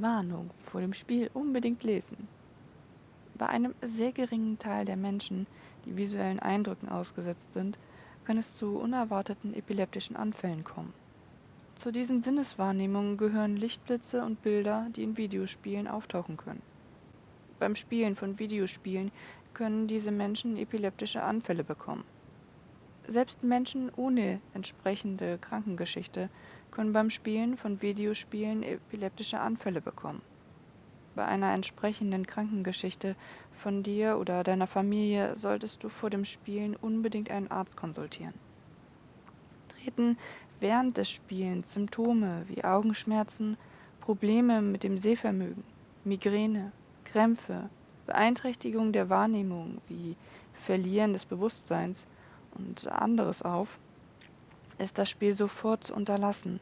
Warnung vor dem Spiel unbedingt lesen. Bei einem sehr geringen Teil der Menschen, die visuellen Eindrücken ausgesetzt sind, kann es zu unerwarteten epileptischen Anfällen kommen. Zu diesen Sinneswahrnehmungen gehören Lichtblitze und Bilder, die in Videospielen auftauchen können. Beim Spielen von Videospielen können diese Menschen epileptische Anfälle bekommen. Selbst Menschen ohne entsprechende Krankengeschichte können beim Spielen von Videospielen epileptische Anfälle bekommen. Bei einer entsprechenden Krankengeschichte von dir oder deiner Familie solltest du vor dem Spielen unbedingt einen Arzt konsultieren. Treten während des Spielens Symptome wie Augenschmerzen, Probleme mit dem Sehvermögen, Migräne, Krämpfe, Beeinträchtigung der Wahrnehmung wie Verlieren des Bewusstseins und anderes auf, ist das Spiel sofort zu unterlassen.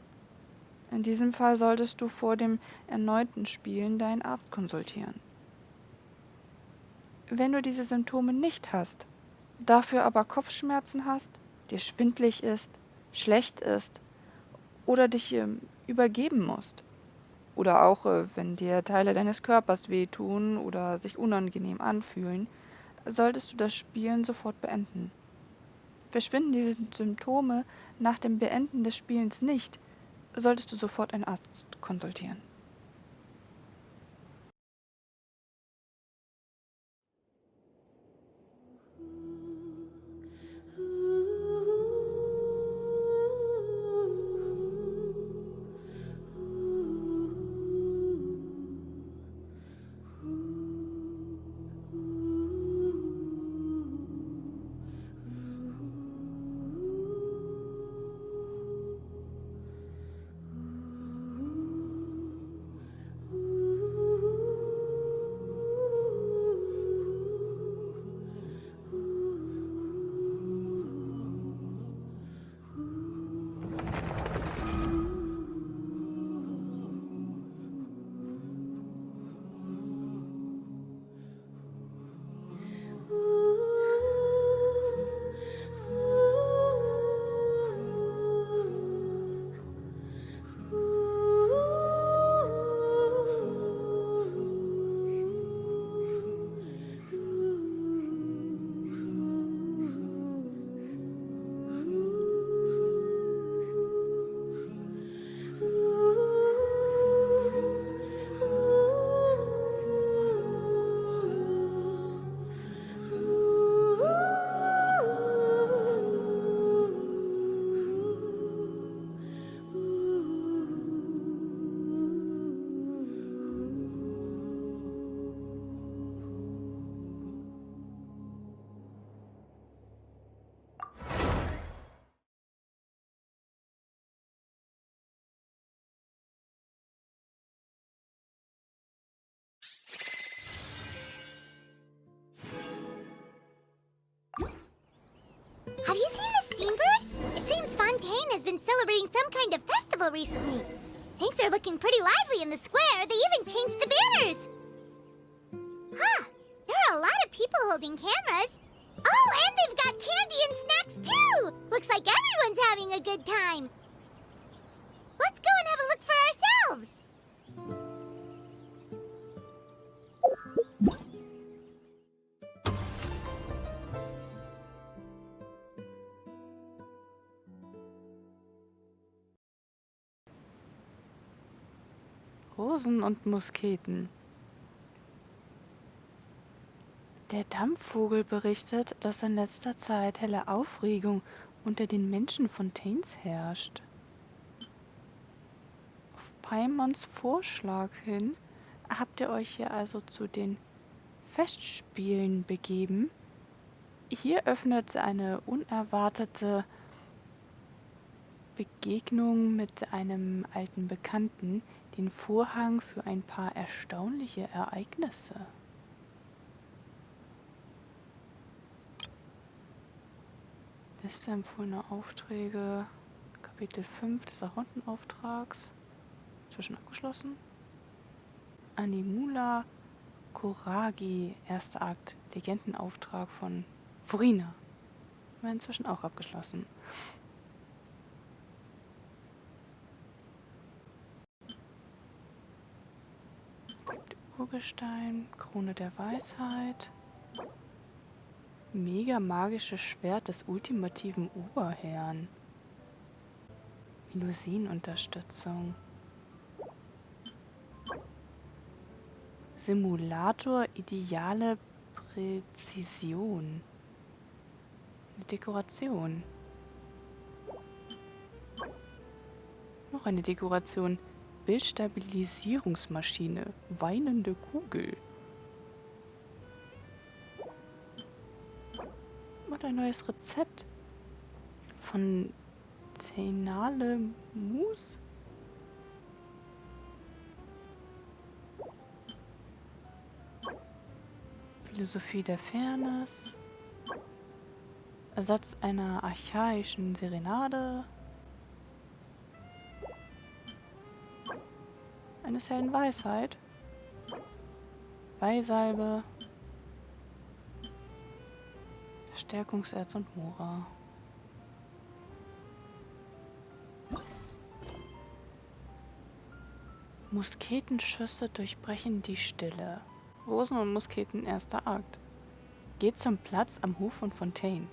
In diesem Fall solltest du vor dem erneuten Spielen deinen Arzt konsultieren. Wenn du diese Symptome nicht hast, dafür aber Kopfschmerzen hast, dir schwindlig ist, schlecht ist oder dich übergeben musst, oder auch wenn dir Teile deines Körpers wehtun oder sich unangenehm anfühlen, solltest du das Spielen sofort beenden. Verschwinden diese Symptome nach dem Beenden des Spielens nicht, solltest du sofort einen Arzt konsultieren. Have you seen the steambird? It seems Fontaine has been celebrating some kind of festival recently. Things are looking pretty lively in the square. They even changed the banners. Huh. There are a lot of people holding cameras. Oh, and they've got candy and snacks too. Looks like everyone's having a good time. Let's go and have a look for ourselves. Rosen und Musketen. Der Dampfvogel berichtet, dass in letzter Zeit helle Aufregung unter den Menschen Fontaines herrscht. Auf Paimons Vorschlag hin habt ihr euch hier also zu den Festspielen begeben. Hier öffnet eine unerwartete Begegnung mit einem alten Bekannten den Vorhang für ein paar erstaunliche Ereignisse. Liste empfohlener Aufträge, Kapitel 5 des Rundenauftrags, zwischen abgeschlossen. Animula Koragi, erster Akt, Legendenauftrag von Furina, war inzwischen auch abgeschlossen. Urgestein, Krone der Weisheit. Mega magisches Schwert des ultimativen Oberherrn. Illusionenunterstützung. Simulator ideale Präzision. Eine Dekoration. Noch eine Dekoration. Bildstabilisierungsmaschine. Weinende Kugel. Und ein neues Rezept von Zenale Mousse. Philosophie der Fairness. Ersatz einer archaischen Serenade. Eines hellen Weisheit. Weihsalbe. Stärkungserz und Mora. Musketenschüsse durchbrechen die Stille. Rosen und Musketen, erster Akt. Geht zum Platz am Hof von Fontaine.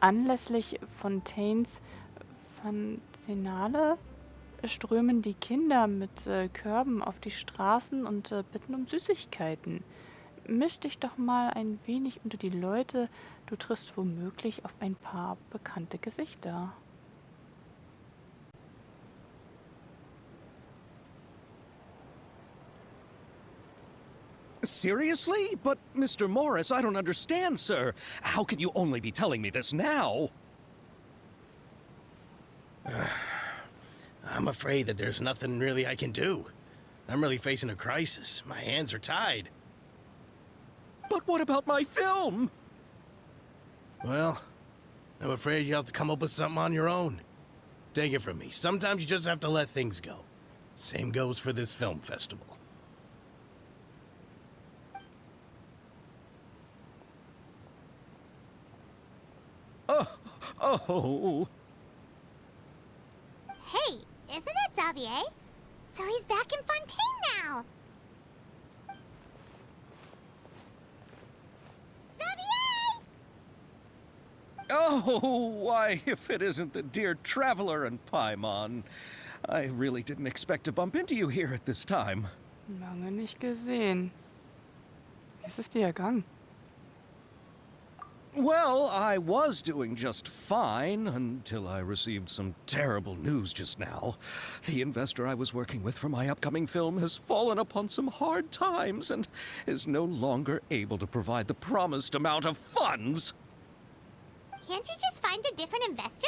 Anlässlich Fontaines Fanzenale strömen die Kinder mit Körben auf die Straßen und bitten um Süßigkeiten. Misch dich doch mal ein wenig unter die Leute, du triffst womöglich auf ein paar bekannte Gesichter. Seriously? But, Mr. Morris, I don't understand, sir. How can you only be telling me this now? I'm afraid that there's nothing really I can do. I'm really facing a crisis. My hands are tied. But what about my film? Well, I'm afraid you'll have to come up with something on your own. Take it from me. Sometimes you just have to let things go. Same goes for this film festival. Oh. Hey, isn't that Xavier? So he's back in Fontaine now. Xavier! Oh, why, if it isn't the dear Traveler and Paimon. I really didn't expect to bump into you here at this time. Lange nicht gesehen. Wie ist es dir ergangen? Well, I was doing just fine until I received some terrible news just now. The investor I was working with for my upcoming film has fallen upon some hard times and is no longer able to provide the promised amount of funds. Can't you just find a different investor?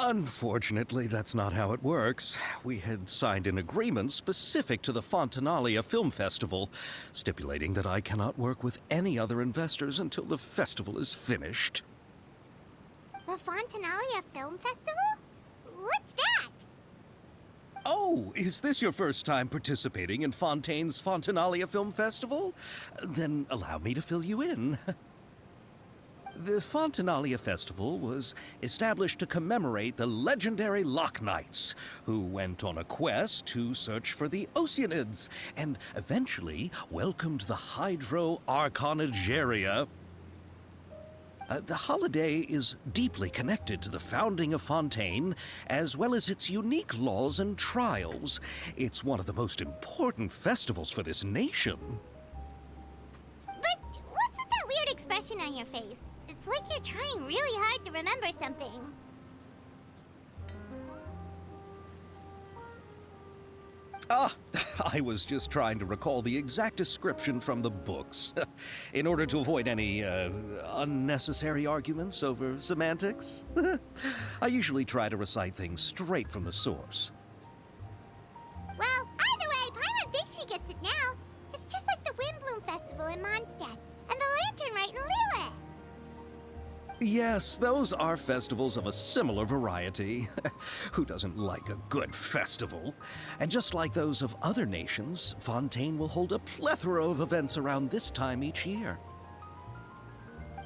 Unfortunately, that's not how it works. We had signed an agreement specific to the Fontanalia Film Festival, stipulating that I cannot work with any other investors until the festival is finished. The Fontanalia Film Festival? What's that? Oh, is this your first time participating in Fontaine's Fontanalia Film Festival? Then allow me to fill you in. The Fontanalia Festival was established to commemorate the legendary Loch Knights, who went on a quest to search for the Oceanids, and eventually welcomed the Hydro Arconageria. The holiday is deeply connected to the founding of Fontaine, as well as its unique laws and trials. It's one of the most important festivals for this nation. But what's with that weird expression on your face? It's like you're trying really hard to remember something. I was just trying to recall the exact description from the books, in order to avoid any unnecessary arguments over semantics. I usually try to recite things straight from the source. Well, either way, Paimon thinks she gets it now. It's just like the Windbloom Festival in Mondstadt, and the Lantern Rite in Lille. Yes, those are festivals of a similar variety. Who doesn't like a good festival? And just like those of other nations, Fontaine will hold a plethora of events around this time each year.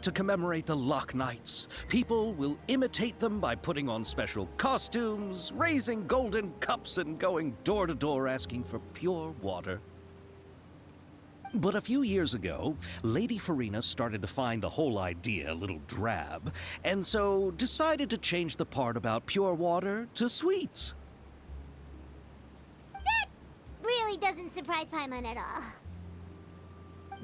To commemorate the Lock Nights, people will imitate them by putting on special costumes, raising golden cups, and going door to door asking for pure water. But a few years ago, Lady Farina started to find the whole idea a little drab, and so decided to change the part about pure water to sweets. That really doesn't surprise Paimon at all.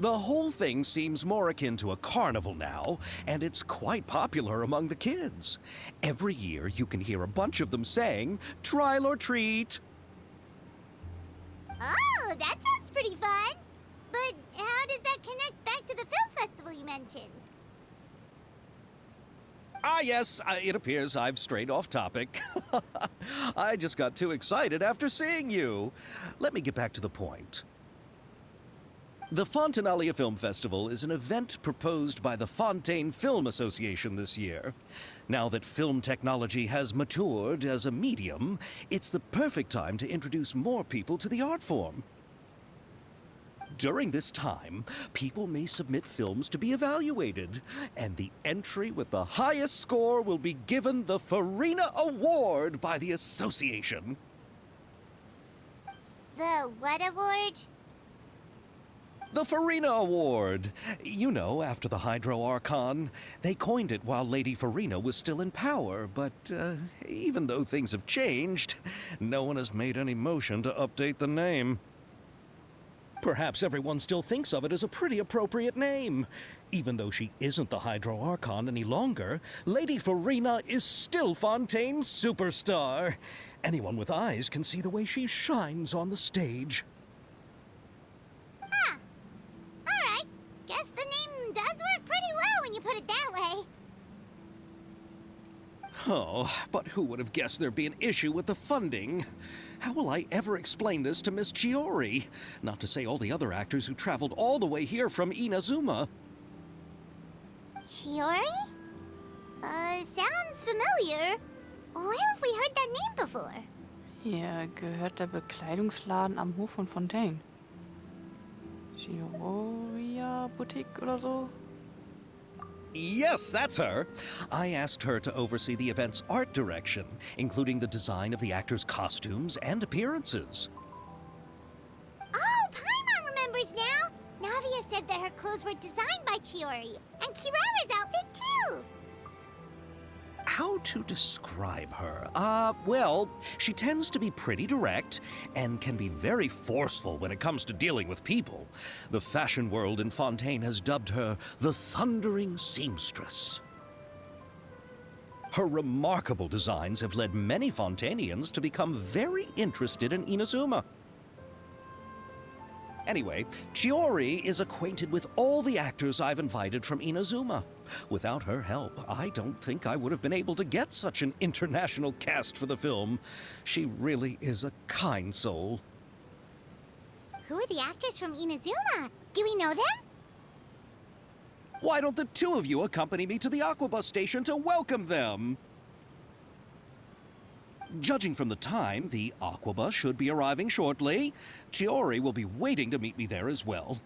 The whole thing seems more akin to a carnival now, and it's quite popular among the kids. Every year you can hear a bunch of them saying, "Trial or treat." Oh, that sounds pretty fun. But how does that connect back to the film festival you mentioned? Ah, yes, it appears I've strayed off topic. I just got too excited after seeing you. Let me get back to the point. The Fontinalia Film Festival is an event proposed by the Fontaine Film Association this year. Now that film technology has matured as a medium, it's the perfect time to introduce more people to the art form. During this time, people may submit films to be evaluated, and the entry with the highest score will be given the Farina Award by the association. The what award? The Farina Award. You know, after the Hydro Archon. They coined it while Lady Farina was still in power, but even though things have changed, no one has made any motion to update the name. Perhaps everyone still thinks of it as a pretty appropriate name. Even though she isn't the Hydro Archon any longer, Lady Farina is still Fontaine's superstar. Anyone with eyes can see the way she shines on the stage. Huh. Alright. Guess the name does work pretty well when you put it that way. Oh, but who would have guessed there'd be an issue with the funding? How will I ever explain this to Miss Chiori? Not to say all the other actors who traveled all the way here from Inazuma. Chiori? Sounds familiar. Where have we heard that name before? Hier gehört der Bekleidungsladen am Hof von Fontaine. Chiroria Boutique oder so? Yes, that's her. I asked her to oversee the event's art direction, including the design of the actors' costumes and appearances. Oh, Paimon remembers now! Navia said that her clothes were designed by Chiori, and Kirara's outfit too! How to describe her? Well, she tends to be pretty direct and can be very forceful when it comes to dealing with people. The fashion world in Fontaine has dubbed her the Thundering Seamstress. Her remarkable designs have led many Fontainians to become very interested in Inazuma. Anyway, Chiori is acquainted with all the actors I've invited from Inazuma. Without her help, I don't think I would have been able to get such an international cast for the film. She really is a kind soul. Who are the actors from Inazuma? Do we know them? Why don't the two of you accompany me to the Aquabus station to welcome them? Judging from the time, the Aquabus should be arriving shortly. Chiori will be waiting to meet me there as well.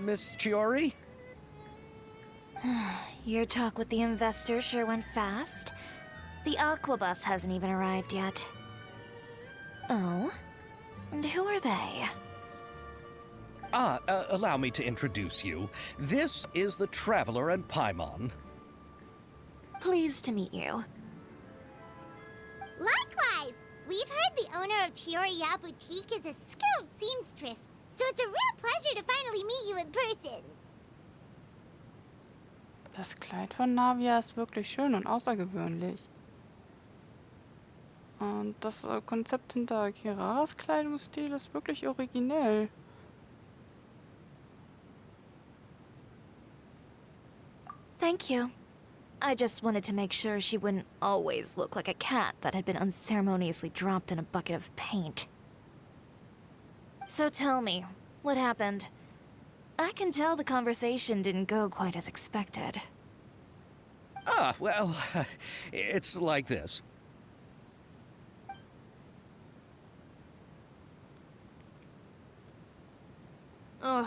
Miss Chiori? Your talk with the investor sure went fast. The Aquabus hasn't even arrived yet. Oh? And who are they? Allow me to introduce you. This is the Traveler and Paimon. Pleased to meet you. Likewise! We've heard the owner of Chioriya Boutique is a skilled seamstress, so it's a real pleasure to finally meet you in person. Das Kleid von Navia ist wirklich schön und außergewöhnlich. Und das Konzept hinter Kiraras Kleidungsstil ist wirklich originell. Thank you. I just wanted to make sure she wouldn't always look like a cat that had been unceremoniously dropped in a bucket of paint. So tell me, what happened? I can tell the conversation didn't go quite as expected. Ah, well, it's like this. Ugh.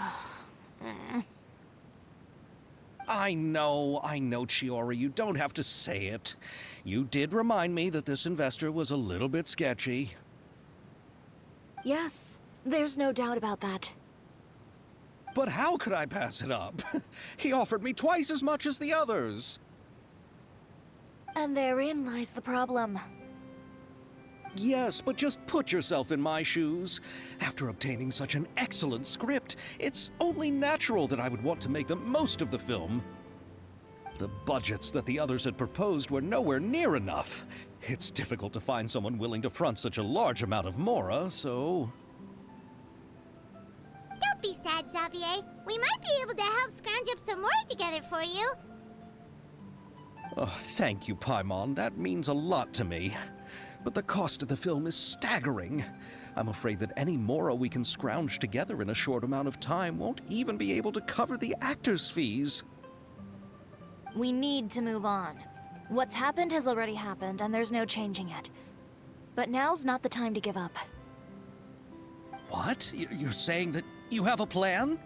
I know, Chiori, you don't have to say it. You did remind me that this investor was a little bit sketchy. Yes, there's no doubt about that. But how could I pass it up? He offered me twice as much as the others. And therein lies the problem. Yes, but just put yourself in my shoes. After obtaining such an excellent script, it's only natural that I would want to make the most of the film. The budgets that the others had proposed were nowhere near enough. It's difficult to find someone willing to front such a large amount of mora, so... Don't be sad, Xavier. We might be able to help scrounge up some more together for you. Oh, thank you, Paimon. That means a lot to me. But the cost of the film is staggering. I'm afraid that any mora we can scrounge together in a short amount of time won't even be able to cover the actors' fees. We need to move on. What's happened has already happened, and there's no changing it. But now's not the time to give up. What? You're saying that you have a plan?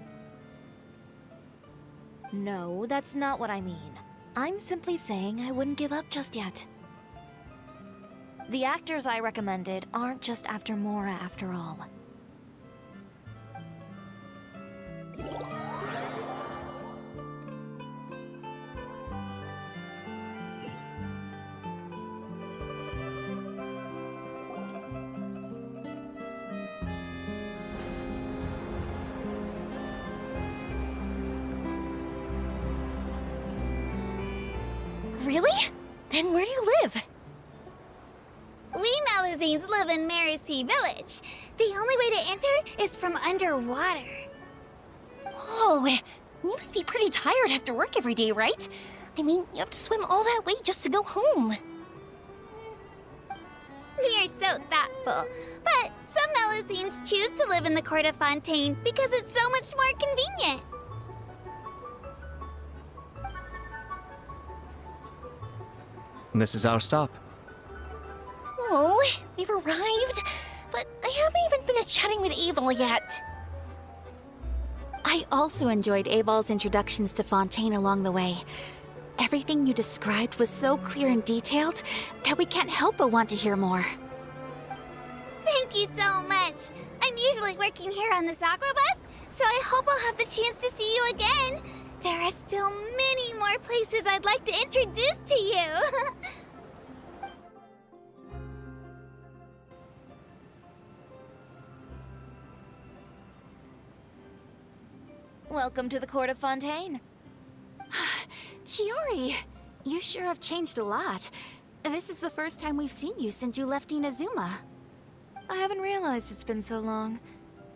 No, that's not what I mean. I'm simply saying I wouldn't give up just yet. The actors I recommended aren't just after Mora after all. Really? Then where do you live? We Malazines live in Mercy Village. The only way to enter is from underwater. Oh, you must be pretty tired after work every day, right? I mean, you have to swim all that way just to go home. We are so thoughtful. But some Malazines choose to live in the court of Fontaine because it's so much more convenient. This is our stop. Oh, we've arrived, but I haven't even finished chatting with Aval yet. I also enjoyed Aval's introductions to Fontaine along the way. Everything you described was so clear and detailed that we can't help but want to hear more. Thank you so much. I'm usually working here on this aqua bus, so I hope I'll have the chance to see you again. There are still many more places I'd like to introduce to you. Welcome to the court of Fontaine. Chiori, you sure have changed a lot. This is the first time we've seen you since you left Inazuma. I haven't realized it's been so long.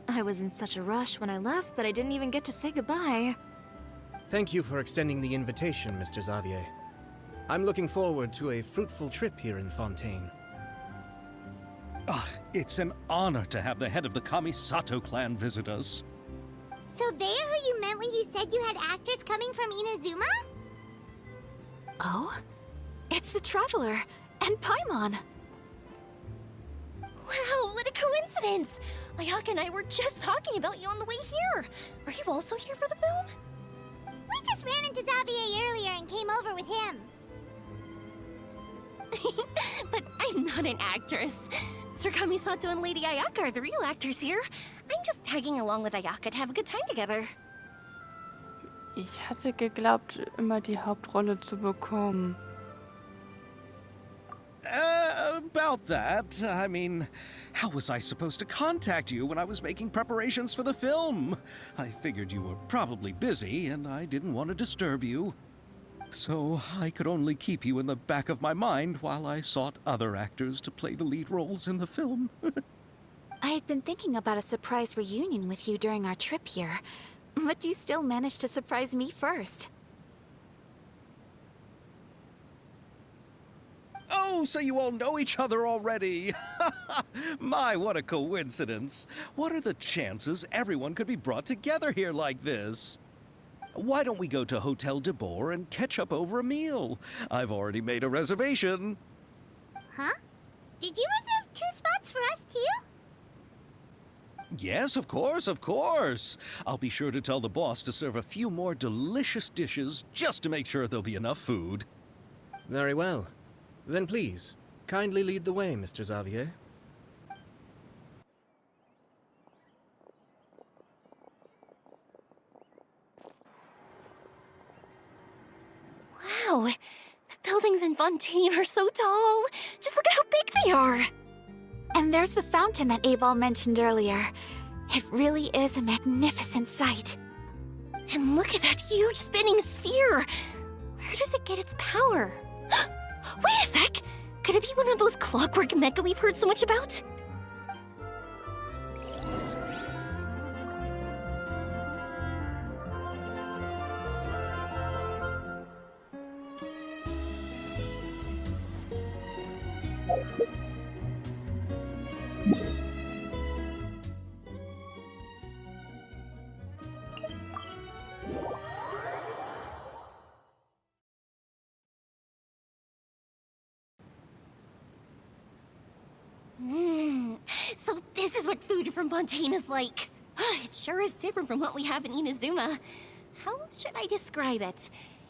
I was in such a rush when I left that I didn't even get to say goodbye. Thank you for extending the invitation, Mr. Xavier. I'm looking forward to a fruitful trip here in Fontaine. It's an honor to have the head of the Kamisato clan visit us. So they're who you meant when you said you had actors coming from Inazuma? Oh? It's the Traveler and Paimon. Wow, what a coincidence! Ayaka and I were just talking about you on the way here. Are you also here for the film? We just ran into Xavier earlier and came over with him. But I'm not an actress. Sir Kamisato and Lady Ayaka are the real actors here. I'm just tagging along with Ayaka to have a good time together. Ich hatte geglaubt, immer die Hauptrolle zu bekommen. About that, I mean, how was I supposed to contact you when I was making preparations for the film? I figured you were probably busy, and I didn't want to disturb you. So I could only keep you in the back of my mind while I sought other actors to play the lead roles in the film. I had been thinking about a surprise reunion with you during our trip here, but you still managed to surprise me first. Oh, so you all know each other already. My, what a coincidence. What are the chances everyone could be brought together here like this? Why don't we go to Hotel de Boer and catch up over a meal? I've already made a reservation. Huh? Did you reserve 2 spots for us, too? Yes, of course, of course. I'll be sure to tell the boss to serve a few more delicious dishes just to make sure there'll be enough food. Very well. Then please, kindly lead the way, Mr. Xavier. Wow, the buildings in Fontaine are so tall. Just look at how big they are. And there's the fountain that Aval mentioned earlier. It really is a magnificent sight. And look at that huge spinning sphere. Where does it get its power? Wait a sec! Could it be one of those clockwork mecha we've heard so much about? So this is what food from Fontaine is like. It sure is different from what we have in Inazuma. How should I describe it?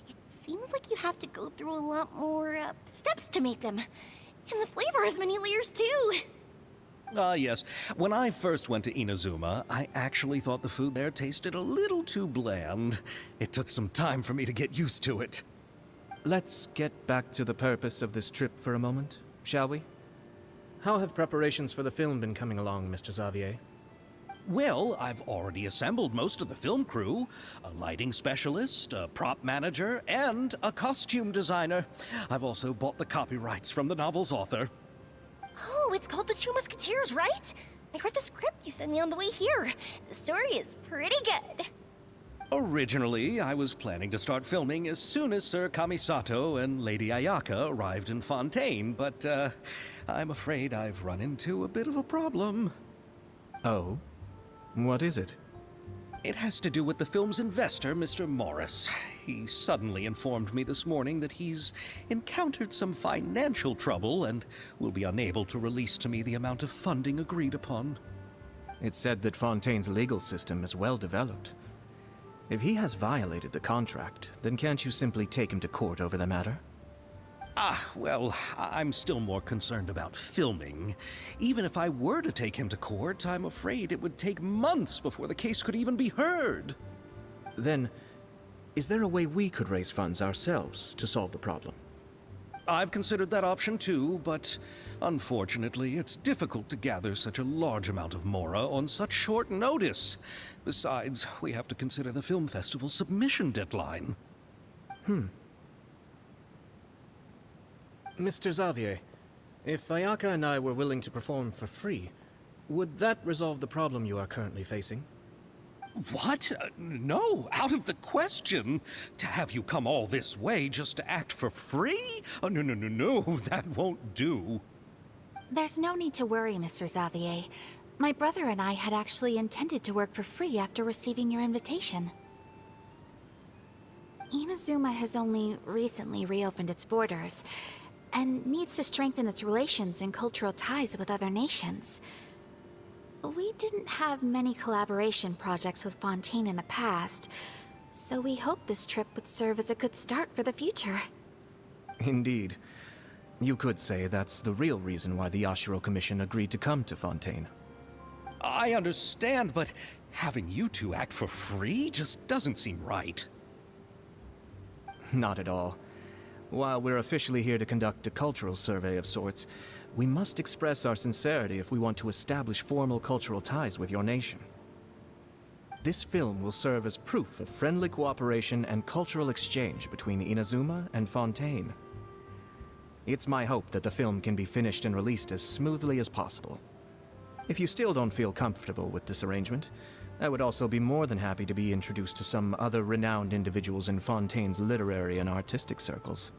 It seems like you have to go through a lot more steps to make them. And the flavor has many layers too. Yes. When I first went to Inazuma, I actually thought the food there tasted a little too bland. It took some time for me to get used to it. Let's get back to the purpose of this trip for a moment, shall we? How have preparations for the film been coming along, Mr. Xavier? Well, I've already assembled most of the film crew. A lighting specialist, a prop manager, and a costume designer. I've also bought the copyrights from the novel's author. Oh, it's called The Two Musketeers, right? I read the script you sent me on the way here. The story is pretty good. Originally, I was planning to start filming as soon as Sir Kamisato and Lady Ayaka arrived in Fontaine, but I'm afraid I've run into a bit of a problem. Oh? What is it? It has to do with the film's investor, Mr. Morris. He suddenly informed me this morning that he's encountered some financial trouble and will be unable to release to me the amount of funding agreed upon. It's said that Fontaine's legal system is well developed. If he has violated the contract, then can't you simply take him to court over the matter? Well, I'm still more concerned about filming. Even if I were to take him to court, I'm afraid it would take months before the case could even be heard. Then, is there a way we could raise funds ourselves to solve the problem? I've considered that option too, but unfortunately, it's difficult to gather such a large amount of mora on such short notice. Besides, we have to consider the film festival's submission deadline. Mr. Xavier, if Ayaka and I were willing to perform for free, would that resolve the problem you are currently facing? What? No, out of the question. To have you come all this way just to act for free? Oh, no, that won't do. There's no need to worry, Mr. Xavier. My brother and I had actually intended to work for free after receiving your invitation. Inazuma has only recently reopened its borders, and needs to strengthen its relations and cultural ties with other nations. We didn't have many collaboration projects with Fontaine in the past, so we hoped this trip would serve as a good start for the future. Indeed. You could say that's the real reason why the Yashiro Commission agreed to come to Fontaine. I understand, but having you two act for free just doesn't seem right. Not at all. While we're officially here to conduct a cultural survey of sorts, we must express our sincerity if we want to establish formal cultural ties with your nation. This film will serve as proof of friendly cooperation and cultural exchange between Inazuma and Fontaine. It's my hope that the film can be finished and released as smoothly as possible. If you still don't feel comfortable with this arrangement, I would also be more than happy to be introduced to some other renowned individuals in Fontaine's literary and artistic circles.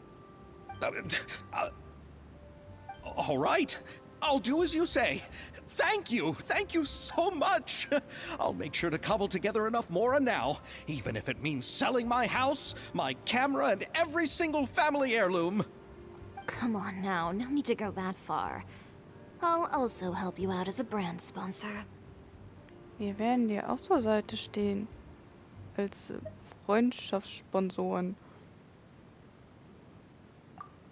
All right. I'll do as you say. Thank you. Thank you so much. I'll make sure to cobble together enough mora now, even if it means selling my house, my camera, and every single family heirloom. Come on now, no need to go that far. I'll also help you out as a brand sponsor. Wir werden dir auch zur Seite stehen. Als Freundschaftssponsoren.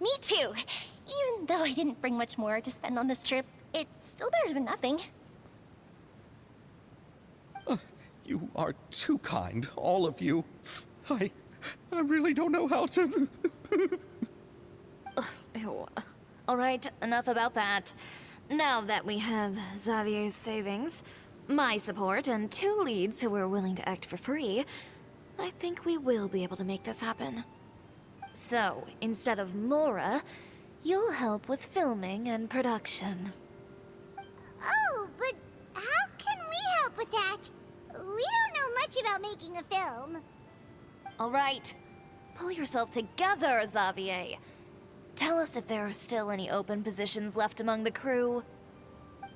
Me too. Even though I didn't bring much more to spend on this trip, it's still better than nothing. You are too kind, all of you. I really don't know how to... Ew. Alright, enough about that. Now that we have Xavier's savings, my support, and 2 leads who are willing to act for free, I think we will be able to make this happen. So, instead of Mora, you'll help with filming and production. Oh, but how can we help with that? We don't know much about making a film. Alright, pull yourself together, Xavier. Tell us if there are still any open positions left among the crew.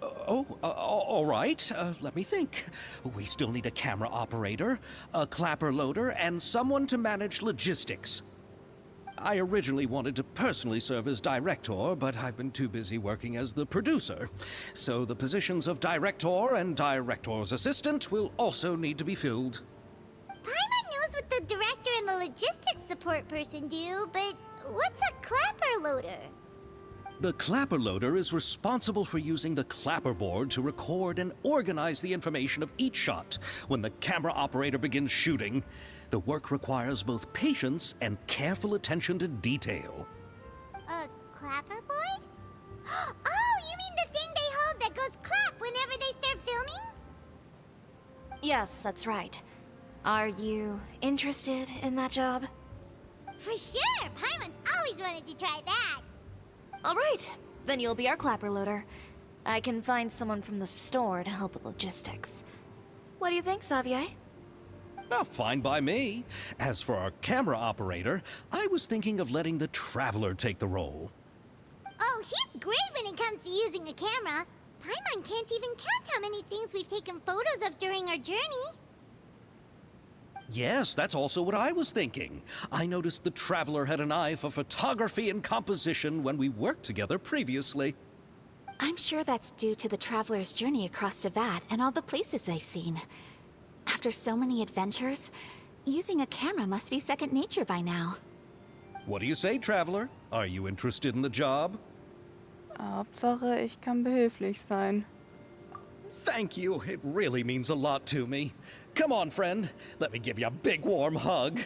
All right. Let me think. We still need a camera operator, a clapper loader, and someone to manage logistics. I originally wanted to personally serve as director, but I've been too busy working as the producer. So the positions of director and director's assistant will also need to be filled. Paimon knows what the director and the logistics support person do, but what's a clapper loader? The clapper loader is responsible for using the clapper board to record and organize the information of each shot when the camera operator begins shooting. The work requires both patience and careful attention to detail. A clapper board? Oh, you mean the thing they hold that goes clap whenever they start filming? Yes, that's right. Are you interested in that job? For sure! Paimon's always wanted to try that. Alright, then you'll be our clapper loader. I can find someone from the store to help with logistics. What do you think, Xavier? Oh, fine by me. As for our camera operator, I was thinking of letting the Traveler take the role. Oh, he's great when it comes to using a camera. Paimon can't even count how many things we've taken photos of during our journey. Yes, that's also what I was thinking. I noticed the Traveler had an eye for photography and composition when we worked together previously. I'm sure that's due to the traveler's journey across Devat and all the places they've seen. After so many adventures, using a camera must be second nature by now. What do you say, Traveler? Are you interested in the job? Hauptsache, ich kann behilflich sein. Thank you. It really means a lot to me. Come on, friend. Let me give you a big warm hug.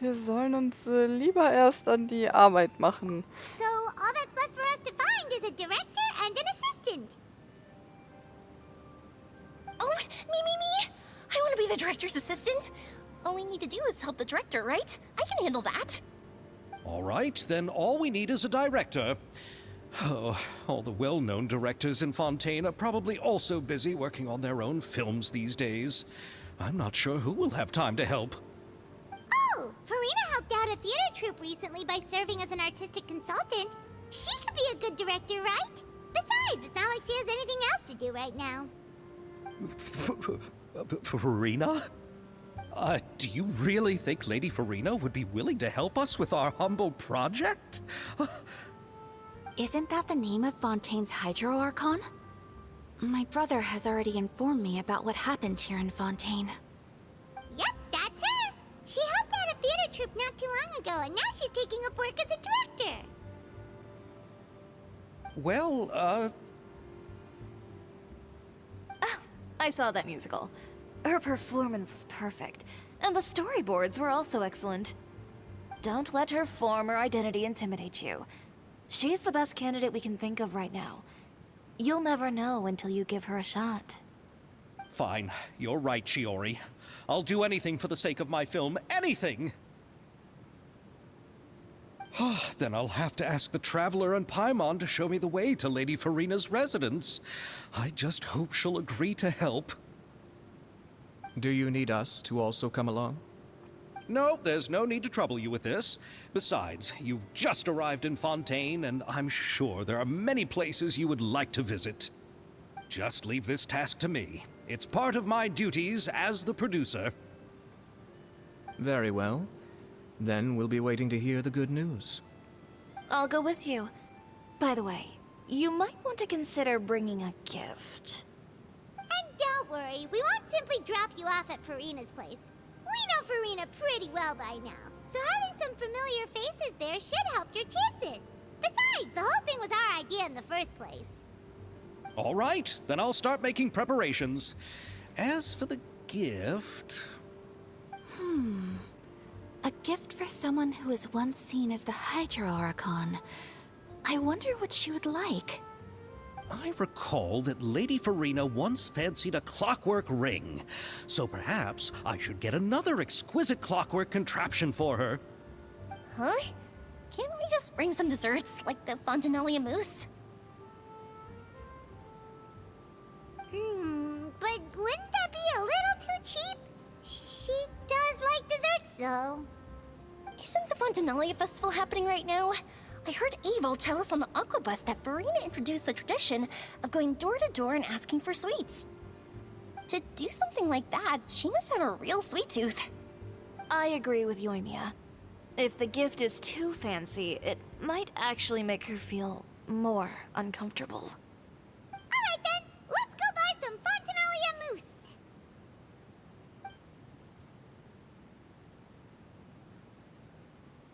Wir sollen uns lieber erst an die Arbeit machen. So, all that's left for us to find is a director and an assistant. Oh, me! I want to be the director's assistant. All we need to do is help the director, right? I can handle that. All right, then all we need is a director. Oh, all the well-known directors in Fontaine are probably also busy working on their own films these days. I'm not sure who will have time to help. Oh, Farina helped out a theater troupe recently by serving as an artistic consultant. She could be a good director, right? Besides, it's not like she has anything else to do right now. Farina? Do you really think Lady Farina would be willing to help us with our humble project? Isn't that the name of Fontaine's Hydro Archon? My brother has already informed me about what happened here in Fontaine. Yep, that's her. She helped out a theater troupe not too long ago, and now she's taking up work as a director. Well, Oh, I saw that musical. Her performance was perfect, and the storyboards were also excellent. Don't let her form or identity intimidate you. She's the best candidate we can think of right now. You'll never know until you give her a shot. fine. You're right, Shiori. I'll do anything for the sake of my film. Anything! Then I'll have to ask the Traveler and Paimon to show me the way to Lady Farina's residence. I just hope she'll agree to help. Do you need us to also come along? No, there's no need to trouble you with this. Besides, you've just arrived in Fontaine, and I'm sure there are many places you would like to visit. Just leave this task to me. It's part of my duties as the producer. Very well. Then we'll be waiting to hear the good news. I'll go with you. By the way, you might want to consider bringing a gift. And don't worry, we won't simply drop you off at Farina's place. We know Farina pretty well by now, so having some familiar faces there should help your chances. Besides, the whole thing was our idea in the first place. All right, then I'll start making preparations. As for the gift... A gift for someone who was once seen as the Hydra Oricon. I wonder what she would like. I recall that Lady Farina once fancied a clockwork ring, so perhaps I should get another exquisite clockwork contraption for her. Huh? Can't we just bring some desserts, like the Fontinalia mousse? But wouldn't that be a little too cheap? She does like desserts, though. Isn't the Fontinalia festival happening right now? I heard Abel tell us on the Aquabus that Farina introduced the tradition of going door to door and asking for sweets. To do something like that, she must have a real sweet tooth. I agree with Yoimiya. If the gift is too fancy, it might actually make her feel more uncomfortable. Alright then, let's go buy some Fontinalia mousse.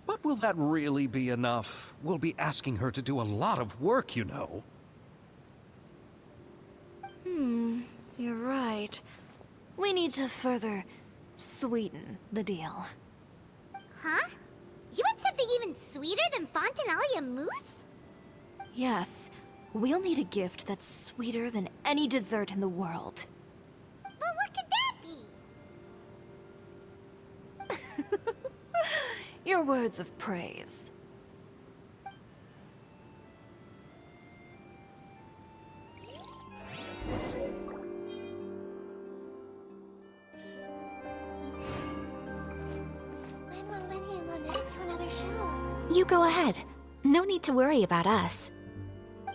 But will that really be enough? We'll be asking her to do a lot of work, you know. You're right. We need to further sweeten the deal. Huh? You want something even sweeter than Fontinalia mousse? Yes, we'll need a gift that's sweeter than any dessert in the world. But what could that be? Your words of praise. When will Lenny and Lynette do another show? You go ahead. No need to worry about us.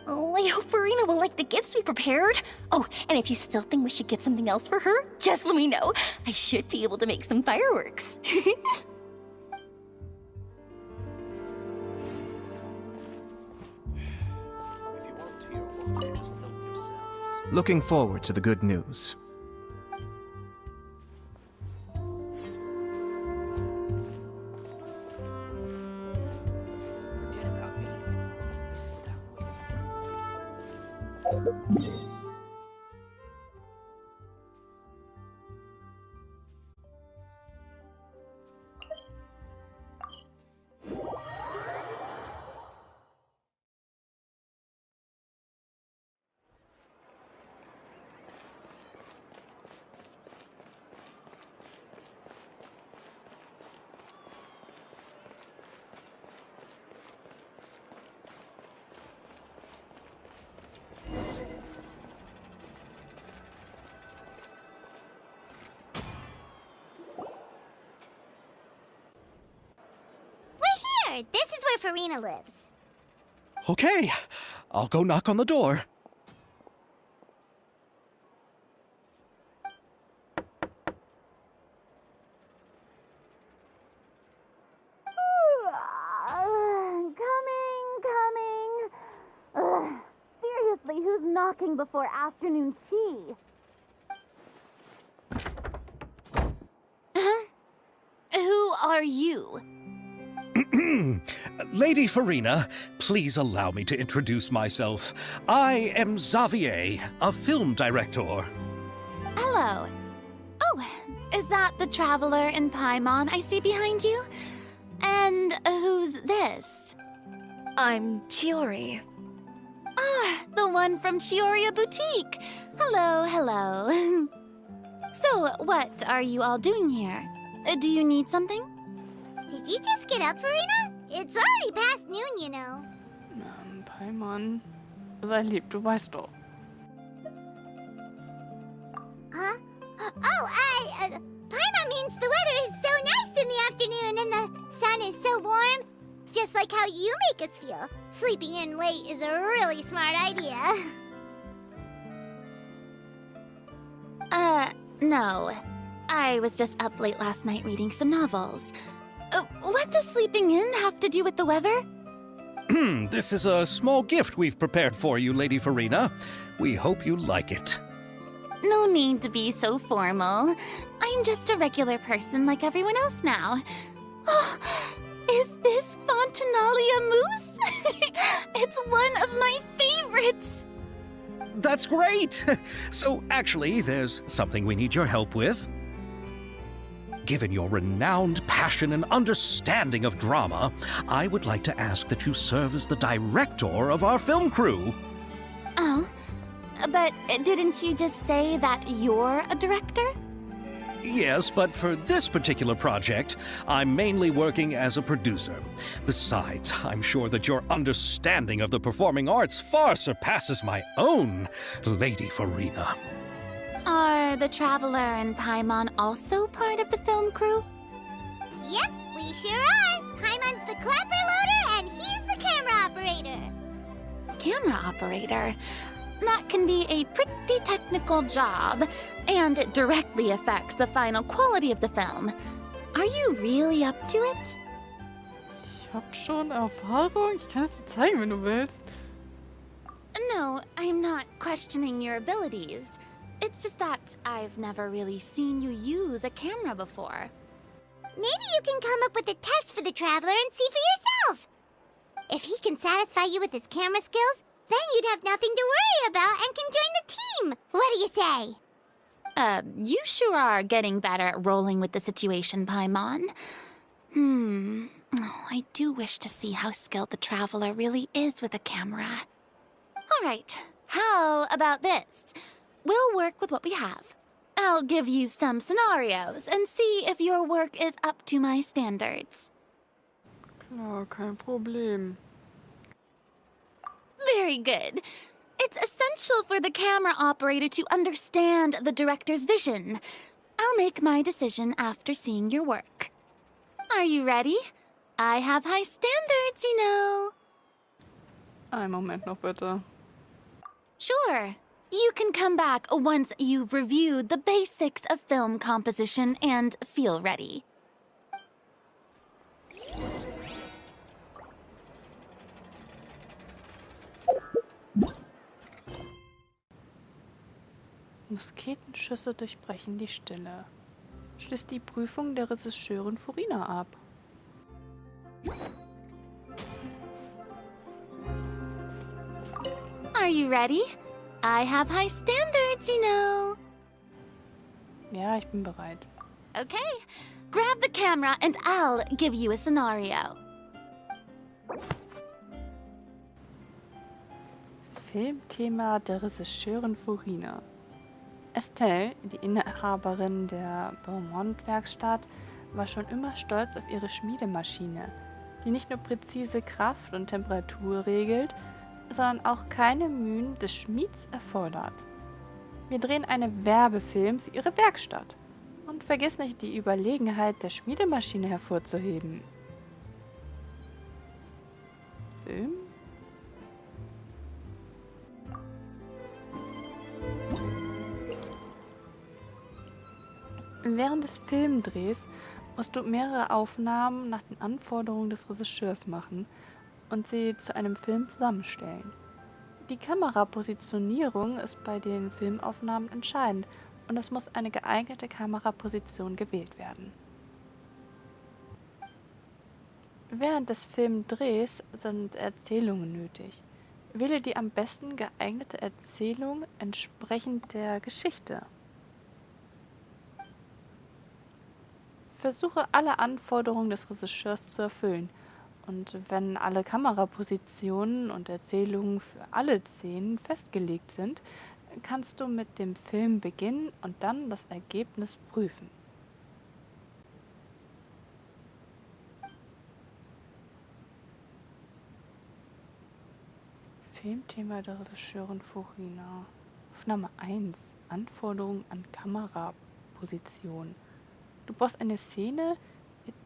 Oh, I hope Farina will like the gifts we prepared. Oh, and if you still think we should get something else for her, just let me know. I should be able to make some fireworks. Looking forward to the good news. Forget about me. This is about me. We're here! This is where Farina lives. Okay, I'll go knock on the door. Coming. Seriously, who's knocking before afternoon tea? Who are you? Lady Farina, please allow me to introduce myself. I am Xavier, a film director. Hello. Oh, is that the traveler in Paimon I see behind you? And who's this? I'm Chiori. Ah, the one from Chioria Boutique. Hello, hello. So, what are you all doing here? Do you need something? Did you just get up, Farina? It's already past noon, you know. Paimon, sei lieb, du weißt doch. Huh? Oh, Paimon means the weather is so nice in the afternoon and the sun is so warm. Just like how you make us feel. Sleeping in late is a really smart idea. No. I was just up late last night reading some novels. What does sleeping in have to do with the weather? This is a small gift we've prepared for you, Lady Farina. We hope you like it. No need to be so formal. I'm just a regular person like everyone else now. Oh, is this Fontinalia mousse? It's one of my favorites! That's great! So, actually, there's something we need your help with. Given your renowned passion and understanding of drama, I would like to ask that you serve as the director of our film crew. Oh, but didn't you just say that you're a director? Yes, but for this particular project, I'm mainly working as a producer. Besides, I'm sure that your understanding of the performing arts far surpasses my own, Lady Farina. Are the Traveler and Paimon also part of the film crew? Yep, we sure are. Paimon's the clapper loader and he's the camera operator. Camera operator? That can be a pretty technical job, and it directly affects the final quality of the film. Are you really up to it? Ich hab schon Erfahrung. Ich kann es dir zeigen, wenn du willst. No, I'm not questioning your abilities. It's just that I've never really seen you use a camera before. Maybe you can come up with a test for the Traveler and see for yourself. If he can satisfy you with his camera skills, then you'd have nothing to worry about and can join the team. What do you say? You sure are getting better at rolling with the situation, Paimon. Oh, I do wish to see how skilled the Traveler really is with a camera. All right, how about this? We'll work with what we have. I'll give you some scenarios and see if your work is up to my standards. Klar, kein Problem. Very good. It's essential for the camera operator to understand the director's vision. I'll make my decision after seeing your work. Are you ready? I have high standards, you know. Einen Moment noch bitte. Sure. You can come back once you've reviewed the basics of film composition and feel ready. Musketenschüsse durchbrechen die Stille. Schließt die Prüfung der Regisseurin Farina ab. Are you ready? I have high standards, you know. Ja, ich bin bereit. Okay, grab the camera and I'll give you a scenario. Filmthema der Regisseurin Farina. Estelle, die Inhaberin der Beaumont-Werkstatt, war schon immer stolz auf ihre Schmiedemaschine, die nicht nur präzise Kraft und Temperatur regelt, sondern auch keine Mühen des Schmieds erfordert. Wir drehen einen Werbefilm für ihre Werkstatt und vergiss nicht, die Überlegenheit der Schmiedemaschine hervorzuheben. Film? Während des Filmdrehs musst du mehrere Aufnahmen nach den Anforderungen des Regisseurs machen und sie zu einem Film zusammenstellen. Die Kamerapositionierung ist bei den Filmaufnahmen entscheidend und es muss eine geeignete Kameraposition gewählt werden. Während des Filmdrehs sind Erzählungen nötig. Wähle die am besten geeignete Erzählung entsprechend der Geschichte. Versuche alle Anforderungen des Regisseurs zu erfüllen und wenn alle Kamerapositionen und Erzählungen für alle Szenen festgelegt sind, kannst du mit dem Film beginnen und dann das Ergebnis prüfen. Filmthema der Regisseurin Farina. Aufnahme 1. Anforderungen an Kameraposition. Du brauchst eine Szene,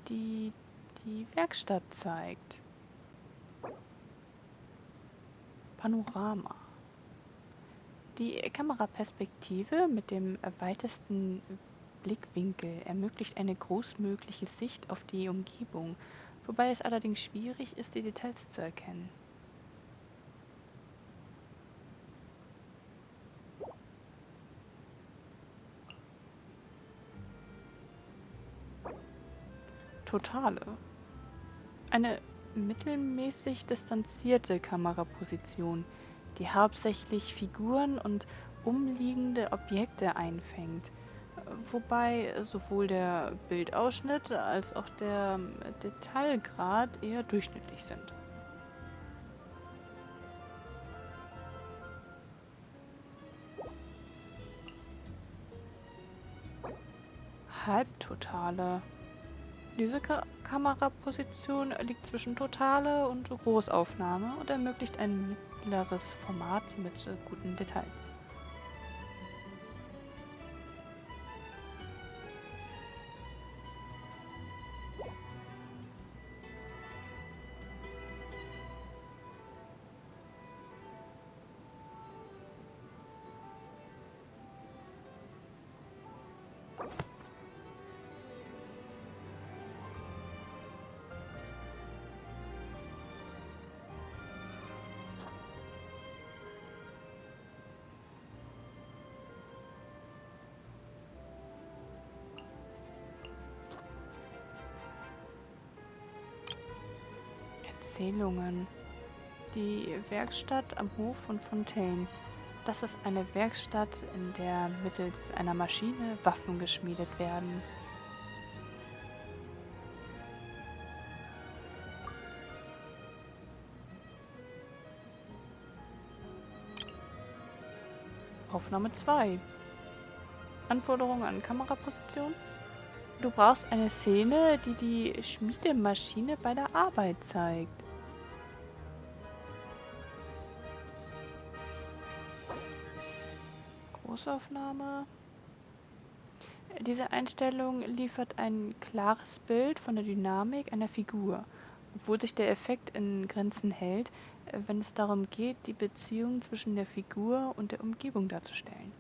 die die Werkstatt zeigt. Panorama. Die Kameraperspektive mit dem weitesten Blickwinkel ermöglicht eine großmögliche Sicht auf die Umgebung, wobei es allerdings schwierig ist, die Details zu erkennen. Totale. Eine mittelmäßig distanzierte Kameraposition, die hauptsächlich Figuren und umliegende Objekte einfängt, wobei sowohl der Bildausschnitt als auch der Detailgrad eher durchschnittlich sind. Halbtotale. Diese Kameraposition liegt zwischen Totale und Großaufnahme und ermöglicht ein mittleres Format mit guten Details. Erzählungen. Die Werkstatt am Hof von Fontaine. Das ist eine Werkstatt, in der mittels einer Maschine Waffen geschmiedet werden. Aufnahme 2. Anforderungen an Kameraposition. Du brauchst eine Szene, die die Schmiedemaschine bei der Arbeit zeigt. Großaufnahme. Diese Einstellung liefert ein klares Bild von der Dynamik einer Figur, obwohl sich der Effekt in Grenzen hält, wenn es darum geht, die Beziehung zwischen der Figur und der Umgebung darzustellen.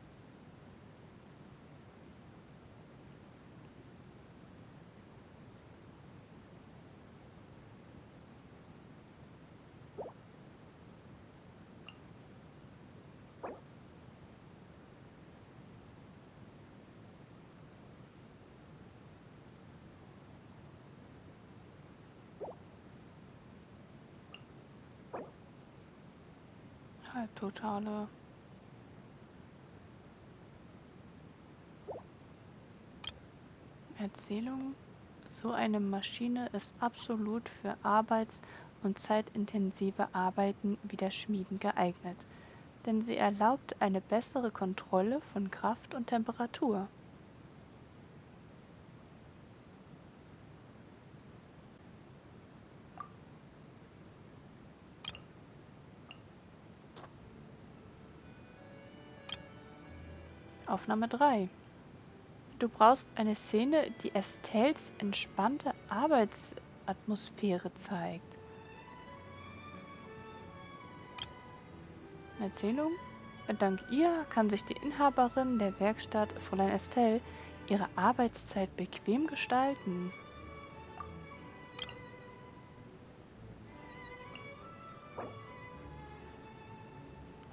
Halbtotale. Erzählung. So eine Maschine ist absolut für arbeits- und zeitintensive Arbeiten wie das Schmieden geeignet, denn sie erlaubt eine bessere Kontrolle von Kraft und Temperatur. Aufnahme 3. Du brauchst eine Szene, die Estells entspannte Arbeitsatmosphäre zeigt. Erzählung? Dank ihr kann sich die Inhaberin der Werkstatt, Fräulein Estelle, ihre Arbeitszeit bequem gestalten.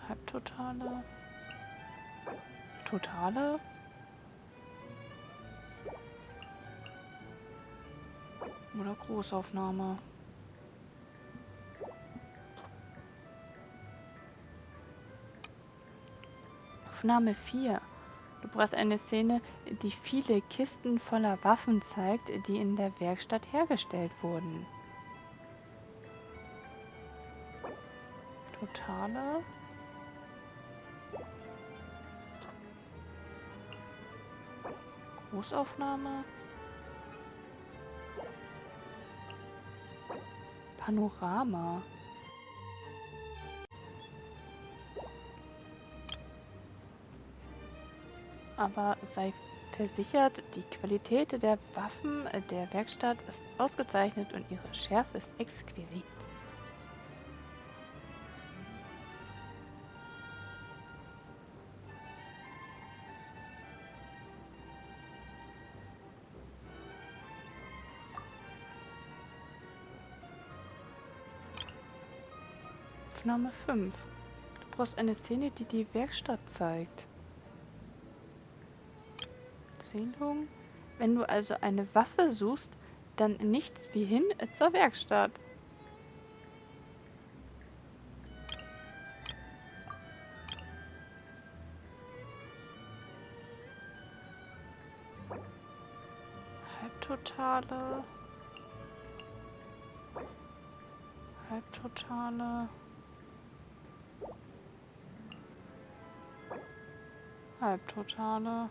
Halbtotale. Totale. Oder Großaufnahme. Aufnahme 4. Du brauchst eine Szene, die viele Kisten voller Waffen zeigt, die in der Werkstatt hergestellt wurden. Totale. Großaufnahme. Panorama. Aber sei versichert, die Qualität der Waffen der Werkstatt ist ausgezeichnet und ihre Schärfe ist exquisit. Aufnahme 5. Du brauchst eine Szene, die die Werkstatt zeigt. Erzählung. Wenn du also eine Waffe suchst, dann nichts wie hin zur Werkstatt. Halbtotale. Halbtotale. Halbtotale.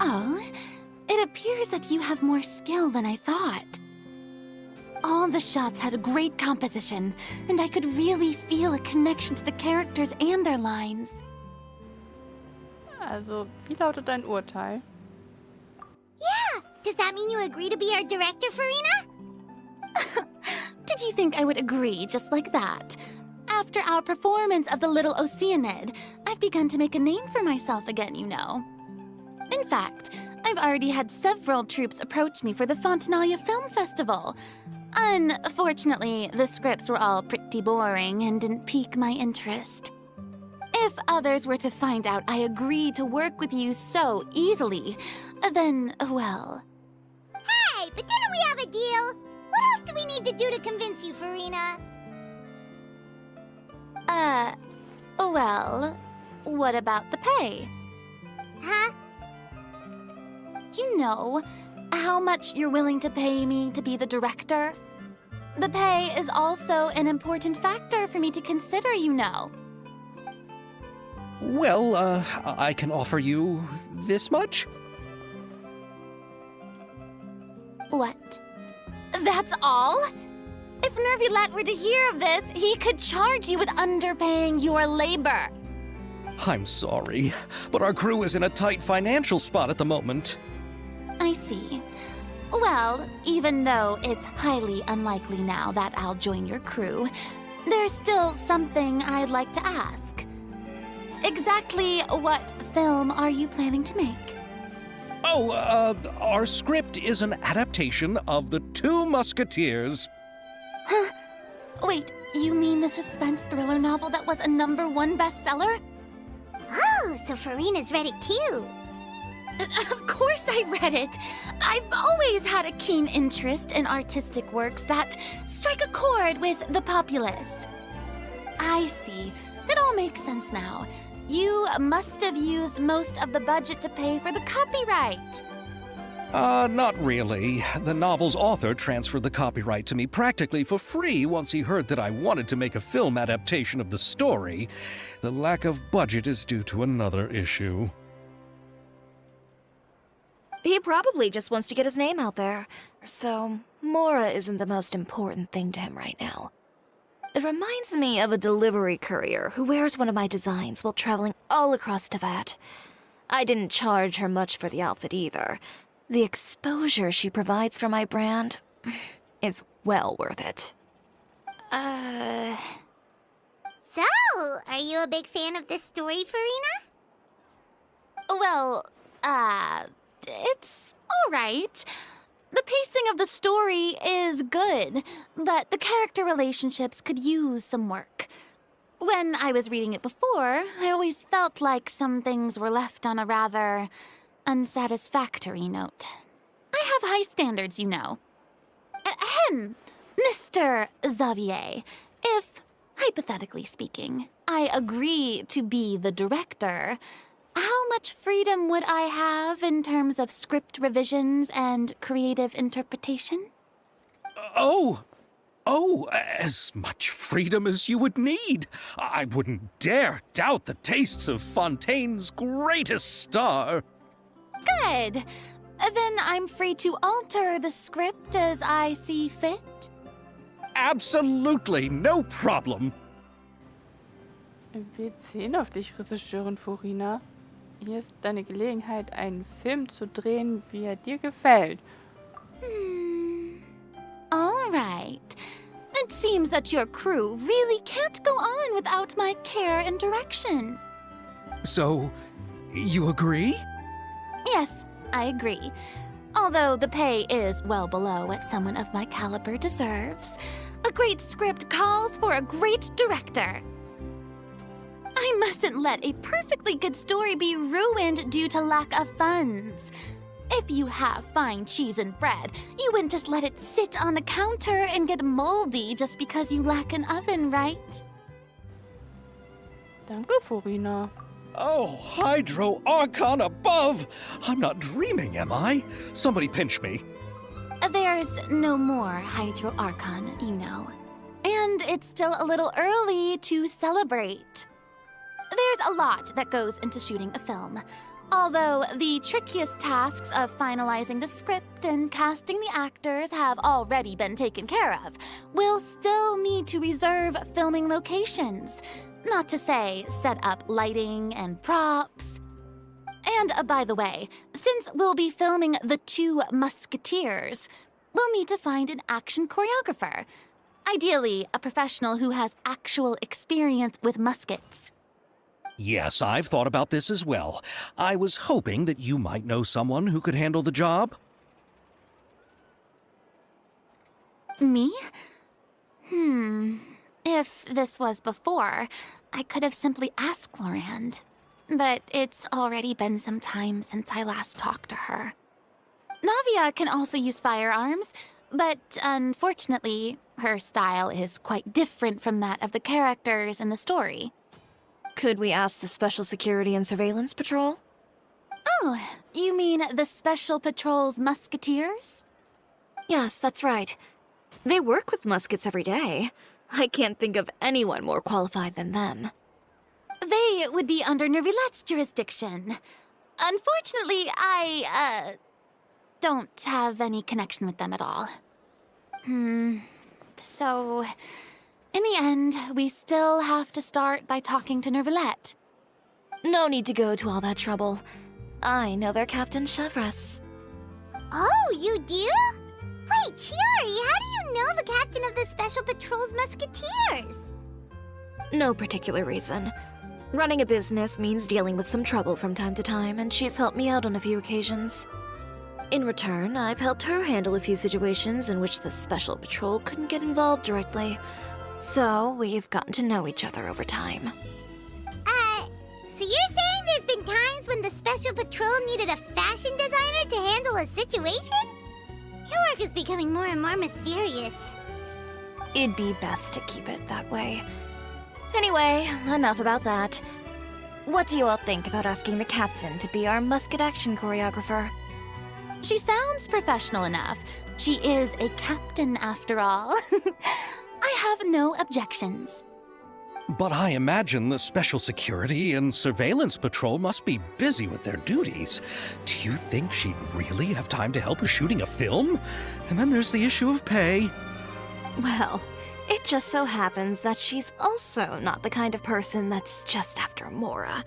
Oh, it appears that you have more skill than I thought. All the shots had a great composition, and I could really feel a connection to the characters and their lines. Also, wie lautet dein Urteil? Yeah! Does that mean you agree to be our director, Farina? Did you think I would agree just like that? After our performance of The Little Oceanid, I've begun to make a name for myself again, you know. In fact, I've already had several troops approach me for the Fontanalia Film Festival. Unfortunately, the scripts were all pretty boring and didn't pique my interest. If others were to find out I agreed to work with you so easily, then, well... Hey, but didn't we have a deal? What else do we need to do to convince you, Farina? Well, what about the pay? Huh? You know, how much you're willing to pay me to be the director? The pay is also an important factor for me to consider, you know. Well, I can offer you this much? What? That's all? If Nervulet were to hear of this, he could charge you with underpaying your labor. I'm sorry, but our crew is in a tight financial spot at the moment. I see. Well, even though it's highly unlikely now that I'll join your crew, there's still something I'd like to ask. Exactly what film are you planning to make? Oh, our script is an adaptation of The Two Musketeers. Huh? Wait, you mean the suspense thriller novel that was a #1 bestseller? Oh, so Farina's read it too. Of course I read it. I've always had a keen interest in artistic works that strike a chord with the populace. I see. It all makes sense now. You must have used most of the budget to pay for the copyright. Not really. The novel's author transferred the copyright to me practically for free once he heard that I wanted to make a film adaptation of the story. The lack of budget is due to another issue. He probably just wants to get his name out there. So, Mora isn't the most important thing to him right now. It reminds me of a delivery courier who wears one of my designs while traveling all across Teyvat. I didn't charge her much for the outfit either. The exposure she provides for my brand is well worth it. So, are you a big fan of this story, Farina? Well, it's all right. The pacing of the story is good, but the character relationships could use some work. When I was reading it before, I always felt like some things were left on a rather unsatisfactory note. I have high standards, you know. Ahem, Mr. Xavier, if, hypothetically speaking, I agree to be the director, how much freedom would I have in terms of script revisions and creative interpretation? Oh, as much freedom as you would need. I wouldn't dare doubt the tastes of Fontaine's greatest star. Good. Then I'm free to alter the script as I see fit? Absolutely, no problem. Wir zählen auf dich, Regisseurin Furina. Hier ist deine Gelegenheit, einen Film zu drehen, wie er dir gefällt. All right. It seems that your crew really can't go on without my care and direction. So, you agree? Yes, I agree. Although the pay is well below what someone of my caliber deserves, a great script calls for a great director. I mustn't let a perfectly good story be ruined due to lack of funds. If you have fine cheese and bread, you wouldn't just let it sit on the counter and get moldy just because you lack an oven, right? Danke, Furina. Oh, Hydro Archon above! I'm not dreaming, am I? Somebody pinch me. There's no more Hydro Archon, you know. And it's still a little early to celebrate. There's a lot that goes into shooting a film. Although the trickiest tasks of finalizing the script and casting the actors have already been taken care of, we'll still need to reserve filming locations. Not to say set up lighting and props. And by the way, since we'll be filming The Two Musketeers, we'll need to find an action choreographer. Ideally, a professional who has actual experience with muskets. Yes, I've thought about this as well. I was hoping that you might know someone who could handle the job. Me? If this was before, I could have simply asked Glorand. But it's already been some time since I last talked to her. Navia can also use firearms, but unfortunately, her style is quite different from that of the characters in the story. Could we ask the Special Security and Surveillance Patrol? Oh, you mean the Special Patrol's Musketeers? Yes, that's right. They work with muskets every day. I can't think of anyone more qualified than them. They would be under Nervilette's jurisdiction. Unfortunately, I don't have any connection with them at all. So, in the end, we still have to start by talking to Nervilette. No need to go to all that trouble. I know their Captain Chevres. Oh, you do? Wait, Chiori, how do you know the captain of the Special Patrol's Musketeers? No particular reason. Running a business means dealing with some trouble from time to time, and she's helped me out on a few occasions. In return, I've helped her handle a few situations in which the Special Patrol couldn't get involved directly. So, we've gotten to know each other over time. So you're saying there's been times when the Special Patrol needed a fashion designer to handle a situation? Your work is becoming more and more mysterious. It'd be best to keep it that way. Anyway, enough about that. What do you all think about asking the captain to be our musket action choreographer? She sounds professional enough. She is a captain, after all. I have no objections. But I imagine the Special Security and Surveillance Patrol must be busy with their duties. Do you think she'd really have time to help with shooting a film? And then there's the issue of pay. Well, it just so happens that she's also not the kind of person that's just after Mora.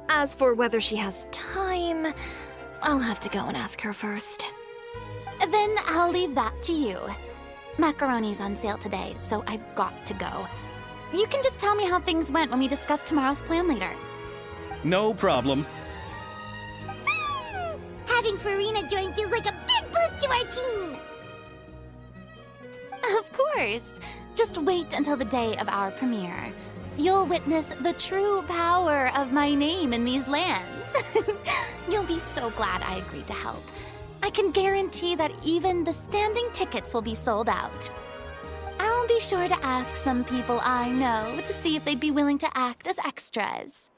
As for whether she has time, I'll have to go and ask her first. Then I'll leave that to you. Macaroni's on sale today, so I've got to go. You can just tell me how things went when we discuss tomorrow's plan later. No problem. Having Farina join feels like a big boost to our team! Of course. Just wait until the day of our premiere. you'll witness the true power of my name in these lands. You'll be so glad I agreed to help. I can guarantee that even the standing tickets will be sold out. I'll be sure to ask some people I know to see if they'd be willing to act as extras.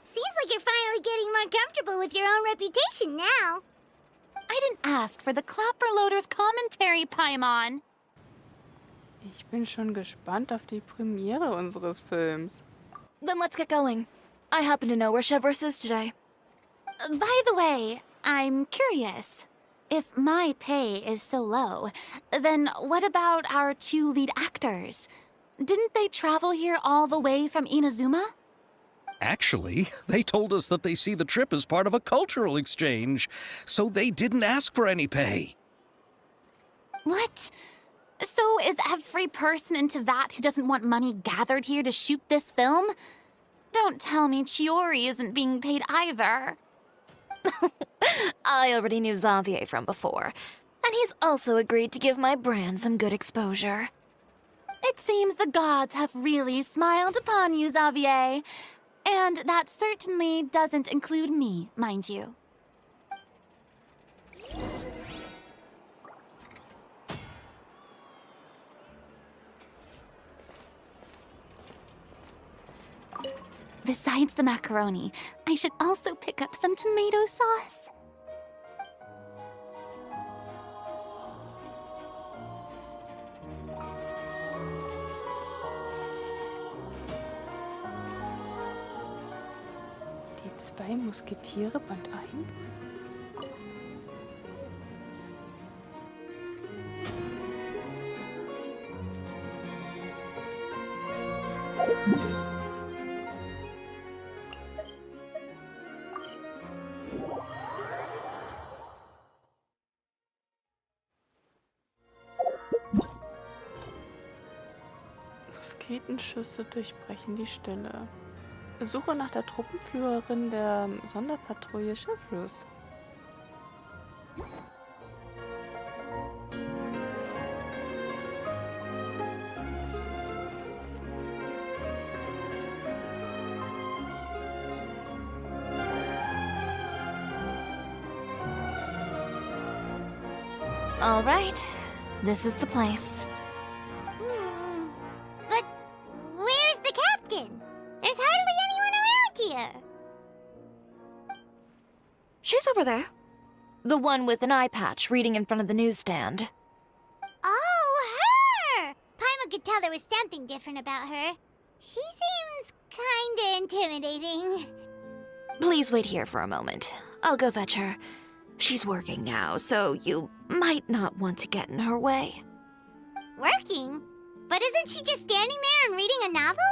Seems like you're finally getting more comfortable with your own reputation now. I didn't ask for the Clapperloaders commentary, Paimon. Ich bin schon gespannt auf die Premiere unseres Films. Then let's get going. I happen to know where Chevreuse is today. By the way, I'm curious. If my pay is so low, then what about our 2 lead actors? Didn't they travel here all the way from Inazuma? Actually, they told us that they see the trip as part of a cultural exchange, so they didn't ask for any pay. What? So is every person in Tevat who doesn't want money gathered here to shoot this film? Don't tell me Chiori isn't being paid either. I already knew Xavier from before, and he's also agreed to give my brand some good exposure. It seems the gods have really smiled upon you, Xavier. And that certainly doesn't include me, mind you. Besides the macaroni, I should also pick up some tomato sauce. Die 2 Musketiere, Band 1? Musketenschüsse durchbrechen die Stille. Suche nach der Truppenführerin der Sonderpatrouille Chevreuse. All right, this is the place. But where's the captain? There's hardly anyone around here. She's over there. The one with an eye patch reading in front of the newsstand. Oh, her! Paimon could tell there was something different about her. She seems kinda intimidating. Please wait here for a moment. I'll go fetch her. She's working now, so you might not want to get in her way. Working? But isn't she just standing there and reading a novel?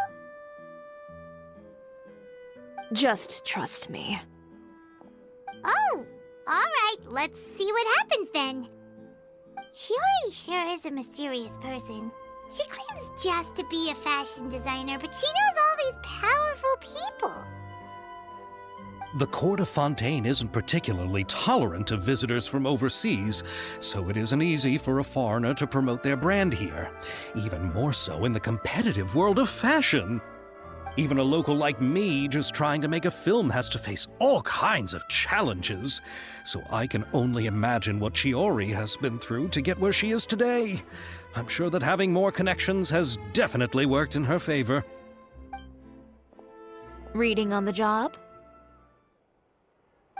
Just trust me. Oh, alright, let's see what happens then. Chiori sure is a mysterious person. She claims just to be a fashion designer, but she knows all these powerful people. The court of Fontaine isn't particularly tolerant of visitors from overseas, so it isn't easy for a foreigner to promote their brand here. Even more so in the competitive world of fashion. Even a local like me just trying to make a film has to face all kinds of challenges. So I can only imagine what Chiori has been through to get where she is today. I'm sure that having more connections has definitely worked in her favor. Reading on the job?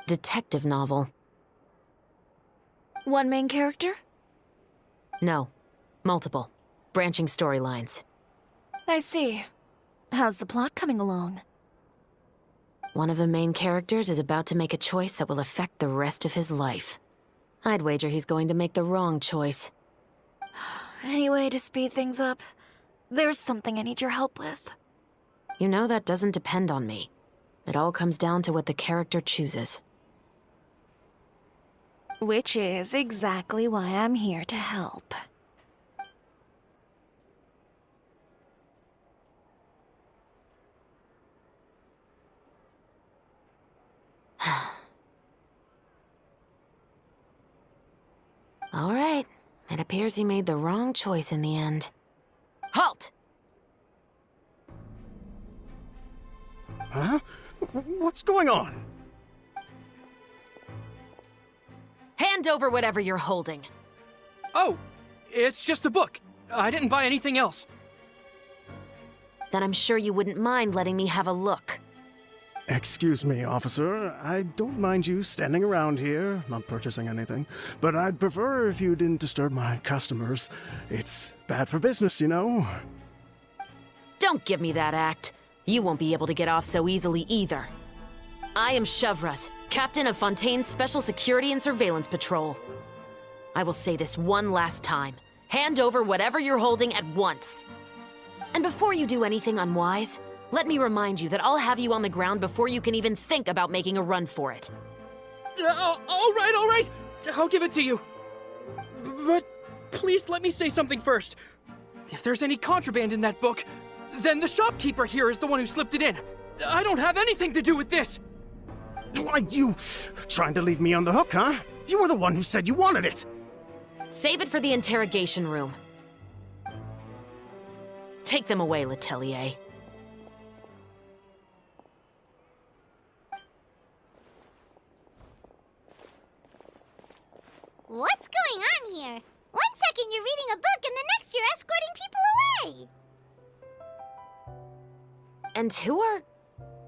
Detective novel. One main character? No. Multiple. Branching storylines. I see. How's the plot coming along? One of the main characters is about to make a choice that will affect the rest of his life. I'd wager he's going to make the wrong choice. Any way to speed things up? There's something I need your help with. You know that doesn't depend on me. It all comes down to what the character chooses. Which is exactly why I'm here to help. All right. It appears he made the wrong choice in the end. Halt! Huh? What's going on? Hand over whatever you're holding. Oh, it's just a book. I didn't buy anything else. Then I'm sure you wouldn't mind letting me have a look. Excuse me, officer. I don't mind you standing around here, not purchasing anything, but I'd prefer if you didn't disturb my customers. It's bad for business, you know. Don't give me that act. You won't be able to get off so easily either. I am Chevraz, captain of Fontaine's Special Security and Surveillance Patrol. I will say this one last time. Hand over whatever you're holding at once. And before you do anything unwise, let me remind you that I'll have you on the ground before you can even think about making a run for it. All right. I'll give it to you. But please let me say something first. If there's any contraband in that book, then the shopkeeper here is the one who slipped it in. I don't have anything to do with this. Why, you trying to leave me on the hook, huh? You were the one who said you wanted it. Save it for the interrogation room. Take them away, Letelier. What's going on here? 1 second you're reading a book and the next you're escorting people away. And who are...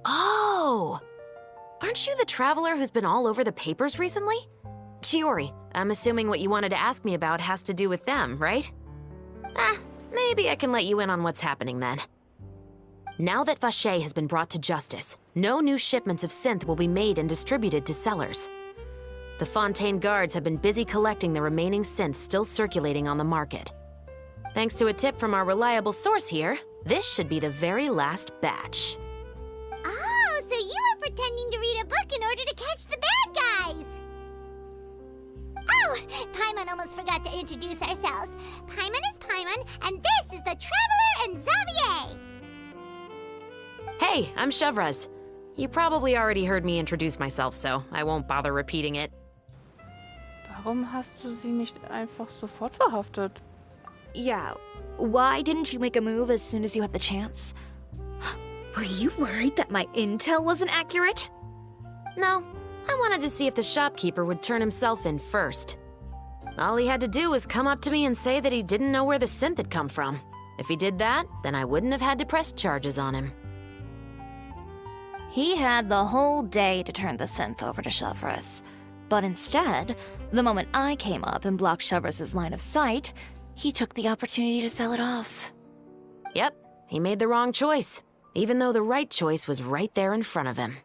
Oh! Aren't you the traveler who's been all over the papers recently? Chiori, I'm assuming what you wanted to ask me about has to do with them, right? Maybe I can let you in on what's happening then. Now that Vacher has been brought to justice, no new shipments of synth will be made and distributed to sellers. The Fontaine guards have been busy collecting the remaining synths still circulating on the market. Thanks to a tip from our reliable source here, this should be the very last batch. Oh, so you were pretending to read a book in order to catch the bad guys. Oh, Paimon almost forgot to introduce ourselves. Paimon is Paimon, and this is the Traveler and Xavier. Hey, I'm Chevraz. You probably already heard me introduce myself, so I won't bother repeating it. Warum hast du sie nicht einfach sofort verhaftet? Yeah, why didn't you make a move as soon as you had the chance? Were you worried that my intel wasn't accurate? No, I wanted to see if the shopkeeper would turn himself in first. All he had to do was come up to me and say that he didn't know where the synth had come from. If he did that, then I wouldn't have had to press charges on him. He had the whole day to turn the synth over to Chevraz. But instead, the moment I came up and blocked Chevraz's line of sight, he took the opportunity to sell it off. Yep, he made the wrong choice, even though the right choice was right there in front of him.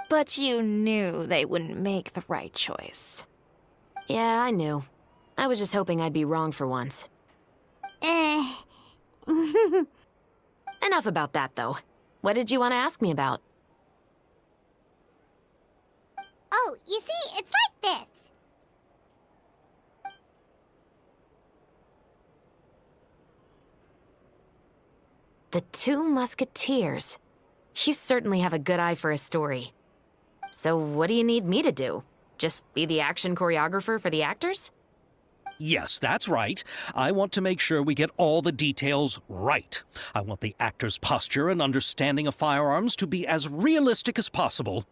But you knew they wouldn't make the right choice. Yeah, I knew. I was just hoping I'd be wrong for once. Enough about that, though. What did you want to ask me about? Oh, you see, it's like this. The Two Musketeers. You certainly have a good eye for a story. So what do you need me to do? Just be the action choreographer for the actors? Yes, that's right. I want to make sure we get all the details right. I want the actor's posture and understanding of firearms to be as realistic as possible.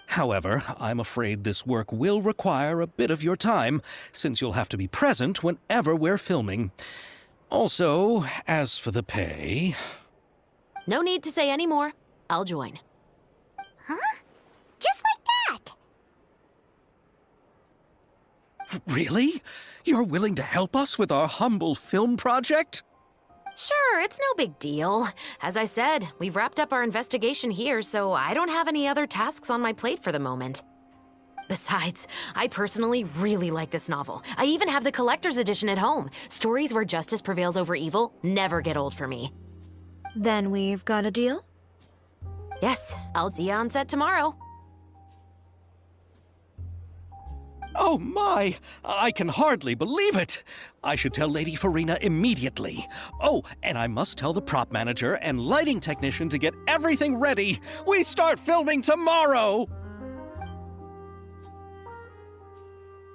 However, I'm afraid this work will require a bit of your time, since you'll have to be present whenever we're filming. Also, as for the pay... No need to say any more. I'll join. Huh? Just like that? Really? You're willing to help us with our humble film project? Sure, it's no big deal. As I said, we've wrapped up our investigation here, so I don't have any other tasks on my plate for the moment. Besides, I personally really like this novel. I even have the collector's edition at home. Stories where justice prevails over evil never get old for me. Then we've got a deal? Yes, I'll see you on set tomorrow. Oh my! I can hardly believe it! I should tell Lady Farina immediately. Oh, and I must tell the prop manager and lighting technician to get everything ready. We start filming tomorrow!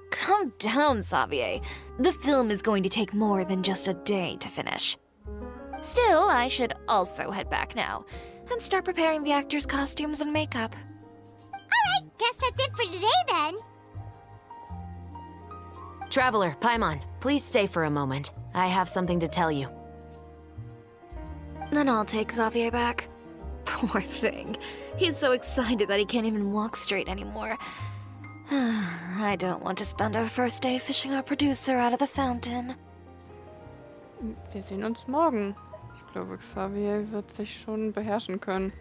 Calm down, Xavier. The film is going to take more than just a day to finish. Still, I should also head back now and start preparing the actors' costumes and makeup. Alright, guess that's it for today then. Traveler, Paimon, please stay for a moment. I have something to tell you. Then I'll take Xavier back. Poor thing. He's so excited that he can't even walk straight anymore. I don't want to spend our first day fishing our producer out of the fountain. Wir sehen uns morgen. Ich glaube, Xavier wird sich schon beherrschen können.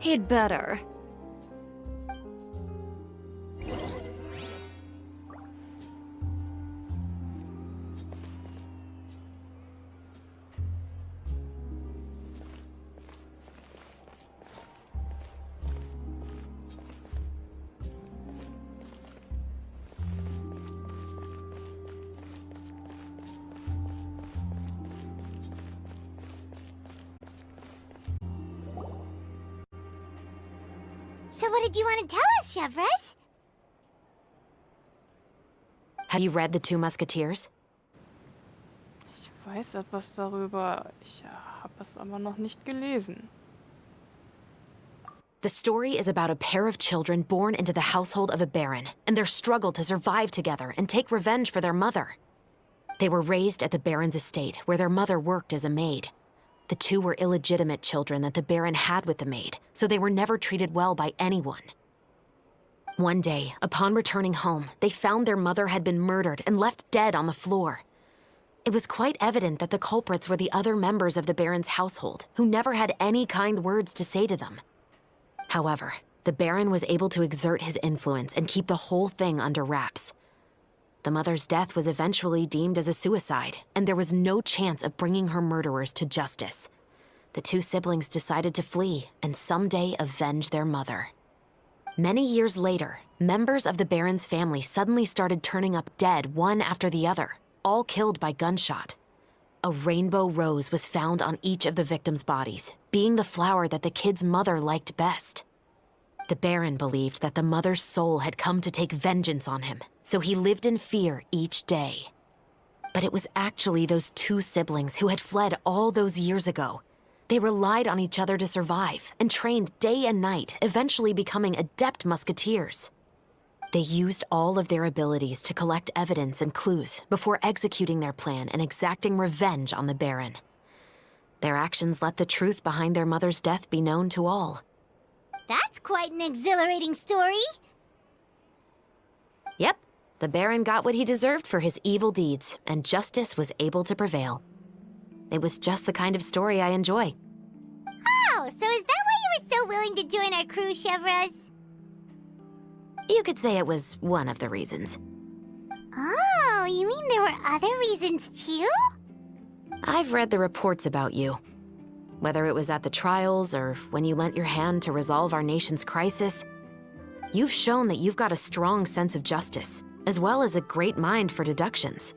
He'd better. So what did you want to tell us, Chevres? Have you read The Two Musketeers? Ich weiß etwas darüber, ich habe es aber noch nicht gelesen. The story is about a pair of children born into the household of a baron and their struggle to survive together and take revenge for their mother. They were raised at the baron's estate, where their mother worked as a maid. The two were illegitimate children that the baron had with the maid, so they were never treated well by anyone. One day, upon returning home, they found their mother had been murdered and left dead on the floor. It was quite evident that the culprits were the other members of the baron's household, who never had any kind words to say to them. However, the baron was able to exert his influence and keep the whole thing under wraps. The mother's death was eventually deemed as a suicide, and there was no chance of bringing her murderers to justice. The two siblings decided to flee and someday avenge their mother. Many years later, members of the baron's family suddenly started turning up dead one after the other, all killed by gunshot. A rainbow rose was found on each of the victims' bodies, being the flower that the kid's mother liked best. The baron believed that the mother's soul had come to take vengeance on him, so he lived in fear each day. But it was actually those two siblings who had fled all those years ago. They relied on each other to survive and trained day and night, eventually becoming adept musketeers. They used all of their abilities to collect evidence and clues before executing their plan and exacting revenge on the baron. Their actions let the truth behind their mother's death be known to all. That's quite an exhilarating story. Yep, the baron got what he deserved for his evil deeds, and justice was able to prevail. It was just the kind of story I enjoy. Oh, so is that why you were so willing to join our crew, Chevres? You could say it was one of the reasons. Oh, you mean there were other reasons too? I've read the reports about you. Whether it was at the trials or when you lent your hand to resolve our nation's crisis, you've shown that you've got a strong sense of justice, as well as a great mind for deductions.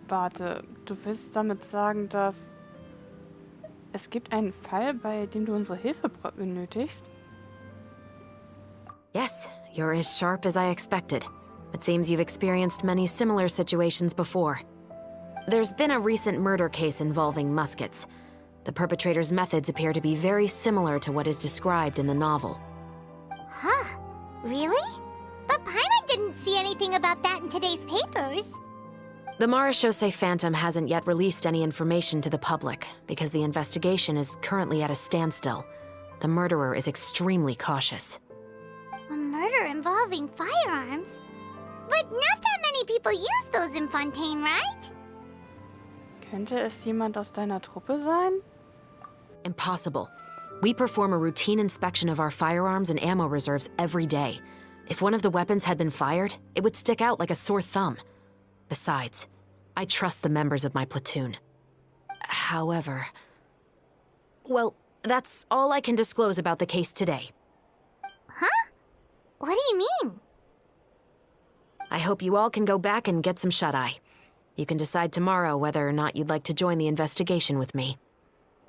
Warte, du willst damit sagen, dass es gibt einen Fall, bei dem du unsere Hilfe benötigst? Yes, you're as sharp as I expected. It seems you've experienced many similar situations before. There's been a recent murder case involving muskets. The perpetrator's methods appear to be very similar to what is described in the novel. Huh? Really? But Paimon didn't see anything about that in today's papers. The Marechaussee Phantom hasn't yet released any information to the public because the investigation is currently at a standstill. The murderer is extremely cautious. A murder involving firearms? But not that many people use those in Fontaine, right? Könnte es jemand aus deiner Truppe sein? Impossible. We perform a routine inspection of our firearms and ammo reserves every day. If one of the weapons had been fired, it would stick out like a sore thumb. Besides, I trust the members of my platoon. However... Well, that's all I can disclose about the case today. Huh? What do you mean? I hope you all can go back and get some shut-eye. You can decide tomorrow whether or not you'd like to join the investigation with me.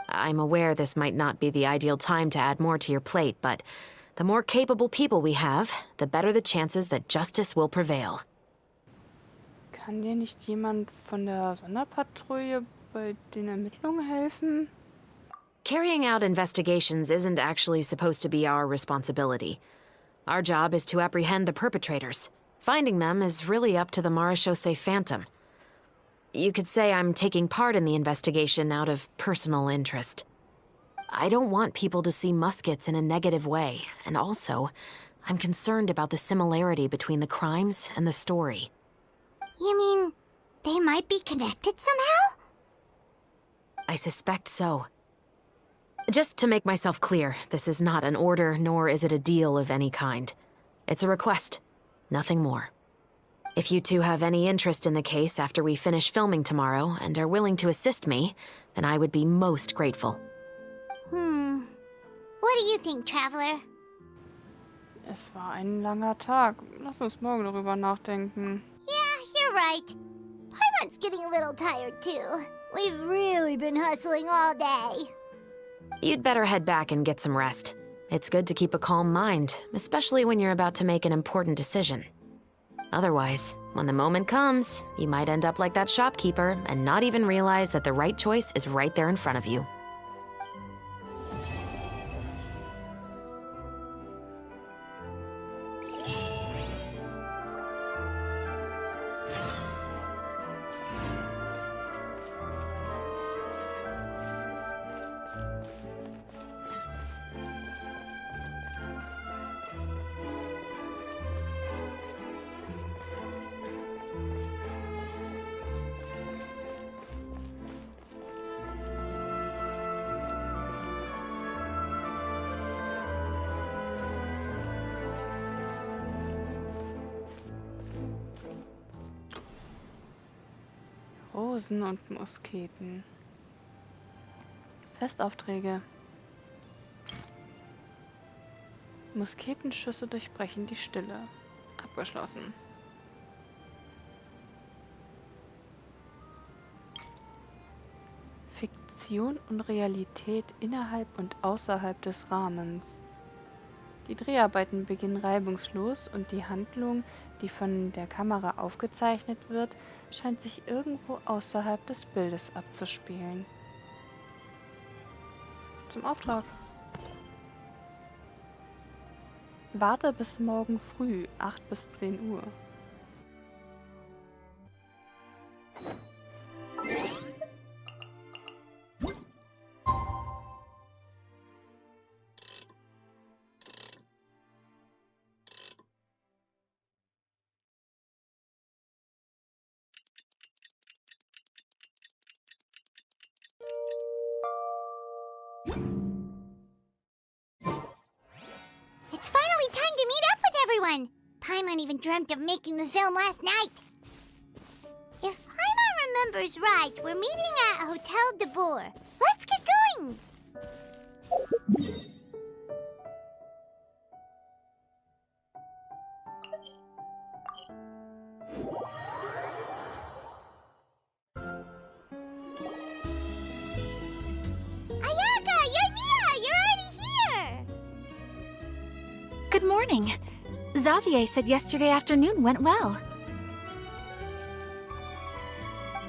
I'm aware this might not be the ideal time to add more to your plate, but the more capable people we have, the better the chances that justice will prevail. Kann dir nicht jemand von der Sonderpatrouille bei den Ermittlungen helfen? Carrying out investigations isn't actually supposed to be our responsibility. Our job is to apprehend the perpetrators. Finding them is really up to the Marechaussee Phantom. You could say I'm taking part in the investigation out of personal interest. I don't want people to see muskets in a negative way, and also, I'm concerned about the similarity between the crimes and the story. You mean they might be connected somehow? I suspect so. Just to make myself clear, this is not an order, nor is it a deal of any kind. It's a request, nothing more. If you two have any interest in the case after we finish filming tomorrow and are willing to assist me, then I would be most grateful. What do you think, Traveler? Es war ein langer Tag. Lass uns morgen darüber nachdenken. Yeah, you're right. Paimon's getting a little tired too. We've really been hustling all day. You'd better head back and get some rest. It's good to keep a calm mind, especially when you're about to make an important decision. Otherwise, when the moment comes, you might end up like that shopkeeper and not even realize that the right choice is right there in front of you. Rosen und Musketen. Festaufträge. Musketenschüsse durchbrechen die Stille. Abgeschlossen. Fiktion und Realität innerhalb und außerhalb des Rahmens. Die Dreharbeiten beginnen reibungslos und die Handlung, die von der Kamera aufgezeichnet wird, scheint sich irgendwo außerhalb des Bildes abzuspielen. Zum Auftrag. Warte bis morgen früh, 8 bis 10 Uhr. It's finally time to meet up with everyone. Paimon even dreamt of making the film last night. If Paimon remembers right, we're meeting at Hotel de Boer. Let's get going! Ayaka! Yoimiya! You're already here! Good morning. Xavier said yesterday afternoon went well.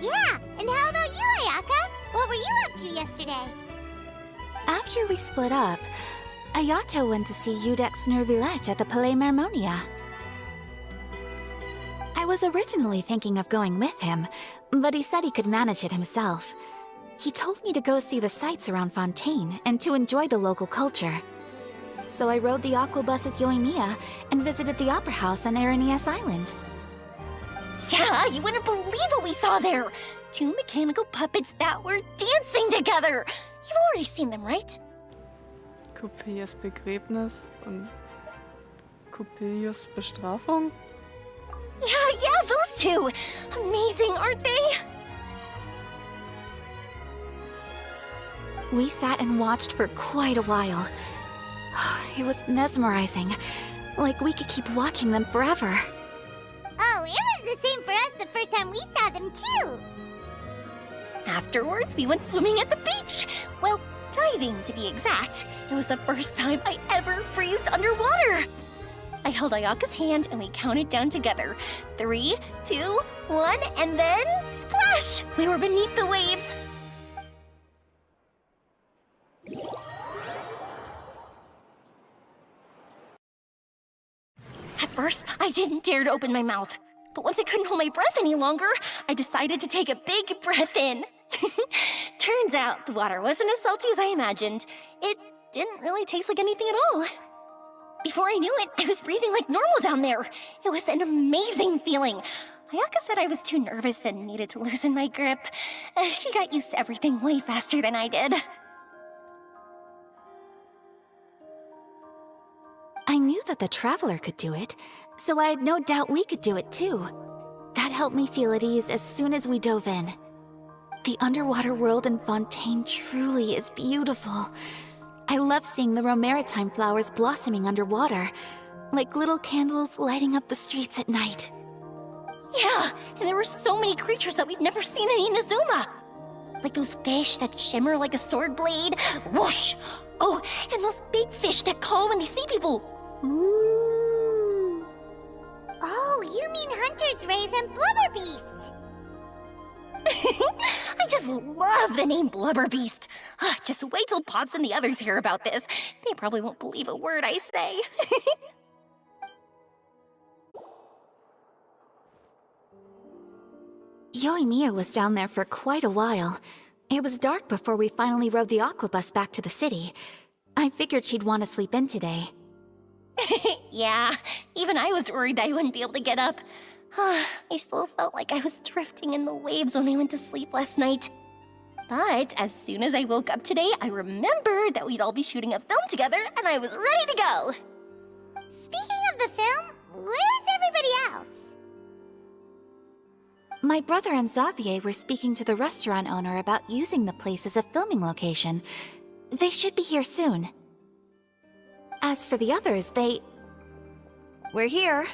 Yeah, and how about you, Ayaka? What were you up to yesterday? After we split up, Ayato went to see Udex Nervillette at the Palais Mermonia. I was originally thinking of going with him, but he said he could manage it himself. He told me to go see the sights around Fontaine and to enjoy the local culture. So I rode the aqua bus with Yoimiya and visited the opera house on Aranias Island. Yeah, you wouldn't believe what we saw there! 2 mechanical puppets that were dancing together! You've already seen them, right? Coppelius Begräbnis und Coppelius Bestrafung? Yeah, those two! Amazing, aren't they? We sat and watched for quite a while. It was mesmerizing. Like we could keep watching them forever. Oh, it was the same for us the first time we saw them, too! Afterwards, we went swimming at the beach! Well, diving, to be exact. It was the first time I ever breathed underwater! I held Ayaka's hand and we counted down together. 3, 2, 1, and then splash! We were beneath the waves. At first, I didn't dare to open my mouth. But once I couldn't hold my breath any longer, I decided to take a big breath in. Turns out the water wasn't as salty as I imagined. It didn't really taste like anything at all. Before I knew it, I was breathing like normal down there. It was an amazing feeling. Ayaka said I was too nervous and needed to loosen my grip. She got used to everything way faster than I did. I knew that the Traveler could do it, so I had no doubt we could do it too. That helped me feel at ease as soon as we dove in. The underwater world in Fontaine truly is beautiful. I love seeing the Romaritime flowers blossoming underwater, like little candles lighting up the streets at night. Yeah, and there were so many creatures that we've never seen in Inazuma. Like those fish that shimmer like a sword blade. Whoosh! Oh, and those big fish that call when they see people. Ooh. Oh, you mean hunters, rays, and blubber beasts. I just love the name Blubber Beast. Just wait till Pops and the others hear about this. They probably won't believe a word I say. Yoimiya was down there for quite a while. It was dark before we finally rode the aquabus back to the city. I figured she'd want to sleep in today. Yeah, even I was worried that I wouldn't be able to get up. I still felt like I was drifting in the waves when I went to sleep last night. But as soon as I woke up today, I remembered that we'd all be shooting a film together, and I was ready to go. Speaking of the film, where's everybody else? My brother and Xavier were speaking to the restaurant owner about using the place as a filming location. They should be here soon. As for the others, We're here.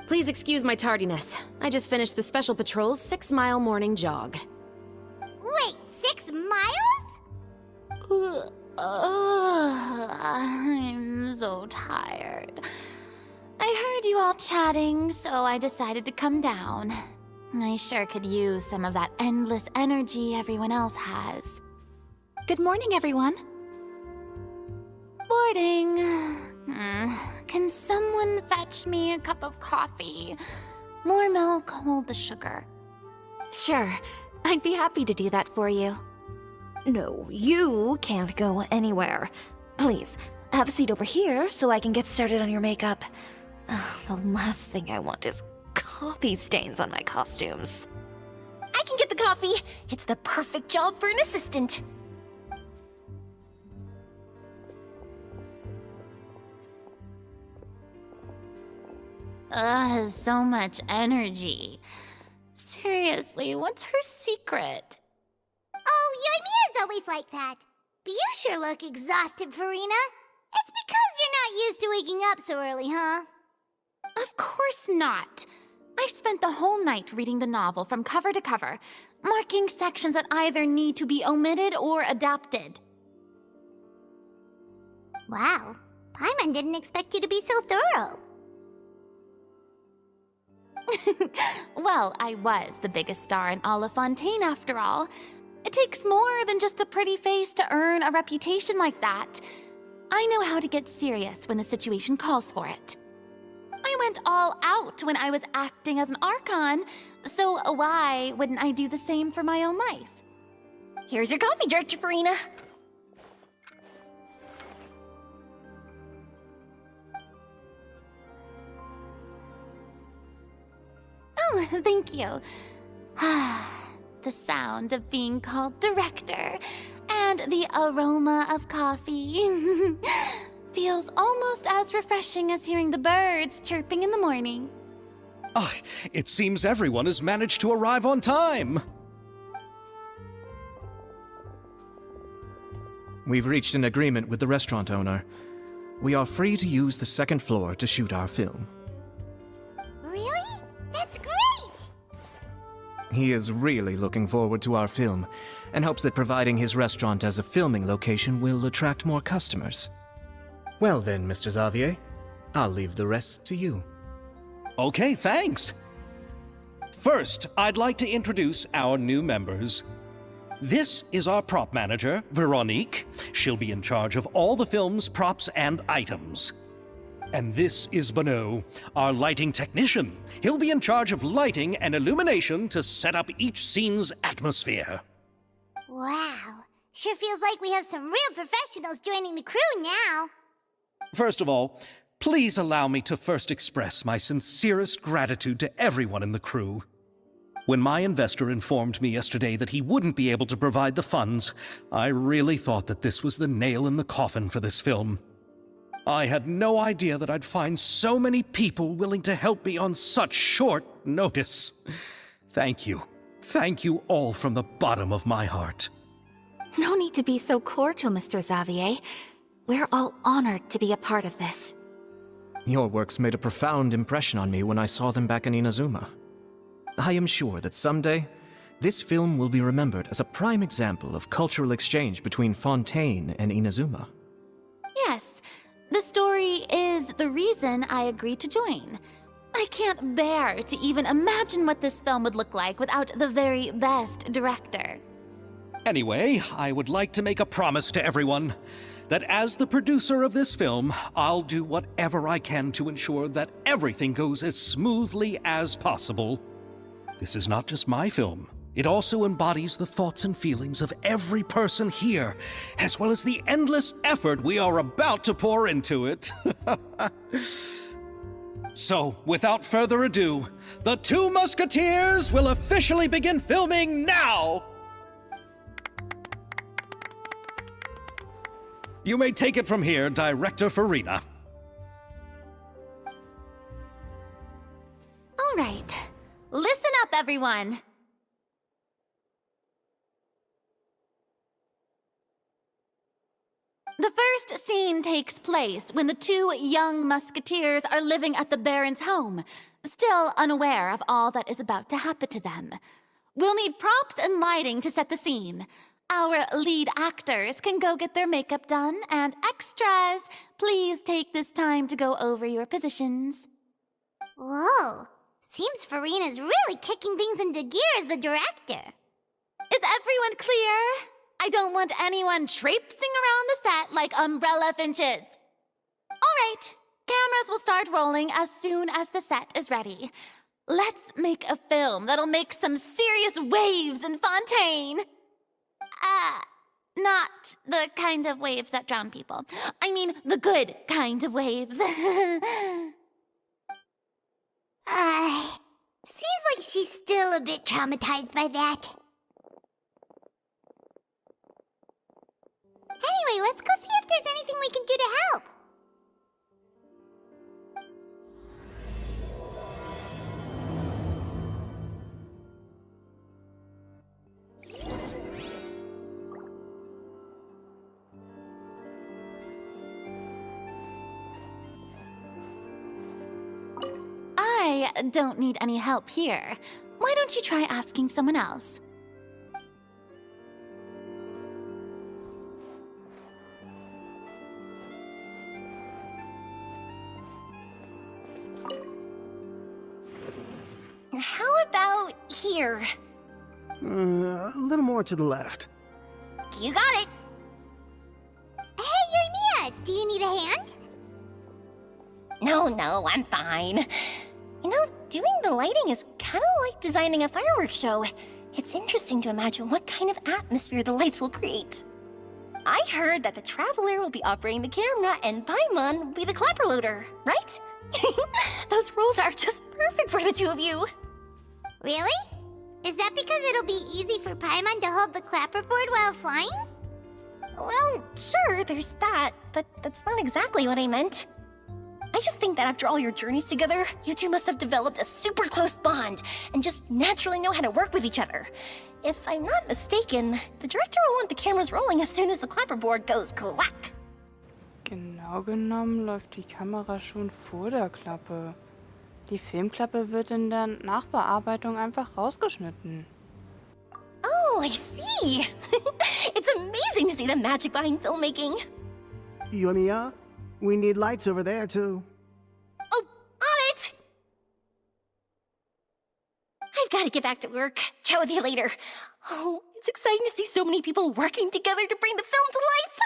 Please excuse my tardiness. I just finished the Special Patrol's 6-mile morning jog. Wait, 6 miles? I'm so tired. I heard you all chatting, so I decided to come down. I sure could use some of that endless energy everyone else has. Good morning, everyone. Morning. Can someone fetch me a cup of coffee? More milk, hold the sugar. Sure, I'd be happy to do that for you. No, you can't go anywhere. Please, have a seat over here so I can get started on your makeup. The last thing I want is coffee stains on my costumes. I can get the coffee. It's the perfect job for an assistant. So much energy. Seriously, what's her secret? Oh, Yoimiya's always like that. But you sure look exhausted, Farina. It's because you're not used to waking up so early, huh? Of course not. I spent the whole night reading the novel from cover to cover, marking sections that either need to be omitted or adapted. Wow, Paimon didn't expect you to be so thorough. Well, I was the biggest star in all of Fontaine after all. It takes more than just a pretty face to earn a reputation like that. I know how to get serious when the situation calls for it. I went all out when I was acting as an Archon, so why wouldn't I do the same for my own life? Here's your coffee, Director Farina. Oh, thank you. The sound of being called director and the aroma of coffee feels almost as refreshing as hearing the birds chirping in the morning. Ah, it seems everyone has managed to arrive on time. We've reached an agreement with the restaurant owner. We are free to use the second floor to shoot our film. Really? That's great! He is really looking forward to our film, and hopes that providing his restaurant as a filming location will attract more customers. Well then, Mr. Xavier, I'll leave the rest to you. Okay, thanks. First, I'd like to introduce our new members. This is our prop manager, Veronique. She'll be in charge of all the film's props and items. And this is Bonneau, our lighting technician. He'll be in charge of lighting and illumination to set up each scene's atmosphere. Wow. Sure feels like we have some real professionals joining the crew now. First of all, please allow me to first express my sincerest gratitude to everyone in the crew. When my investor informed me yesterday that he wouldn't be able to provide the funds, I really thought that this was the nail in the coffin for this film. I had no idea that I'd find so many people willing to help me on such short notice. Thank you. Thank you all from the bottom of my heart. No need to be so cordial, Mr. Xavier. We're all honored to be a part of this. Your works made a profound impression on me when I saw them back in Inazuma. I am sure that someday, this film will be remembered as a prime example of cultural exchange between Fontaine and Inazuma. Yes, the story is the reason I agreed to join. I can't bear to even imagine what this film would look like without the very best director. Anyway, I would like to make a promise to everyone that as the producer of this film, I'll do whatever I can to ensure that everything goes as smoothly as possible. This is not just my film. It also embodies the thoughts and feelings of every person here, as well as the endless effort we are about to pour into it. So, without further ado, the Two Musketeers will officially begin filming now! You may take it from here, Director Farina. All right. Listen up, everyone! The first scene takes place when the two young musketeers are living at the Baron's home, still unaware of all that is about to happen to them. We'll need props and lighting to set the scene. Our lead actors can go get their makeup done, and extras, please take this time to go over your positions. Whoa. Seems Farina's really kicking things into gear as the director. Is everyone clear? I don't want anyone traipsing around the set like umbrella finches. All right, cameras will start rolling as soon as the set is ready. Let's make a film that'll make some serious waves in Fontaine. Not the kind of waves that drown people. I mean, the good kind of waves. Seems like she's still a bit traumatized by that. Anyway, let's go see if there's anything we can do to help. I don't need any help here. Why don't you try asking someone else? How about here? A little more to the left. You got it! Hey, Yoimiya, do you need a hand? No, I'm fine. You know, doing the lighting is kind of like designing a fireworks show. It's interesting to imagine what kind of atmosphere the lights will create. I heard that the Traveler will be operating the camera and Paimon will be the clapper loader, right? Those roles are just perfect for the two of you. Really? Is that because it'll be easy for Paimon to hold the clapperboard while flying? Well, sure, there's that, but that's not exactly what I meant. I just think that after all your journeys together, you two must have developed a super close bond and just naturally know how to work with each other. If I'm not mistaken, the director will want the cameras rolling as soon as the clapperboard goes clack. Genau genommen läuft die Kamera schon vor der Klappe. Die Filmklappe wird in der Nachbearbeitung einfach rausgeschnitten. Oh, Oh, I see! It's amazing to see the magic behind filmmaking. Yumiya, we need lights over there, too. Oh, on it! I've got to get back to work. Chat with you later. Oh, it's exciting to see so many people working together to bring the film to life!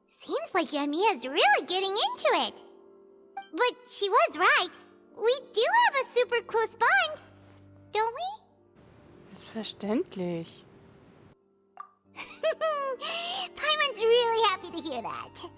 Seems like Yumiya's really getting into it. But she was right. We do have a super close bond, don't we? Selbstverständlich. Paimon's really happy to hear that.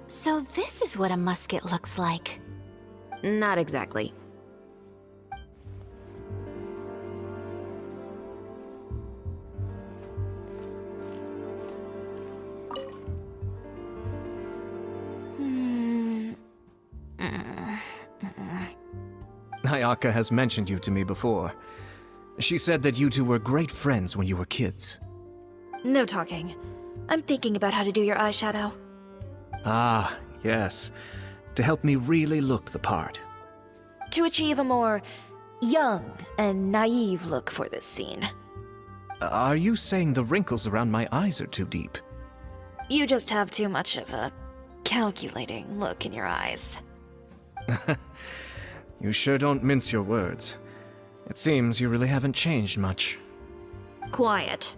So this is what a musket looks like. Not exactly. Ayaka has mentioned you to me before. She said that you two were great friends when you were kids. No talking. I'm thinking about how to do your eyeshadow. Ah, yes. To help me really look the part. To achieve a more young and naive look for this scene. Are you saying the wrinkles around my eyes are too deep? You just have too much of a calculating look in your eyes. You sure don't mince your words. It seems you really haven't changed much. Quiet.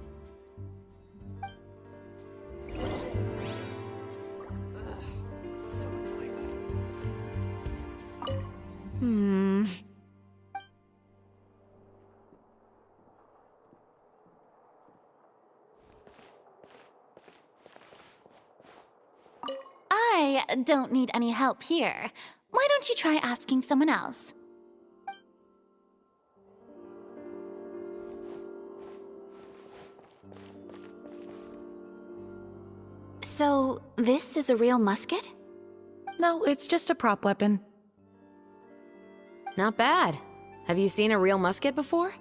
I don't need any help here. Why don't you try asking someone else? So, this is a real musket? No, it's just a prop weapon. Not bad. Have you seen a real musket before?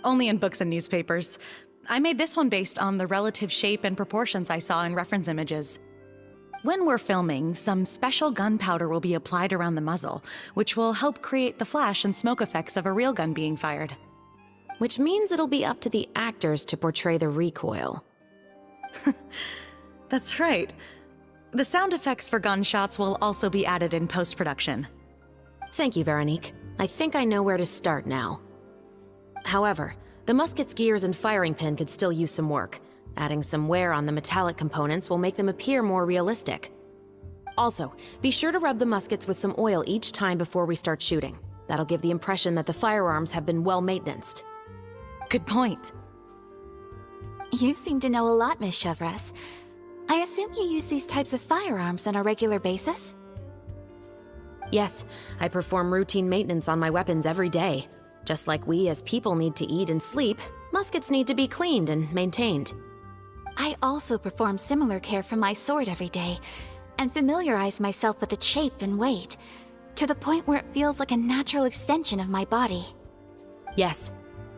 Only in books and newspapers. I made this one based on the relative shape and proportions I saw in reference images. When we're filming, some special gunpowder will be applied around the muzzle, which will help create the flash and smoke effects of a real gun being fired. Which means it'll be up to the actors to portray the recoil. That's right. The sound effects for gunshots will also be added in post-production. Thank you, Veronique. I think I know where to start now. However, the musket's gears and firing pin could still use some work. Adding some wear on the metallic components will make them appear more realistic. Also, be sure to rub the muskets with some oil each time before we start shooting. That'll give the impression that the firearms have been well maintained. Good point. You seem to know a lot, Miss Chevres. I assume you use these types of firearms on a regular basis? Yes, I perform routine maintenance on my weapons every day. Just like we as people need to eat and sleep, muskets need to be cleaned and maintained. I also perform similar care for my sword every day, and familiarize myself with its shape and weight, to the point where it feels like a natural extension of my body. Yes,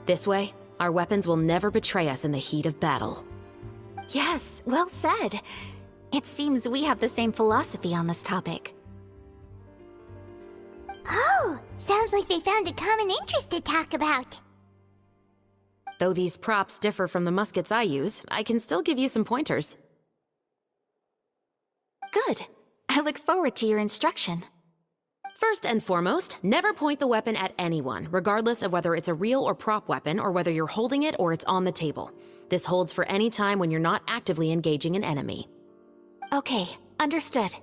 this way, our weapons will never betray us in the heat of battle. Yes, well said. It seems we have the same philosophy on this topic. Oh, sounds like they found a common interest to talk about. Though these props differ from the muskets I use, I can still give you some pointers. Good. I look forward to your instruction. First and foremost, never point the weapon at anyone, regardless of whether it's a real or prop weapon or whether you're holding it or it's on the table. This holds for any time when you're not actively engaging an enemy. Okay, understood.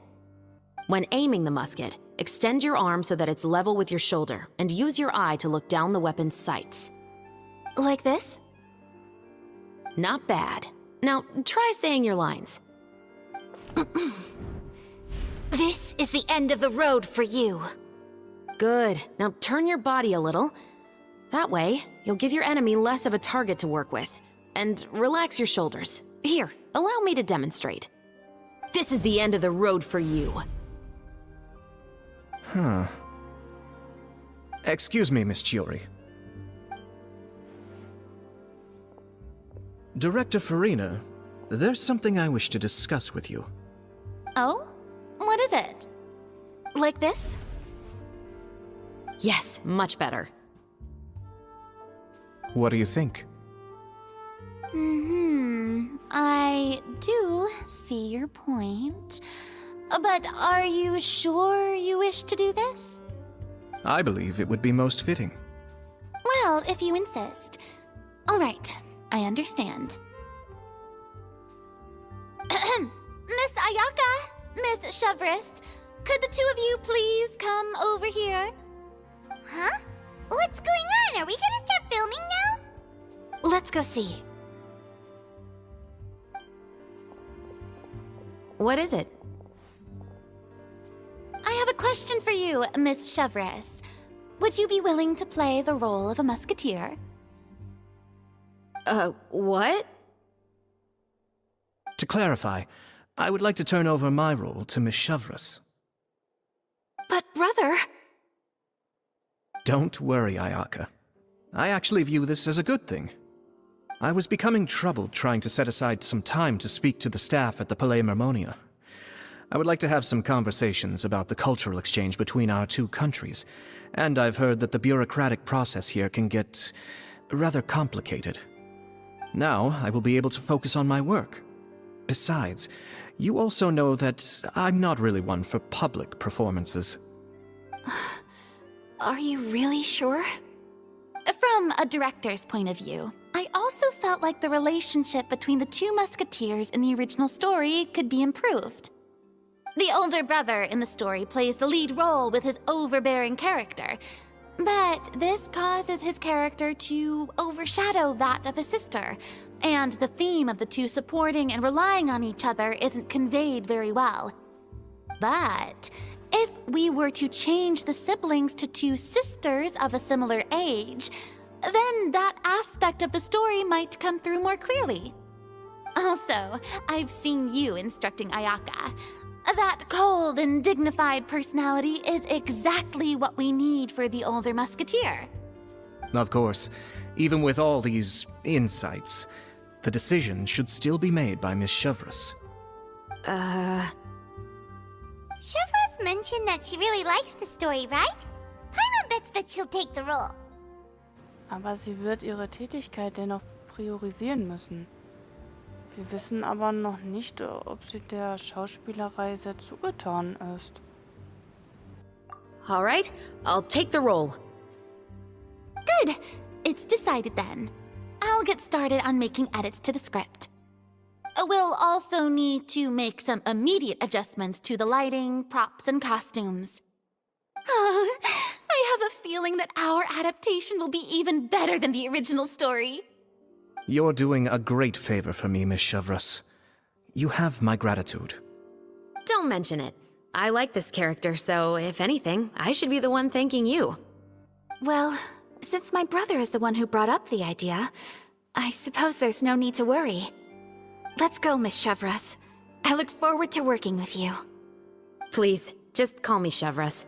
When aiming the musket, extend your arm so that it's level with your shoulder, and use your eye to look down the weapon's sights. Like this? Not bad. Now, try saying your lines. This is the end of the road for you. Good. Now turn your body a little. That way, you'll give your enemy less of a target to work with. And relax your shoulders. Here, allow me to demonstrate. This is the end of the road for you. Huh. Excuse me, Miss Chiori. Director Farina, there's something I wish to discuss with you. Oh? What is it? Like this? Yes, much better. What do you think? I do see your point. But are you sure you wish to do this? I believe it would be most fitting. Well, if you insist. All right, I understand. Miss Ayaka, Miss Chevres, could the two of you please come over here? Huh? What's going on? Are we gonna start filming now? Let's go see. What is it? I have a question for you, Miss Chevres. Would you be willing to play the role of a musketeer? What? To clarify, I would like to turn over my role to Miss Chevres. But brother... Don't worry, Ayaka. I actually view this as a good thing. I was becoming troubled trying to set aside some time to speak to the staff at the Palais Mermonia. I would like to have some conversations about the cultural exchange between our two countries, and I've heard that the bureaucratic process here can get rather complicated. Now, I will be able to focus on my work. Besides, you also know that I'm not really one for public performances. Are you really sure? From a director's point of view, I also felt like the relationship between the two musketeers in the original story could be improved. The older brother in the story plays the lead role with his overbearing character, but this causes his character to overshadow that of his sister, and the theme of the two supporting and relying on each other isn't conveyed very well. But if we were to change the siblings to two sisters of a similar age, then that aspect of the story might come through more clearly. Also, I've seen you instructing Ayaka. That cold and dignified personality is exactly what we need for the older musketeer. Of course, even with all these insights, the decision should still be made by Miss Chevres. Chevres mentioned that she really likes the story, right? Paimon bets that she'll take the role. Aber sie wird ihre Tätigkeit dennoch priorisieren müssen. Wir wissen aber noch nicht, ob sie der Schauspielerei sehr zugetan ist. All right, I'll take the role. Good. It's decided then. I'll get started on making edits to the script. We'll also need to make some immediate adjustments to the lighting, props, and costumes. I have a feeling that our adaptation will be even better than the original story. You're doing a great favor for me, Miss Chevres. You have my gratitude. Don't mention it. I like this character, so if anything, I should be the one thanking you. Well, since my brother is the one who brought up the idea, I suppose there's no need to worry. Let's go, Miss Chevres. I look forward to working with you. Please, just call me Chevres.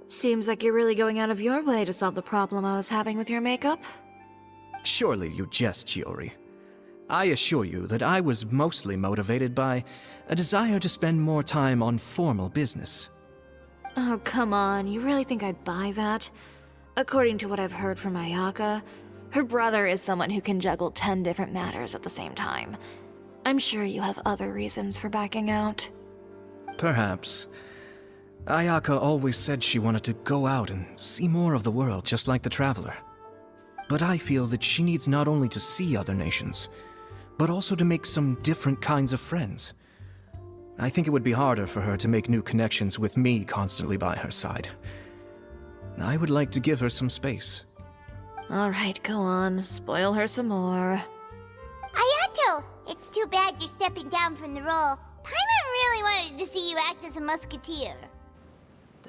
Seems like you're really going out of your way to solve the problem I was having with your makeup. Surely you jest, Chiori. I assure you that I was mostly motivated by a desire to spend more time on formal business. Oh, come on. You really think I'd buy that? According to what I've heard from Ayaka, her brother is someone who can juggle 10 different matters at the same time. I'm sure you have other reasons for backing out. Perhaps. Ayaka always said she wanted to go out and see more of the world, just like the Traveler. But I feel that she needs not only to see other nations, but also to make some different kinds of friends. I think it would be harder for her to make new connections with me constantly by her side. I would like to give her some space. All right, go on. Spoil her some more. Ayato, it's too bad you're stepping down from the role. Paimon really wanted to see you act as a musketeer.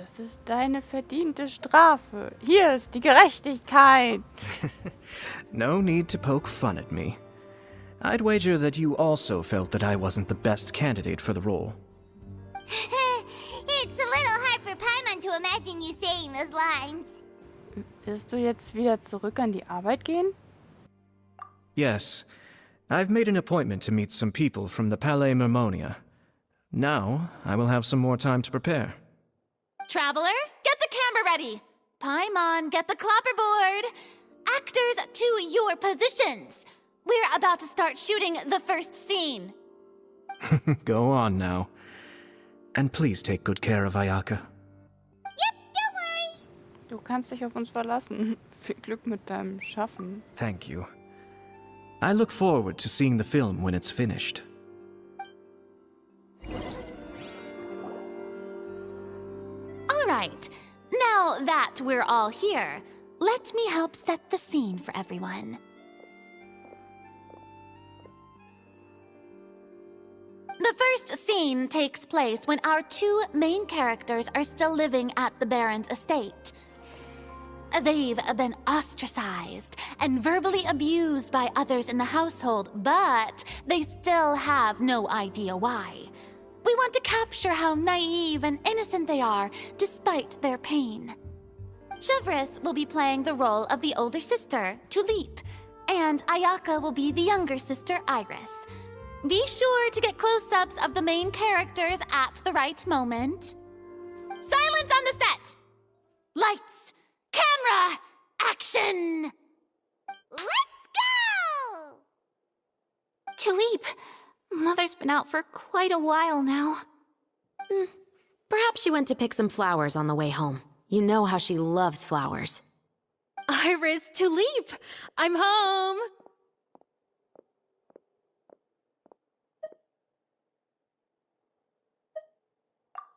Das ist deine verdiente Strafe. Hier ist die Gerechtigkeit. No need to poke fun at me. I'd wager that you also felt that I wasn't the best candidate for the role. It's a little hard for Paimon to imagine you saying those lines. Willst du jetzt wieder zurück an die Arbeit gehen? Yes, I've made an appointment to meet some people from the Palais Mermonia. Now, I will have some more time to prepare. Traveler, get the camera ready. Paimon, get the clapperboard. Actors to your positions. We're about to start shooting the first scene. Go on now. And please take good care of Ayaka. Yep, don't worry. Du kannst dich auf uns verlassen. Viel Glück mit deinem Schaffen. Thank you. I look forward to seeing the film when it's finished. All right, now that we're all here, let me help set the scene for everyone. The first scene takes place when our two main characters are still living at the Baron's estate. They've been ostracized and verbally abused by others in the household, but they still have no idea why. We want to capture how naive and innocent they are, despite their pain. Chevres will be playing the role of the older sister, Tulip, and Ayaka will be the younger sister, Iris. Be sure to get close-ups of the main characters at the right moment. Silence on the set! Lights! Camera! Action! Let's go! Tulip, Mother's been out for quite a while now. Perhaps she went to pick some flowers on the way home. You know how she loves flowers. Iris, Tulip! I'm home!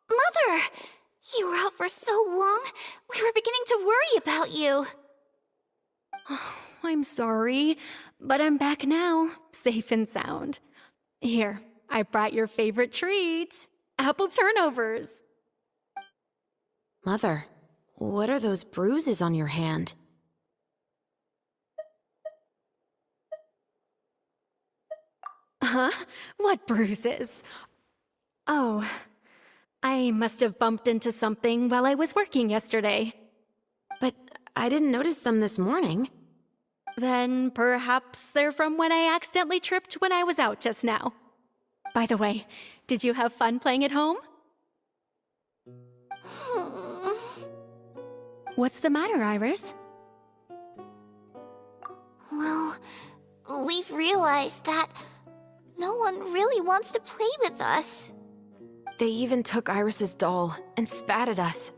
Mother! You were out for so long, we were beginning to worry about you. Oh, I'm sorry, but I'm back now, safe and sound. Here, I brought your favorite treat, apple turnovers. Mother, what are those bruises on your hand? Huh? What bruises? Oh, I must have bumped into something while I was working yesterday. But I didn't notice them this morning. Then perhaps they're from when I accidentally tripped when I was out just now. By the way, did you have fun playing at home? What's the matter, Iris? Well, we've realized that no one really wants to play with us. They even took Iris's doll and spat at us.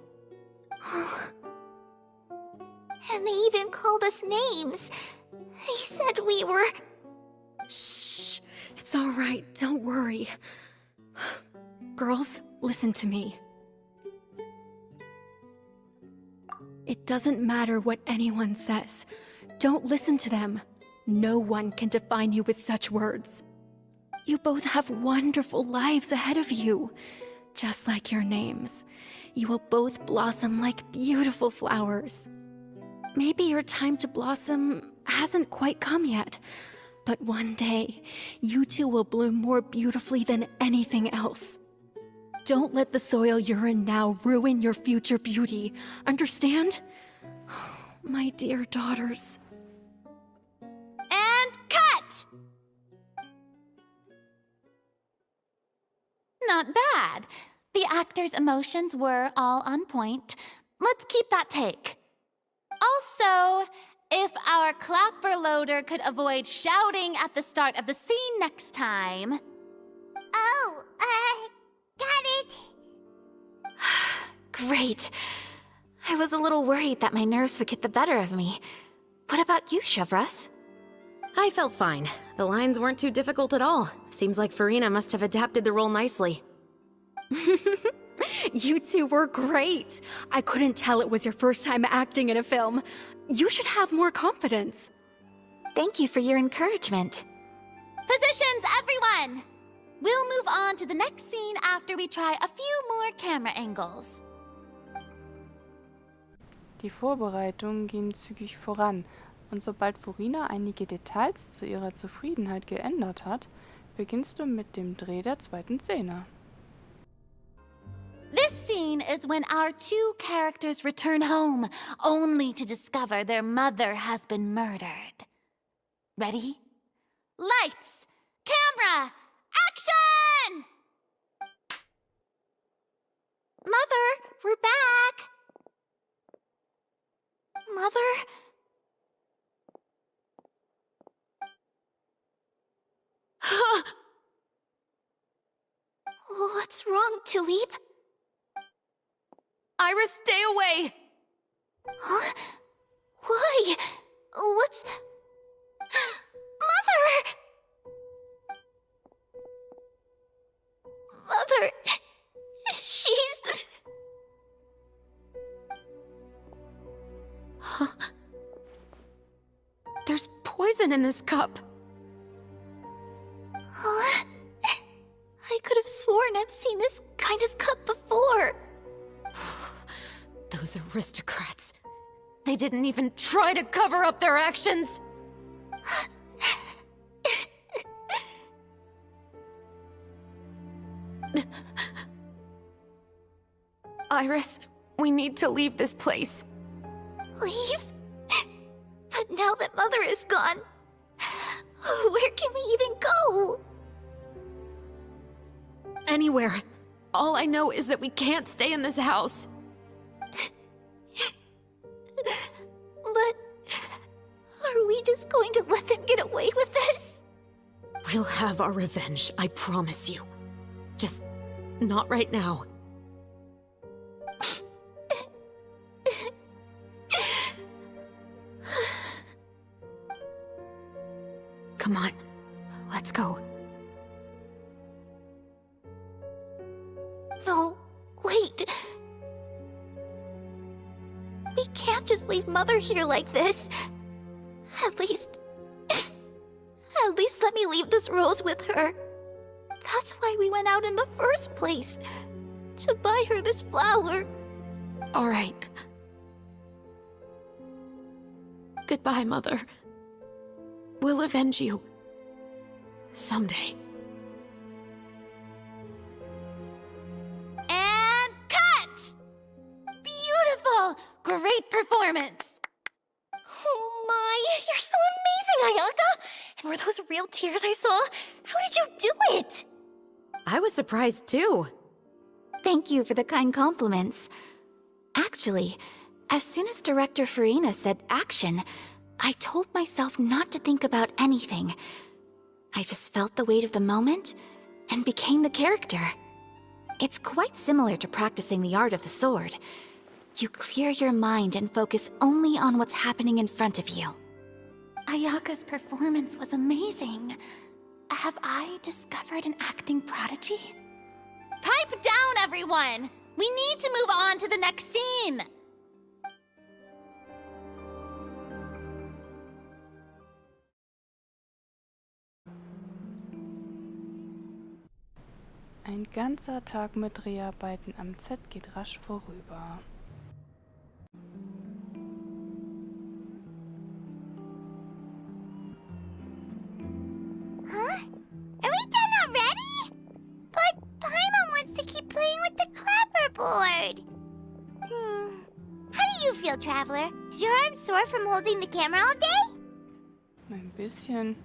And they even called us names. They said we were... Shh. It's all right. Don't worry. Girls, listen to me. It doesn't matter what anyone says. Don't listen to them. No one can define you with such words. You both have wonderful lives ahead of you. Just like your names. You will both blossom like beautiful flowers. Maybe your time to blossom hasn't quite come yet, but one day, you two will bloom more beautifully than anything else. Don't let the soil you're in now ruin your future beauty. Understand? My dear daughters. And cut! Not bad. The actors' emotions were all on point. Let's keep that take. Also, if our clapper loader could avoid shouting at the start of the scene next time. Oh, got it. Great. I was a little worried that my nerves would get the better of me. What about you, Chevres? I felt fine. The lines weren't too difficult at all. Seems like Farina must have adapted the role nicely. You two were great. I couldn't tell it was your first time acting in a film. You should have more confidence. Thank you for your encouragement. Positions, everyone! We'll move on to the next scene after we try a few more camera angles. Die Vorbereitungen gehen zügig voran, und sobald Furina einige Details zu ihrer Zufriedenheit geändert hat, beginnst du mit dem Dreh der zweiten Szene. This scene is when our two characters return home, only to discover their mother has been murdered. Ready? Lights! Camera! Action! Mother, we're back! Mother? What's wrong, Tulip? Iris, stay away! Huh? Why? What's... Mother! Mother... She's... Huh? There's poison in this cup. Huh? I could have sworn I've seen this kind of cup before. Those aristocrats. They didn't even try to cover up their actions. Iris, we need to leave this place. Leave? But now that Mother is gone, where can we even go? Anywhere. All I know is that we can't stay in this house. But are we just going to let them get away with this? We'll have our revenge, I promise you. Just not right now. Come on, let's go. No, wait. We can't just leave Mother here like this. At least let me leave this rose with her. That's why we went out in the first place. To buy her this flower. All right. Goodbye, Mother. We'll avenge you. Someday. And cut! Beautiful! Great performance! Oh my, you're so amazing, Ayaka! And were those real tears I saw? How did you do it? I was surprised too. Thank you for the kind compliments. Actually, as soon as Director Farina said action, I told myself not to think about anything. I just felt the weight of the moment and became the character. It's quite similar to practicing the art of the sword. You clear your mind and focus only on what's happening in front of you. Ayaka's performance was amazing. Have I discovered an acting prodigy? Pipe down, everyone! We need to move on to the next scene! Ein ganzer Tag mit Dreharbeiten am Set geht rasch vorüber. Huh? Are we done already? But Paimon wants to keep playing with the clapperboard. How do you feel, Traveler? Is your arm sore from holding the camera all day? Ein bisschen.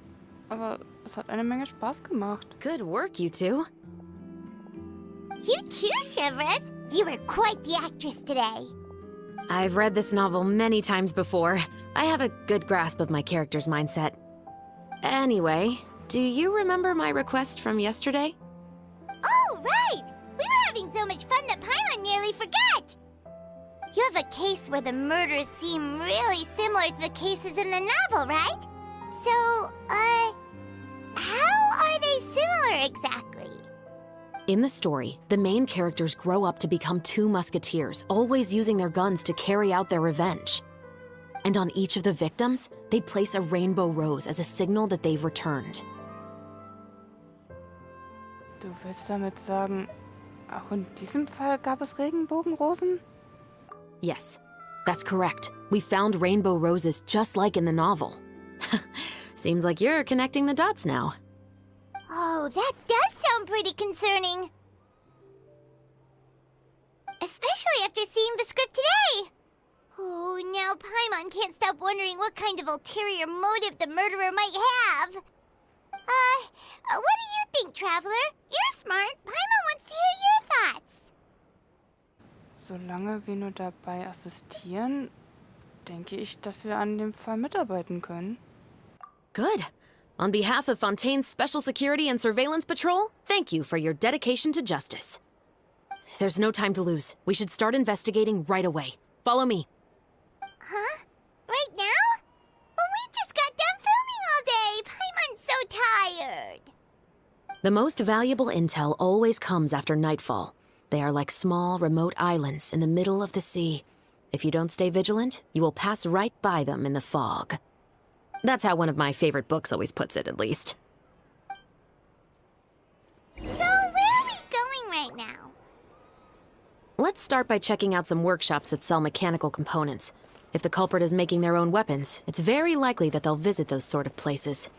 Aber es hat eine Menge Spaß gemacht. Good work, you two. You too, Shivers. You were quite the actress today. I've read this novel many times before. I have a good grasp of my character's mindset. Anyway, do you remember my request from yesterday? Oh, right! We were having so much fun that Paimon nearly forgot! You have a case where the murders seem really similar to the cases in the novel, right? So, how are they similar exactly? In the story, the main characters grow up to become two musketeers, always using their guns to carry out their revenge. And on each of the victims, they place a rainbow rose as a signal that they've returned. Du willst damit sagen, auch in diesem Fall gab es Regenbogenrosen? Yes. That's correct. We found rainbow roses just like in the novel. Seems like you're connecting the dots now. Oh, that does sound pretty concerning. Especially after seeing the script today. Oh, now Paimon can't stop wondering what kind of ulterior motive the murderer might have. What do you think, Traveler? You're smart. Paimon wants to hear your thoughts. Solange wir nur dabei assistieren, denke ich, dass wir an dem Fall mitarbeiten können. Good. On behalf of Fontaine's Special Security and Surveillance Patrol, thank you for your dedication to justice. There's no time to lose. We should start investigating right away. Follow me. Huh? Right now? But we just got done filming all day. Paimon's so tired. The most valuable intel always comes after nightfall. They are like small, remote islands in the middle of the sea. If you don't stay vigilant, you will pass right by them in the fog. That's how one of my favorite books always puts it, at least. So, where are we going right now? Let's start by checking out some workshops that sell mechanical components. If the culprit is making their own weapons, it's very likely that they'll visit those sort of places.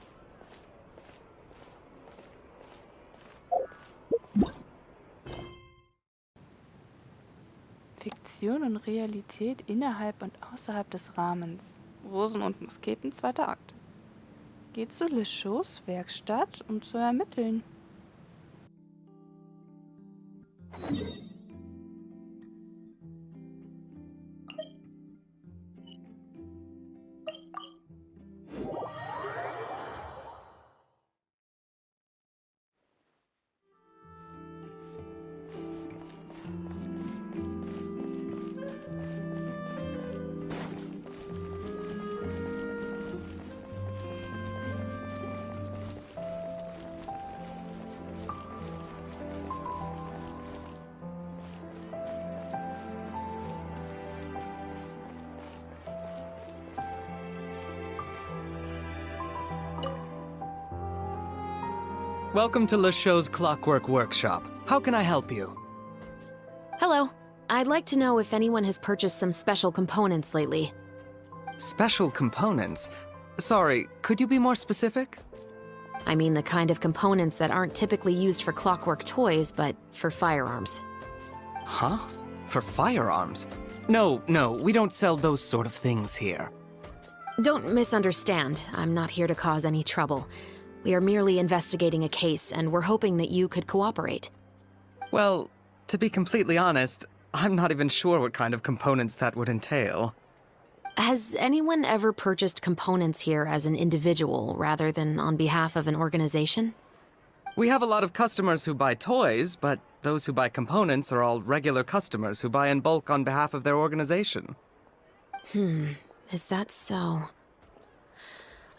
Fiktion und Realität innerhalb und außerhalb des Rahmens. Rosen und Musketen, 2. Akt. Geht zu Le Chaux Werkstatt, um zu ermitteln. Welcome to Le Chaux' Clockwork Workshop. How can I help you? Hello. I'd like to know if anyone has purchased some special components lately. Special components? Sorry, could you be more specific? I mean the kind of components that aren't typically used for clockwork toys, but for firearms. Huh? For firearms? No, we don't sell those sort of things here. Don't misunderstand. I'm not here to cause any trouble. We are merely investigating a case, and we're hoping that you could cooperate. Well, to be completely honest, I'm not even sure what kind of components that would entail. Has anyone ever purchased components here as an individual rather than on behalf of an organization? We have a lot of customers who buy toys, but those who buy components are all regular customers who buy in bulk on behalf of their organization. Is that so?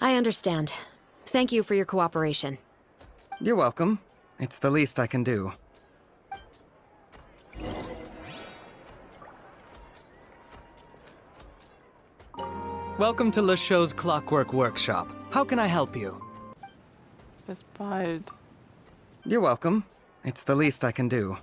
I understand. Thank you for your cooperation. You're welcome. It's the least I can do. Welcome to Le Chaux' Clockwork Workshop. How can I help you? Bis bald. You're welcome. It's the least I can do.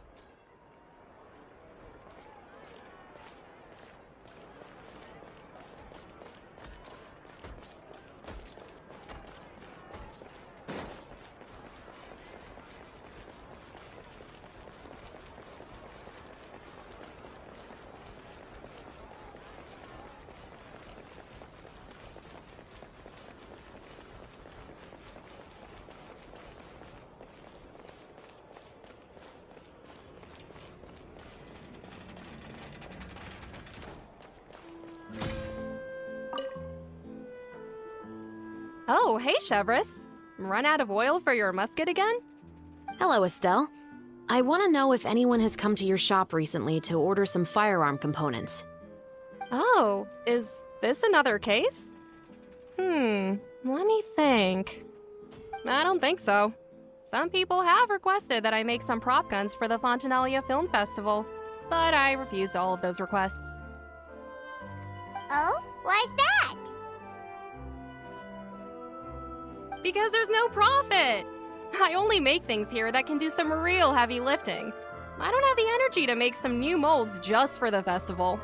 Oh, hey, Chevris. Run out of oil for your musket again? Hello, Estelle. I want to know if anyone has come to your shop recently to order some firearm components. Oh, is this another case? Let me think. I don't think so. Some people have requested that I make some prop guns for the Fontinalia Film Festival, but I refused all of those requests. Oh? Why's that? Because there's no profit! I only make things here that can do some real heavy lifting. I don't have the energy to make some new molds just for the festival.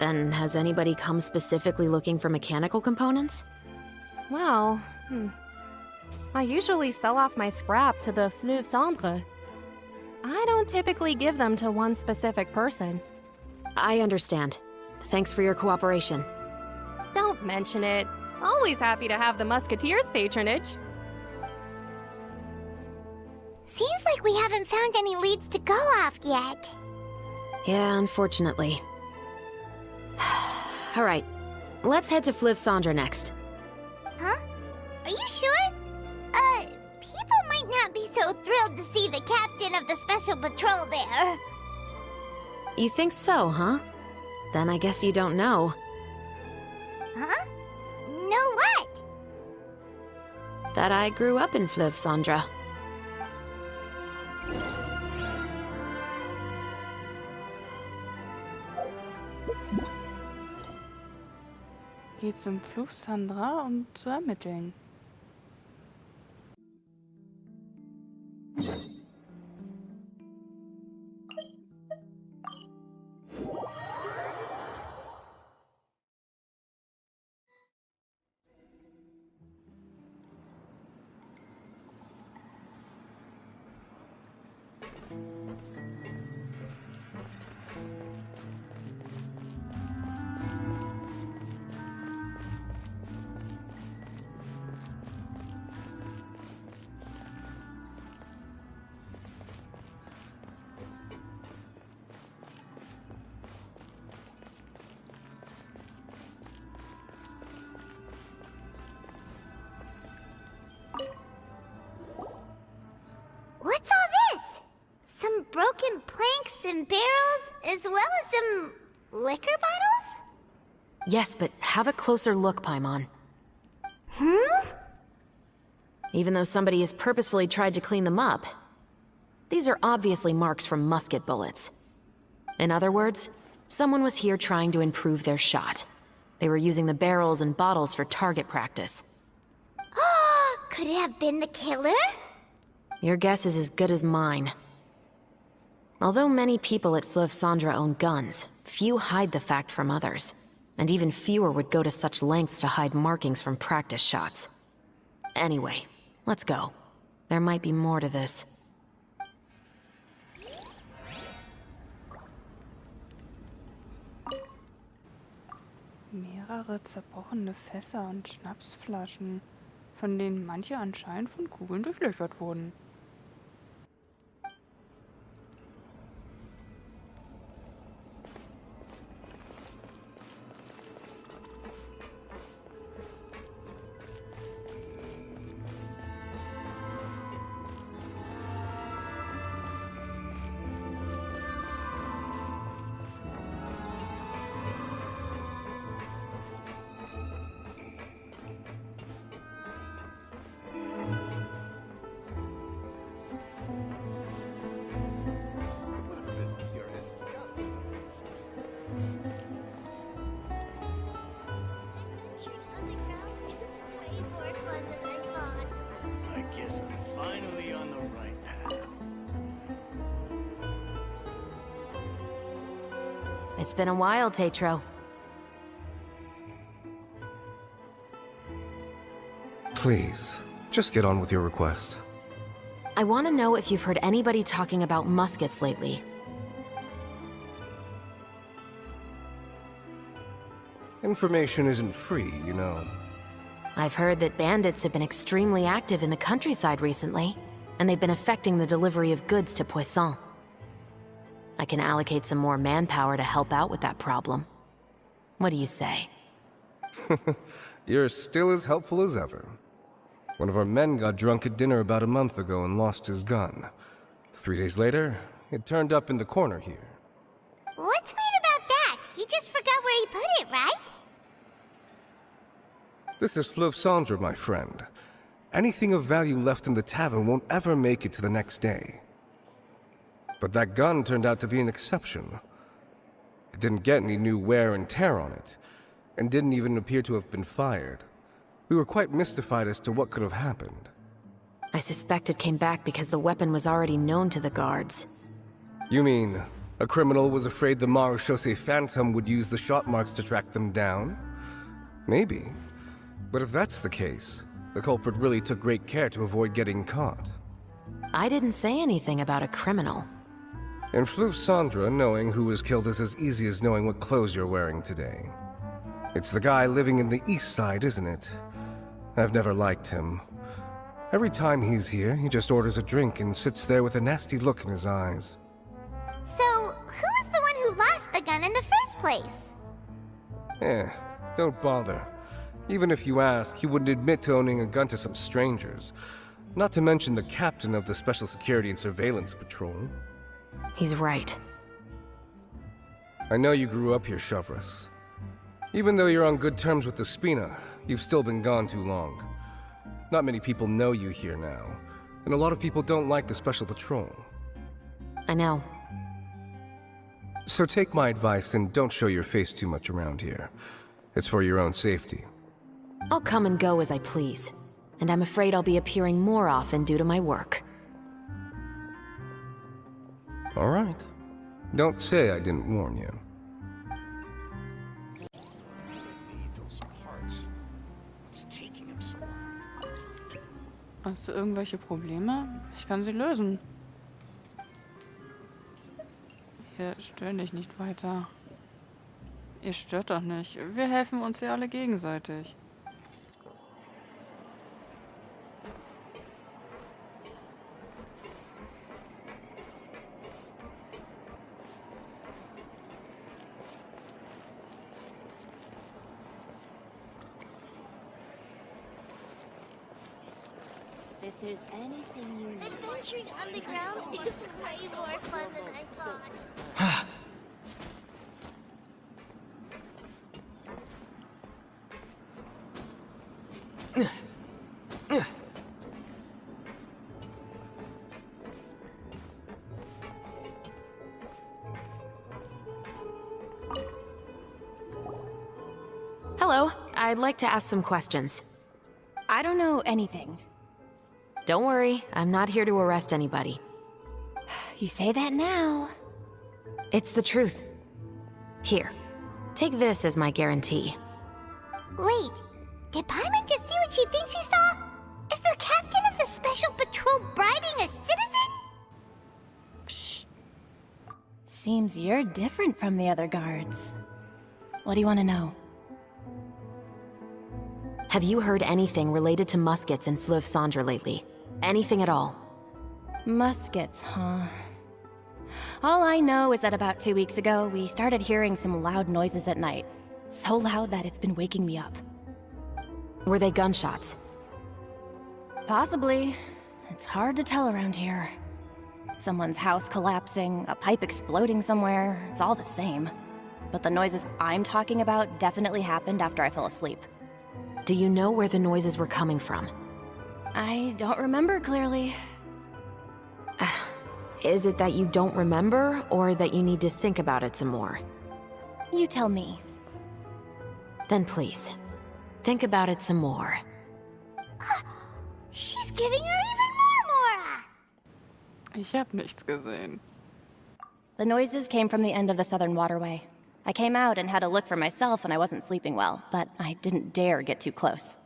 Then has anybody come specifically looking for mechanical components? Well, I usually sell off my scrap to the Fleuve Cendre. I don't typically give them to one specific person. I understand. Thanks for your cooperation. Don't mention it. Always happy to have the Musketeers' patronage. Seems like we haven't found any leads to go off yet. Yeah, unfortunately. Alright, let's head to Fleuve Cendre next. Huh? Are you sure? People might not be so thrilled to see the captain of the Special Patrol there. You think so, huh? Then I guess you don't know. Huh? Know what? That I grew up in Fleuve Cendre. Geht zum Fluss Sandra, um zu ermitteln. What's all this? Some broken planks and barrels, as well as some liquor bottles? Yes, but have a closer look, Paimon. Even though somebody has purposefully tried to clean them up, these are obviously marks from musket bullets. In other words, someone was here trying to improve their shot. They were using the barrels and bottles for target practice. Could it have been the killer? Your guess is as good as mine. Although many people at Fleuve Cendre own guns, few hide the fact from others. And even fewer would go to such lengths to hide markings from practice shots. Anyway, let's go. There might be more to this. Mehrere zerbrochene Fässer und Schnapsflaschen, von denen manche anscheinend von Kugeln durchlöchert wurden. Guess I'm finally on the right path. It's been a while, Tetro. Please, just get on with your request. I want to know if you've heard anybody talking about muskets lately. Information isn't free, you know. I've heard that bandits have been extremely active in the countryside recently, and they've been affecting the delivery of goods to Poisson. I can allocate some more manpower to help out with that problem. What do you say? You're still as helpful as ever. One of our men got drunk at dinner about a month ago and lost his gun. 3 days later, it turned up in the corner here. What's weird about that? He just forgot where he put it, right? This is Fleuve Cendre, my friend. Anything of value left in the tavern won't ever make it to the next day. But that gun turned out to be an exception. It didn't get any new wear and tear on it, and didn't even appear to have been fired. We were quite mystified as to what could have happened. I suspect it came back because the weapon was already known to the guards. You mean, A criminal was afraid the Marechaussee Phantom would use the shot marks to track them down? Maybe. But if that's the case, the culprit really took great care to avoid getting caught. I didn't say anything about a criminal. In Fleuve Cendra, knowing who was killed is as easy as knowing what clothes you're wearing today. It's the guy living in the East Side, isn't it? I've never liked him. Every time he's here, he just orders a drink and sits there with a nasty look in his eyes. So, who was the one who lost the gun in the first place? Don't bother. Even if you ask, he wouldn't admit to owning a gun to some strangers. Not to mention the captain of the Special Security and Surveillance Patrol. He's right. I know you grew up here, Chevres. Even though you're on good terms with the Spina, you've still been gone too long. Not many people know you here now, and a lot of people don't like the Special Patrol. I know. So take my advice and don't show your face too much around here. It's for your own safety. I'll come and go as I please, and I'm afraid I'll be appearing more often due to my work. All right. Don't say I didn't warn you. Hast du irgendwelche Probleme? Ich kann sie lösen. Hier, stör dich nicht weiter. Ihr stört doch nicht. Wir helfen uns ja alle gegenseitig. If there's anything you need... Adventuring underground is way more fun than I thought. Hello, I'd like to ask some questions. I don't know anything. Don't worry, I'm not here to arrest anybody. You say that now. It's the truth. Here, take this as my guarantee. Wait, did Paimon just see what she thinks she saw? Is the captain of the Special Patrol bribing a citizen? Shh. Seems you're different from the other guards. What do you want to know? Have you heard anything related to muskets in Fleuve Cendra lately? Anything at all? Muskets, huh? All I know is that about 2 weeks ago, we started hearing some loud noises at night. So loud that it's been waking me up. Were they gunshots? Possibly. It's hard to tell around here. Someone's house collapsing, a pipe exploding somewhere, it's all the same. But the noises I'm talking about definitely happened after I fell asleep. Do you know where the noises were coming from? I don't remember clearly. Is it that you don't remember, or that you need to think about it some more? You tell me. Then please, think about it some more. She's giving her even more Mora! Ich hab nichts gesehen. The noises came from the end of the Southern Waterway. I came out and had a look for myself when I wasn't sleeping well, but I didn't dare get too close.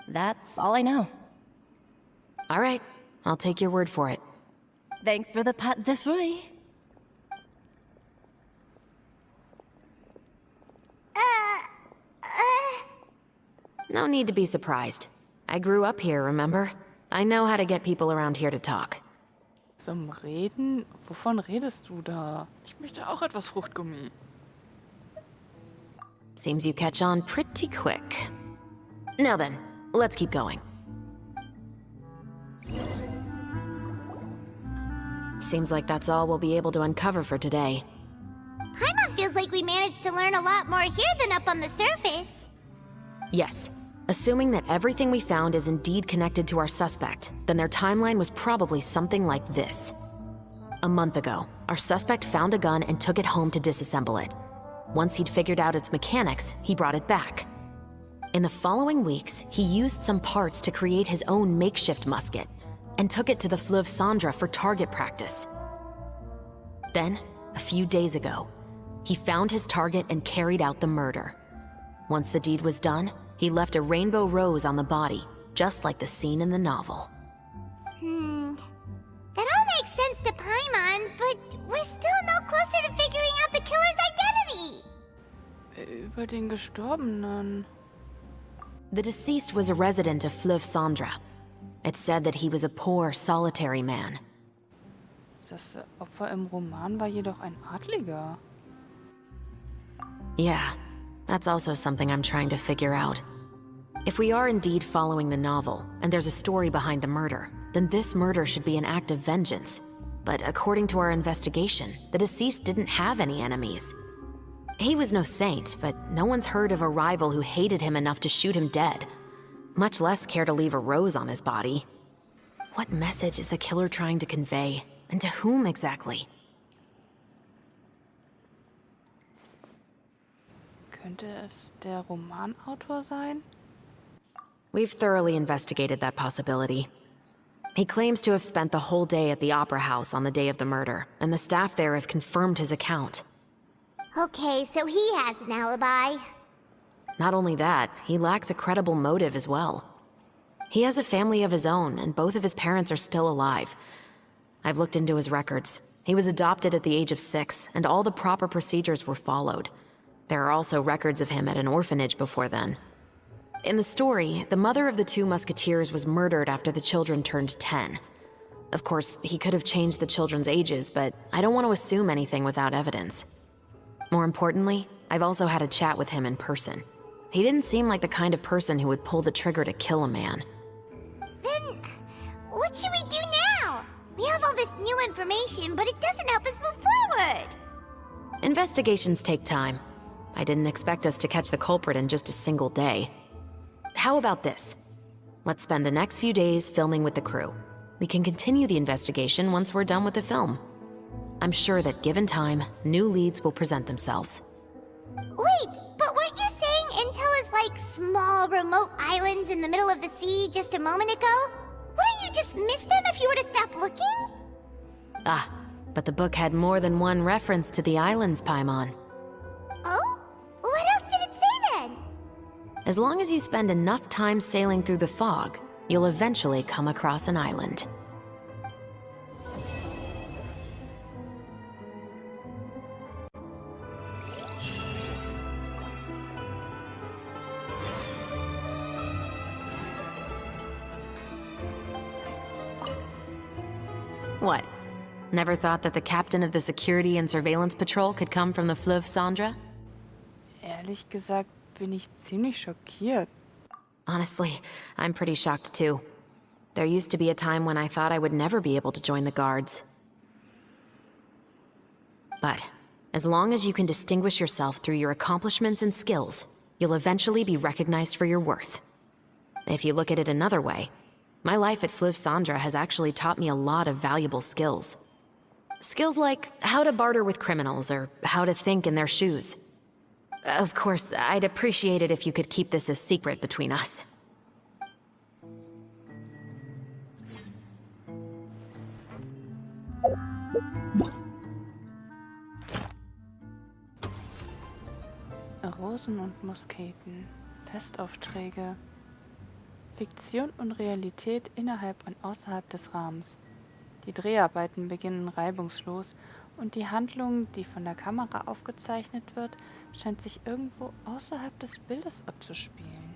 That's all I know. All right, I'll take your word for it. Thanks for the pat de fruits. No need to be surprised. I grew up here, remember? I know how to get people around here to talk. Zum Reden? Wovon redest du da? Ich möchte auch etwas Fruchtgummi. Seems you catch on pretty quick. Now then, let's keep going. Seems like that's all we'll be able to uncover for today. Paimon feels like we managed to learn a lot more here than up on the surface. Yes. Assuming that everything we found is indeed connected to our suspect, then their timeline was probably something like this. A month ago, our suspect found a gun and took it home to disassemble it. Once he'd figured out its mechanics, he brought it back. In the following weeks, he used some parts to create his own makeshift musket, and took it to the Fleuve Cendra for target practice. Then, A few days ago, he found his target and carried out the murder. Once the deed was done, he left a rainbow rose on the body, just like the scene in the novel. That all makes sense to Paimon, but we're still no closer to figuring out the killer's identity. Über den Gestorbenen. The deceased was a resident of Fleuve Cendre. It said that he was a poor, solitary man. Das Opfer im Roman war jedoch ein Adliger. Yeah, that's also something I'm trying to figure out. If we are indeed following the novel, and there's a story behind the murder, then this murder should be an act of vengeance. But according to our investigation, the deceased didn't have any enemies. He was no saint, but no one's heard of a rival who hated him enough to shoot him dead, much less care to leave a rose on his body. What message is the killer trying to convey, and to whom exactly? Könnte es der Romanautor sein? We've thoroughly investigated that possibility. He claims to have spent the whole day at the Opera House on the day of the murder, and the staff there have confirmed his account. Okay, so he has an alibi. Not only that, he lacks a credible motive as well. He has a family of his own, and both of his parents are still alive. I've looked into his records. He was adopted at the age of 6, and all the proper procedures were followed. There are also records of him at an orphanage before then. In the story, the mother of the 2 musketeers was murdered after the children turned 10. Of course, he could have changed the children's ages, but I don't want to assume anything without evidence. More importantly, I've also had a chat with him in person. He didn't seem like the kind of person who would pull the trigger to kill a man. Then, what should we do now? We have all this new information, but it doesn't help us move forward. Investigations take time. I didn't expect us to catch the culprit in just a single day. How about this? Let's spend the next few days filming with the crew. We can continue the investigation once we're done with the film. I'm sure that given time, new leads will present themselves. Wait, but weren't you saying Intel is like small, remote islands in the middle of the sea just a moment ago? Wouldn't you just miss them if you were to stop looking? Ah, but the book had more than one reference to the islands, Paimon. Oh? What else did it say then? As long as you spend enough time sailing through the fog, you'll eventually come across an island. What? Never thought that the captain of the security and surveillance patrol could come from the Fleuve Cendre? Ehrlich gesagt bin ich ziemlich schockiert. Honestly, I'm pretty shocked too. There used to be a time when I thought I would never be able to join the guards. But as long as you can distinguish yourself through your accomplishments and skills, you'll eventually be recognized for your worth. If you look at it another way, my life at Fleuve Cendre has actually taught me a lot of valuable skills. Skills like how to barter with criminals or how to think in their shoes. Of course, I'd appreciate it if you could keep this a secret between us. Rosen und Musketen. Testaufträge. Fiktion und Realität innerhalb und außerhalb des Rahmens. Die Dreharbeiten beginnen reibungslos und die Handlung, die von der Kamera aufgezeichnet wird, scheint sich irgendwo außerhalb des Bildes abzuspielen.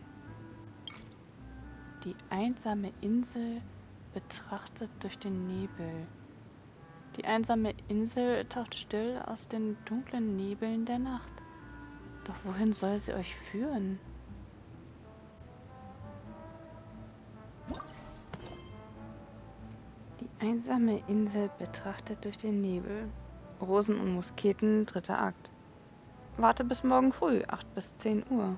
Die einsame Insel betrachtet durch den Nebel. Die einsame Insel taucht still aus den dunklen Nebeln der Nacht. Doch wohin soll sie euch führen? Die einsame Insel betrachtet durch den Nebel. Rosen und Musketen, 3. Akt. Warte bis morgen früh, 8 bis 10 Uhr.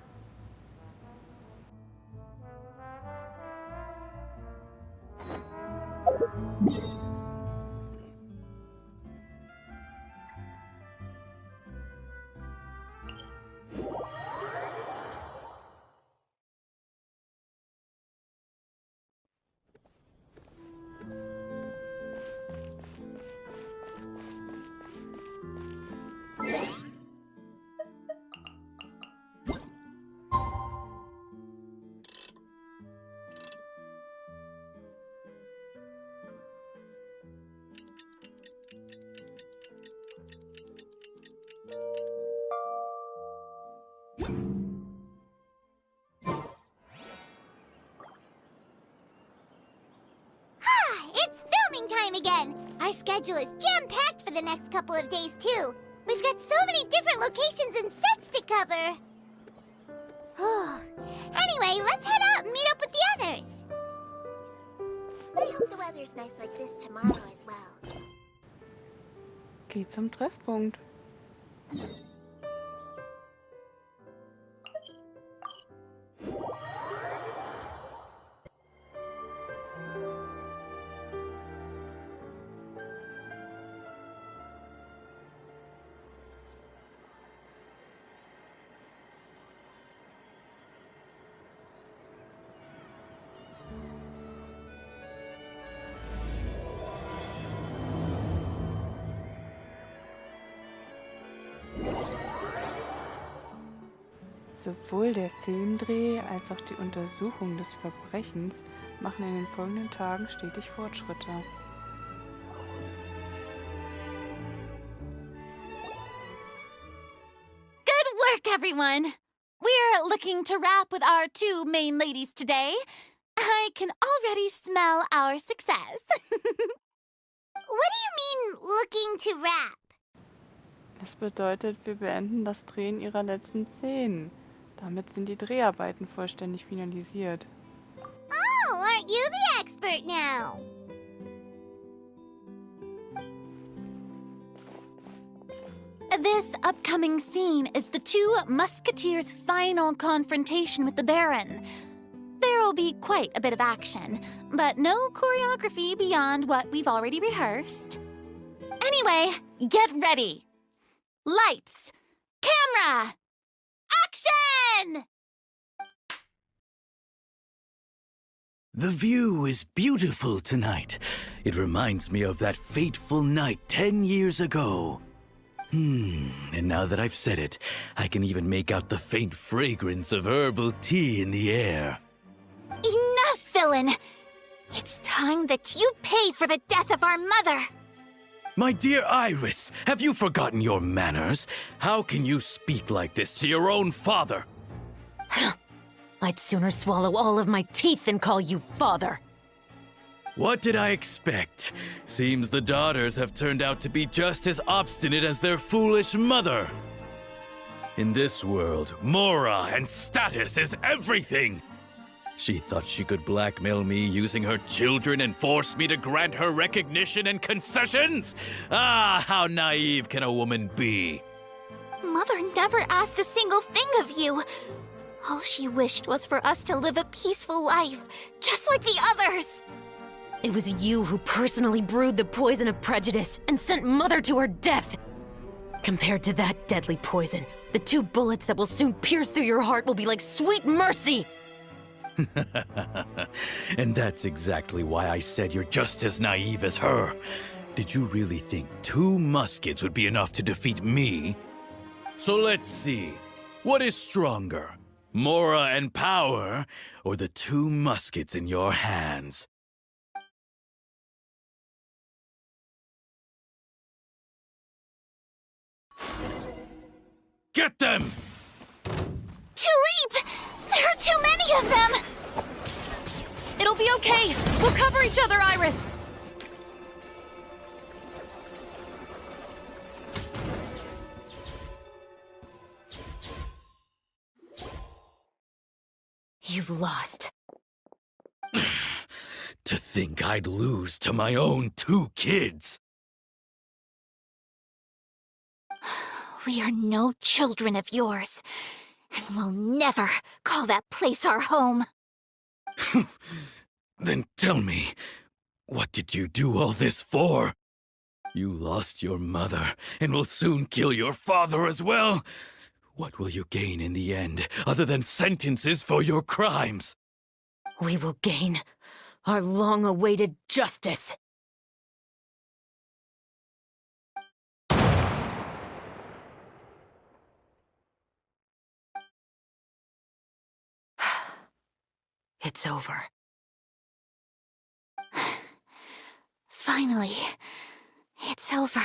fun again. Our schedule is jam-packed for the next couple of days, too. We've got so many different locations and sets to cover. Anyway, let's head out and meet up with the others. I hope the weather's nice like this tomorrow as well. Geh zum Treffpunkt. Sowohl der Filmdreh als auch die Untersuchung des Verbrechens machen in den folgenden Tagen stetig Fortschritte. Good work, everyone! We're looking to wrap with our two main ladies today. I can already smell our success. What do you mean, looking to wrap? Das bedeutet, wir beenden das Drehen ihrer letzten Szenen. Damit sind die Dreharbeiten vollständig finalisiert. Oh, aren't you the expert now? This upcoming scene is the two musketeers' final confrontation with the Baron. There will be quite a bit of action, but no choreography beyond what we've already rehearsed. Anyway, get ready. Lights, camera, action! The view is beautiful tonight. It reminds me of that fateful night 10 years ago. And now that I've said it, I can even make out the faint fragrance of herbal tea in the air. Enough, villain! It's time that you pay for the death of our mother! My dear Iris, have you forgotten your manners? How can you speak like this to your own father? I'd sooner swallow all of my teeth than call you father. What did I expect? Seems the daughters have turned out to be just as obstinate as their foolish mother. In this world, Mora and status is everything. She thought she could blackmail me using her children and force me to grant her recognition and concessions? Ah, how naive can a woman be? Mother never asked a single thing of you. All she wished was for us to live a peaceful life, just like the others. It was you who personally brewed the poison of prejudice and sent Mother to her death. Compared to that deadly poison, the 2 bullets that will soon pierce through your heart will be like sweet mercy. And that's exactly why I said you're just as naive as her. Did you really think 2 muskets would be enough to defeat me? So let's see. What is stronger? Mora and power, or the 2 muskets in your hands? Get them! Tulip! There are too many of them! It'll be okay. We'll cover each other, Iris. You've lost. To think I'd lose to my own 2 kids. We are no children of yours, and we'll never call that place our home. Then tell me, what did you do all this for? You lost your mother, and will soon kill your father as well. What will you gain in the end, other than sentences for your crimes? We will gain our long-awaited justice. It's over. Finally, it's over.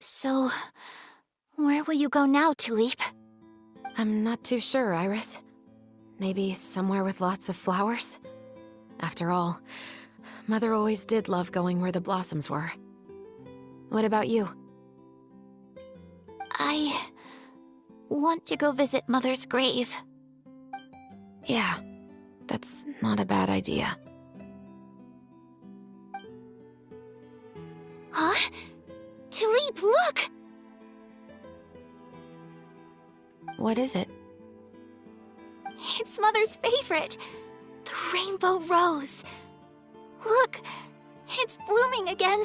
So, where will you go now, Tulip? I'm not too sure, Iris. Maybe somewhere with lots of flowers? After all, Mother always did love going where the blossoms were. What about you? I want to go visit Mother's grave. Yeah, that's not a bad idea. Huh? Tulip, look! What is it? It's Mother's favorite, the rainbow rose. Look, it's blooming again.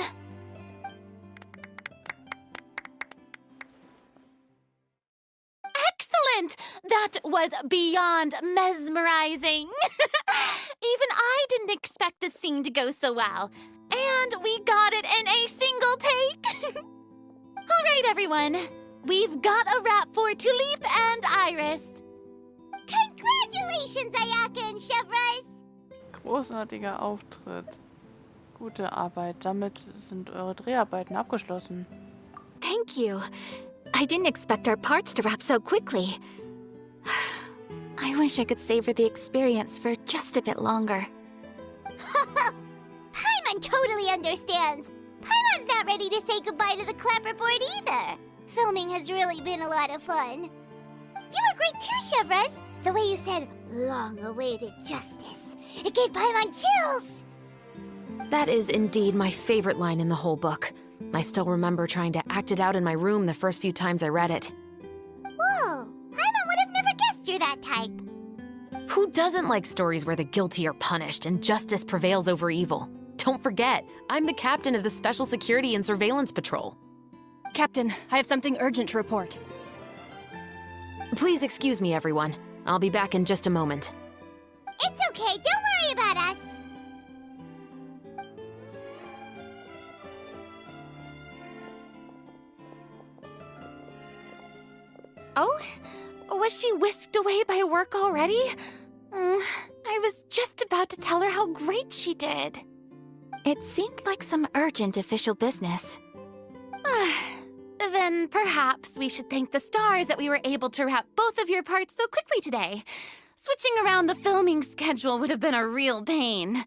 Excellent! That was beyond mesmerizing. Even I didn't expect the scene to go so well. And we got it in a single take. All right, everyone. We've got a wrap for Tulip and Iris. Congratulations, Ayaka and Chevres! Großartiger Auftritt. Gute Arbeit. Damit sind eure Dreharbeiten abgeschlossen. Thank you. I didn't expect our parts to wrap so quickly. I wish I could savor the experience for just a bit longer. Paimon totally understands. Paimon's not ready to say goodbye to the clapperboard either. Filming has really been a lot of fun. You were great too, Chevres. The way you said, long-awaited justice. It gave Paimon chills. That is indeed my favorite line in the whole book. I still remember trying to act it out in my room the first few times I read it. Whoa, Paimon would have never guessed you're that type. Who doesn't like stories where the guilty are punished and justice prevails over evil? Don't forget, I'm the captain of the Special Security and Surveillance Patrol. Captain, I have something urgent to report. Please excuse me, everyone. I'll be back in just a moment. It's okay, don't worry about us. Oh? Was she whisked away by work already? I was just about to tell her how great she did. It seemed like some urgent official business. Then perhaps we should thank the stars that we were able to wrap both of your parts so quickly today. Switching around the filming schedule would have been a real pain. Anyway,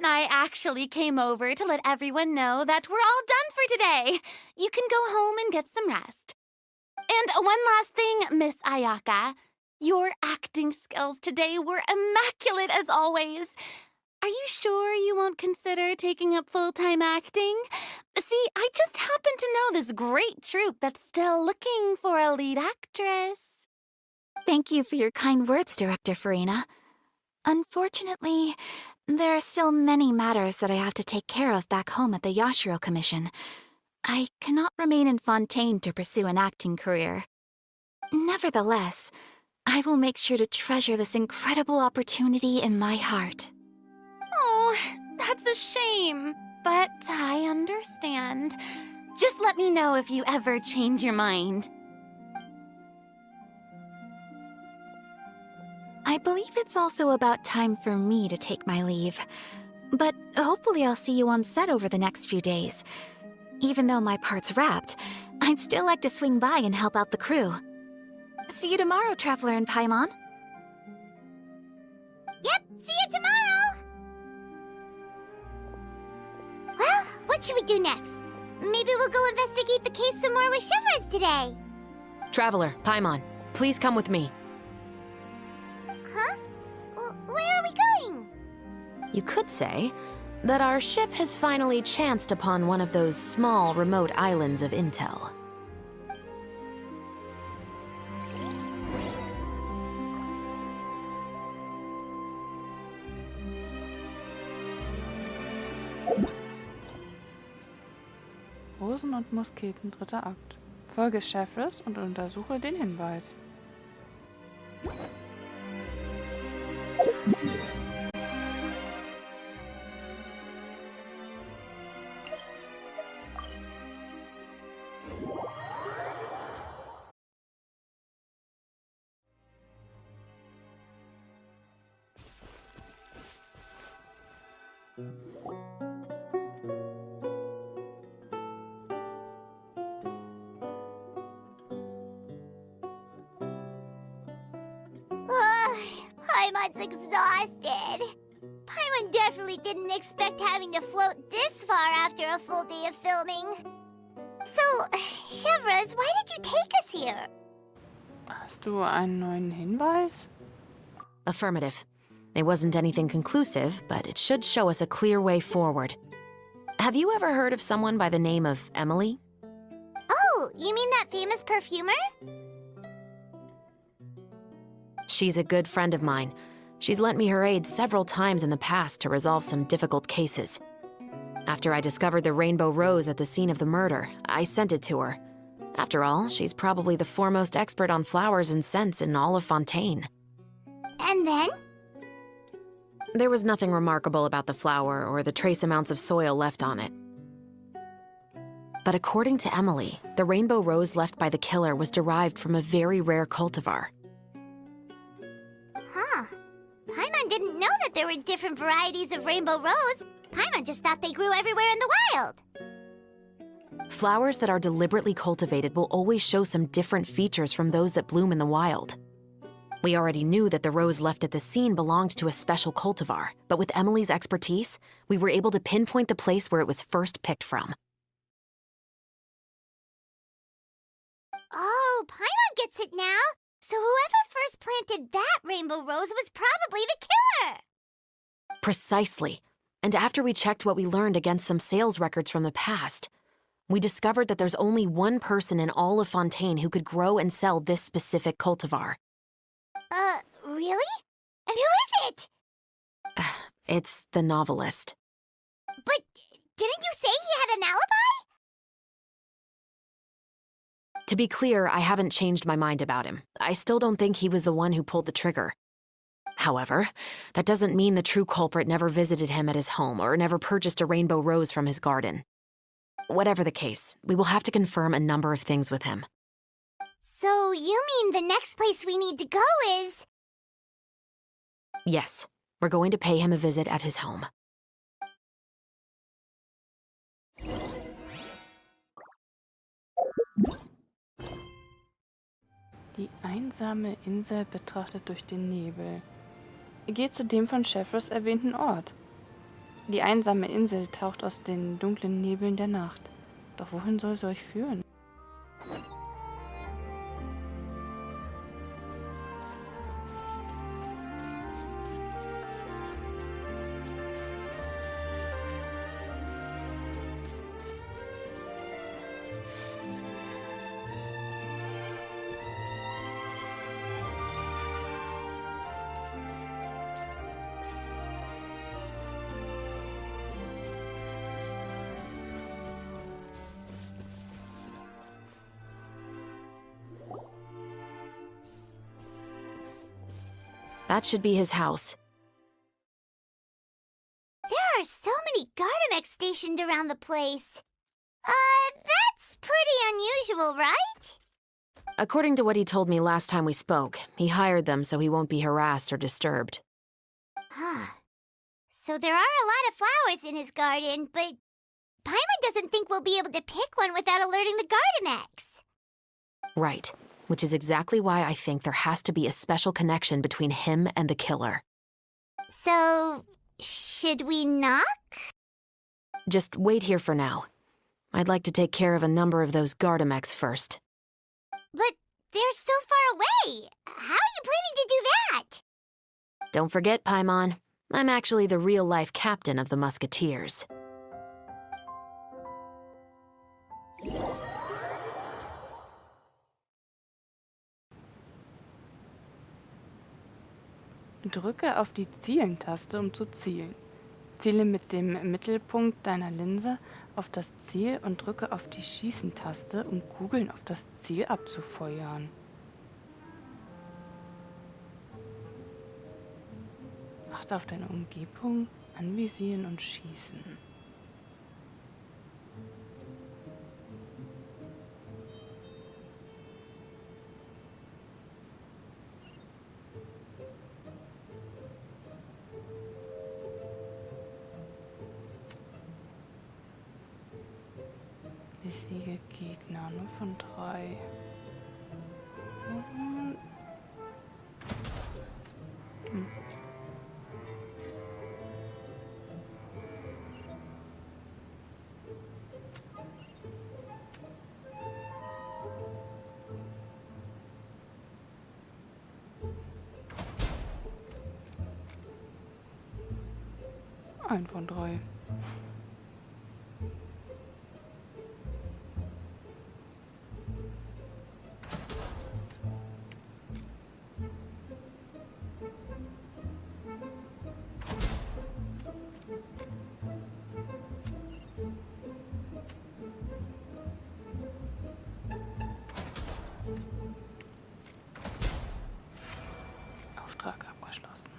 I actually came over to let everyone know that we're all done for today. You can go home and get some rest. And one last thing, Miss Ayaka. Your acting skills today were immaculate as always. Are you sure you won't consider taking up full-time acting? See, I just happen to know this great troupe that's still looking for a lead actress. Thank you for your kind words, Director Farina. Unfortunately, there are still many matters that I have to take care of back home at the Yashiro Commission. I cannot remain in Fontaine to pursue an acting career. Nevertheless, I will make sure to treasure this incredible opportunity in my heart. Oh, that's a shame, but I understand. Just let me know if you ever change your mind. I believe it's also about time for me to take my leave. But hopefully I'll see you on set over the next few days. Even though my part's wrapped, I'd still like to swing by and help out the crew. See you tomorrow, Traveler and Paimon. Yep, see you tomorrow! Well, what should we do next? Maybe we'll go investigate the case some more with Chevres today. Traveler, Paimon, please come with me. Huh? Where are we going? You could say that our ship has finally chanced upon one of those small, remote islands of intel. Rosen und Musketen, dritter Akt. Folge Chevres und untersuche den Hinweis. Paimon's exhausted. Paimon definitely didn't expect having to float this far after a full day of filming. So, Chevrolet, why did you take us here? Hast du einen neuen Hinweis? Affirmative. It wasn't anything conclusive, but it should show us a clear way forward. Have you ever heard of someone by the name of Emily? Oh, you mean that famous perfumer? She's a good friend of mine. She's lent me her aid several times in the past to resolve some difficult cases. After I discovered the rainbow rose at the scene of the murder, I sent it to her. After all, she's probably the foremost expert on flowers and scents in all of Fontaine. And then? There was nothing remarkable about the flower or the trace amounts of soil left on it. But according to Emily, the rainbow rose left by the killer was derived from a very rare cultivar. Huh. Paimon didn't know that there were different varieties of rainbow rose. Paimon just thought they grew everywhere in the wild. Flowers that are deliberately cultivated will always show some different features from those that bloom in the wild. We already knew that the rose left at the scene belonged to a special cultivar, but with Emily's expertise, we were able to pinpoint the place where it was first picked from. Oh, Paimon gets it now. So whoever first planted that rainbow rose was probably the killer. Precisely. And after we checked what we learned against some sales records from the past, we discovered that there's only one person in all of Fontaine who could grow and sell this specific cultivar. Really? And who is it? It's the novelist. But didn't you say he had an alibi? To be clear, I haven't changed my mind about him. I still don't think he was the one who pulled the trigger. However, that doesn't mean the true culprit never visited him at his home or never purchased a rainbow rose from his garden. Whatever the case, we will have to confirm a number of things with him. So you mean the next place we need to go is... Yes, we're going to pay him a visit at his home. Die einsame Insel betrachtet durch den Nebel. Ihr geht zu dem von Chevrolet erwähnten Ort. Die einsame Insel taucht aus den dunklen Nebeln der Nacht. Doch wohin soll sie euch führen? That should be his house. There are so many Gardamex stationed around the place. That's pretty unusual, right? According to what he told me last time we spoke, he hired them so he won't be harassed or disturbed. Huh. So there are a lot of flowers in his garden, but Paimon doesn't think we'll be able to pick one without alerting the Gardamex. Right, which is exactly why I think there has to be a special connection between him and the killer. So, should we knock? Just wait here for now. I'd like to take care of a number of those Gardamex first. But they're so far away. How are you planning to do that? Don't forget, Paimon, I'm actually the real-life captain of the Musketeers. Drücke auf die Zielen-Taste, um zu zielen. Ziele mit dem Mittelpunkt deiner Linse auf das Ziel und drücke auf die Schießen-Taste, um Kugeln auf das Ziel abzufeuern. Achte auf deine Umgebung, anvisieren und schießen. Besiege Gegner, nur von 3. Und keinen von drei. Auftrag abgeschlossen.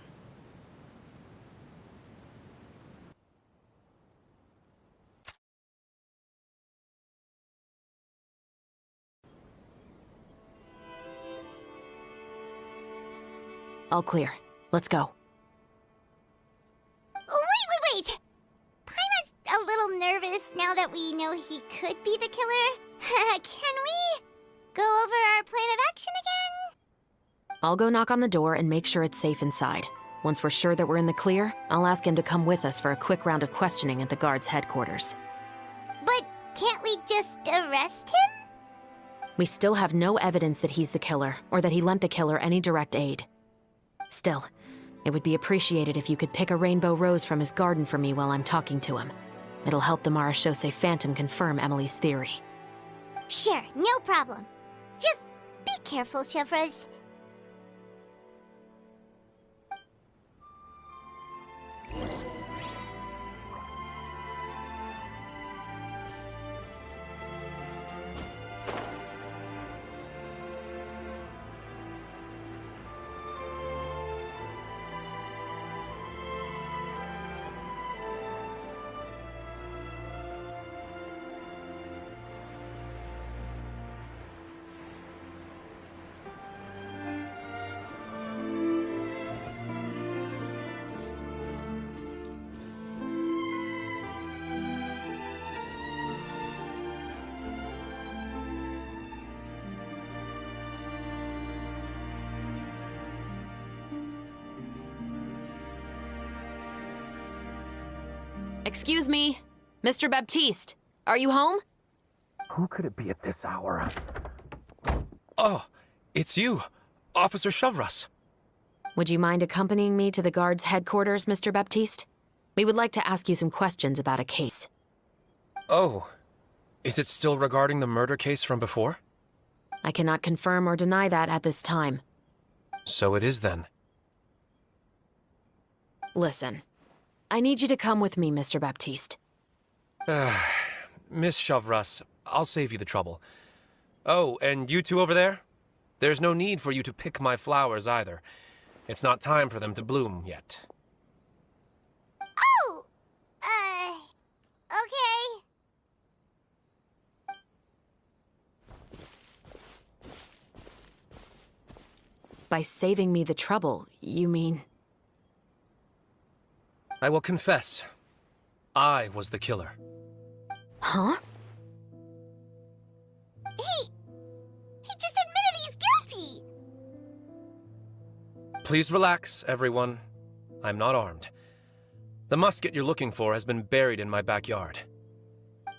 All clear. Let's go. Wait! Paimon's a little nervous now that we know he could be the killer. Can we go over our plan of action again? I'll go knock on the door and make sure it's safe inside. Once we're sure that we're in the clear, I'll ask him to come with us for a quick round of questioning at the guard's headquarters. But can't we just arrest him? We still have no evidence that he's the killer, or that he lent the killer any direct aid. Still, it would be appreciated if you could pick a rainbow rose from his garden for me while I'm talking to him. It'll help the Marachose Phantom confirm Emily's theory. Sure, no problem. Just be careful, Chevreuse. Excuse me, Mr. Baptiste, are you home? Who could it be at this hour? Oh, it's you, Officer Chevreuse. Would you mind accompanying me to the guard's headquarters, Mr. Baptiste? We would like to ask you some questions about a case. Oh, is it still regarding the murder case from before? I cannot confirm or deny that at this time. So it is then. Listen, I need you to come with me, Mr. Baptiste. Miss Chevreuse, I'll save you the trouble. Oh, and you two over there? There's no need for you to pick my flowers either. It's not time for them to bloom yet. Oh! Okay. By saving me the trouble, you mean... I will confess. I was the killer. Huh? He just admitted he's guilty! Please relax, everyone. I'm not armed. The musket you're looking for has been buried in my backyard.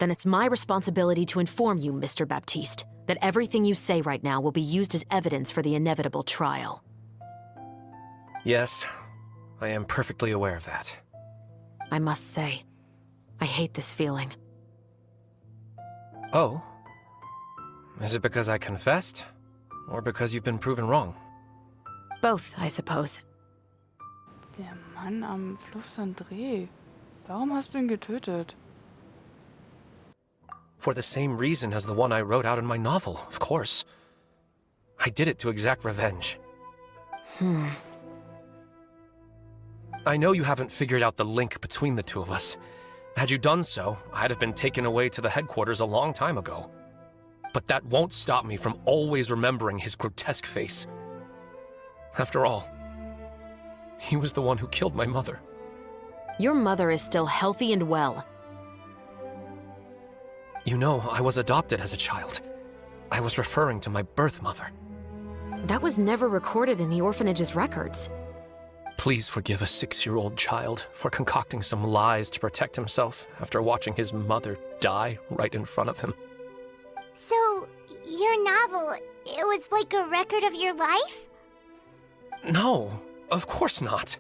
Then it's my responsibility to inform you, Mr. Baptiste, that everything you say right now will be used as evidence for the inevitable trial. Yes, I am perfectly aware of that. I must say, I hate this feeling. Oh? Is it because I confessed? Or because you've been proven wrong? Both, I suppose. Der Mann am Fluss André. Warum hast du ihn getötet? For the same reason as the one I wrote out in my novel, of course. I did it to exact revenge. I know you haven't figured out the link between the two of us. Had you done so, I'd have been taken away to the headquarters a long time ago. But that won't stop me from always remembering his grotesque face. After all, he was the one who killed my mother. Your mother is still healthy and well. You know, I was adopted as a child. I was referring to my birth mother. That was never recorded in the orphanage's records. Please forgive a 6-year-old child for concocting some lies to protect himself after watching his mother die right in front of him. So, your novel, it was like a record of your life? No, of course not.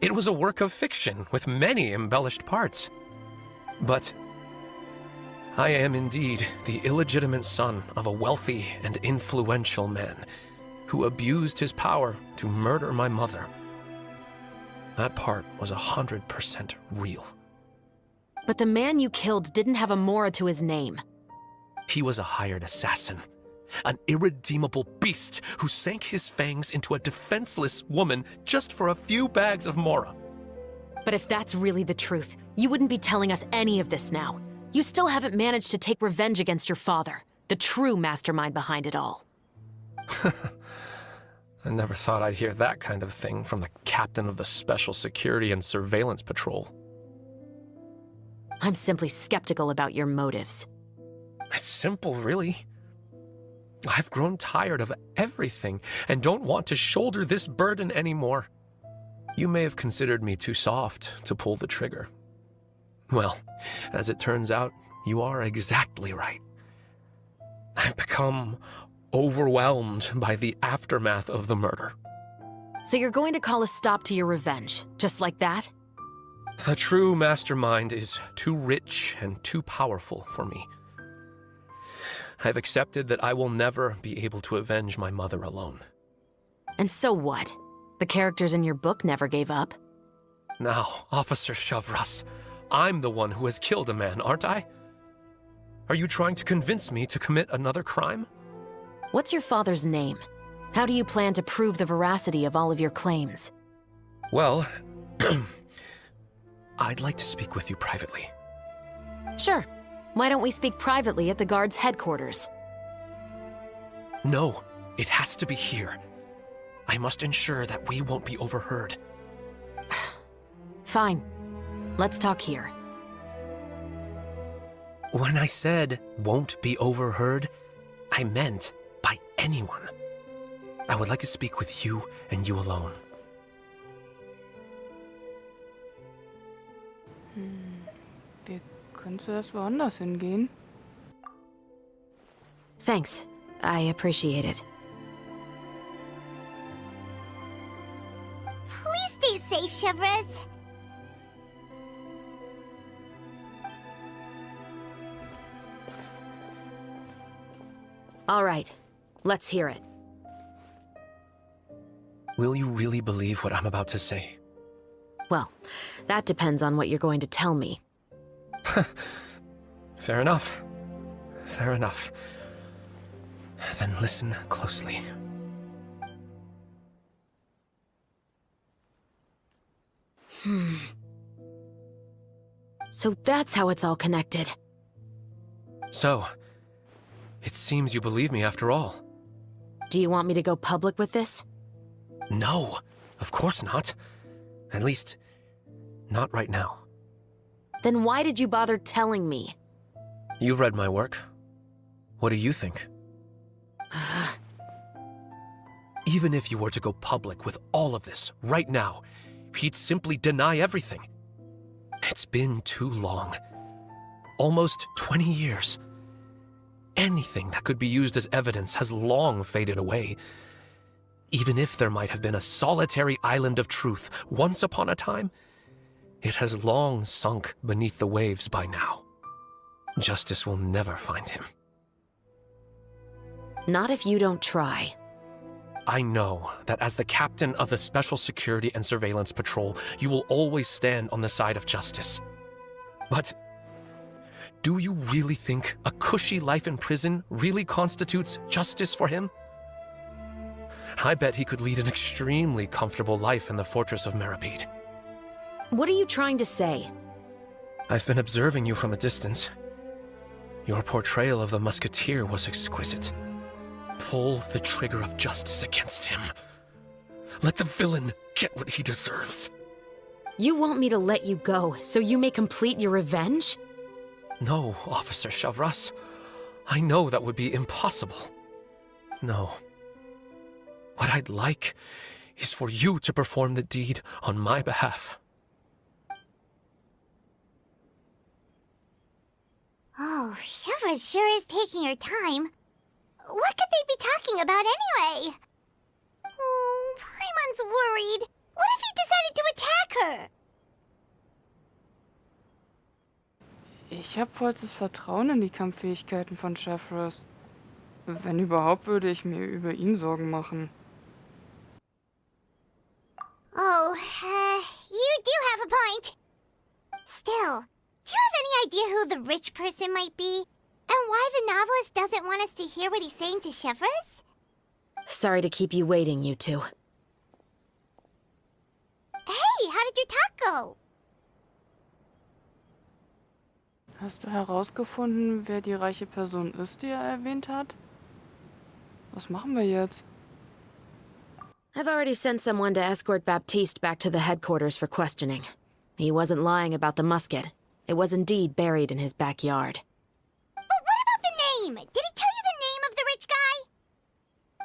It was a work of fiction with many embellished parts. But I am indeed the illegitimate son of a wealthy and influential man who abused his power to murder my mother. That part was 100% real. But the man you killed didn't have a Mora to his name. He was a hired assassin, an irredeemable beast who sank his fangs into a defenseless woman just for a few bags of Mora. But if that's really the truth, you wouldn't be telling us any of this now. You still haven't managed to take revenge against your father, the true mastermind behind it all. I never thought I'd hear that kind of thing from the captain of the Special Security and Surveillance Patrol. I'm simply skeptical about your motives. It's simple, really. I've grown tired of everything and don't want to shoulder this burden anymore. You may have considered me too soft to pull the trigger. Well, as it turns out, you are exactly right. I've become overwhelmed by the aftermath of the murder. So you're going to call a stop to your revenge, just like that? The true mastermind is too rich and too powerful for me. I've accepted that I will never be able to avenge my mother alone. And so what? The characters in your book never gave up. Now, Officer Shavras, I'm the one who has killed a man, aren't I? Are you trying to convince me to commit another crime? What's your father's name? How do you plan to prove the veracity of all of your claims? Well, I'd like to speak with you privately. Sure. Why don't we speak privately at the guard's headquarters? No, it has to be here. I must ensure that we won't be overheard. Fine. Let's talk here. When I said won't be overheard, I meant by anyone. I would like to speak with you and you alone. Wir können zuerst woanders hingehen. Thanks. I appreciate it. Please stay safe, Chevres. All right. Let's hear it. Will you really believe what I'm about to say? Well, that depends on what you're going to tell me. Fair enough. Fair enough. Then listen closely. So that's how it's all connected. So, it seems you believe me after all. Do you want me to go public with this? No, of course not. At least, not right now. Then why did you bother telling me? You've read my work. What do you think? Even if you were to go public with all of this right now, he'd simply deny everything. It's been too long. Almost 20 years. Anything that could be used as evidence has long faded away. Even if there might have been a solitary island of truth once upon a time, it has long sunk beneath the waves by now. Justice will never find him. Not if you don't try. I know that as the captain of the Special Security and Surveillance Patrol, you will always stand on the side of justice. But do you really think a cushy life in prison really constitutes justice for him? I bet he could lead an extremely comfortable life in the fortress of Meripede. What are you trying to say? I've been observing you from a distance. Your portrayal of the musketeer was exquisite. Pull the trigger of justice against him. Let the villain get what he deserves. You want me to let you go so you may complete your revenge? No, Officer Shavras. I know that would be impossible. No. What I'd like is for you to perform the deed on my behalf. Oh, Chevres sure is taking her time. What could they be talking about anyway? Oh, Paimon's worried. What if he decided to attack habe vollstes Vertrauen in die Kampffähigkeiten von Chefres. Wenn überhaupt, würde ich mir über ihn Sorgen machen. Oh, you do have a point. Still, do you have any idea who the rich person might be? And why the novelist doesn't want us to hear what he's saying to Chevres? Sorry to keep you waiting, you two. Hey, how did your talk go? Hast du herausgefunden, wer die reiche Person ist, die er erwähnt hat? Was machen wir jetzt? I've already sent someone to escort Baptiste back to the headquarters for questioning. He wasn't lying about the musket. It was indeed buried in his backyard. But what about the name? Did he tell you the name of the rich guy?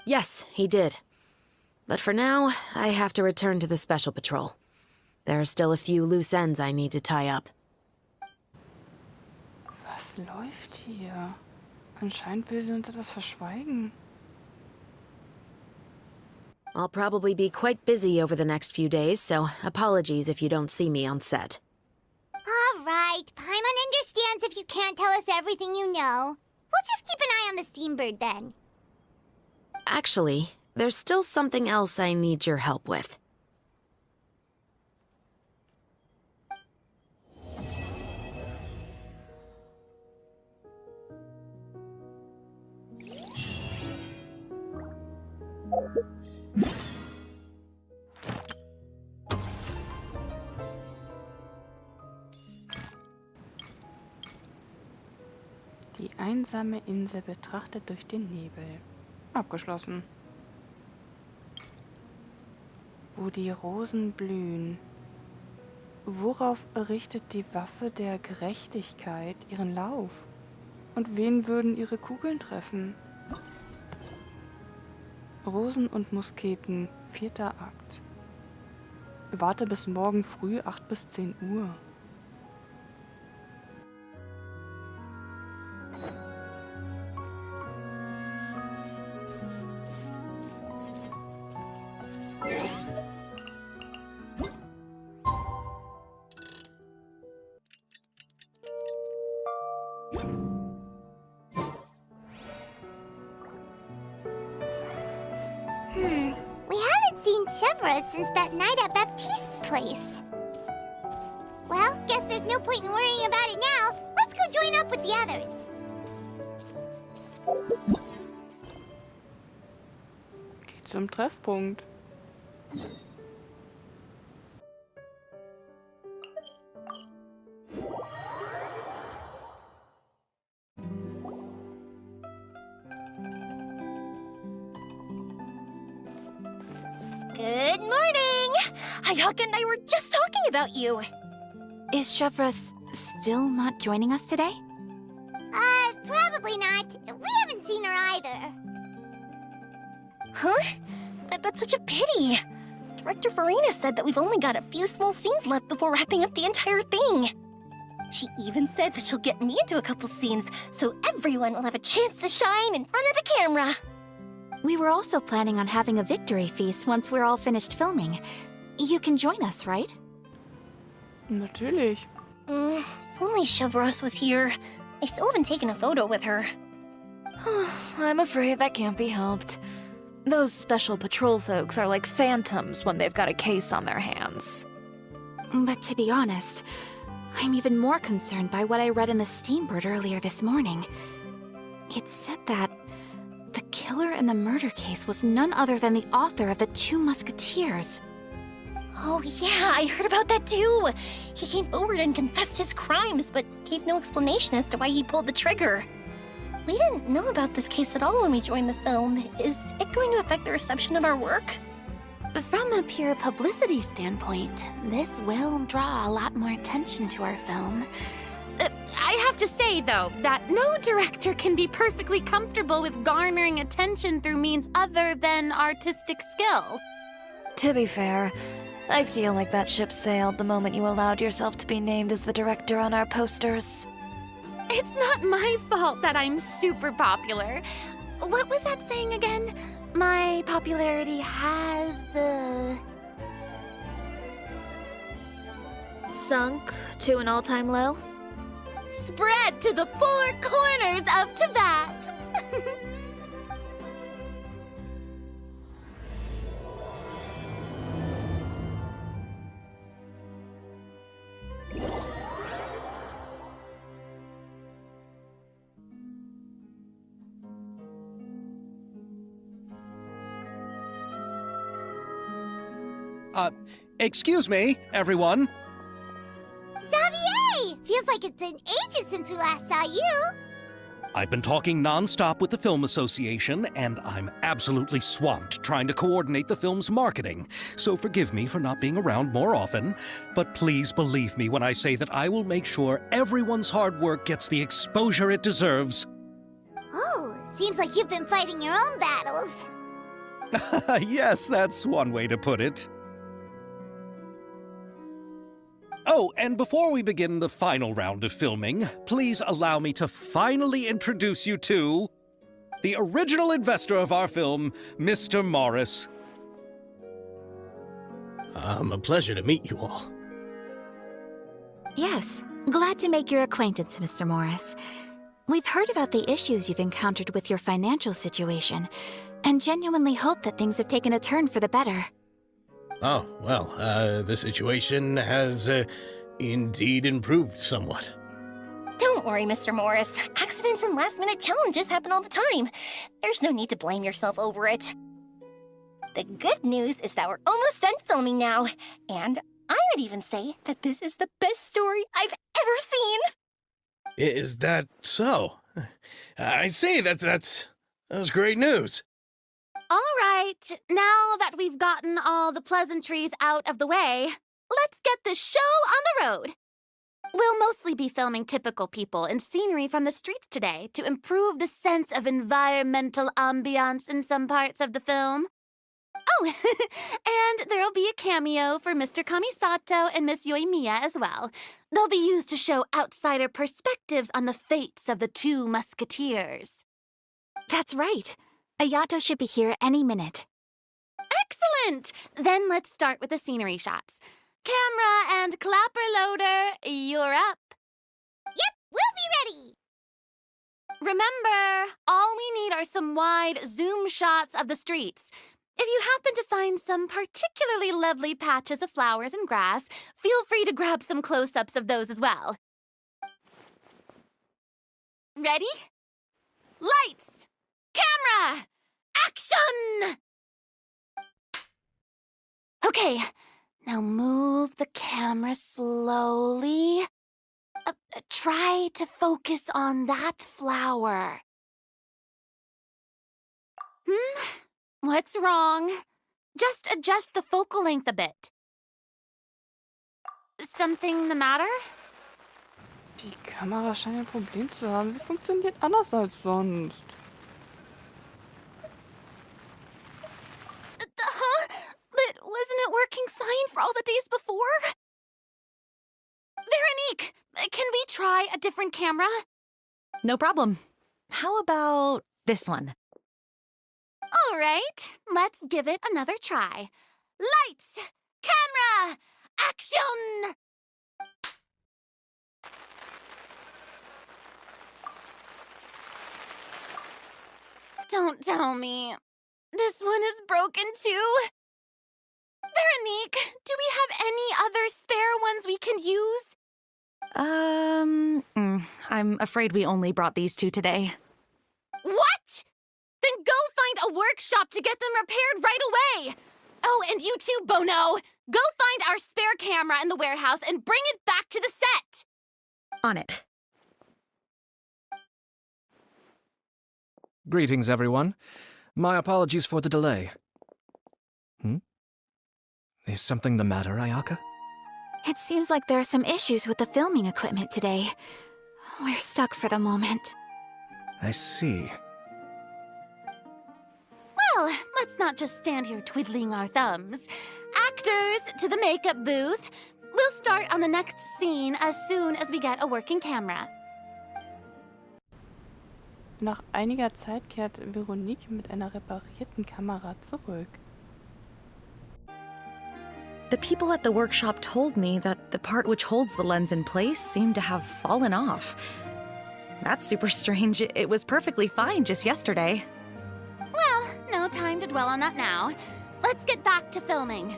Yes, he did. But for now, I have to return to the Special Patrol. There are still a few loose ends I need to tie up. Was läuft hier? Anscheinend will sie uns etwas verschweigen. I'll probably be quite busy over the next few days, so apologies if you don't see me on set. All right, Paimon understands if you can't tell us everything you know. We'll just keep an eye on the Steambird then. Actually, there's still something else I need your help with. Die einsame Insel betrachtet durch den Nebel. Abgeschlossen. Wo die Rosen blühen. Worauf richtet die Waffe der Gerechtigkeit ihren Lauf? Und wen würden ihre Kugeln treffen? Rosen und Musketen, 4. Akt. Warte bis morgen früh 8 bis 10 Uhr. We haven't seen Chevres since that night at Baptiste's place. Well, guess there's no point in worrying about it now. Let's go join up with the others. Geht zum Treffpunkt. Good morning! Hayaka and I were just talking about you. Is Chevres still not joining us today? Probably not. We haven't seen her either. Huh? That's such a pity. Director Farina said that we've only got a few small scenes left before wrapping up the entire thing. She even said that she'll get me into a couple scenes, so everyone will have a chance to shine in front of the camera. We were also planning on having a victory feast once we're all finished filming. You can join us, right? Natürlich. If only Chevres was here. I still haven't taken a photo with her. I'm afraid that can't be helped. Those special patrol folks are like phantoms when they've got a case on their hands. But to be honest, I'm even more concerned by what I read in the Steambird earlier this morning. It said that the killer in the murder case was none other than the author of the 2 Musketeers. Oh yeah, I heard about that too. He came forward and confessed his crimes, but gave no explanation as to why he pulled the trigger. We didn't know about this case at all when we joined the film. Is it going to affect the reception of our work? From a pure publicity standpoint, this will draw a lot more attention to our film. I have to say, though, that no director can be perfectly comfortable with garnering attention through means other than artistic skill. To be fair, I feel like that ship sailed the moment you allowed yourself to be named as the director on our posters. It's not my fault that I'm super popular. What was that saying again? My popularity has, Sunk to an all-time low? spread to the four corners of Tibet. Excuse me, everyone. Xavier! Feels like it's been ages since we last saw you. I've been talking nonstop with the Film Association, and I'm absolutely swamped trying to coordinate the film's marketing. So forgive me for not being around more often, but please believe me when I say that I will make sure everyone's hard work gets the exposure it deserves. Oh, seems like you've been fighting your own battles. Yes, that's one way to put it. Oh, and before we begin the final round of filming, please allow me to finally introduce you to the original investor of our film, Mr. Morris. A pleasure to meet you all. Yes, glad to make your acquaintance, Mr. Morris. We've heard about the issues you've encountered with your financial situation, and genuinely hope that things have taken a turn for the better. Oh, well, the situation has, indeed improved somewhat. Don't worry, Mr. Morris. Accidents and last-minute challenges happen all the time. There's no need to blame yourself over it. The good news is that we're almost done filming now, and I would even say that this is the best story I've ever seen! Is that so? I say that's great news. All right, now that we've gotten all the pleasantries out of the way, let's get the show on the road. We'll mostly be filming typical people and scenery from the streets today to improve the sense of environmental ambiance in some parts of the film. Oh, and there'll be a cameo for Mr. Kamisato and Miss Yoimiya as well. They'll be used to show outsider perspectives on the fates of the two musketeers. That's right. Ayato should be here any minute. Excellent! Then let's start with the scenery shots. Camera and clapper loader, you're up. Yep, we'll be ready. Remember, all we need are some wide zoom shots of the streets. If you happen to find some particularly lovely patches of flowers and grass, feel free to grab some close-ups of those as well. Ready? Lights! Camera! Action! Okay, now move the camera slowly. Try to focus on that flower. What's wrong? Just adjust the focal length a bit. Something the matter? Die Kamera scheint ein Problem zu haben. Sie funktioniert anders als sonst. But wasn't it working fine for all the days before? Veronique, can we try a different camera? No problem. How about this one? All right, let's give it another try. Lights! Camera! Action! Don't tell me. This one is broken too? Veronique, do we have any other spare ones we can use? I'm afraid we only brought these two today. What? Then go find a workshop to get them repaired right away! Oh, and you too, Bono! Go find our spare camera in the warehouse and bring it back to the set! On it. Greetings, everyone. My apologies for the delay. Is something the matter, Ayaka? It seems like there are some issues with the filming equipment today. We're stuck for the moment. I see. Well, let's not just stand here twiddling our thumbs. Actors, to the makeup booth. We'll start on the next scene as soon as we get a working camera. Nach einiger Zeit kehrt Veronique mit einer reparierten Kamera zurück. The people at the workshop told me that the part which holds the lens in place seemed to have fallen off. That's super strange. It was perfectly fine just yesterday. Well, no time to dwell on that now. Let's get back to filming.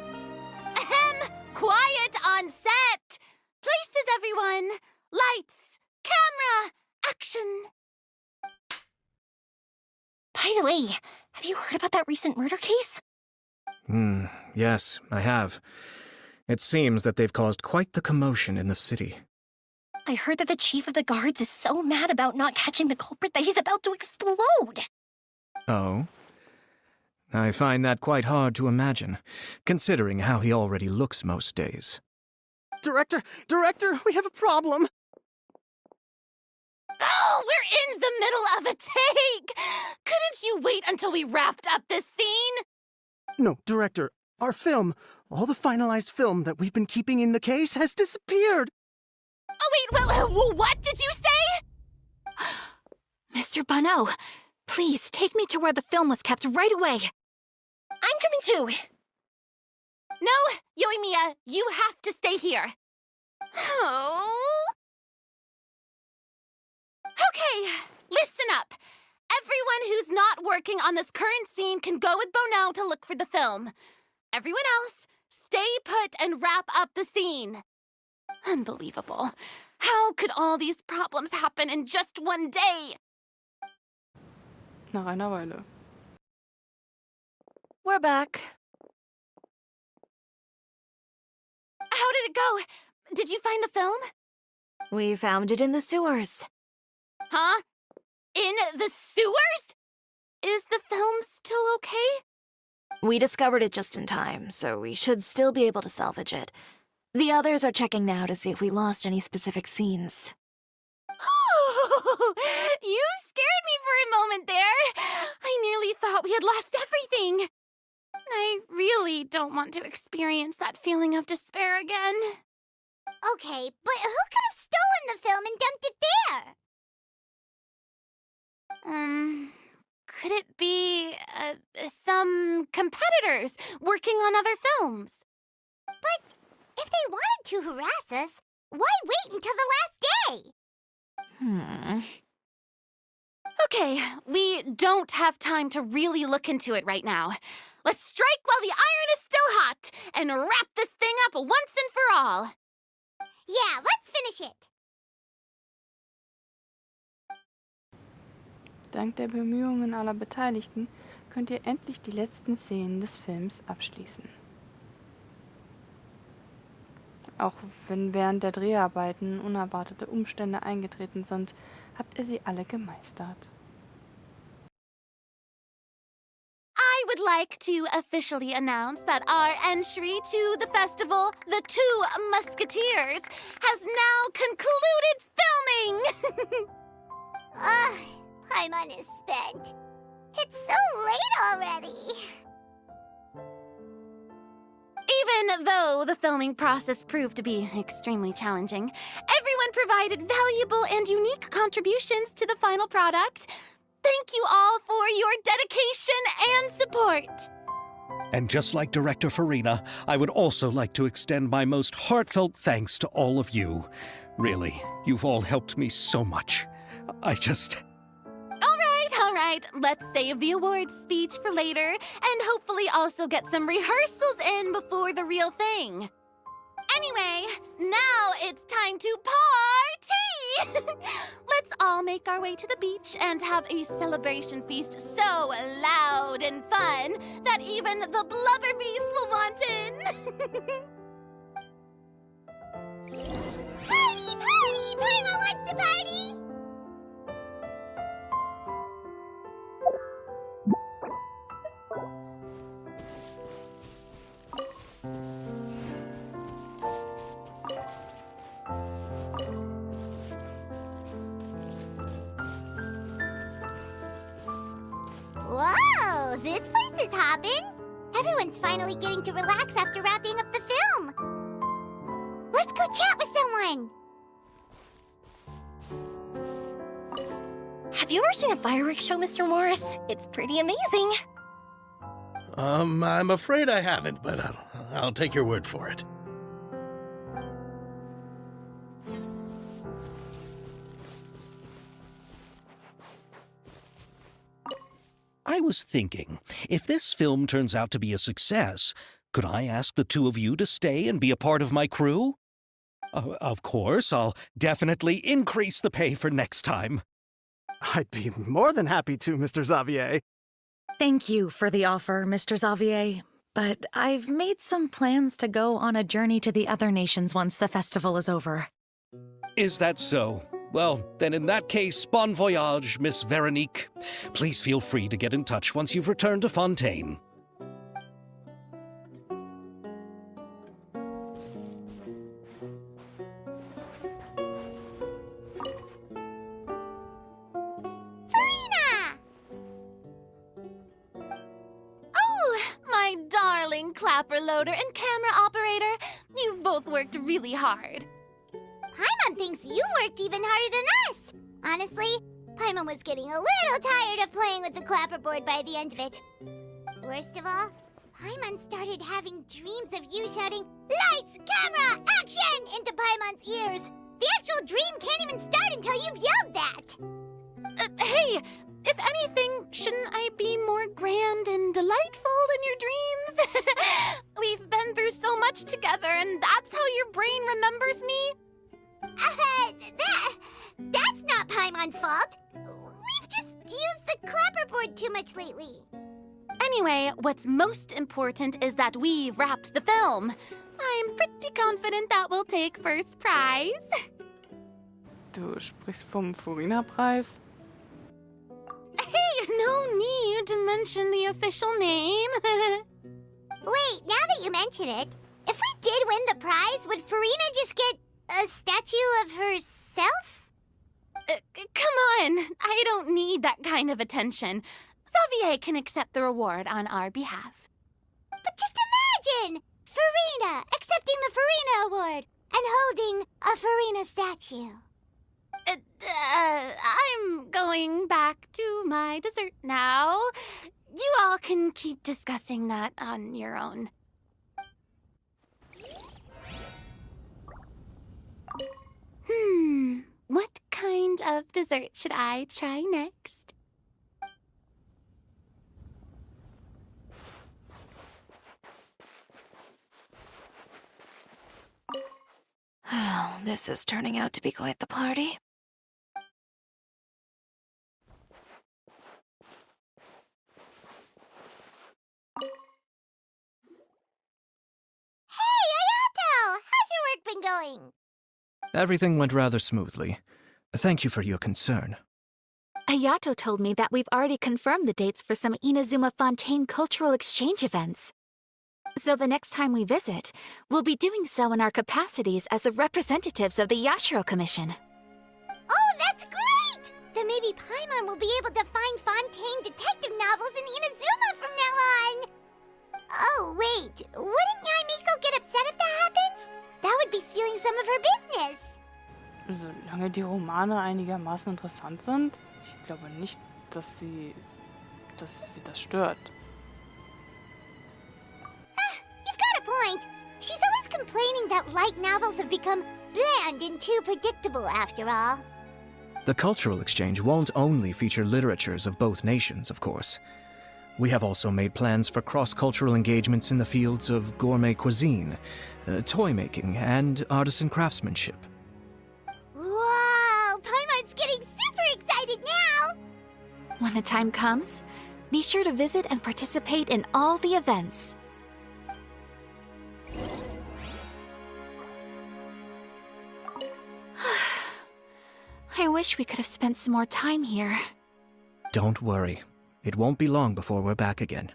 Ahem! Quiet on set! Places, everyone! Lights! Camera! Action! By the way, have you heard about that recent murder case? Yes, I have. It seems that they've caused quite the commotion in the city. I heard that the chief of the guards is so mad about not catching the culprit that he's about to explode. Oh? I find that quite hard to imagine, considering how he already looks most days. Director, we have a problem. Oh, we're in the middle of a take! Couldn't you wait until we wrapped up this scene? No, Director, our film, all the finalized film that we've been keeping in the case has disappeared. Oh, wait, well, what did you say? Mr. Bonneau, please take me to where the film was kept right away. I'm coming too. No, Yoimiya, you have to stay here. Oh. Okay, listen up. Everyone who's not working on this current scene can go with Bonneau to look for the film. Everyone else, stay put and wrap up the scene. Unbelievable. How could all these problems happen in just one day? Nach einer Weile. We're back. How did it go? Did you find the film? We found it in the sewers. Huh? In the sewers? Is the film still okay? We discovered it just in time, so we should still be able to salvage it. The others are checking now to see if we lost any specific scenes. Oh, you scared me for a moment there. I nearly thought we had lost everything. I really don't want to experience that feeling of despair again. Okay, but who could have stolen the film and dumped it there? Could it be, some competitors working on other films? But if they wanted to harass us, why wait until the last day? Okay, we don't have time to really look into it right now. Let's strike while the iron is still hot and wrap this thing up once and for all. Yeah, let's finish it. Dank der Bemühungen aller Beteiligten könnt ihr endlich die letzten Szenen des Films abschließen. Auch wenn während der Dreharbeiten unerwartete Umstände eingetreten sind, habt ihr sie alle gemeistert. I would like to officially announce that our entry to the festival, The Two Musketeers, has now concluded filming! Paimon is spent. It's so late already. Even though the filming process proved to be extremely challenging, everyone provided valuable and unique contributions to the final product. Thank you all for your dedication and support. And just like Director Farina, I would also like to extend my most heartfelt thanks to all of you. Really, you've all helped me so much. All right, let's save the awards speech for later, and hopefully also get some rehearsals in before the real thing. Anyway, now it's time to party! Let's all make our way to the beach and have a celebration feast so loud and fun that even the blubber beast will want in. Party, party! Paimon wants to party! Whoa, this place is hopping. Everyone's finally getting to relax after wrapping up the film. Let's go chat with someone. Have you ever seen a fireworks show, Mr. Morris? It's pretty amazing. I'm afraid I haven't, but I'll take your word for it. I was thinking, if this film turns out to be a success, could I ask the two of you to stay and be a part of my crew? Of course, I'll definitely increase the pay for next time. I'd be more than happy to, Mr. Xavier. Thank you for the offer, Mr. Xavier, but I've made some plans to go on a journey to the other nations once the festival is over. Is that so? Well, then in that case, bon voyage, Miss Veronique. Please feel free to get in touch once you've returned to Fontaine. Clapper loader and camera operator, you've both worked really hard. Paimon thinks you worked even harder than us. Honestly, Paimon was getting a little tired of playing with the clapperboard by the end of it. Worst of all, Paimon started having dreams of you shouting, "Lights, camera, action!" into Paimon's ears. The actual dream can't even start until you've yelled that. Hey, if anything, shouldn't I be more grand and delightful than your dreams? We've been through so much together, and that's how your brain remembers me? That's not Paimon's fault. We've just used the clapperboard too much lately. Anyway, what's most important is that we've wrapped the film. I'm pretty confident that we'll take first prize. Du sprichst vom Furina-Preis? Hey, no need to mention the official name. Wait, now that you mention it, if we did win the prize, would Furina just get a statue of herself? Come on, I don't need that kind of attention. Xavier can accept the reward on our behalf. But just imagine! Furina accepting the Furina Award and holding a Furina statue. I'm going back to my dessert now. You all can keep discussing that on your own. What kind of dessert should I try next? Oh, this is turning out to be quite the party. Hey, Ayato! How's your work been going? Everything went rather smoothly. Thank you for your concern. Ayato told me that we've already confirmed the dates for some Inazuma Fontaine cultural exchange events. So the next time we visit, we'll be doing so in our capacities as the representatives of the Yashiro Commission. Oh, that's great! Then maybe Paimon will be able to find Fontaine detective novels in Inazuma from now on! Oh, wait, wouldn't Yae Miko get upset if that happens? That would be stealing some of her business. Solange die Romane einigermaßen interessant sind, ich glaube nicht, dass sie das stört. You've got a point. She's always complaining that light novels have become bland and too predictable after all. The cultural exchange won't only feature literatures of both nations, of course. We have also made plans for cross-cultural engagements in the fields of gourmet cuisine, toy making, and artisan craftsmanship. Whoa! Paimon's getting super excited now! When the time comes, be sure to visit and participate in all the events. I wish we could have spent some more time here. Don't worry. It won't be long before we're back again.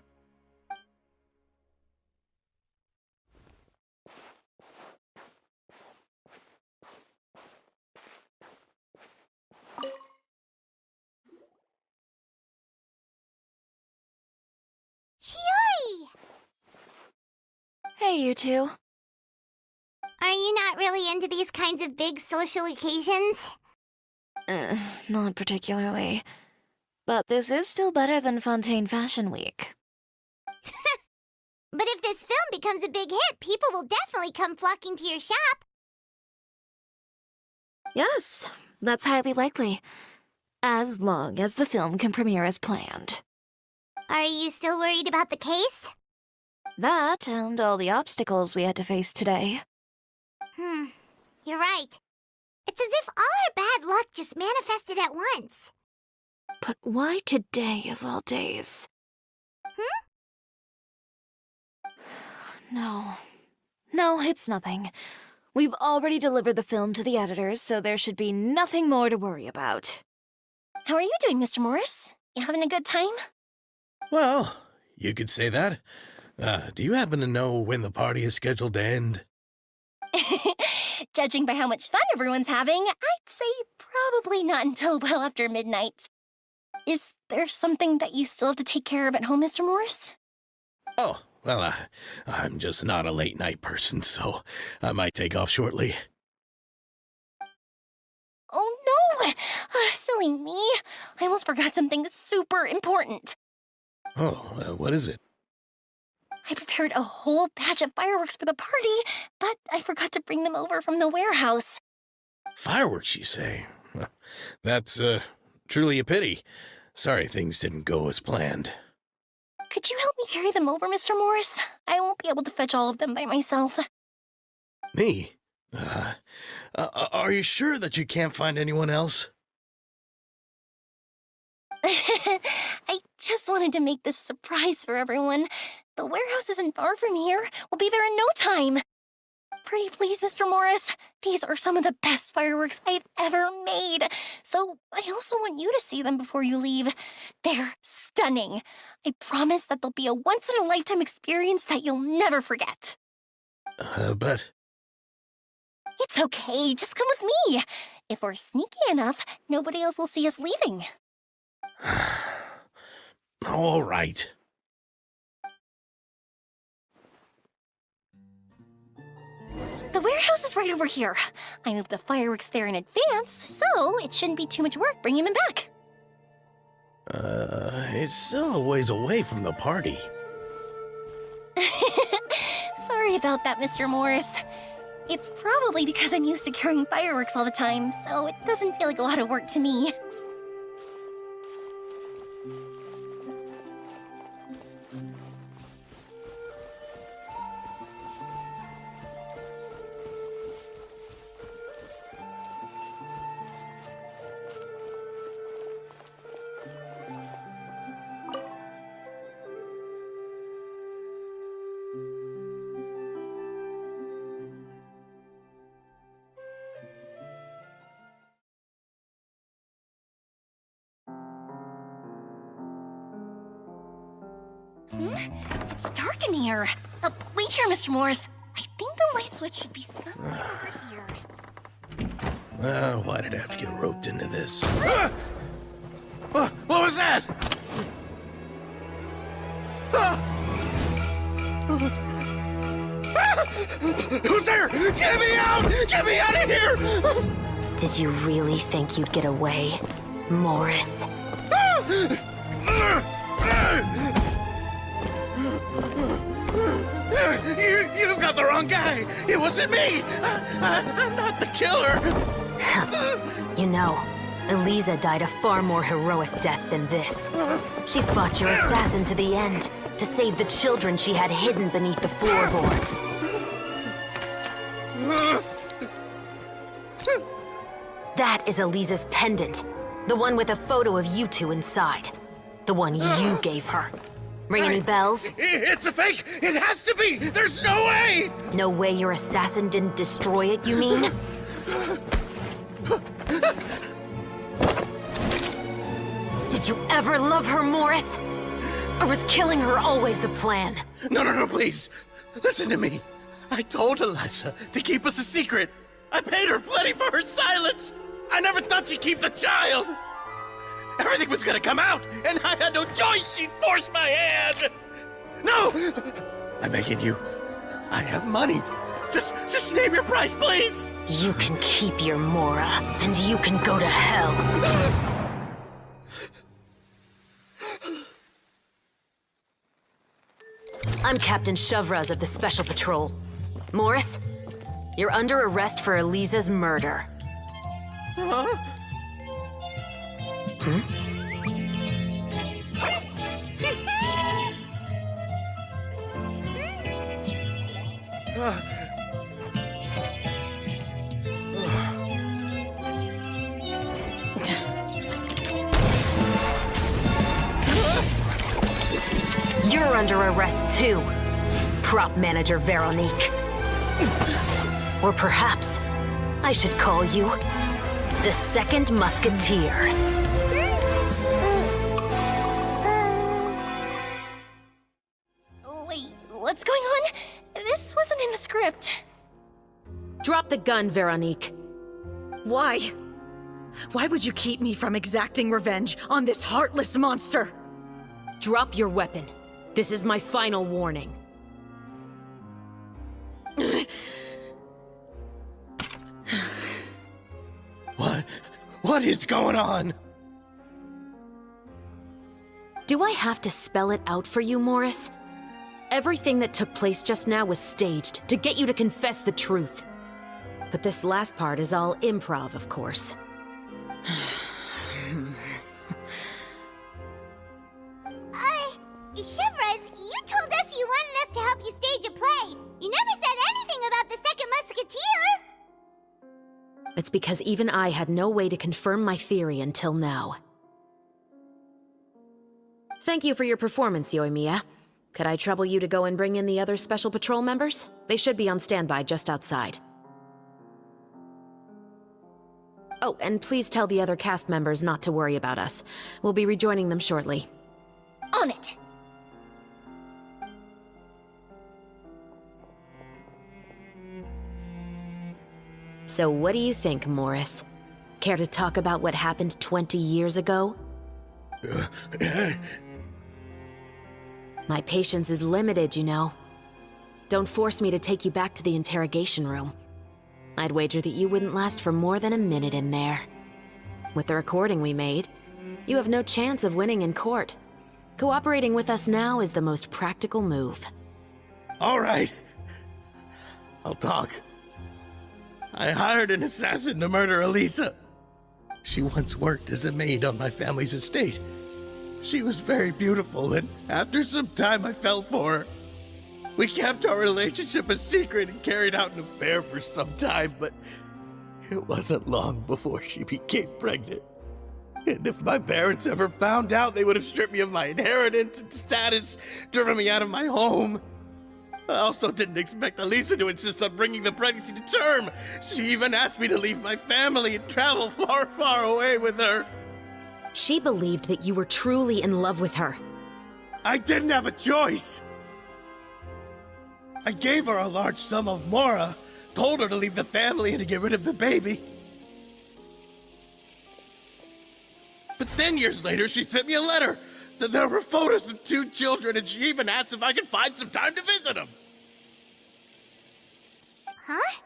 Chiori! Hey, you two. Are you not really into these kinds of big social occasions? Not particularly. But this is still better than Fontaine Fashion Week. But if this film becomes a big hit, people will definitely come flocking to your shop. Yes, that's highly likely. As long as the film can premiere as planned. Are you still worried about the case? That and all the obstacles we had to face today. You're right. It's as if all our bad luck just manifested at once. But why today of all days? No, it's nothing. We've already delivered the film to the editors, so there should be nothing more to worry about. How are you doing, Mr. Morris? You having a good time? Well, you could say that. Do you happen to know when the party is scheduled to end? Judging by how much fun everyone's having, I'd say probably not until well after midnight. Is there something that you still have to take care of at home, Mr. Morris? Oh, well, I'm just not a late night person, so I might take off shortly. Oh no! Silly me. I almost forgot something super important. Oh, what is it? I prepared a whole batch of fireworks for the party, but I forgot to bring them over from the warehouse. Fireworks, you say? That's, truly a pity. Sorry things didn't go as planned. Could you help me carry them over, Mr. Morris? I won't be able to fetch all of them by myself. Me? Are you sure that you can't find anyone else? I just wanted to make this a surprise for everyone. The warehouse isn't far from here. We'll be there in no time. Pretty please, Mr. Morris. These are some of the best fireworks I've ever made. So I also want you to see them before you leave. They're stunning. I promise that they'll be a once-in-a-lifetime experience that you'll never forget. But... It's okay. Just come with me. If we're sneaky enough, nobody else will see us leaving. All right. The warehouse is right over here. I moved the fireworks there in advance, so it shouldn't be too much work bringing them back. It's still a ways away from the party. Sorry about that, Mr. Morris. It's probably because I'm used to carrying fireworks all the time, so it doesn't feel like a lot of work to me. It's dark in here. Wait here, Mr. Morris. I think the light switch should be somewhere over here. Why did I have to get roped into this? What was that? Who's there? Get me out! Get me out of here! Did you really think you'd get away, Morris? You've got the wrong guy! It wasn't me! I'm not the killer! You know, Eliza died a far more heroic death than this. She fought your assassin to the end, to save the children she had hidden beneath the floorboards. That is Eliza's pendant. The one with a photo of you two inside. The one you gave her. Ring any bells? It's a fake! It has to be! There's no way! No way your assassin didn't destroy it, you mean? Did you ever love her, Morris? Or was killing her always the plan? No, please. Listen to me. I told Eliza to keep us a secret. I paid her plenty for her silence. I never thought she'd keep the child. Everything was gonna come out, and I had no choice. She'd force my hand. No! I'm begging you. I have money. Just name your price, please. You can keep your Mora, and you can go to hell. I'm Captain Shovraz of the Special Patrol. Morris, you're under arrest for Elisa's murder. Huh? You're under arrest too, Prop Manager Veronique. Or perhaps I should call you the Second Musketeer. Wait, what's going on? This wasn't in the script. Drop the gun, Veronique. Why? Why would you keep me from exacting revenge on this heartless monster? Drop your weapon. This is my final warning. What is going on? Do I have to spell it out for you, Morris? Everything that took place just now was staged to get you to confess the truth. But this last part is all improv, of course. Chevraz, you told us you wanted us to help you stage a play. You never said anything about the Second Musketeer. It's because even I had no way to confirm my theory until now. Thank you for your performance, Yoimiya. Could I trouble you to go and bring in the other Special Patrol members? They should be on standby just outside. Oh, and please tell the other cast members not to worry about us. We'll be rejoining them shortly. On it. So what do you think, Morris? Care to talk about what happened 20 years ago? My patience is limited, you know. Don't force me to take you back to the interrogation room. I'd wager that you wouldn't last for more than a minute in there. With the recording we made, you have no chance of winning in court. Cooperating with us now is the most practical move. All right. I'll talk. I hired an assassin to murder Elisa. She once worked as a maid on my family's estate. She was very beautiful, and after some time I fell for her. We kept our relationship a secret and carried out an affair for some time, but it wasn't long before she became pregnant. And if my parents ever found out, they would have stripped me of my inheritance and status, driven me out of my home. I also didn't expect Elisa to insist on bringing the pregnancy to term. She even asked me to leave my family and travel far, far away with her. She believed that you were truly in love with her. I didn't have a choice. I gave her a large sum of mora, told her to leave the family and to get rid of the baby. But then years later, she sent me a letter. There were photos of 2 children, and she even asked if I could find some time to visit them. Huh?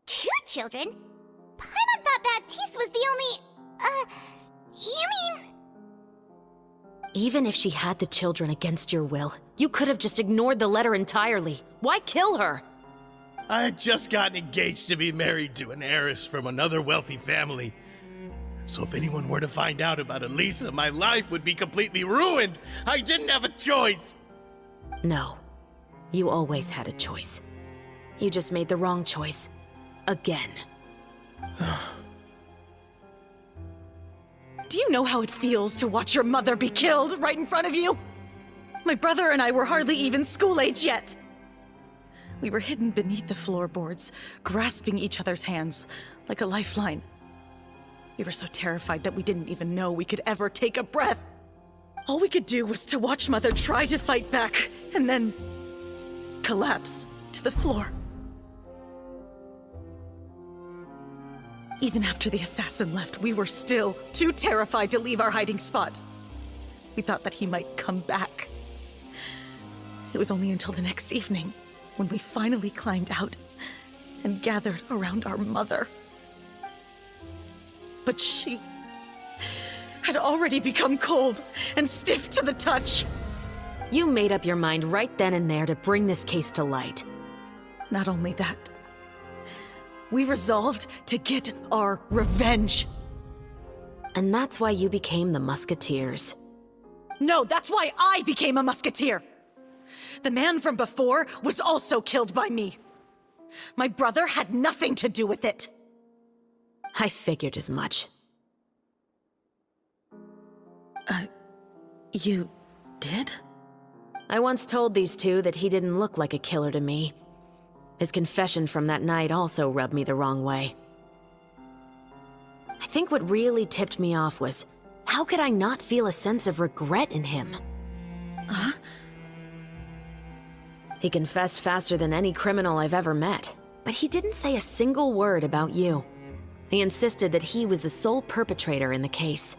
2 children? Paimon thought Baptiste was the only... you mean... Even if she had the children against your will, you could have just ignored the letter entirely. Why kill her? I had just gotten engaged to be married to an heiress from another wealthy family. So if anyone were to find out about Elisa, my life would be completely ruined. I didn't have a choice. No. You always had a choice. You just made the wrong choice. Again. Do you know how it feels to watch your mother be killed right in front of you? My brother and I were hardly even school age yet. We were hidden beneath the floorboards, grasping each other's hands like a lifeline. We were so terrified that we didn't even know we could ever take a breath. All we could do was to watch Mother try to fight back, and then collapse to the floor. Even after the assassin left, we were still too terrified to leave our hiding spot. We thought that he might come back. It was only until the next evening when we finally climbed out and gathered around our mother. But she had already become cold and stiff to the touch. You made up your mind right then and there to bring this case to light. Not only that, we resolved to get our revenge. And that's why you became the Musketeers. No, that's why I became a musketeer! The man from before was also killed by me. My brother had nothing to do with it. I figured as much. You did? I once told these two that he didn't look like a killer to me. His confession from that night also rubbed me the wrong way. I think what really tipped me off was, how could I not feel a sense of regret in him? Huh? He confessed faster than any criminal I've ever met, but he didn't say a single word about you. He insisted that he was the sole perpetrator in the case.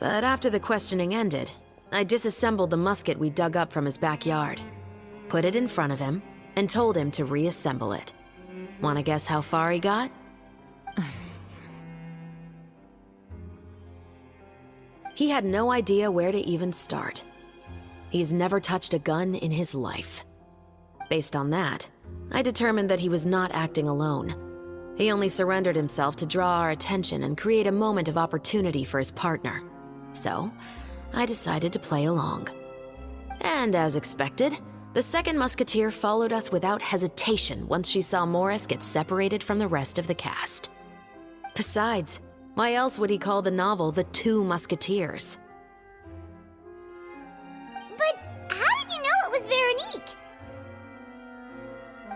But after the questioning ended, I disassembled the musket we dug up from his backyard, put it in front of him, and told him to reassemble it. Wanna guess how far he got? He had no idea where to even start. He's never touched a gun in his life. Based on that, I determined that he was not acting alone. He only surrendered himself to draw our attention and create a moment of opportunity for his partner. So, I decided to play along. And as expected, the second musketeer followed us without hesitation once she saw Morris get separated from the rest of the cast. Besides, why else would he call the novel The Two Musketeers? But how did you know it was Veronique?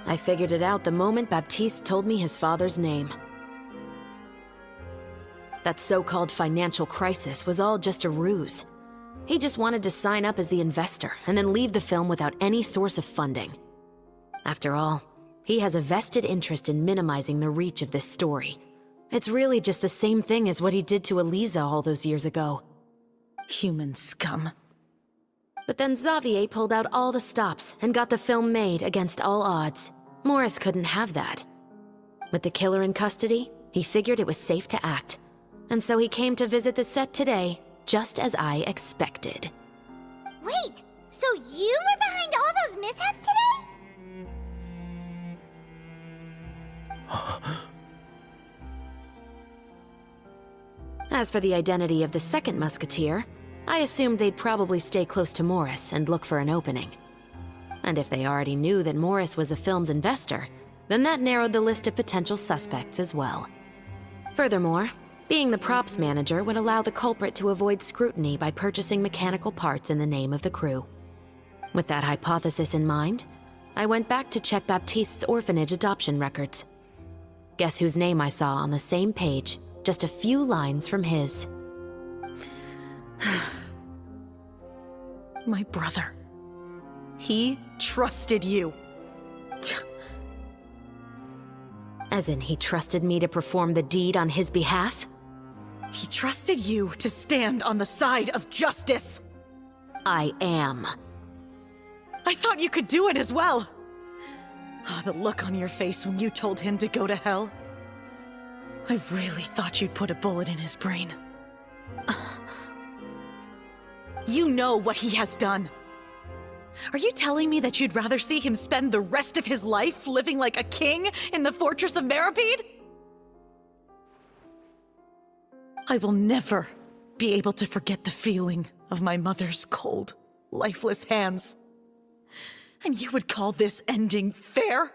I figured it out the moment Baptiste told me his father's name. That so-called financial crisis was all just a ruse. He just wanted to sign up as the investor and then leave the film without any source of funding. After all, he has a vested interest in minimizing the reach of this story. It's really just the same thing as what he did to Eliza all those years ago. Human scum. But then Xavier pulled out all the stops and got the film made against all odds. Morris couldn't have that. With the killer in custody, he figured it was safe to act. And so he came to visit the set today, just as I expected. Wait, so you were behind all those mishaps today? As for the identity of the second musketeer, I assumed they'd probably stay close to Morris and look for an opening. And if they already knew that Morris was the film's investor, then that narrowed the list of potential suspects as well. Furthermore, being the props manager would allow the culprit to avoid scrutiny by purchasing mechanical parts in the name of the crew. With that hypothesis in mind, I went back to check Baptiste's orphanage adoption records. Guess whose name I saw on the same page, just a few lines from his. My brother. He trusted you. As in, he trusted me to perform the deed on his behalf? He trusted you to stand on the side of justice. I am. I thought you could do it as well. Oh, the look on your face when you told him to go to hell. I really thought you'd put a bullet in his brain. You know what he has done. Are you telling me that you'd rather see him spend the rest of his life living like a king in the fortress of Meripede? I will never be able to forget the feeling of my mother's cold, lifeless hands. And you would call this ending fair?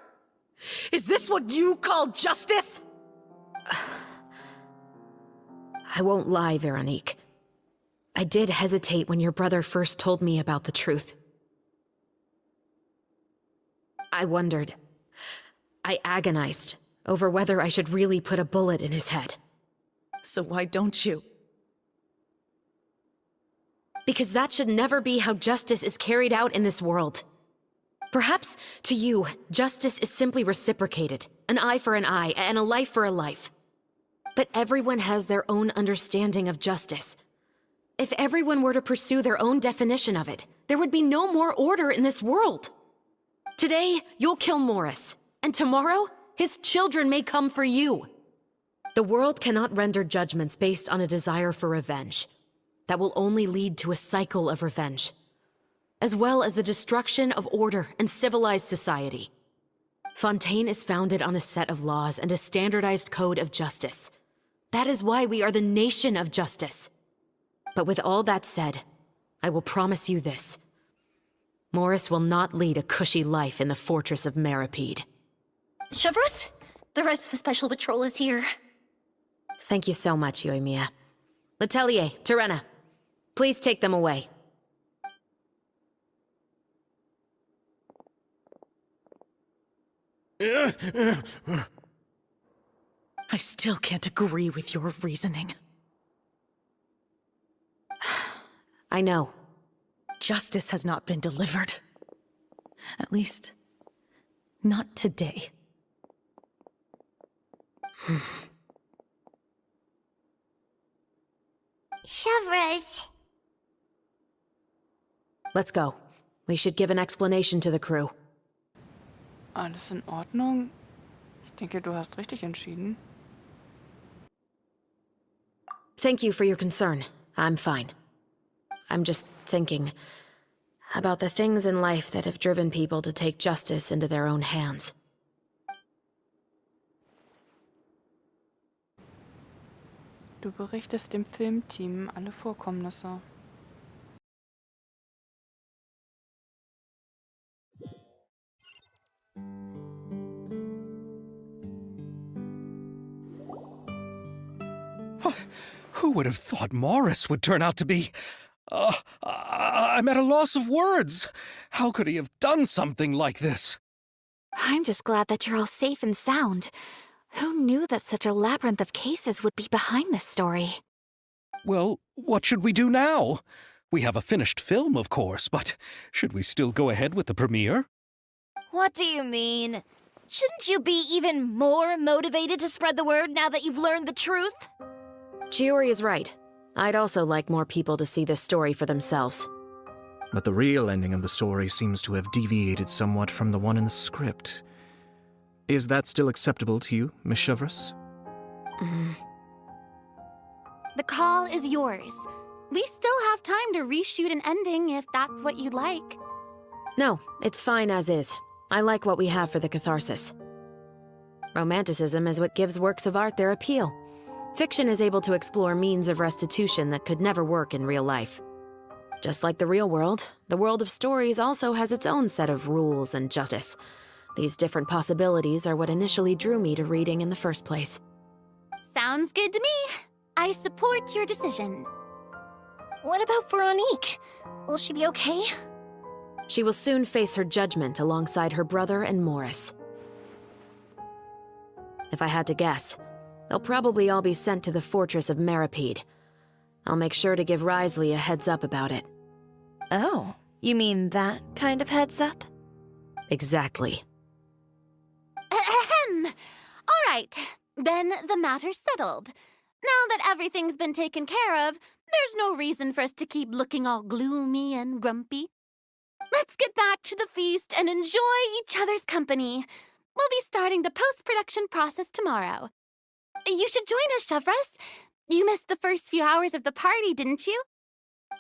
Is this what you call justice? I won't lie, Veronique. I did hesitate when your brother first told me about the truth. I wondered. I agonized over whether I should really put a bullet in his head. So why don't you? Because that should never be how justice is carried out in this world. Perhaps, to you, justice is simply reciprocated. An eye for an eye, and a life for a life. But everyone has their own understanding of justice. If everyone were to pursue their own definition of it, there would be no more order in this world. Today, you'll kill Morris, and tomorrow, his children may come for you. The world cannot render judgments based on a desire for revenge. That will only lead to a cycle of revenge. as well as the destruction of order and civilized society. Fontaine is founded on a set of laws and a standardized code of justice. That is why we are the nation of justice. But with all that said, I will promise you this. Morris will not lead a cushy life in the fortress of Meripede. Chevros, the rest of the Special Patrol is here. Thank you so much, Yoimiya. Letelier, Terena, please take them away. I still can't agree with your reasoning. I know. Justice has not been delivered. At least, not today. Chevros. Let's go. We should give an explanation to the crew. Alles in Ordnung? Ich denke, du hast richtig entschieden. Thank you for your concern. I'm fine. I'm just thinking about the things in life that have driven people to take justice into their own hands. Du berichtest dem Filmteam alle Vorkommnisse. Who would have thought Morris would turn out to be... I'm at a loss of words. How could he have done something like this? I'm just glad that you're all safe and sound. Who knew that such a labyrinth of cases would be behind this story? Well, what should we do now? We have a finished film, of course, but should we still go ahead with the premiere? What do you mean? Shouldn't you be even more motivated to spread the word now that you've learned the truth? Chiori is right. I'd also like more people to see this story for themselves. But the real ending of the story seems to have deviated somewhat from the one in the script. Is that still acceptable to you, Miss Chevros? The call is yours. We still have time to reshoot an ending if that's what you'd like. No, it's fine as is. I like what we have for the catharsis. Romanticism is what gives works of art their appeal. Fiction is able to explore means of restitution that could never work in real life. Just like the real world, the world of stories also has its own set of rules and justice. These different possibilities are what initially drew me to reading in the first place. Sounds good to me. I support your decision. What about Veronique? Will she be okay? She will soon face her judgment alongside her brother and Morris. If I had to guess, they'll probably all be sent to the fortress of Meripede. I'll make sure to give Risley a heads up about it. Oh, you mean that kind of heads up? Exactly. Ahem. All right, then the matter's settled. Now that everything's been taken care of, there's no reason for us to keep looking all gloomy and grumpy. Let's get back to the feast and enjoy each other's company. We'll be starting the post-production process tomorrow. You should join us, Chevros. You missed the first few hours of the party, didn't you?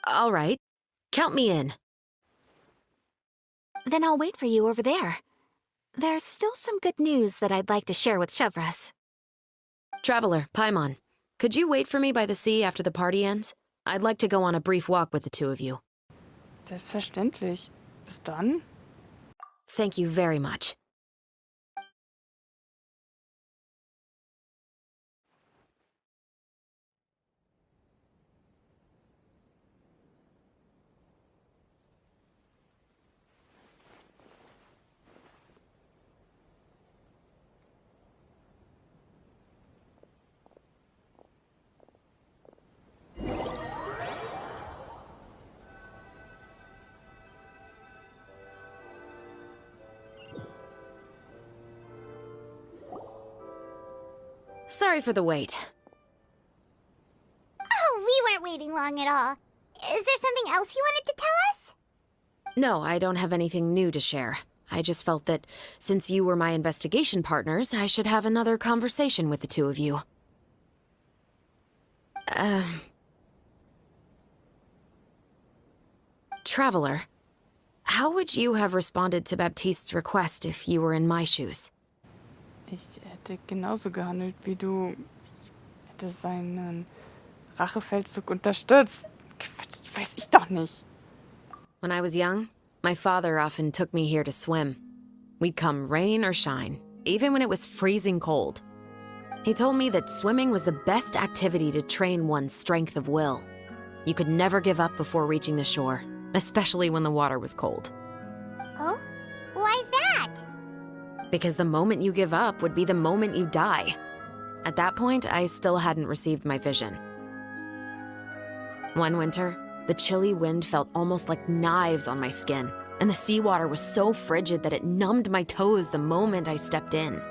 All right. Count me in. Then I'll wait for you over there. There's still some good news that I'd like to share with Chevros. Traveler, Paimon, could you wait for me by the sea after the party ends? I'd like to go on a brief walk with the two of you. Selbstverständlich. Bis dann. Thank you very much. Sorry for the wait. Oh, we weren't waiting long at all. Is there something else you wanted to tell us? No, I don't have anything new to share. I just felt that since you were my investigation partners, I should have another conversation with the two of you. Traveler, How would you have responded to Baptiste's request if you were in my shoes? Ich hätte genauso gehandelt wie du. Hätte seinen Rachefeldzug unterstützt. Quatsch, weiß ich doch nicht. When I was young, my father often took me here to swim. We'd come rain or shine, even when it was freezing cold. He told me that swimming was the best activity to train one's strength of will. You could never give up before reaching the shore, especially when the water was cold. Oh? Why's that? Because the moment you give up would be the moment you die. At that point, I still hadn't received my vision. One winter, the chilly wind felt almost like knives on my skin, and the seawater was so frigid that it numbed my toes the moment I stepped in.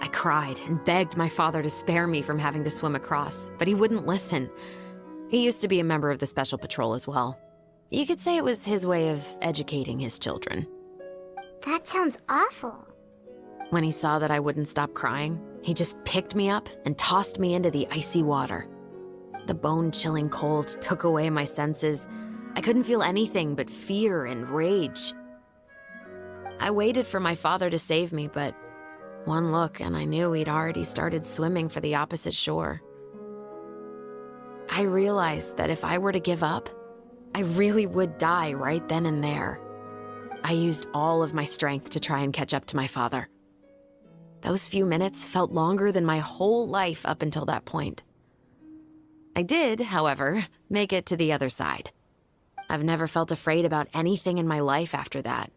I cried and begged my father to spare me from having to swim across, but he wouldn't listen. He used to be a member of the Special Patrol as well. You could say it was his way of educating his children. That sounds awful. When he saw that I wouldn't stop crying, he just picked me up and tossed me into the icy water. The bone-chilling cold took away my senses. I couldn't feel anything but fear and rage. I waited for my father to save me, but one look and I knew he'd already started swimming for the opposite shore. I realized that if I were to give up, I really would die right then and there. I used all of my strength to try and catch up to my father. Those few minutes felt longer than my whole life up until that point. I did, however, make it to the other side. I've never felt afraid about anything in my life after that,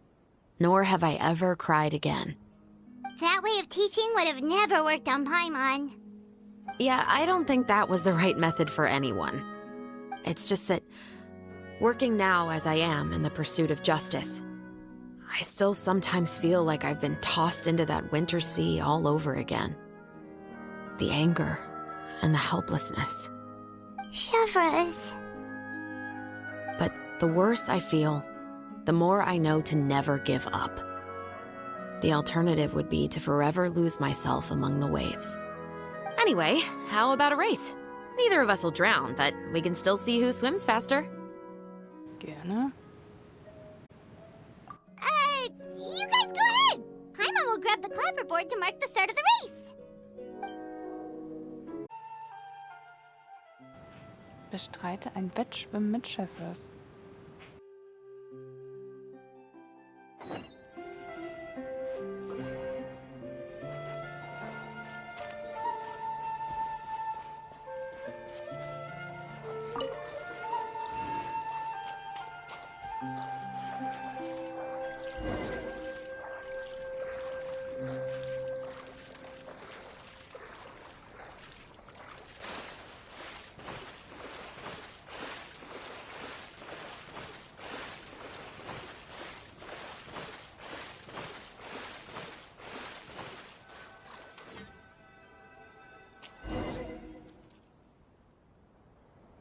nor have I ever cried again. That way of teaching would have never worked on Paimon. Yeah, I don't think that was the right method for anyone. It's just that, working now as I am in the pursuit of justice, I still sometimes feel like I've been tossed into that winter sea all over again. The anger and the helplessness. Chevreuse. But the worse I feel, the more I know to never give up. The alternative would be to forever lose myself among the waves. Anyway, how about a race? Neither of us will drown, but we can still see who swims faster. Gerne. You guys go ahead. Paimon will grab the clapperboard to mark the start of the race. Bestreite ein Wettschwimmen mit Chevreuse.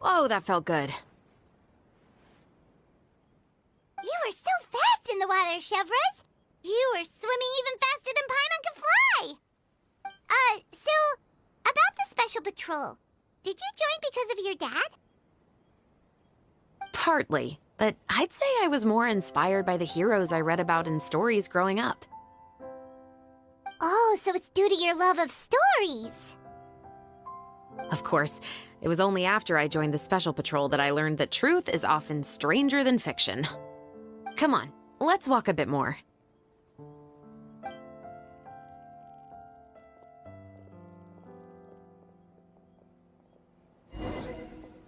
Oh, that felt good. You were so fast in the water, Chevreuse. You were swimming even faster than Paimon can fly. So, about the Special Patrol, did you join because of your dad? Partly, but I'd say I was more inspired by the heroes I read about in stories growing up. Oh, so it's due to your love of stories. Of course, it was only after I joined the Special Patrol that I learned that truth is often stranger than fiction. Come on, let's walk a bit more.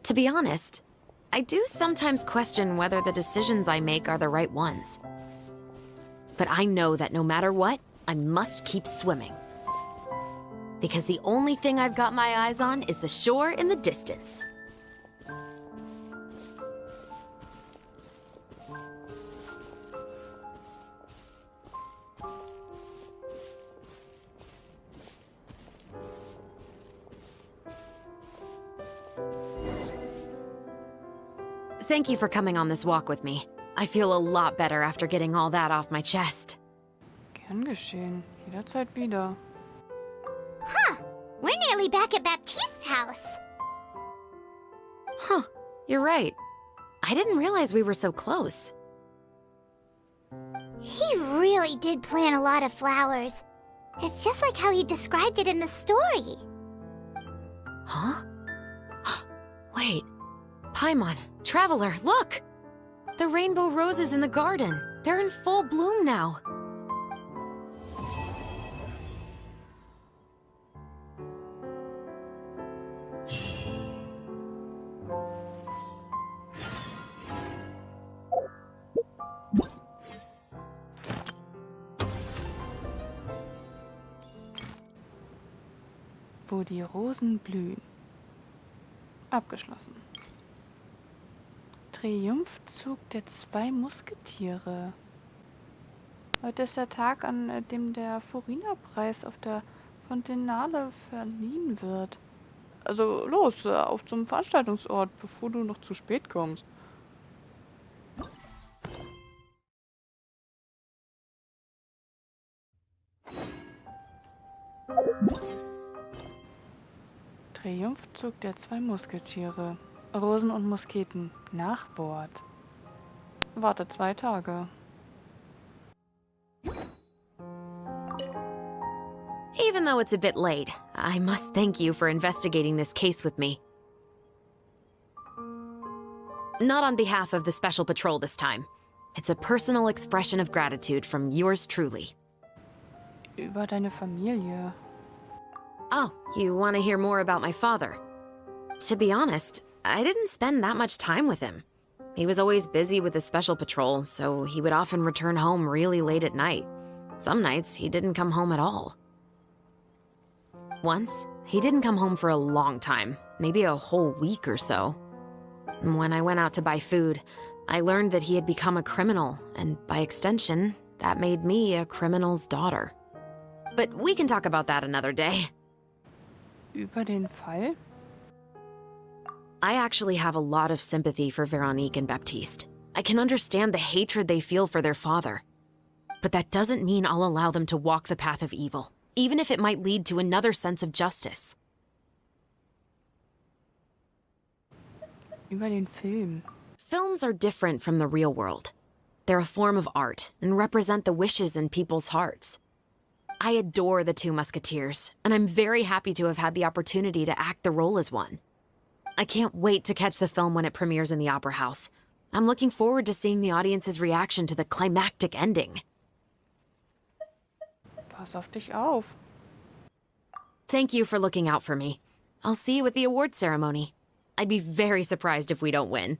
To be honest, I do sometimes question whether the decisions I make are the right ones. But I know that no matter what, I must keep swimming. Because the only thing I've got my eyes on is the shore in the distance. Thank you for coming on this walk with me. I feel a lot better after getting all that off my chest. Gern geschehen. Jederzeit wieder. Huh. We're nearly back at Baptiste's house. Huh. You're right. I didn't realize we were so close. He really did plant a lot of flowers. It's just like how he described it in the story. Huh? Wait. Paimon, Traveler, look! The rainbow roses in the garden. They're in full bloom now. Wo die Rosen blühen. Abgeschlossen. Triumphzug der 2 Musketiere. Heute ist der Tag, an dem der Furina-Preis auf der Fontenale verliehen wird. Also los, auf zum Veranstaltungsort, bevor du noch zu spät kommst. Triumphzug der 2 Musketiere. Rosen und Musketen. Nach Bord. Warte 2 Tage. Even though it's a bit late, I must thank you for investigating this case with me. Not on behalf of the Special Patrol this time. It's a personal expression of gratitude from yours truly. Über deine Familie. Oh, you want to hear more about my father? To be honest, I didn't spend that much time with him. He was always busy with the Special Patrol, so he would often return home really late at night. Some nights, he didn't come home at all. Once, he didn't come home for a long time, maybe a whole week or so. When I went out to buy food, I learned that he had become a criminal, and by extension, that made me a criminal's daughter. But we can talk about that another day. Über den Fall? I actually have a lot of sympathy for Veronique and Baptiste. I can understand the hatred they feel for their father. But that doesn't mean I'll allow them to walk the path of evil, even if it might lead to another sense of justice. Über den Film. Films are different from the real world. They're a form of art and represent the wishes in people's hearts. I adore the 2 Musketeers, and I'm very happy to have had the opportunity to act the role as one. I can't wait to catch the film when it premieres in the Opera House. I'm looking forward to seeing the audience's reaction to the climactic ending. Pass auf dich auf. Thank you for looking out for me. I'll see you at the award ceremony. I'd be very surprised if we don't win.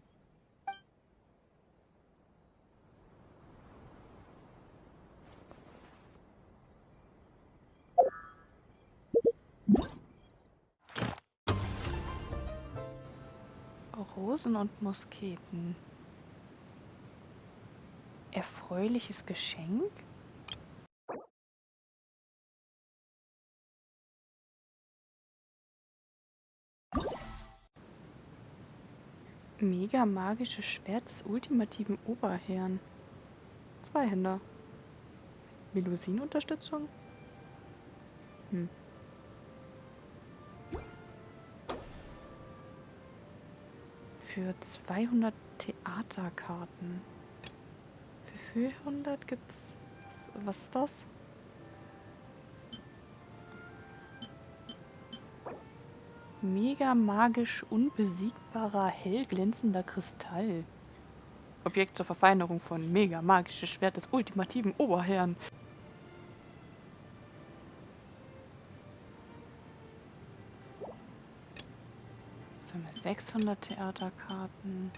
Rosen und Musketen. Erfreuliches Geschenk? Mega magisches Schwert des ultimativen Oberherrn. Zweihänder. Melusin-Unterstützung? Für 200 Theaterkarten. Für 400 gibt's... Was ist das? Mega magisch unbesiegbarer, hell glänzender Kristall. Objekt zur Verfeinerung von mega magisches Schwert des ultimativen Oberherrn. Was haben wir? 600 Theaterkarten.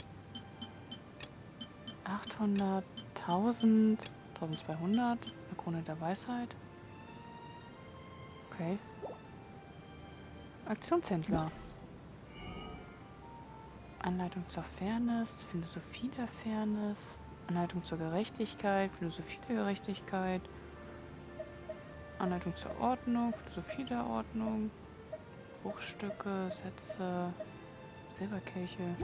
800, 1000, 1200. Eine Krone der Weisheit. Okay. Aktionshändler. Anleitung zur Fairness, Philosophie der Fairness, Anleitung zur Gerechtigkeit, Philosophie der Gerechtigkeit, Anleitung zur Ordnung, Philosophie der Ordnung, Bruchstücke, Sätze, Silberkelche,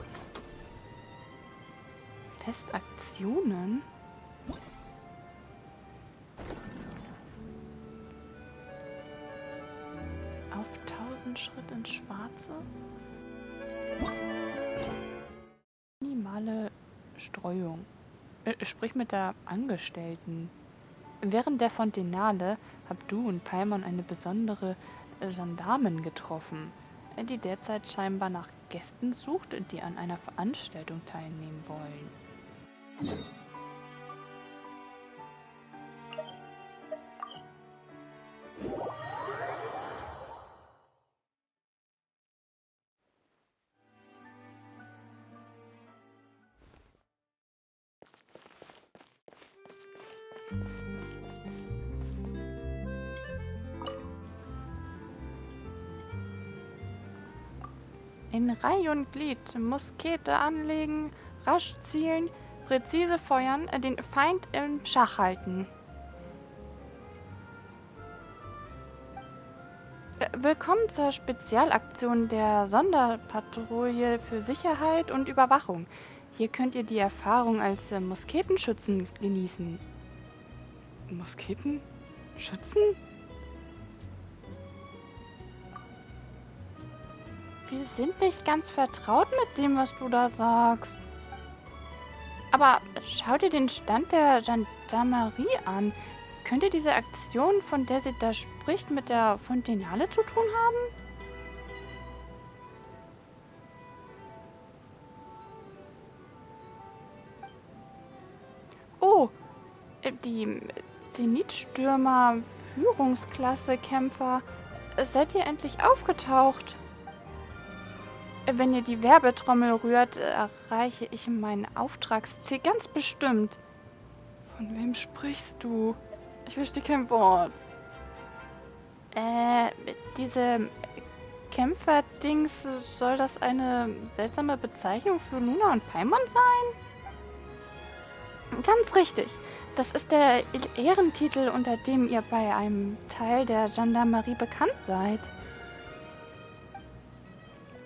Festaktionen. Auf 1000 Schritt ins Schwarze. Minimale Streuung. Sprich mit der Angestellten. Während der Fontenale habt du und Paimon eine besondere Gendarmen getroffen, die derzeit scheinbar nach Gästen sucht, die an einer Veranstaltung teilnehmen wollen. In Reihe und Glied Muskete anlegen, rasch zielen, präzise feuern, den Feind im Schach halten. Willkommen zur Spezialaktion der Sonderpatrouille für Sicherheit und Überwachung. Hier könnt ihr die Erfahrung als Musketenschützen genießen. Musketenschützen? Wir sind nicht ganz vertraut mit dem, was du da sagst. Aber schau dir den Stand der Gendarmerie an. Könnte diese Aktion, von der sie da spricht, mit der Fontenale zu tun haben? Oh, die Zenitstürmer, Führungsklasse-Kämpfer. Seid ihr endlich aufgetaucht? Wenn ihr die Werbetrommel rührt, erreiche ich mein Auftragsziel ganz bestimmt. Von wem sprichst du? Ich verstehe kein Wort. Diese Kämpferdings, soll das eine seltsame Bezeichnung für Luna und Paimon sein? Ganz richtig. Das ist der Ehrentitel, unter dem ihr bei einem Teil der Gendarmerie bekannt seid.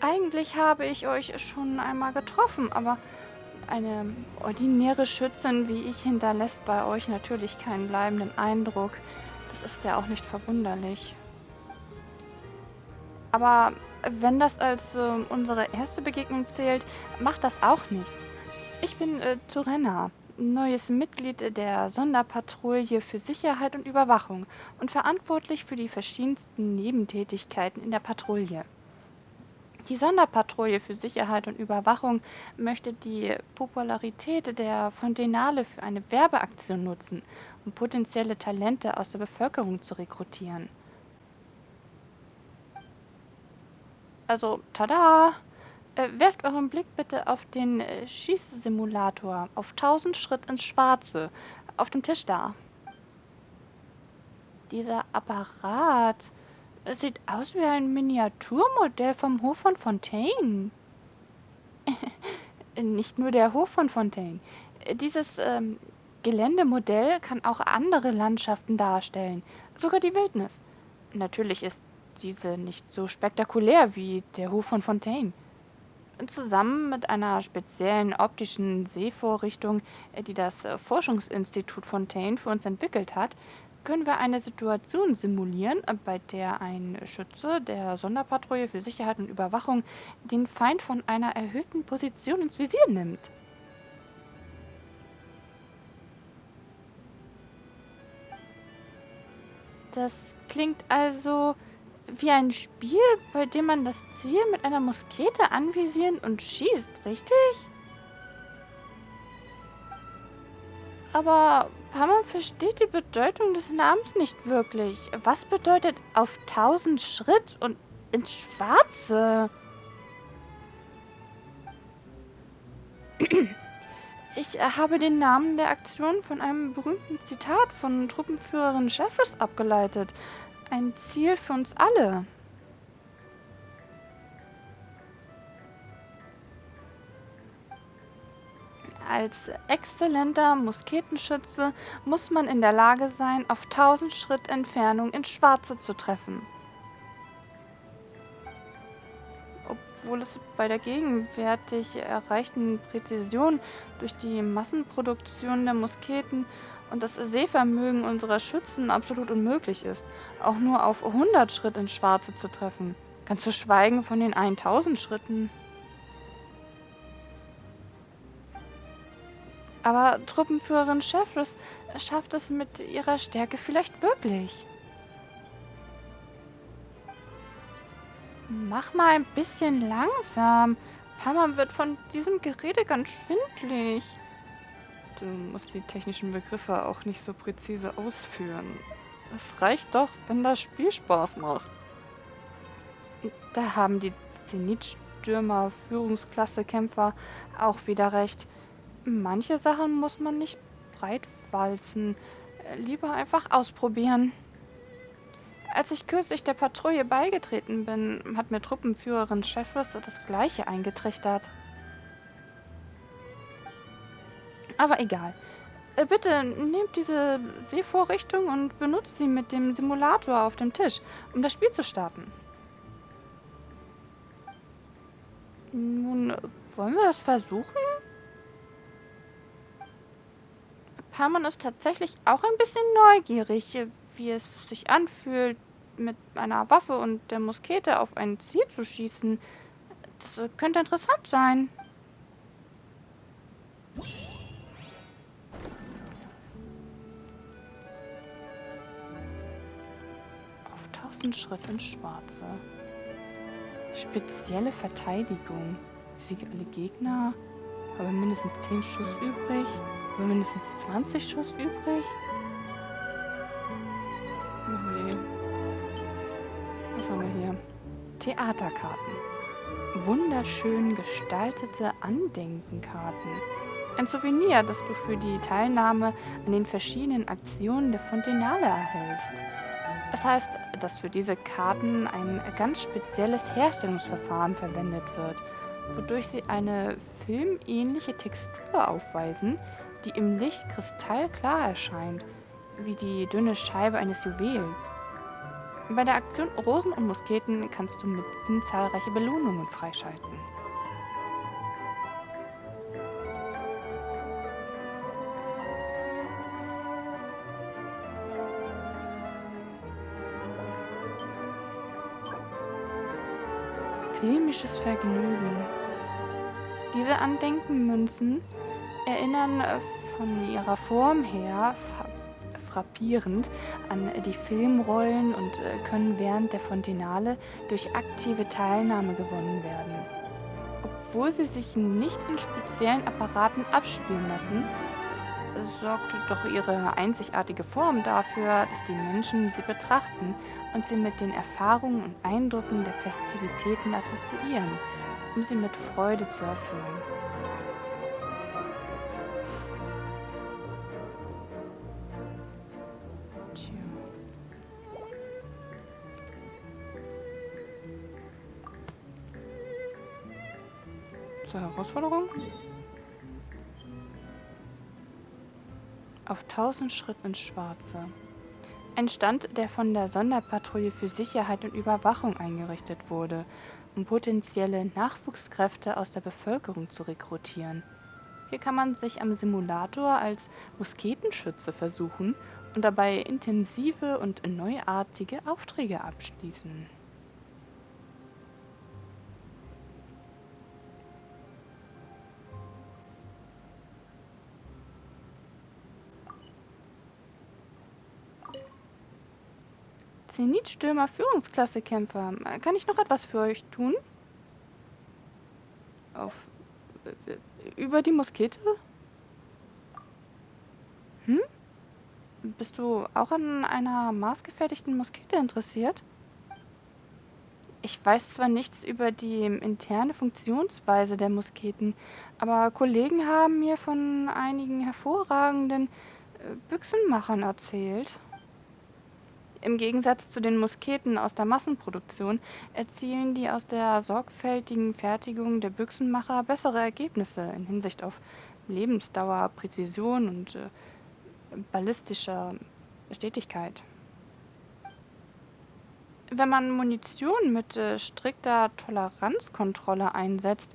Eigentlich habe ich euch schon einmal getroffen, aber eine ordinäre Schützin wie ich hinterlässt bei euch natürlich keinen bleibenden Eindruck. Das ist ja auch nicht verwunderlich. Aber wenn das als unsere erste Begegnung zählt, macht das auch nichts. Ich bin Turenna, neues Mitglied der Sonderpatrouille für Sicherheit und Überwachung und verantwortlich für die verschiedensten Nebentätigkeiten in der Patrouille. Die Sonderpatrouille für Sicherheit und Überwachung möchte die Popularität der Fontenale für eine Werbeaktion nutzen, um potenzielle Talente aus der Bevölkerung zu rekrutieren. Also, tada! Werft euren Blick bitte auf den Schießsimulator, auf 1000 Schritt ins Schwarze, auf dem Tisch da. Dieser Apparat sieht aus wie ein Miniaturmodell vom Hof von Fontaine. Nicht nur der Hof von Fontaine. Dieses Geländemodell kann auch andere Landschaften darstellen, sogar die Wildnis. Natürlich ist diese nicht so spektakulär wie der Hof von Fontaine. Zusammen mit einer speziellen optischen Sehvorrichtung, die das Forschungsinstitut Fontaine für uns entwickelt hat, können wir eine Situation simulieren, bei der ein Schütze der Sonderpatrouille für Sicherheit und Überwachung den Feind von einer erhöhten Position ins Visier nimmt. Das klingt also wie ein Spiel, bei dem man das Ziel mit einer Muskete anvisieren und schießt, richtig? Aber Paimon versteht die Bedeutung des Namens nicht wirklich. Was bedeutet auf 1000 Schritt und ins Schwarze? Ich habe den Namen der Aktion von einem berühmten Zitat von Truppenführerin Jeffers abgeleitet. Ein Ziel für uns alle. Als exzellenter Musketenschütze muss man in der Lage sein, auf 1000 Schritt Entfernung ins Schwarze zu treffen. Obwohl es bei der gegenwärtig erreichten Präzision durch die Massenproduktion der Musketen und das Sehvermögen unserer Schützen absolut unmöglich ist, auch nur auf 100 Schritt ins Schwarze zu treffen, ganz zu schweigen von den 1000 Schritten. Aber Truppenführerin Chefris schafft es mit ihrer Stärke vielleicht wirklich. Mach mal ein bisschen langsam. Paimon wird von diesem Gerede ganz schwindlig. Du musst die technischen Begriffe auch nicht so präzise ausführen. Es reicht doch, wenn das Spiel Spaß macht. Da haben die Zenitstürmer Führungsklasse-Kämpfer auch wieder recht. Manche Sachen muss man nicht breit walzen. Lieber einfach ausprobieren. Als ich kürzlich der Patrouille beigetreten bin, hat mir Truppenführerin Chefris das Gleiche eingetrichtert. Aber egal. Bitte nehmt diese Sehvorrichtung und benutzt sie mit dem Simulator auf dem Tisch, um das Spiel zu starten. Nun, wollen wir es versuchen? Paimon ist tatsächlich auch ein bisschen neugierig, wie es sich anfühlt, mit einer Waffe und der Muskete auf ein Ziel zu schießen. Das könnte interessant sein. Auf 1000 Schritt ins Schwarze. Spezielle Verteidigung. Besiege alle Gegner. Habe mindestens 10 Schuss übrig. Habe mindestens 20 Schuss übrig. Okay. Was haben wir hier? Theaterkarten. Wunderschön gestaltete Andenkenkarten. Ein Souvenir, das du für die Teilnahme an den verschiedenen Aktionen der Fontenale erhältst. Das heißt, dass für diese Karten ein ganz spezielles Herstellungsverfahren verwendet wird, wodurch sie eine filmähnliche Textur aufweisen, die im Licht kristallklar erscheint, wie die dünne Scheibe eines Juwels. Bei der Aktion Rosen und Musketen kannst du mit ihnen zahlreiche Belohnungen freischalten. Filmisches Vergnügen. Diese Andenkenmünzen erinnern von ihrer Form her frappierend an die Filmrollen und können während der Fontenale durch aktive Teilnahme gewonnen werden. Obwohl sie sich nicht in speziellen Apparaten abspielen lassen, sorgt doch ihre einzigartige Form dafür, dass die Menschen sie betrachten und sie mit den Erfahrungen und Eindrücken der Festivitäten assoziieren, um sie mit Freude zu erfüllen. Zur Herausforderung. Auf 1000 Schritt ins Schwarze. Ein Stand, der von der Sonderpatrouille für Sicherheit und Überwachung eingerichtet wurde, um potenzielle Nachwuchskräfte aus der Bevölkerung zu rekrutieren. Hier kann man sich am Simulator als Musketenschütze versuchen und dabei intensive und neuartige Aufträge abschließen. Zenitstürmer Führungsklasse-Kämpfer. Kann ich noch etwas für euch tun? Über die Muskete? Bist du auch an einer maßgefertigten Muskete interessiert? Ich weiß zwar nichts über die interne Funktionsweise der Musketen, aber Kollegen haben mir von einigen hervorragenden Büchsenmachern erzählt. Im Gegensatz zu den Musketen aus der Massenproduktion erzielen die aus der sorgfältigen Fertigung der Büchsenmacher bessere Ergebnisse in Hinsicht auf Lebensdauer, Präzision und ballistischer Stetigkeit. Wenn man Munition mit strikter Toleranzkontrolle einsetzt,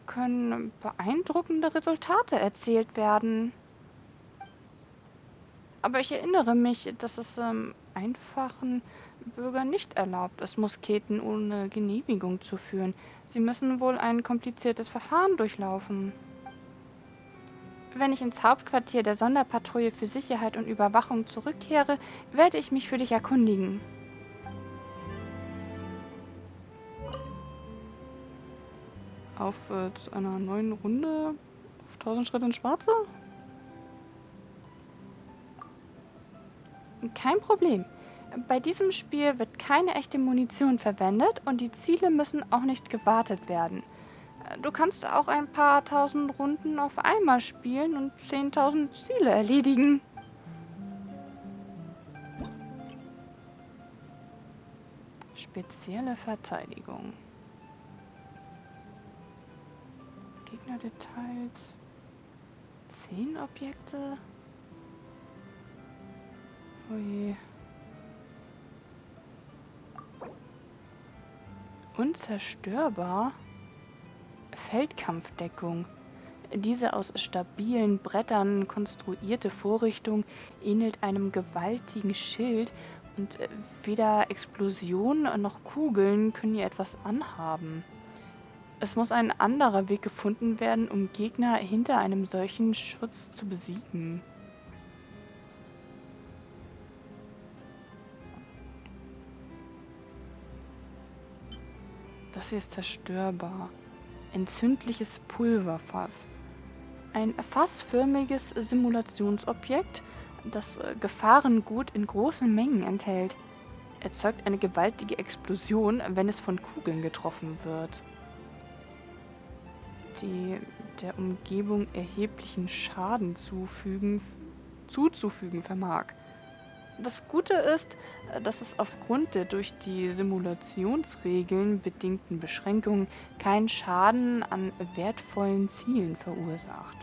können beeindruckende Resultate erzielt werden. Aber ich erinnere mich, dass es einfachen Bürgern nicht erlaubt ist, Musketen ohne Genehmigung zu führen. Sie müssen wohl ein kompliziertes Verfahren durchlaufen. Wenn ich ins Hauptquartier der Sonderpatrouille für Sicherheit und Überwachung zurückkehre, werde ich mich für dich erkundigen. Auf zu einer neuen Runde auf 1000 Schritt ins Schwarze? Kein Problem. Bei diesem Spiel wird keine echte Munition verwendet und die Ziele müssen auch nicht gewartet werden. Du kannst auch ein paar tausend Runden auf einmal spielen und 10.000 Ziele erledigen. Spezielle Verteidigung. Gegnerdetails. 10 Objekte. Oh je. Unzerstörbar. Feldkampfdeckung. Diese aus stabilen Brettern konstruierte Vorrichtung ähnelt einem gewaltigen Schild und weder Explosionen noch Kugeln können ihr etwas anhaben. Es muss ein anderer Weg gefunden werden, um Gegner hinter einem solchen Schutz zu besiegen. Das hier ist zerstörbar. Entzündliches Pulverfass. Ein fassförmiges Simulationsobjekt, das Gefahrengut in großen Mengen enthält. Erzeugt eine gewaltige Explosion, wenn es von Kugeln getroffen wird, die der Umgebung erheblichen Schaden zuzufügen vermag. Das Gute ist, dass es aufgrund der durch die Simulationsregeln bedingten Beschränkungen keinen Schaden an wertvollen Zielen verursacht.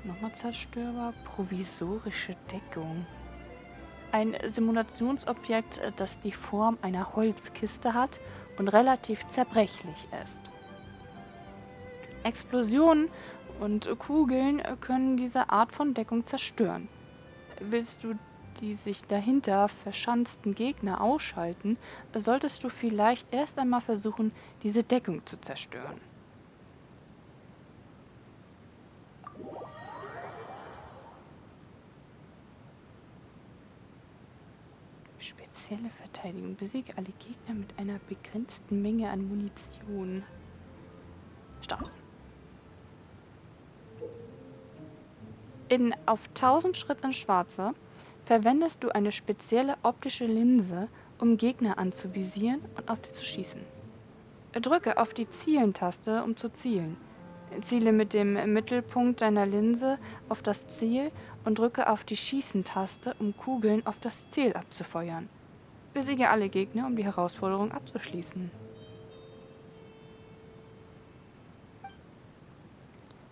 Nochmal zerstörbar, provisorische Deckung. Ein Simulationsobjekt, das die Form einer Holzkiste hat und relativ zerbrechlich ist. Explosionen und Kugeln können diese Art von Deckung zerstören. Willst du die sich dahinter verschanzten Gegner ausschalten, solltest du vielleicht erst einmal versuchen, diese Deckung zu zerstören. Spezielle Verteidigung. Besiege alle Gegner mit einer begrenzten Menge an Munition. Stopp. Auf 1000 Schritt ins Schwarze verwendest du eine spezielle optische Linse, um Gegner anzuvisieren und auf sie zu schießen. Drücke auf die Zielen-Taste, um zu zielen. Ziele mit dem Mittelpunkt deiner Linse auf das Ziel und drücke auf die Schießen-Taste, um Kugeln auf das Ziel abzufeuern. Besiege alle Gegner, um die Herausforderung abzuschließen.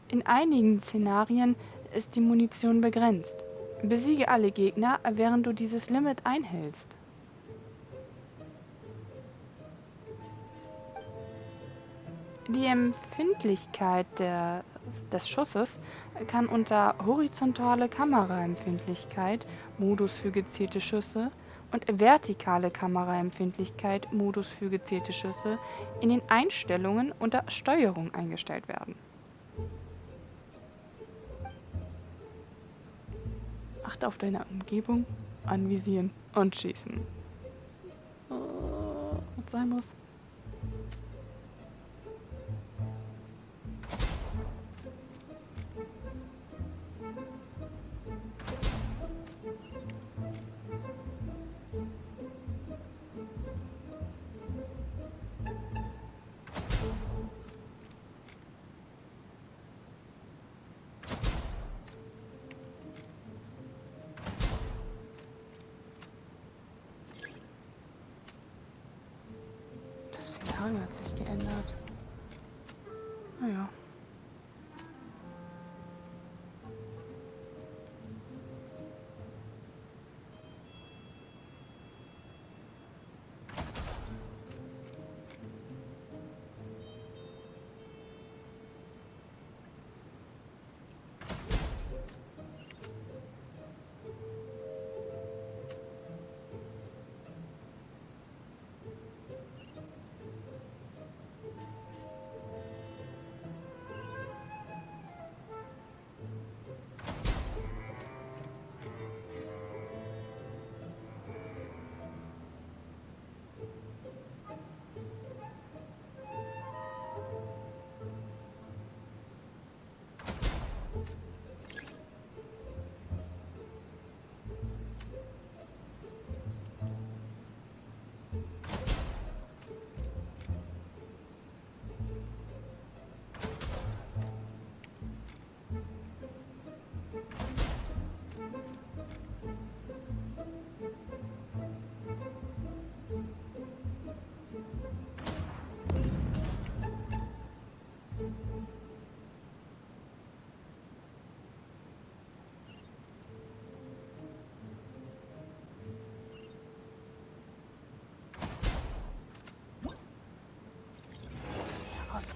In einigen Szenarien ist die Munition begrenzt. Besiege alle Gegner, während du dieses Limit einhältst. Die Empfindlichkeit des Schusses kann unter horizontale Kameraempfindlichkeit, Modus für gezielte Schüsse, und vertikale Kameraempfindlichkeit, Modus für gezielte Schüsse, in den Einstellungen unter Steuerung eingestellt werden. Achte auf deine Umgebung, anvisieren und schießen. Was sein muss. Hat sich geändert. Naja.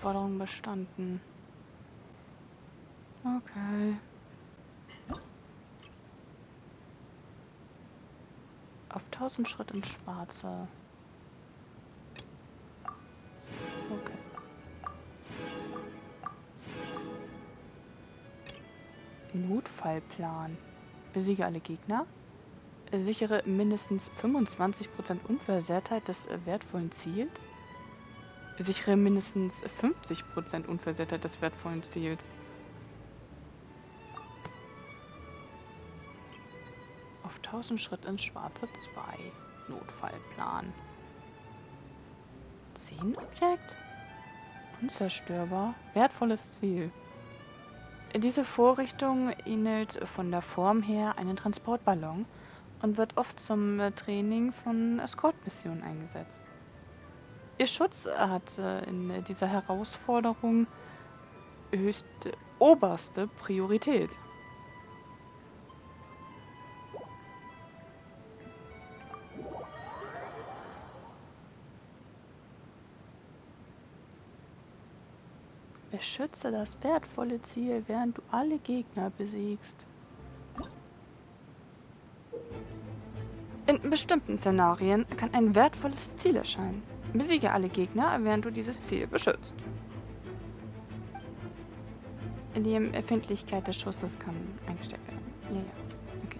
Herausforderung bestanden. Okay. Auf 1000 Schritt ins Schwarze. Okay. Notfallplan. Besiege alle Gegner. Sichere mindestens 25% Unversehrtheit des wertvollen Ziels. Sichere mindestens 50% Unversehrtheit des wertvollen Ziels. Auf 1000 Schritt ins Schwarze 2. Notfallplan. 10 Objekt? Unzerstörbar. Wertvolles Ziel. Diese Vorrichtung ähnelt von der Form her einen Transportballon und wird oft zum Training von Escort-Missionen eingesetzt. Ihr Schutz hat in dieser Herausforderung oberste Priorität. Beschütze das wertvolle Ziel, während du alle Gegner besiegst. In bestimmten Szenarien kann ein wertvolles Ziel erscheinen. Besiege alle Gegner, während du dieses Ziel beschützt. Die Empfindlichkeit des Schusses kann eingestellt werden. Ja. Okay.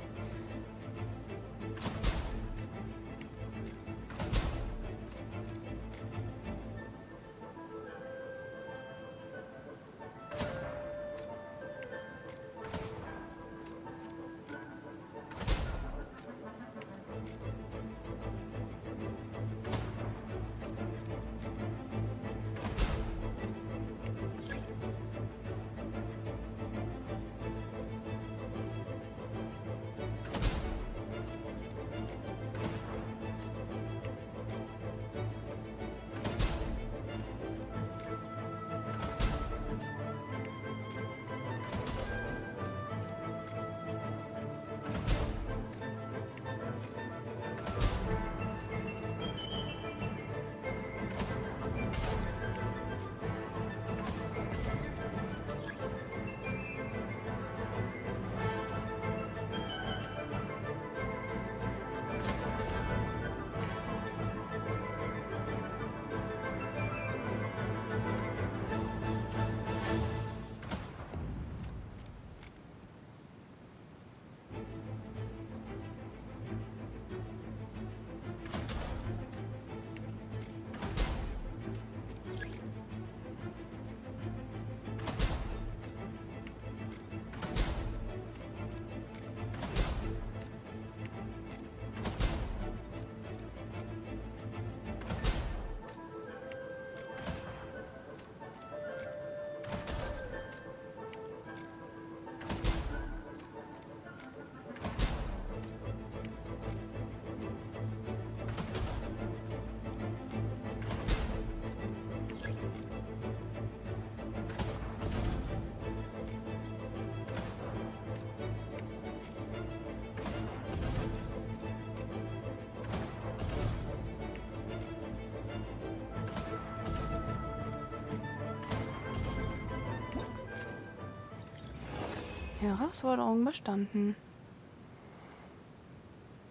Herausforderung bestanden.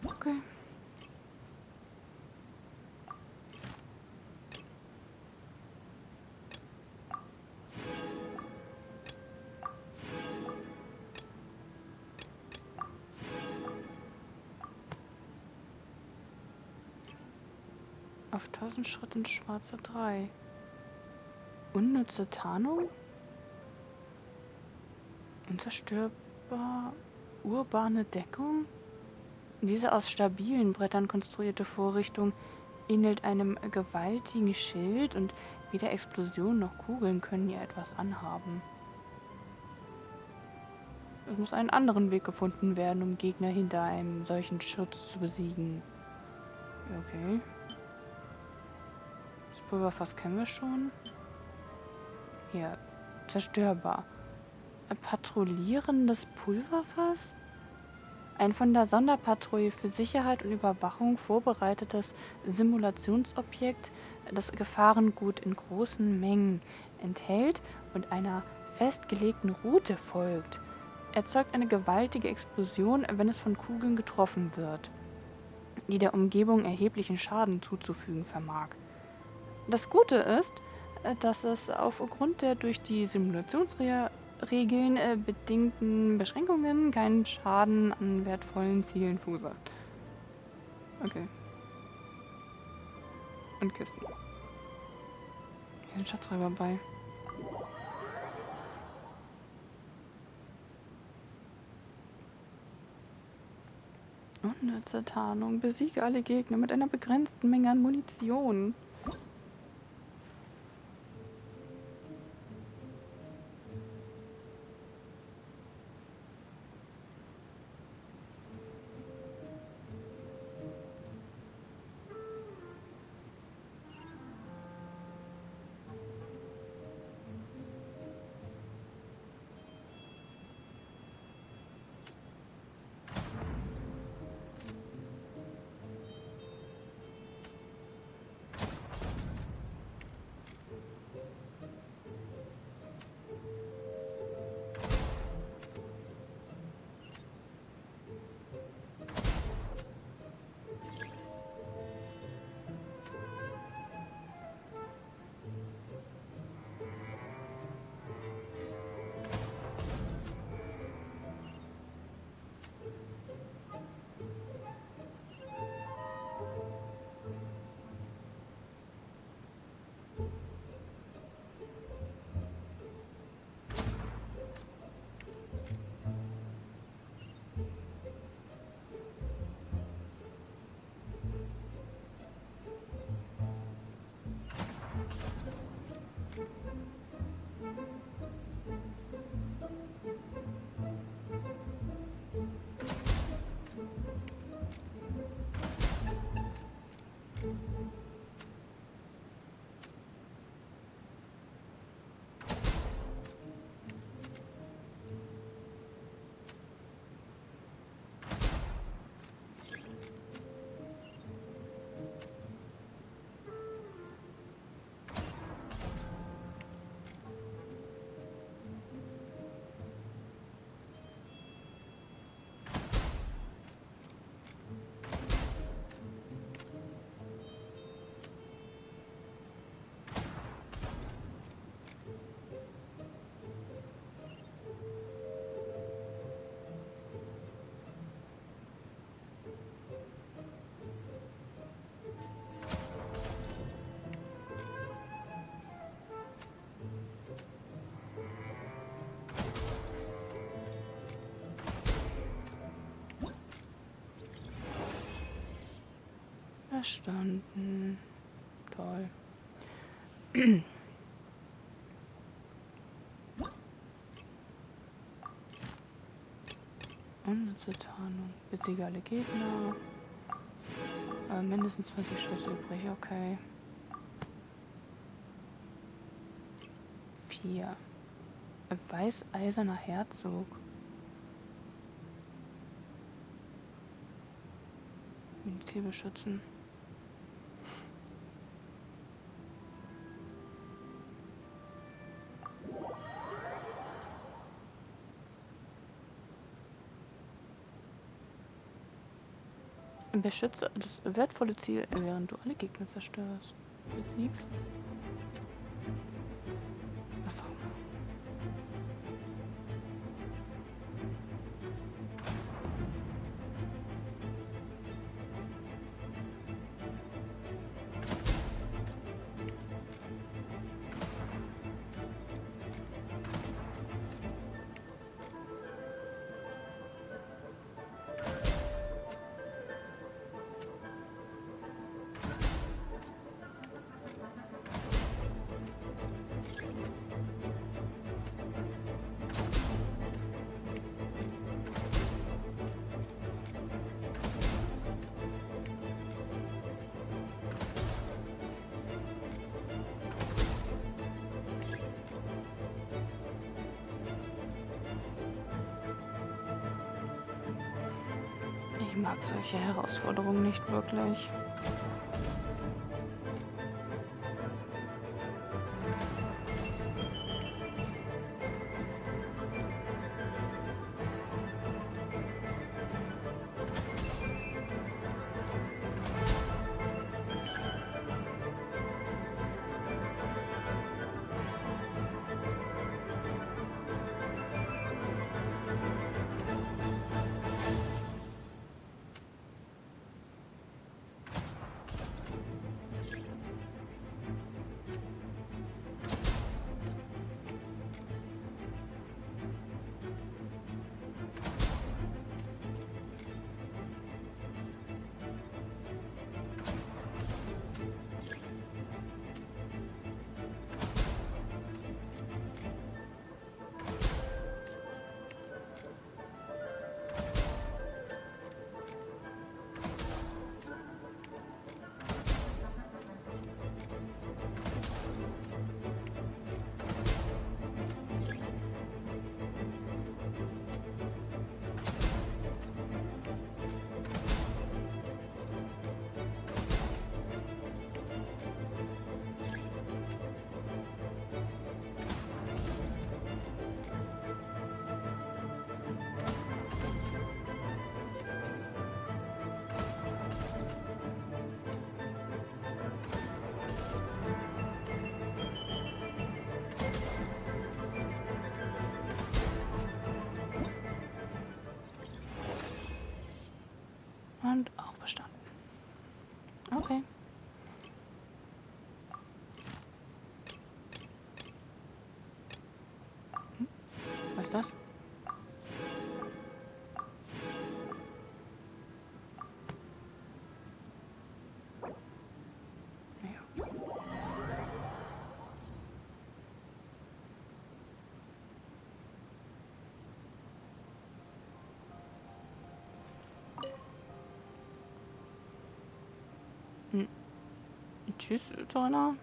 Okay. Auf 1000 Schritt ins Schwarze 3. Unnütze Tarnung? Unzerstörbar urbane Deckung? Diese aus stabilen Brettern konstruierte Vorrichtung ähnelt einem gewaltigen Schild und weder Explosionen noch Kugeln können ihr etwas anhaben. Es muss einen anderen Weg gefunden werden, um Gegner hinter einem solchen Schutz zu besiegen. Okay. Das Pulverfass kennen wir schon. Hier, zerstörbar. Patrouillierendes Pulverfass? Ein von der Sonderpatrouille für Sicherheit und Überwachung vorbereitetes Simulationsobjekt, das Gefahrengut in großen Mengen enthält und einer festgelegten Route folgt, erzeugt eine gewaltige Explosion, wenn es von Kugeln getroffen wird, die der Umgebung erheblichen Schaden zuzufügen vermag. Das Gute ist, dass es aufgrund der durch die Simulationsregeln bedingten Beschränkungen keinen Schaden an wertvollen Zielen verursacht. Okay. Und Kisten. Hier sind Schatzräuber bei. Unnütze Tarnung. Besiege alle Gegner mit einer begrenzten Menge an Munition. Verstanden. Toll. Unnütze Tarnung. Besiege alle Gegner. Mindestens 20 Schuss übrig, okay. 4. Weiß-eiserner Herzog. Ziel beschützen. Beschütze das wertvolle Ziel, während du alle Gegner zerstörst. Besiegst. Was auch immer. Ich mag solche Herausforderungen nicht wirklich. Und auch bestanden. Okay. Was ist das? Ja. Tschüss, Donna.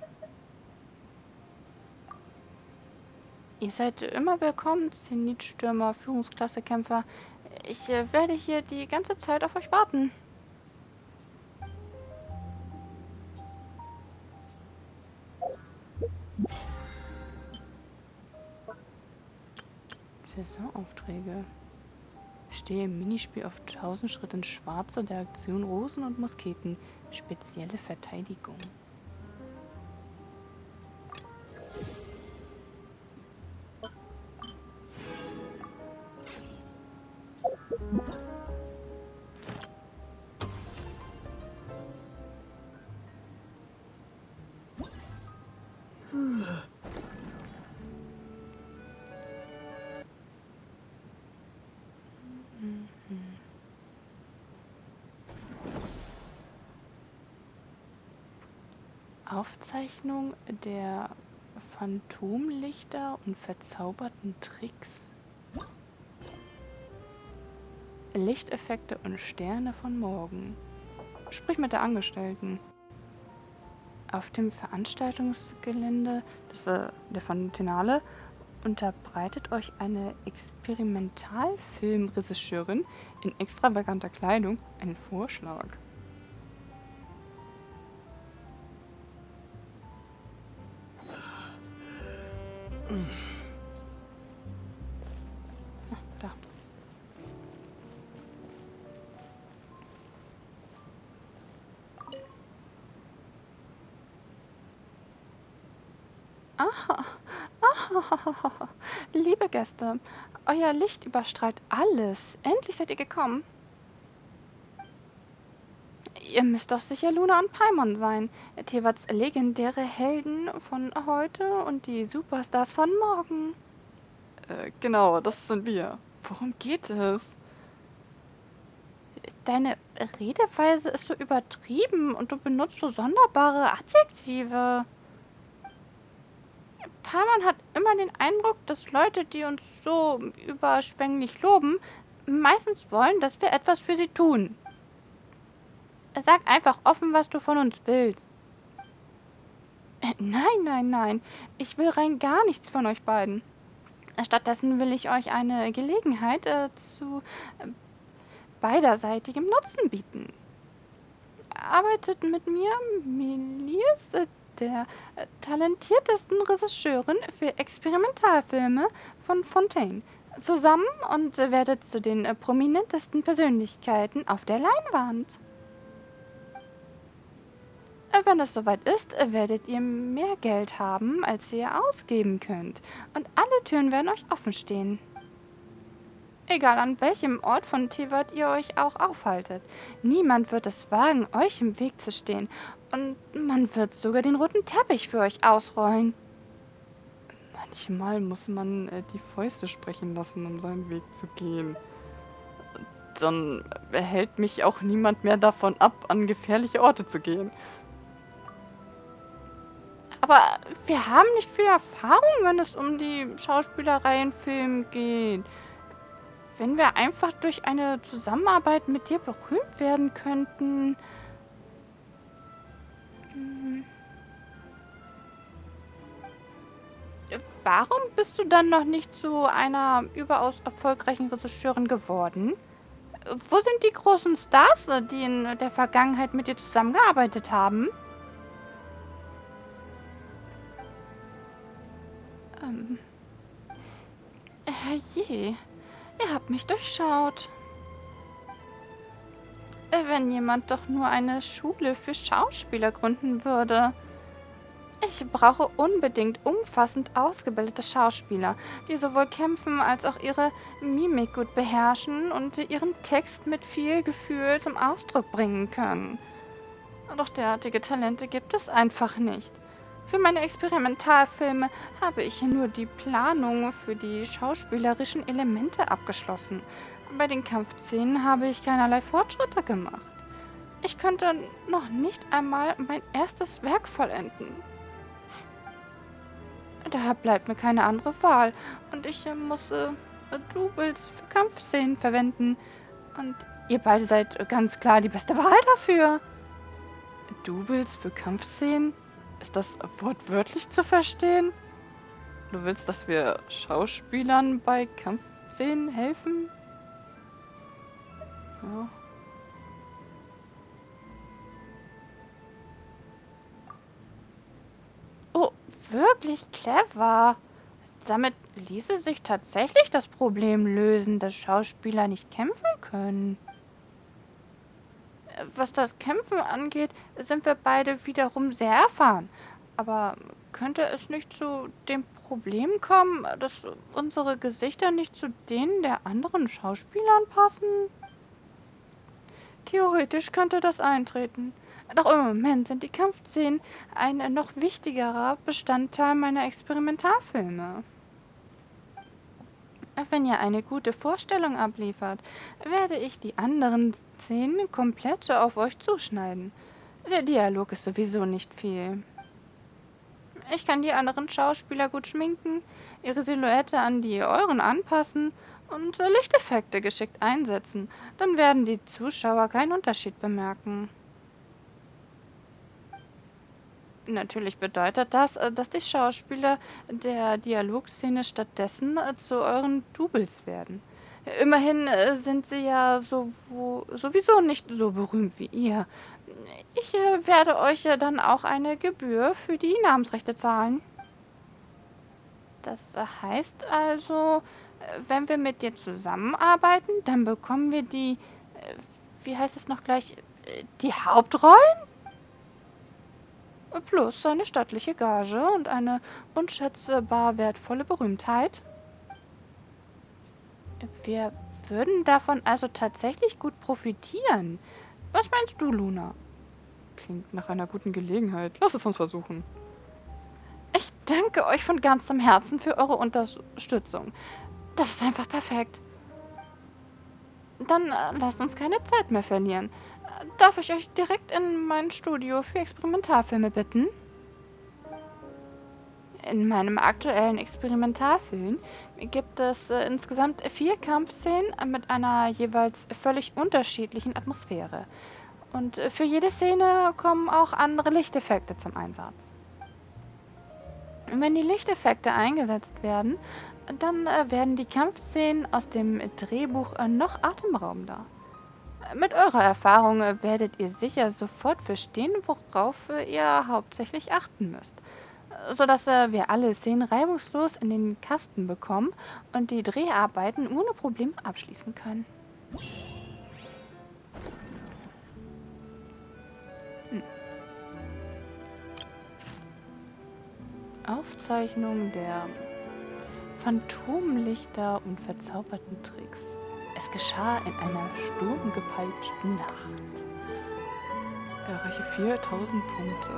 Ihr seid immer willkommen, Zenitstürmer, Führungsklasse-Kämpfer. Ich werde hier die ganze Zeit auf euch warten. Saisonaufträge. Stehe im Minispiel auf 1000 Schritt ins Schwarze der Aktion Rosen und Musketen. Spezielle Verteidigung. Aufzeichnung der Phantomlichter und verzauberten Tricks. Lichteffekte und Sterne von morgen. Sprich mit der Angestellten. Auf dem Veranstaltungsgelände der Fontenale unterbreitet euch eine Experimentalfilmregisseurin in extravaganter Kleidung einen Vorschlag. Da. Aha, aha, liebe Gäste, euer Licht überstrahlt alles. Endlich seid ihr gekommen. Ihr müsst doch sicher Luna und Paimon sein, Tewarts legendäre Helden von heute und die Superstars von morgen. Genau, das sind wir. Worum geht es? Deine Redeweise ist so übertrieben und du benutzt so sonderbare Adjektive. Paimon hat immer den Eindruck, dass Leute, die uns so überschwänglich loben, meistens wollen, dass wir etwas für sie tun. Sag einfach offen, was du von uns willst. Nein, nein, nein. Ich will rein gar nichts von euch beiden. Stattdessen will ich euch eine Gelegenheit beiderseitigem Nutzen bieten. Arbeitet mit mir, Milius, der talentiertesten Regisseurin für Experimentalfilme von Fontaine, zusammen und werdet zu den prominentesten Persönlichkeiten auf der Leinwand. Wenn es soweit ist, werdet ihr mehr Geld haben, als ihr ausgeben könnt, und alle Türen werden euch offen stehen. Egal an welchem Ort von Tewart ihr euch auch aufhaltet. Niemand wird es wagen, euch im Weg zu stehen. Und man wird sogar den roten Teppich für euch ausrollen. Manchmal muss man die Fäuste sprechen lassen, um seinen Weg zu gehen. Dann hält mich auch niemand mehr davon ab, an gefährliche Orte zu gehen. Aber wir haben nicht viel Erfahrung, wenn es um die Schauspielerei in Filmen geht. Wenn wir einfach durch eine Zusammenarbeit mit dir berühmt werden könnten. Warum bist du dann noch nicht zu einer überaus erfolgreichen Regisseurin geworden? Wo sind die großen Stars, die in der Vergangenheit mit dir zusammengearbeitet haben? Herrje, ihr habt mich durchschaut. Wenn jemand doch nur eine Schule für Schauspieler gründen würde. Ich brauche unbedingt umfassend ausgebildete Schauspieler, die sowohl kämpfen als auch ihre Mimik gut beherrschen und ihren Text mit viel Gefühl zum Ausdruck bringen können. Doch derartige Talente gibt es einfach nicht. Für meine Experimentalfilme habe ich nur die Planung für die schauspielerischen Elemente abgeschlossen. Bei den Kampfszenen habe ich keinerlei Fortschritte gemacht. Ich könnte noch nicht einmal mein erstes Werk vollenden. Daher bleibt mir keine andere Wahl und ich muss Doubles für Kampfszenen verwenden. Und ihr beide seid ganz klar die beste Wahl dafür. Doubles für Kampfszenen? Ist das wortwörtlich zu verstehen? Du willst, dass wir Schauspielern bei Kampfszenen helfen? Ja. Oh, wirklich clever. Damit ließe sich tatsächlich das Problem lösen, dass Schauspieler nicht kämpfen können. Was das Kämpfen angeht, sind wir beide wiederum sehr erfahren. Aber könnte es nicht zu dem Problem kommen, dass unsere Gesichter nicht zu denen der anderen Schauspielern passen? Theoretisch könnte das eintreten. Doch im Moment sind die Kampfszenen ein noch wichtigerer Bestandteil meiner Experimentalfilme. Wenn ihr eine gute Vorstellung abliefert, werde ich die anderen Szenen komplett auf euch zuschneiden. Der Dialog ist sowieso nicht viel. Ich kann die anderen Schauspieler gut schminken, ihre Silhouette an die euren anpassen und Lichteffekte geschickt einsetzen. Dann werden die Zuschauer keinen Unterschied bemerken. Natürlich bedeutet das, dass die Schauspieler der Dialogszene stattdessen zu euren Doubles werden. Immerhin sind sie ja sowieso nicht so berühmt wie ihr. Ich werde euch dann auch eine Gebühr für die Namensrechte zahlen. Das heißt also, wenn wir mit dir zusammenarbeiten, dann bekommen wir die, wie heißt es noch gleich, die Hauptrollen? Plus eine stattliche Gage und eine unschätzbar wertvolle Berühmtheit. Wir würden davon also tatsächlich gut profitieren. Was meinst du, Luna? Klingt nach einer guten Gelegenheit. Lass es uns versuchen. Ich danke euch von ganzem Herzen für eure Unterstützung. Das ist einfach perfekt. Dann lasst uns keine Zeit mehr verlieren. Darf ich euch direkt in mein Studio für Experimentalfilme bitten? In meinem aktuellen Experimentalfilm gibt es insgesamt 4 Kampfszenen mit einer jeweils völlig unterschiedlichen Atmosphäre. Und für jede Szene kommen auch andere Lichteffekte zum Einsatz. Wenn die Lichteffekte eingesetzt werden, dann werden die Kampfszenen aus dem Drehbuch noch atemberaubender. Mit eurer Erfahrung werdet ihr sicher sofort verstehen, worauf ihr hauptsächlich achten müsst, sodass wir alle Szenen reibungslos in den Kasten bekommen und die Dreharbeiten ohne Probleme abschließen können. Aufzeichnung der Phantomlichter und verzauberten Tricks. Es geschah in einer sturmgepeitschten Nacht. Erreiche 4000 Punkte.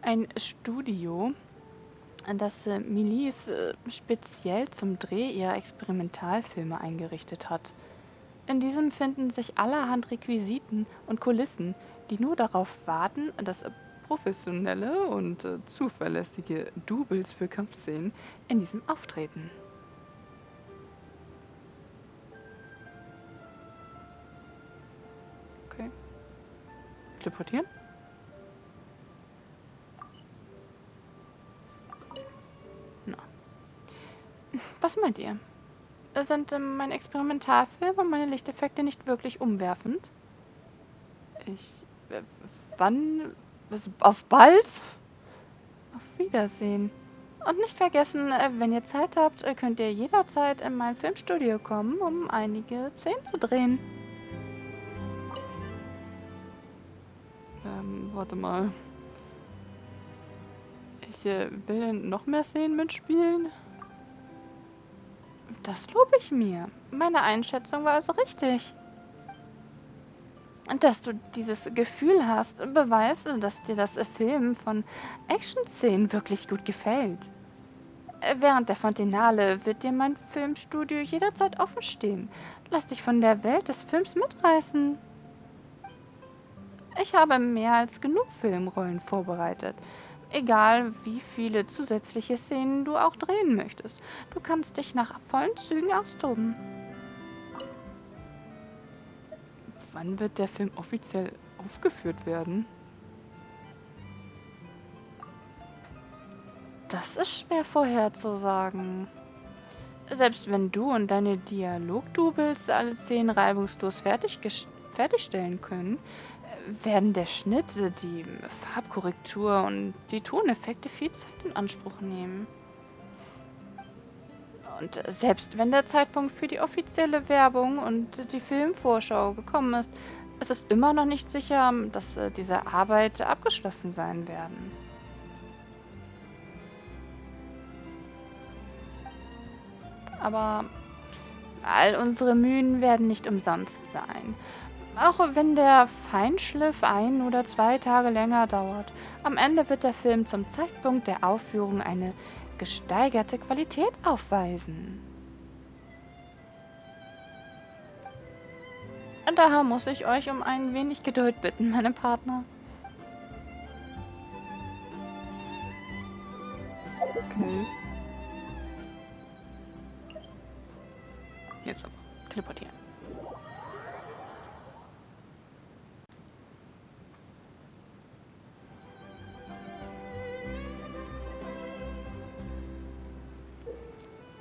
Ein Studio, das Milice speziell zum Dreh ihrer Experimentalfilme eingerichtet hat. In diesem finden sich allerhand Requisiten und Kulissen, die nur darauf warten, dass professionelle und zuverlässige Doubles für Kampfszenen in diesem auftreten. Okay. Teleportieren? Na. Was meint ihr? Sind mein Experimentalfilm und meine Lichteffekte nicht wirklich umwerfend? Wann? Auf bald? Auf Wiedersehen. Und nicht vergessen, wenn ihr Zeit habt, könnt ihr jederzeit in mein Filmstudio kommen, um einige Szenen zu drehen. Warte mal. Ich will noch mehr Szenen mitspielen. Das lobe ich mir. Meine Einschätzung war also richtig. Und dass du dieses Gefühl hast, beweist, dass dir das Filmen von Action-Szenen wirklich gut gefällt. Während der Fontenale wird dir mein Filmstudio jederzeit offen stehen. Lass dich von der Welt des Films mitreißen. Ich habe mehr als genug Filmrollen vorbereitet. Egal, wie viele zusätzliche Szenen du auch drehen möchtest. Du kannst dich nach vollen Zügen austoben. Wann wird der Film offiziell aufgeführt werden? Das ist schwer vorherzusagen. Selbst wenn du und deine Dialogdoubles alle Szenen reibungslos fertigstellen können, werden der Schnitt, die Farbkorrektur und die Toneffekte viel Zeit in Anspruch nehmen. Und selbst wenn der Zeitpunkt für die offizielle Werbung und die Filmvorschau gekommen ist, ist es immer noch nicht sicher, dass diese Arbeiten abgeschlossen sein werden. Aber all unsere Mühen werden nicht umsonst sein. Auch wenn der Feinschliff 1 oder 2 Tage länger dauert, am Ende wird der Film zum Zeitpunkt der Aufführung eine gesteigerte Qualität aufweisen. Und daher muss ich euch um ein wenig Geduld bitten, meine Partner. Okay. Jetzt aber. Teleportieren.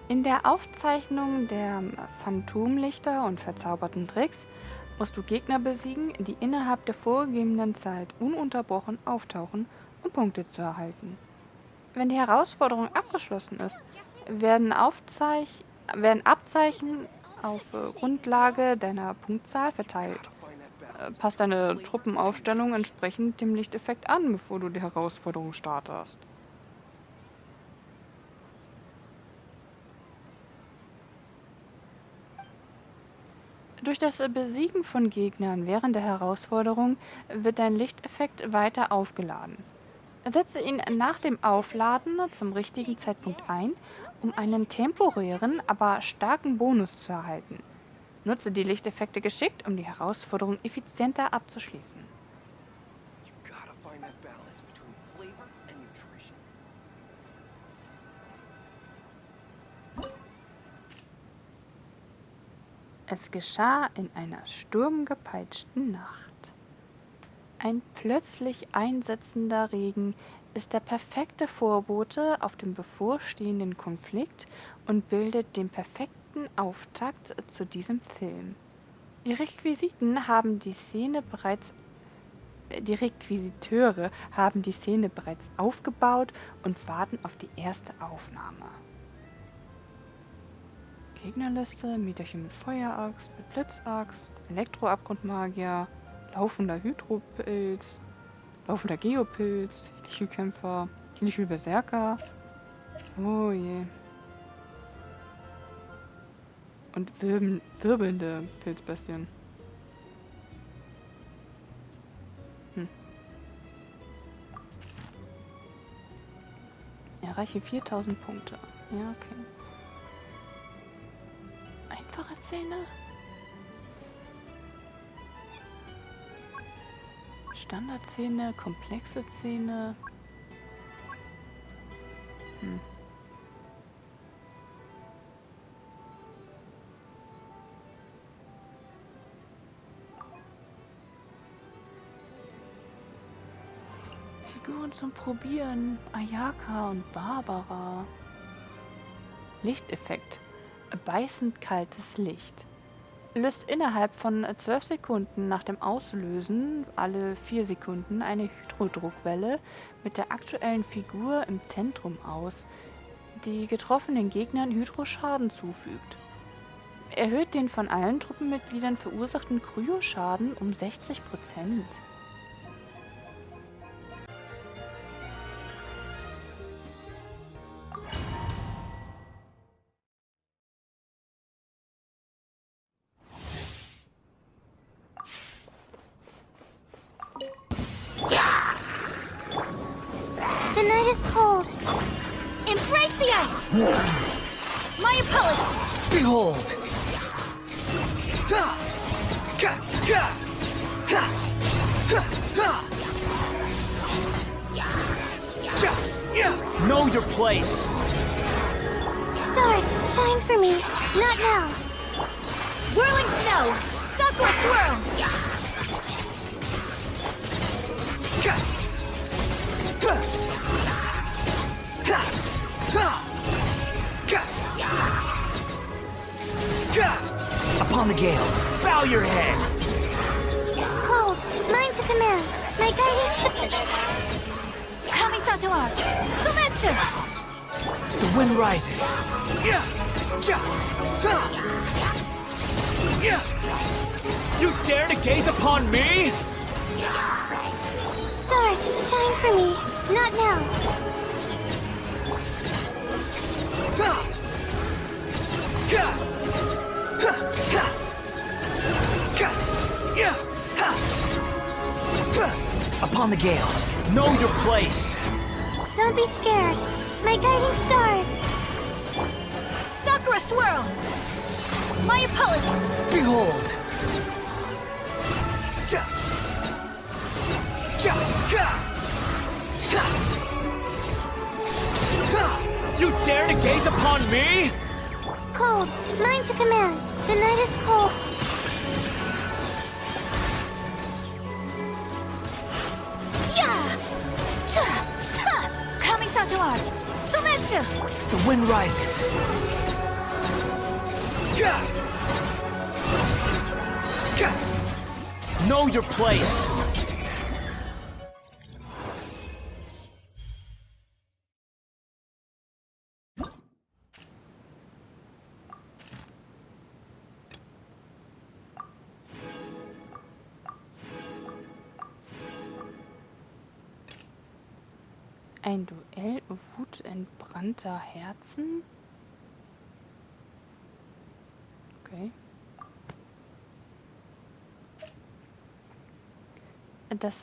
In der Aufzeichnung der Phantomlichter und verzauberten Tricks musst du Gegner besiegen, die innerhalb der vorgegebenen Zeit ununterbrochen auftauchen, um Punkte zu erhalten. Wenn die Herausforderung abgeschlossen ist, werden Abzeichen auf Grundlage deiner Punktzahl verteilt. Passt deine Truppenaufstellung entsprechend dem Lichteffekt an, bevor du die Herausforderung startest. Durch das Besiegen von Gegnern während der Herausforderung wird dein Lichteffekt weiter aufgeladen. Setze ihn nach dem Aufladen zum richtigen Zeitpunkt ein, um einen temporären, aber starken Bonus zu erhalten. Nutze die Lichteffekte geschickt, um die Herausforderung effizienter abzuschließen. Es geschah in einer sturmgepeitschten Nacht. Ein plötzlich einsetzender Regen ist der perfekte Vorbote auf den bevorstehenden Konflikt und bildet den perfekten Auftakt zu diesem Film. Die Requisiteure haben die Szene bereits aufgebaut und warten auf die erste Aufnahme. Gegnerliste, Mieterchen mit Feueraxt, mit Blitzaxt, Elektroabgrundmagier, laufender Hydropilz, laufender Geopilz, Kämpfer, Berserker. Oh je. Und wirbelnde Pilzbestien. Erreiche 4000 Punkte. Ja, okay. Einfache Szene? Standardszene, komplexe Szene. Figuren zum Probieren. Ayaka und Barbara. Lichteffekt. Beißend kaltes Licht. Löst innerhalb von 12 Sekunden nach dem Auslösen alle 4 Sekunden eine Hydrodruckwelle mit der aktuellen Figur im Zentrum aus, die getroffenen Gegnern Hydroschaden zufügt. Erhöht den von allen Truppenmitgliedern verursachten Kryoschaden um 60%. The night is cold. Embrace the ice! My apology! Behold! Know your place! Stars, shine for me. Not now. Whirling snow! Sakura swirl! Upon the gale, bow your head! Cold, mine to command. My guiding Kamisato art! Sumetsu! The wind rises. You dare to gaze upon me? Stars, shine for me. Not now. Upon the gale, know your place. Don't be scared. My guiding stars. Sakura swirl! My apology! Behold! You dare to gaze upon me? Cold, mine to command. The night is cold. Yeah! Kamisato art! Sumetsu! The wind rises. Know your place. Ein Duell wutentbrannter Herzen? Okay. Das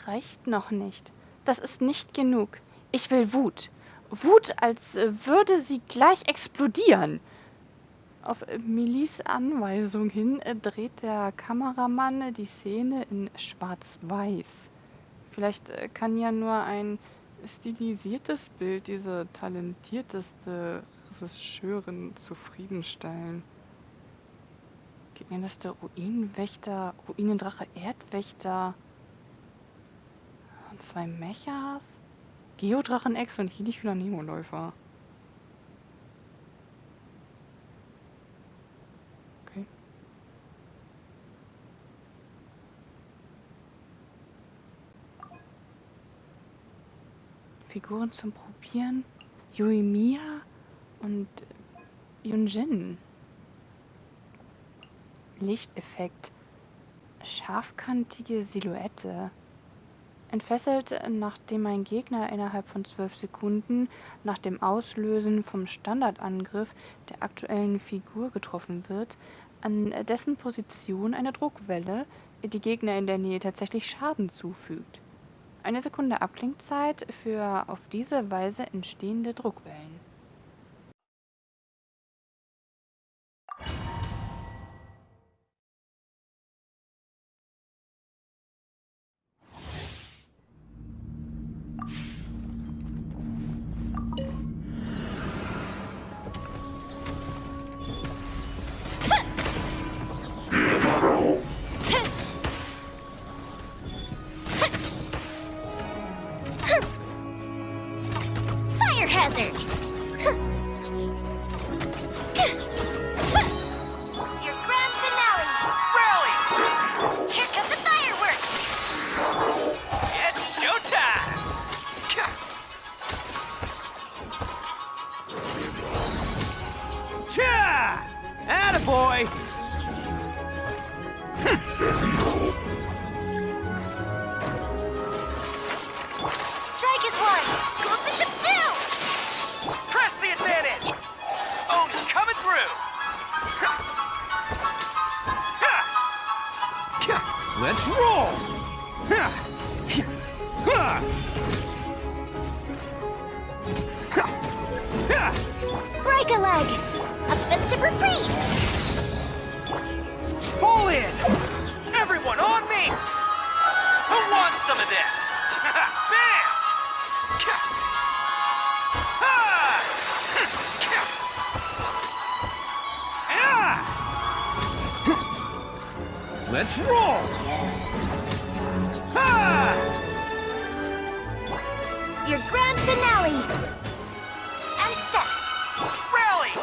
reicht noch nicht. Das ist nicht genug. Ich will Wut. Wut, als würde sie gleich explodieren. Auf Millis Anweisung hin dreht der Kameramann die Szene in Schwarz-Weiß. Vielleicht kann ja nur ein stilisiertes Bild diese talentierteste Regisseurin zufriedenstellen. Gegnerliste Ruinenwächter, Ruinendrache, Erdwächter. 2 Mechas. Geodrachen-Ex und Helicula-Nemo-Läufer. Okay. Figuren zum Probieren. Yoimiya und Yunjin. Lichteffekt. Scharfkantige Silhouette. Entfesselt, nachdem ein Gegner innerhalb von 12 Sekunden nach dem Auslösen vom Standardangriff der aktuellen Figur getroffen wird, an dessen Position eine Druckwelle die Gegner in der Nähe tatsächlich Schaden zufügt. 1 Sekunde Abklingzeit für auf diese Weise entstehende Druckwellen. Fire hazard! Your grand finale! Rally! Here come the fireworks! It's showtime! Cha! Attaboy! Strike is one! Go Bishop 2! Press the advantage! Oni's coming through! Let's roll! Break a leg! A festive reprise! Pull in! Everyone on me! Who wants some of this? Bam! Let's roll! Your grand finale! And step! Rally!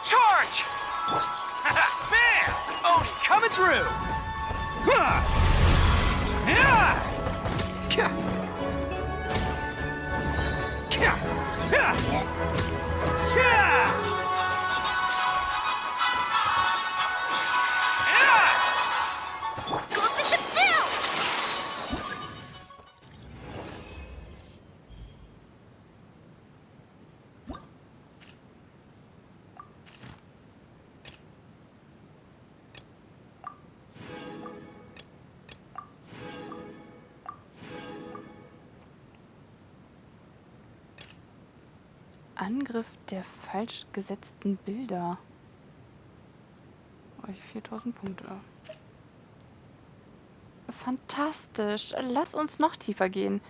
Charge! Bam! Oni coming through! Go Bishop 2! Angriff der falsch gesetzten Bilder. 4000 Punkte. Fantastisch. Lass uns noch tiefer gehen.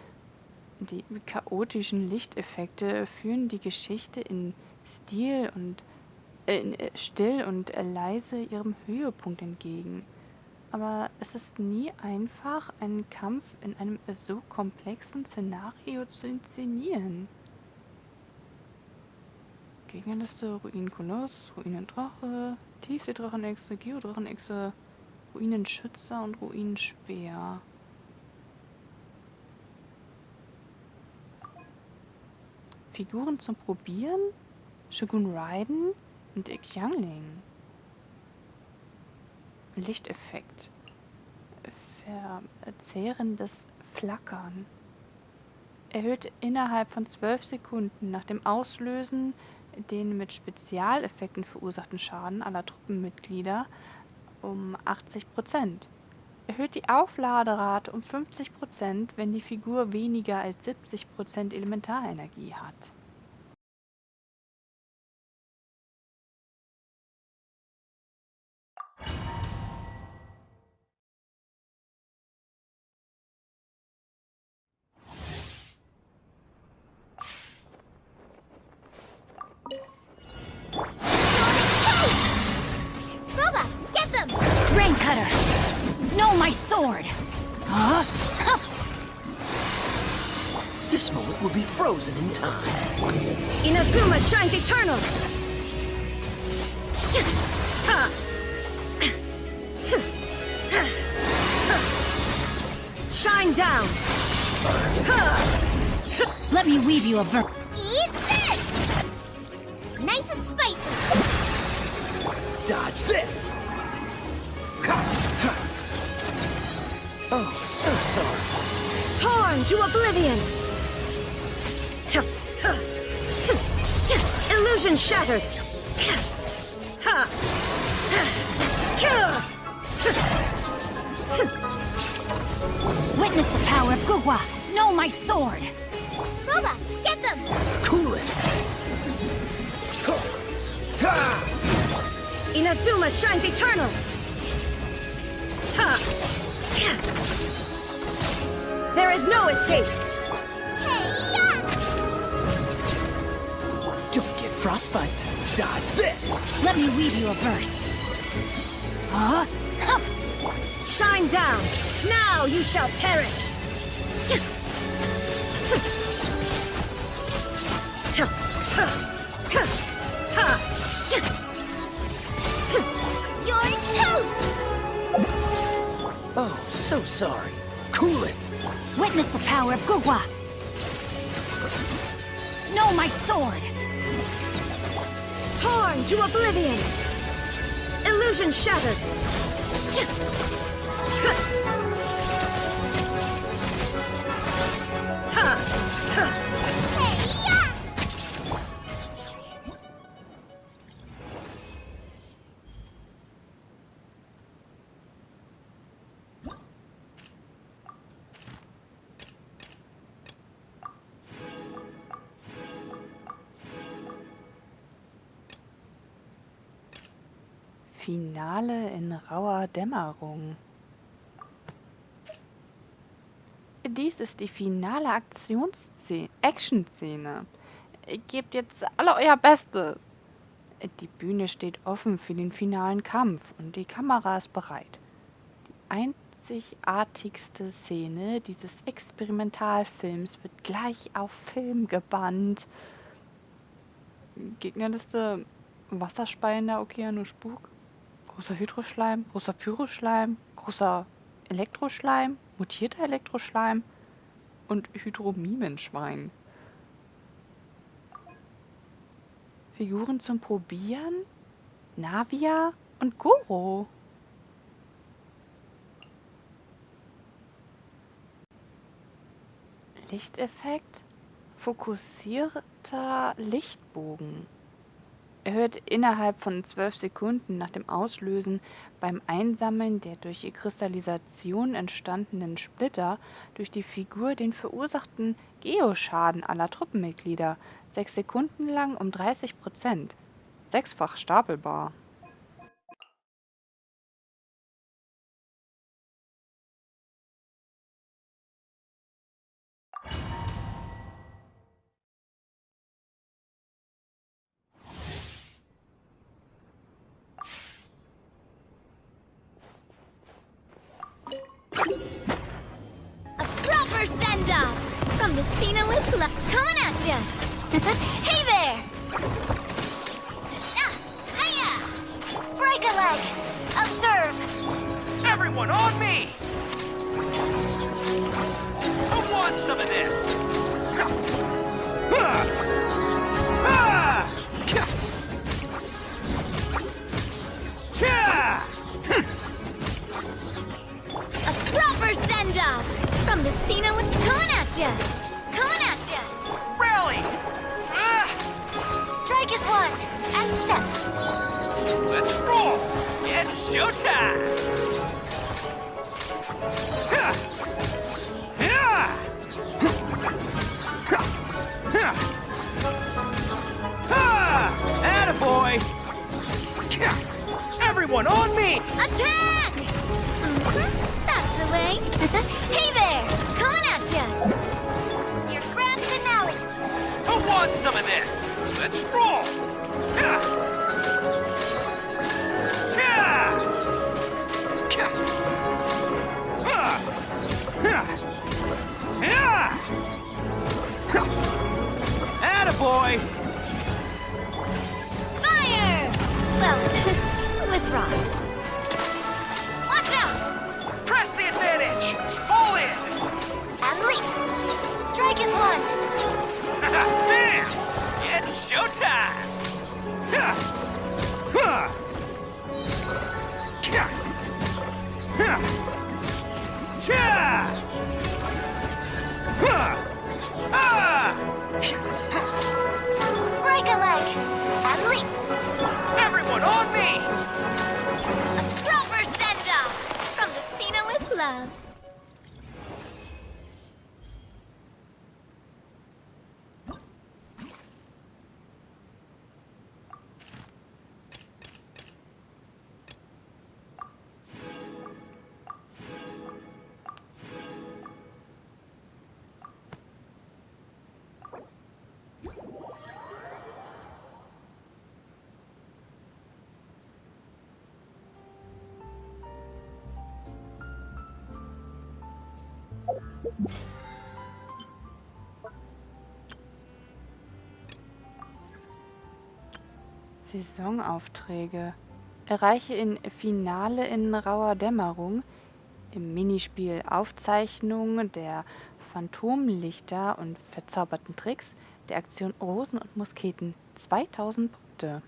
Die chaotischen Lichteffekte führen die Geschichte in still und leise ihrem Höhepunkt entgegen. Aber es ist nie einfach, einen Kampf in einem so komplexen Szenario zu inszenieren. Gegnerliste: Ruinenkoloss, Ruinendrache, tiefste Drachenechse, Geodrachenechse, Ruinenschützer und Ruinenspeer. Figuren zum Probieren: Shogun Raiden und Xiangling. Lichteffekt: verzehrendes Flackern. Erhöht innerhalb von 12 Sekunden nach dem Auslösen den mit Spezialeffekten verursachten Schaden aller Truppenmitglieder um 80%. Erhöht die Aufladerate um 50%, wenn die Figur weniger als 70% Elementarenergie hat. Rain Cutter! No, my sword! Huh? This moment will be frozen in time. Inazuma shines eternal! Shine down! Let me weave you a verse. Eat this! Nice and spicy. Dodge this! Oh, so sorry. Torn to oblivion! Illusion shattered! Witness the power of Gugwa! Know my sword! Booba, get them! Cool it! Inazuma shines eternal! There is no escape! Don't get frostbite. Dodge this! Let me weave you a verse. Huh? Shine down! Now you shall perish! You're toast! Oh, so sorry. Cool it! Witness the power of Gugwa! Know my sword! Torn to oblivion! Illusion shattered! Finale in rauer Dämmerung. Dies ist die finale Action-Szene. Gebt jetzt alle euer Bestes. Die Bühne steht offen für den finalen Kampf und die Kamera ist bereit. Die einzigartigste Szene dieses Experimentalfilms wird gleich auf Film gebannt. Gegnerliste: wasserspeiender Okeanospuk, großer Hydroschleim, großer Pyroschleim, großer Elektroschleim, mutierter Elektroschleim und Hydromimenschwein. Figuren zum Probieren: Navia und Goro. Lichteffekt: fokussierter Lichtbogen. Erhöht innerhalb von 12 Sekunden nach dem Auslösen beim Einsammeln der durch Kristallisation entstandenen Splitter durch die Figur den verursachten Geoschaden aller Truppenmitglieder 6 Sekunden lang um 30%. 6-fach stapelbar. Proper send-off! From the Spina with love coming at ya! Hey there! Hiya! Break a leg! Observe! Everyone on me! Who wants some of this? A proper send-off! From the Spina with coming at ya! Coming at ya! Rally! Strike is one! And step! Let's roll! It's showtime! Attaboy! Everyone on me! Attack! That's the way. Hey there! Coming at ya! Your grand finale! Who wants some of this? Let's roll! Break a leg and leap. Everyone on me! A proper send-off from the Spina with love. Saisonaufträge. Erreiche in Finale in rauer Dämmerung im Minispiel Aufzeichnung der Phantomlichter und verzauberten Tricks der Aktion Rosen und Musketen 2000 Punkte.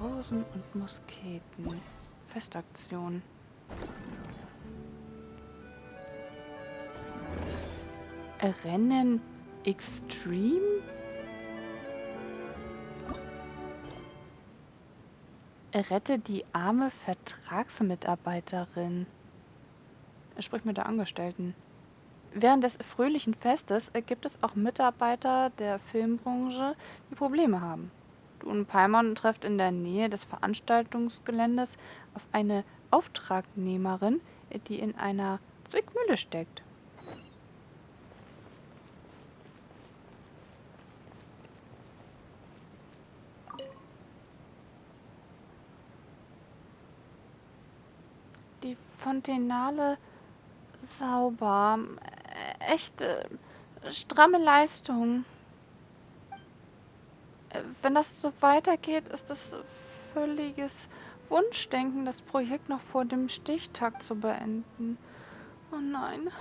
Rosen und Musketen. Festaktion. Rennen Extreme? Rette die arme Vertragsmitarbeiterin. Sprich mit der Angestellten. Während des fröhlichen Festes gibt es auch Mitarbeiter der Filmbranche, die Probleme haben. Du und Paimon trefft in der Nähe des Veranstaltungsgeländes auf eine Auftragnehmerin, die in einer Zwickmühle steckt. Die Fontenale sauber. Echt stramme Leistung. Wenn das so weitergeht, ist es völliges Wunschdenken, das Projekt noch vor dem Stichtag zu beenden. Oh nein.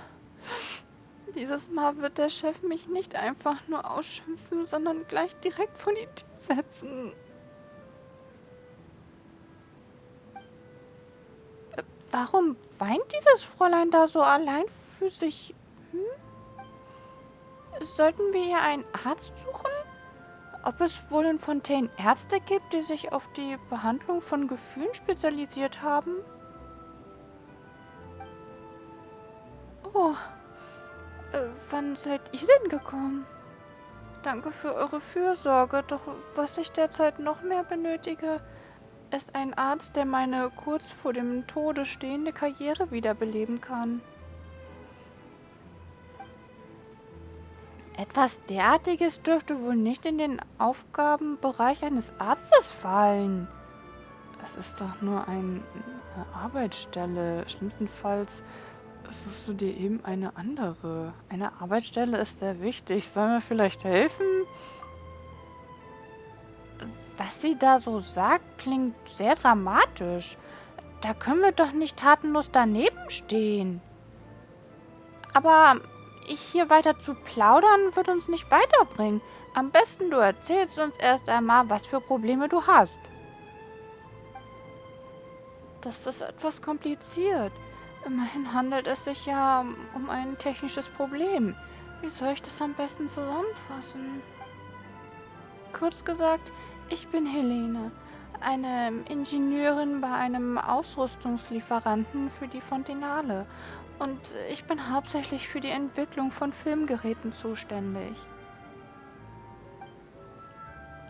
Dieses Mal wird der Chef mich nicht einfach nur ausschimpfen, sondern gleich direkt vor die Tür setzen. Warum weint dieses Fräulein da so allein für sich? Sollten wir ihr einen Arzt suchen? Ob es wohl in Fontaine Ärzte gibt, die sich auf die Behandlung von Gefühlen spezialisiert haben? Oh, wann seid ihr denn gekommen? Danke für eure Fürsorge, doch was ich derzeit noch mehr benötige, ist ein Arzt, der meine kurz vor dem Tode stehende Karriere wiederbeleben kann. Etwas derartiges dürfte wohl nicht in den Aufgabenbereich eines Arztes fallen. Es ist doch nur eine Arbeitsstelle. Schlimmstenfalls suchst du dir eben eine andere. Eine Arbeitsstelle ist sehr wichtig. Sollen wir vielleicht helfen? Was sie da so sagt, klingt sehr dramatisch. Da können wir doch nicht tatenlos daneben stehen. Aber hier weiter zu plaudern wird uns nicht weiterbringen. Am besten du erzählst uns erst einmal, was für Probleme du hast. Das ist etwas kompliziert. Immerhin handelt es sich ja um ein technisches Problem. Wie soll ich das am besten zusammenfassen? Kurz gesagt, ich bin Helene, eine Ingenieurin bei einem Ausrüstungslieferanten für die Fontenale. Und ich bin hauptsächlich für die Entwicklung von Filmgeräten zuständig.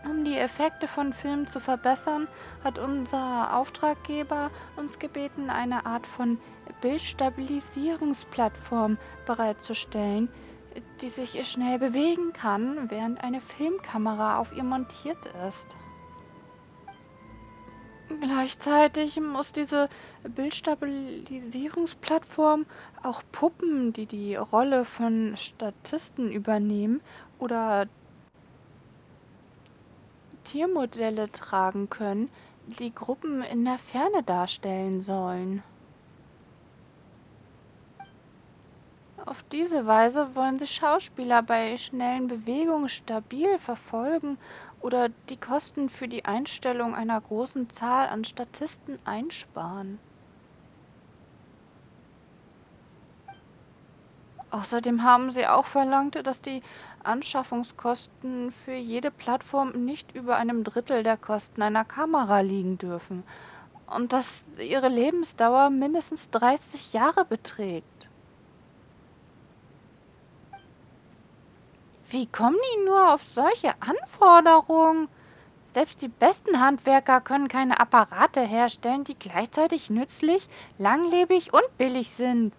Um die Effekte von Filmen zu verbessern, hat unser Auftraggeber uns gebeten, eine Art von Bildstabilisierungsplattform bereitzustellen, die sich schnell bewegen kann, während eine Filmkamera auf ihr montiert ist. Gleichzeitig muss diese Bildstabilisierungsplattform auch Puppen, die die Rolle von Statisten übernehmen, oder Tiermodelle tragen können, die Gruppen in der Ferne darstellen sollen. Auf diese Weise wollen sie Schauspieler bei schnellen Bewegungen stabil verfolgen oder die Kosten für die Einstellung einer großen Zahl an Statisten einsparen. Außerdem haben sie auch verlangt, dass die Anschaffungskosten für jede Plattform nicht über einem Drittel der Kosten einer Kamera liegen dürfen und dass ihre Lebensdauer mindestens 30 Jahre beträgt. Wie kommen die nur auf solche Anforderungen? Selbst die besten Handwerker können keine Apparate herstellen, die gleichzeitig nützlich, langlebig und billig sind.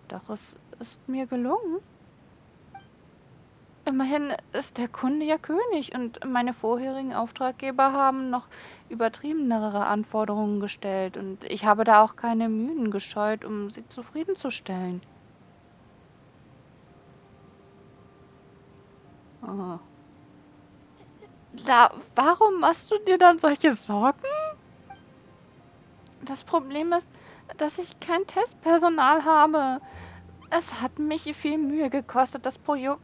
Doch es ist mir gelungen. Immerhin ist der Kunde ja König und meine vorherigen Auftraggeber haben noch übertriebenere Anforderungen gestellt und ich habe da auch keine Mühen gescheut, um sie zufriedenzustellen. Oh. Warum machst du dir dann solche Sorgen? Das Problem ist, dass ich kein Testpersonal habe. Es hat mich viel Mühe gekostet, das Produkt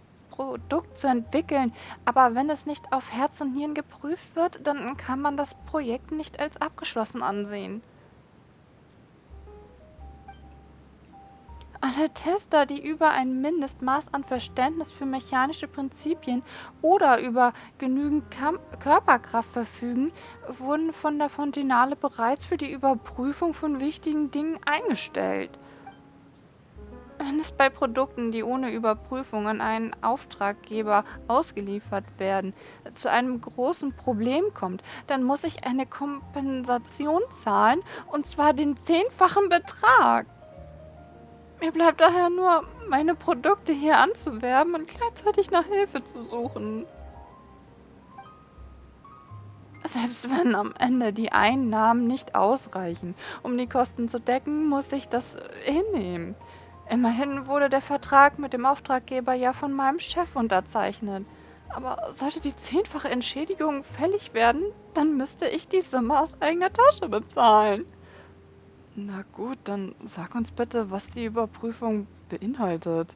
zu entwickeln, aber wenn es nicht auf Herz und Nieren geprüft wird, dann kann man das Projekt nicht als abgeschlossen ansehen. Alle Tester, die über ein Mindestmaß an Verständnis für mechanische Prinzipien oder über genügend Körperkraft verfügen, wurden von der Fontinale bereits für die Überprüfung von wichtigen Dingen eingestellt. Wenn es bei Produkten, die ohne Überprüfung an einen Auftraggeber ausgeliefert werden, zu einem großen Problem kommt, dann muss ich eine Kompensation zahlen, und zwar den 10-fachen Betrag. Mir bleibt daher nur, meine Produkte hier anzuwerben und gleichzeitig nach Hilfe zu suchen. Selbst wenn am Ende die Einnahmen nicht ausreichen, um die Kosten zu decken, muss ich das hinnehmen. Immerhin wurde der Vertrag mit dem Auftraggeber ja von meinem Chef unterzeichnet. Aber sollte die 10-fache Entschädigung fällig werden, dann müsste ich die Summe aus eigener Tasche bezahlen. Na gut, dann sag uns bitte, was die Überprüfung beinhaltet.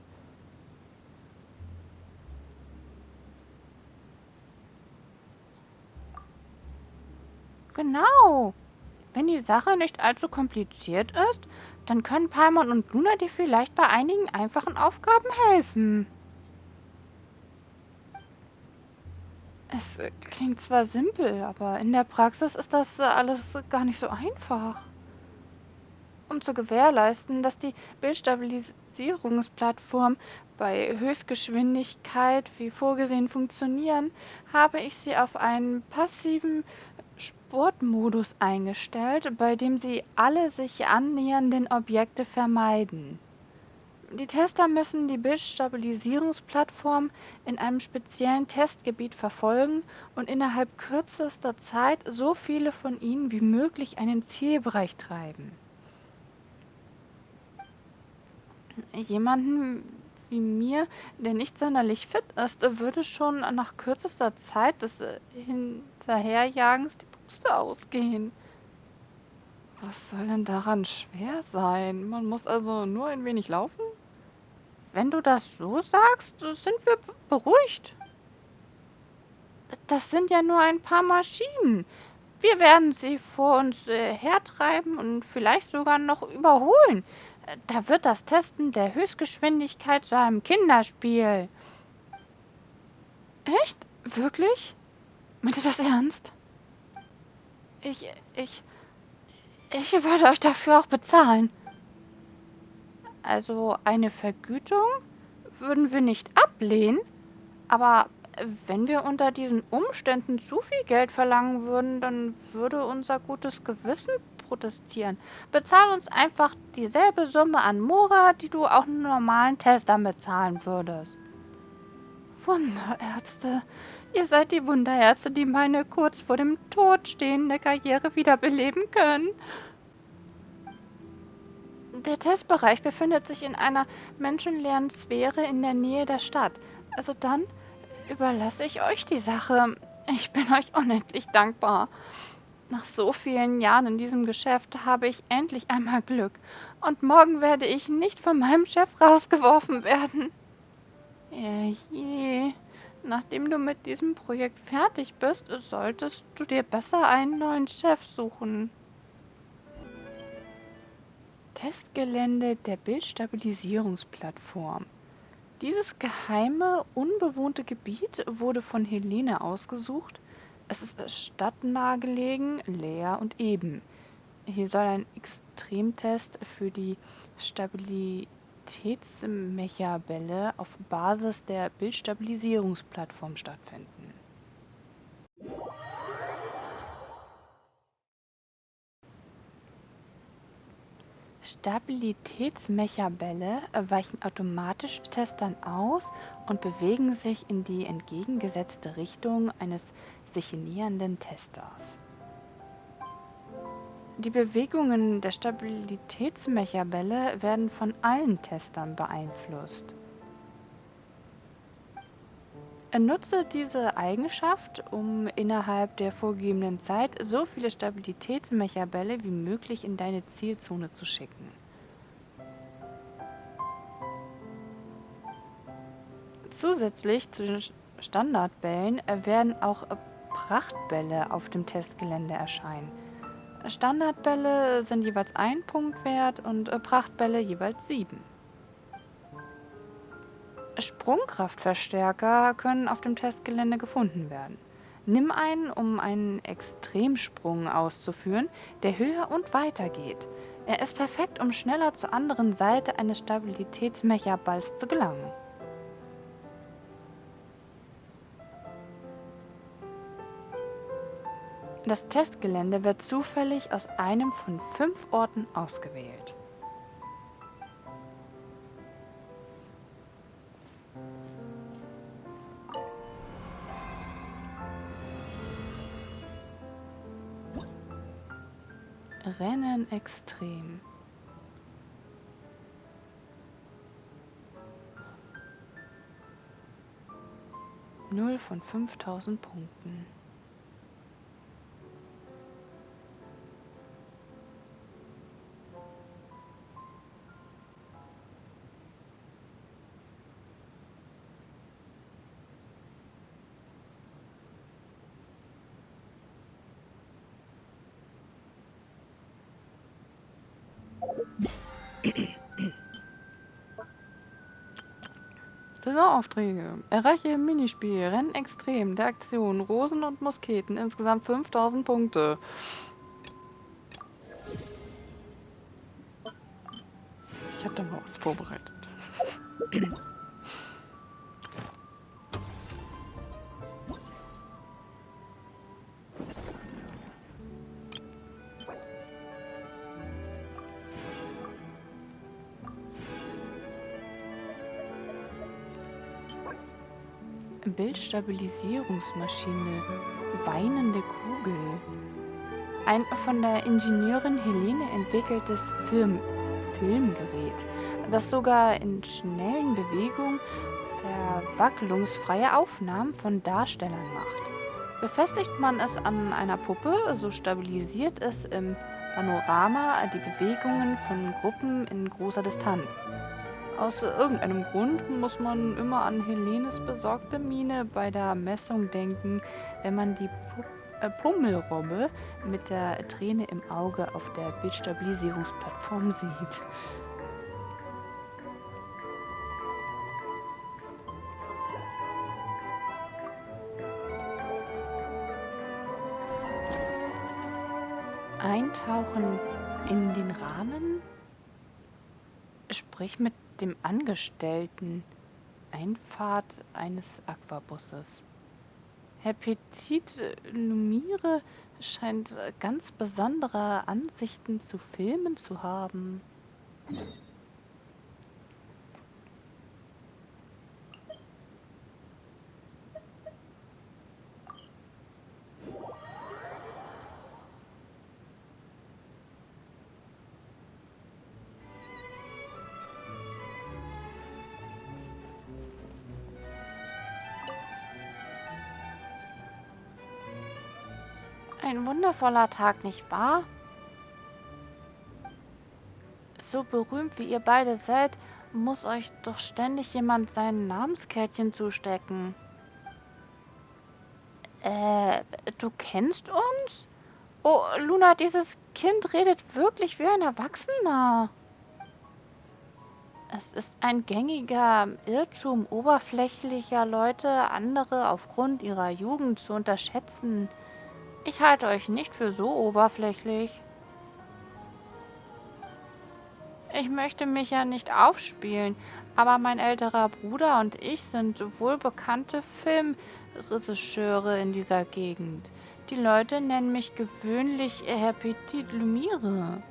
Genau. Wenn die Sache nicht allzu kompliziert ist, dann können Paimon und Luna dir vielleicht bei einigen einfachen Aufgaben helfen. Es klingt zwar simpel, aber in der Praxis ist das alles gar nicht so einfach. Um zu gewährleisten, dass die Bildstabilisierungsplattform bei Höchstgeschwindigkeit wie vorgesehen funktionieren, habe ich sie auf einen passiven Sportmodus eingestellt, bei dem sie alle sich annähernden Objekte vermeiden. Die Tester müssen die Bildstabilisierungsplattform in einem speziellen Testgebiet verfolgen und innerhalb kürzester Zeit so viele von ihnen wie möglich in den Zielbereich treiben. Jemanden wie mir, der nicht sonderlich fit ist, würde schon nach kürzester Zeit des Hinterherjagens die Puste ausgehen. Was soll denn daran schwer sein? Man muss also nur ein wenig laufen? Wenn du das so sagst, sind wir beruhigt. Das sind ja nur ein paar Maschinen. Wir werden sie vor uns hertreiben und vielleicht sogar noch überholen. Da wird das Testen der Höchstgeschwindigkeit zu einem Kinderspiel. Echt? Wirklich? Meint ihr das ernst? Ich würde euch dafür auch bezahlen. Also eine Vergütung würden wir nicht ablehnen, aber wenn wir unter diesen Umständen zu viel Geld verlangen würden, dann würde unser gutes Gewissen protestieren. Bezahl uns einfach dieselbe Summe an Mora, die du auch einen normalen Testern bezahlen würdest. Wunderärzte. Ihr seid die Wunderärzte, die meine kurz vor dem Tod stehende Karriere wiederbeleben können. Der Testbereich befindet sich in einer menschenleeren Sphäre in der Nähe der Stadt. Also dann überlasse ich euch die Sache. Ich bin euch unendlich dankbar. Nach so vielen Jahren in diesem Geschäft habe ich endlich einmal Glück. Und morgen werde ich nicht von meinem Chef rausgeworfen werden. Je. Nachdem du mit diesem Projekt fertig bist, solltest du dir besser einen neuen Chef suchen. Testgelände der Bildstabilisierungsplattform. Dieses geheime, unbewohnte Gebiet wurde von Helene ausgesucht. Es ist stadtnah gelegen, leer und eben. Hier soll ein Extremtest für die Stabilitätsmechabälle auf Basis der Bildstabilisierungsplattform stattfinden. Stabilitätsmechabälle weichen automatisch Testern aus und bewegen sich in die entgegengesetzte Richtung eines sich nähernden Testers. Die Bewegungen der Stabilitätsmechabälle werden von allen Testern beeinflusst. Nutze diese Eigenschaft, um innerhalb der vorgegebenen Zeit so viele Stabilitätsmechabälle wie möglich in deine Zielzone zu schicken. Zusätzlich zu den Standardbällen werden auch Prachtbälle auf dem Testgelände erscheinen. Standardbälle sind jeweils 1 Punkt wert und Prachtbälle jeweils 7. Sprungkraftverstärker können auf dem Testgelände gefunden werden. Nimm einen, um einen Extremsprung auszuführen, der höher und weiter geht. Er ist perfekt, um schneller zur anderen Seite eines Stabilitätsmechaballs zu gelangen. Das Testgelände wird zufällig aus einem von 5 Orten ausgewählt. Rennen extrem. Null von 5000 Punkten. Saisonaufträge. Erreiche im Minispiel Rennen extrem der Aktion Rosen und Musketen insgesamt 5000 Punkte. Ich habe da mal was vorbereitet. Bildstabilisierungsmaschine, weinende Kugel. Ein von der Ingenieurin Helene entwickeltes Filmgerät, das sogar in schnellen Bewegungen verwacklungsfreie Aufnahmen von Darstellern macht. Befestigt man es an einer Puppe, so stabilisiert es im Panorama die Bewegungen von Gruppen in großer Distanz. Aus irgendeinem Grund muss man immer an Helenes besorgte Miene bei der Messung denken, wenn man die Pummelrobbe mit der Träne im Auge auf der Bildstabilisierungsplattform sieht. Eintauchen in den Rahmen? Sprich mit dem Angestellten. Einfahrt eines Aquabusses. Herr Petit Lumiere scheint ganz besondere Ansichten zu Filmen zu haben. ein wundervoller Tag, nicht wahr? So berühmt wie ihr beide seid, muss euch doch ständig jemand sein Namenskärtchen zustecken. Du kennst uns? Oh, Luna, dieses Kind redet wirklich wie ein Erwachsener. Es ist ein gängiger Irrtum oberflächlicher Leute, andere aufgrund ihrer Jugend zu unterschätzen. Ich halte euch nicht für so oberflächlich. Ich möchte mich ja nicht aufspielen, aber mein älterer Bruder und ich sind wohlbekannte Filmregisseure in dieser Gegend. Die Leute nennen mich gewöhnlich Herr Petit Lumiere.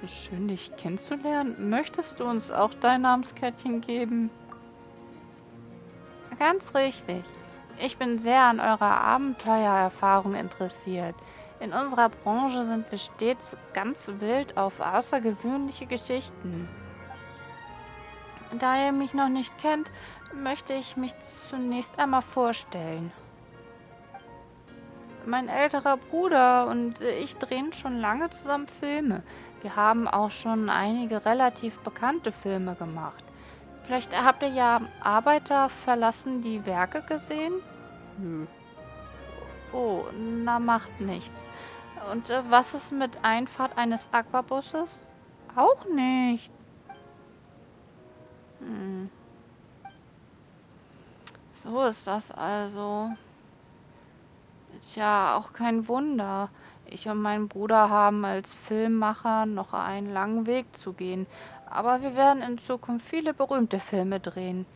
Schön, dich kennenzulernen. Möchtest du uns auch dein Namenskärtchen geben? Ganz richtig. Ich bin sehr an eurer Abenteuererfahrung interessiert. In unserer Branche sind wir stets ganz wild auf außergewöhnliche Geschichten. Da ihr mich noch nicht kennt, möchte ich mich zunächst einmal vorstellen. Mein älterer Bruder und ich drehen schon lange zusammen Filme. Wir haben auch schon einige relativ bekannte Filme gemacht. Vielleicht habt ihr ja Arbeiter verlassen die Werke gesehen? Nö. Oh, na macht nichts. Und was ist mit Einfahrt eines Aquabusses? Auch nicht. So ist das also. Tja, auch kein Wunder. Ich und mein Bruder haben als Filmmacher noch einen langen Weg zu gehen. Aber wir werden in Zukunft viele berühmte Filme drehen.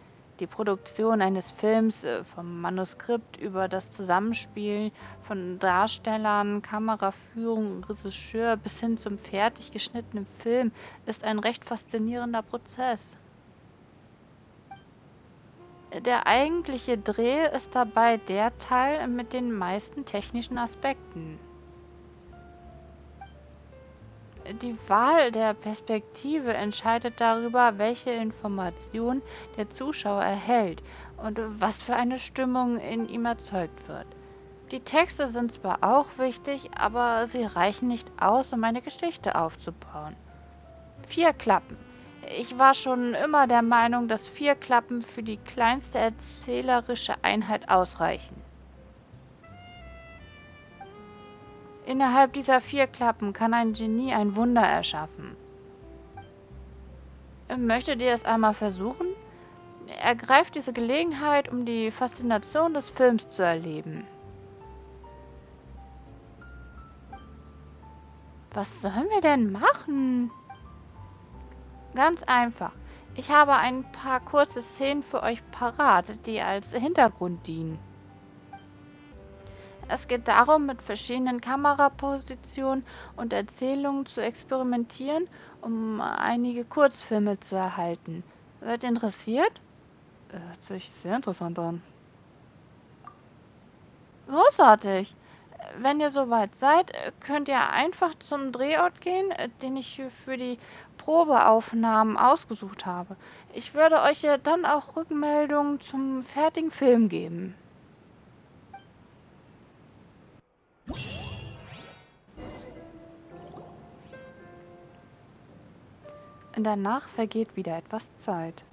Die Produktion eines Films, vom Manuskript über das Zusammenspiel von Darstellern, Kameraführung, Regisseur bis hin zum fertig geschnittenen Film, ist ein recht faszinierender Prozess. Der eigentliche Dreh ist dabei der Teil mit den meisten technischen Aspekten. Die Wahl der Perspektive entscheidet darüber, welche Information der Zuschauer erhält und was für eine Stimmung in ihm erzeugt wird. Die Texte sind zwar auch wichtig, aber sie reichen nicht aus, um eine Geschichte aufzubauen. 4 Klappen. Ich war schon immer der Meinung, dass 4 Klappen für die kleinste erzählerische Einheit ausreichen. Innerhalb dieser 4 Klappen kann ein Genie ein Wunder erschaffen. Möchtet ihr es einmal versuchen? Ergreift diese Gelegenheit, um die Faszination des Films zu erleben. Was sollen wir denn machen? Ganz einfach. Ich habe ein paar kurze Szenen für euch parat, die als Hintergrund dienen. Es geht darum, mit verschiedenen Kamerapositionen und Erzählungen zu experimentieren, um einige Kurzfilme zu erhalten. Seid ihr interessiert? Hört sich sehr interessant an. Großartig! Wenn ihr soweit seid, könnt ihr einfach zum Drehort gehen, den ich für die Probeaufnahmen ausgesucht habe. Ich würde euch dann auch Rückmeldungen zum fertigen Film geben. Danach vergeht wieder etwas Zeit.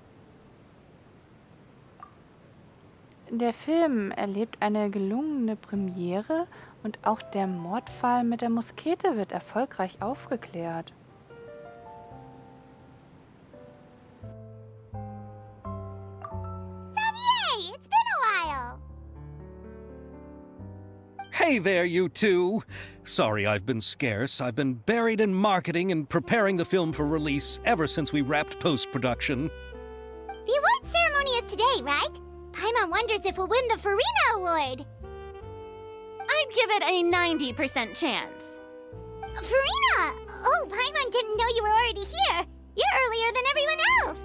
Der Film erlebt eine gelungene Premiere und auch der Mordfall mit der Muskete wird erfolgreich aufgeklärt. Xavier, it's been a while. Hey there, you two! Sorry I've been scarce. I've been buried in marketing and preparing the film for release ever since we wrapped post-production. The award ceremony is today, right? Paimon wonders if we'll win the Farina Award. I'd give it a 90% chance. Farina! Oh, Paimon didn't know you were already here. You're earlier than everyone else.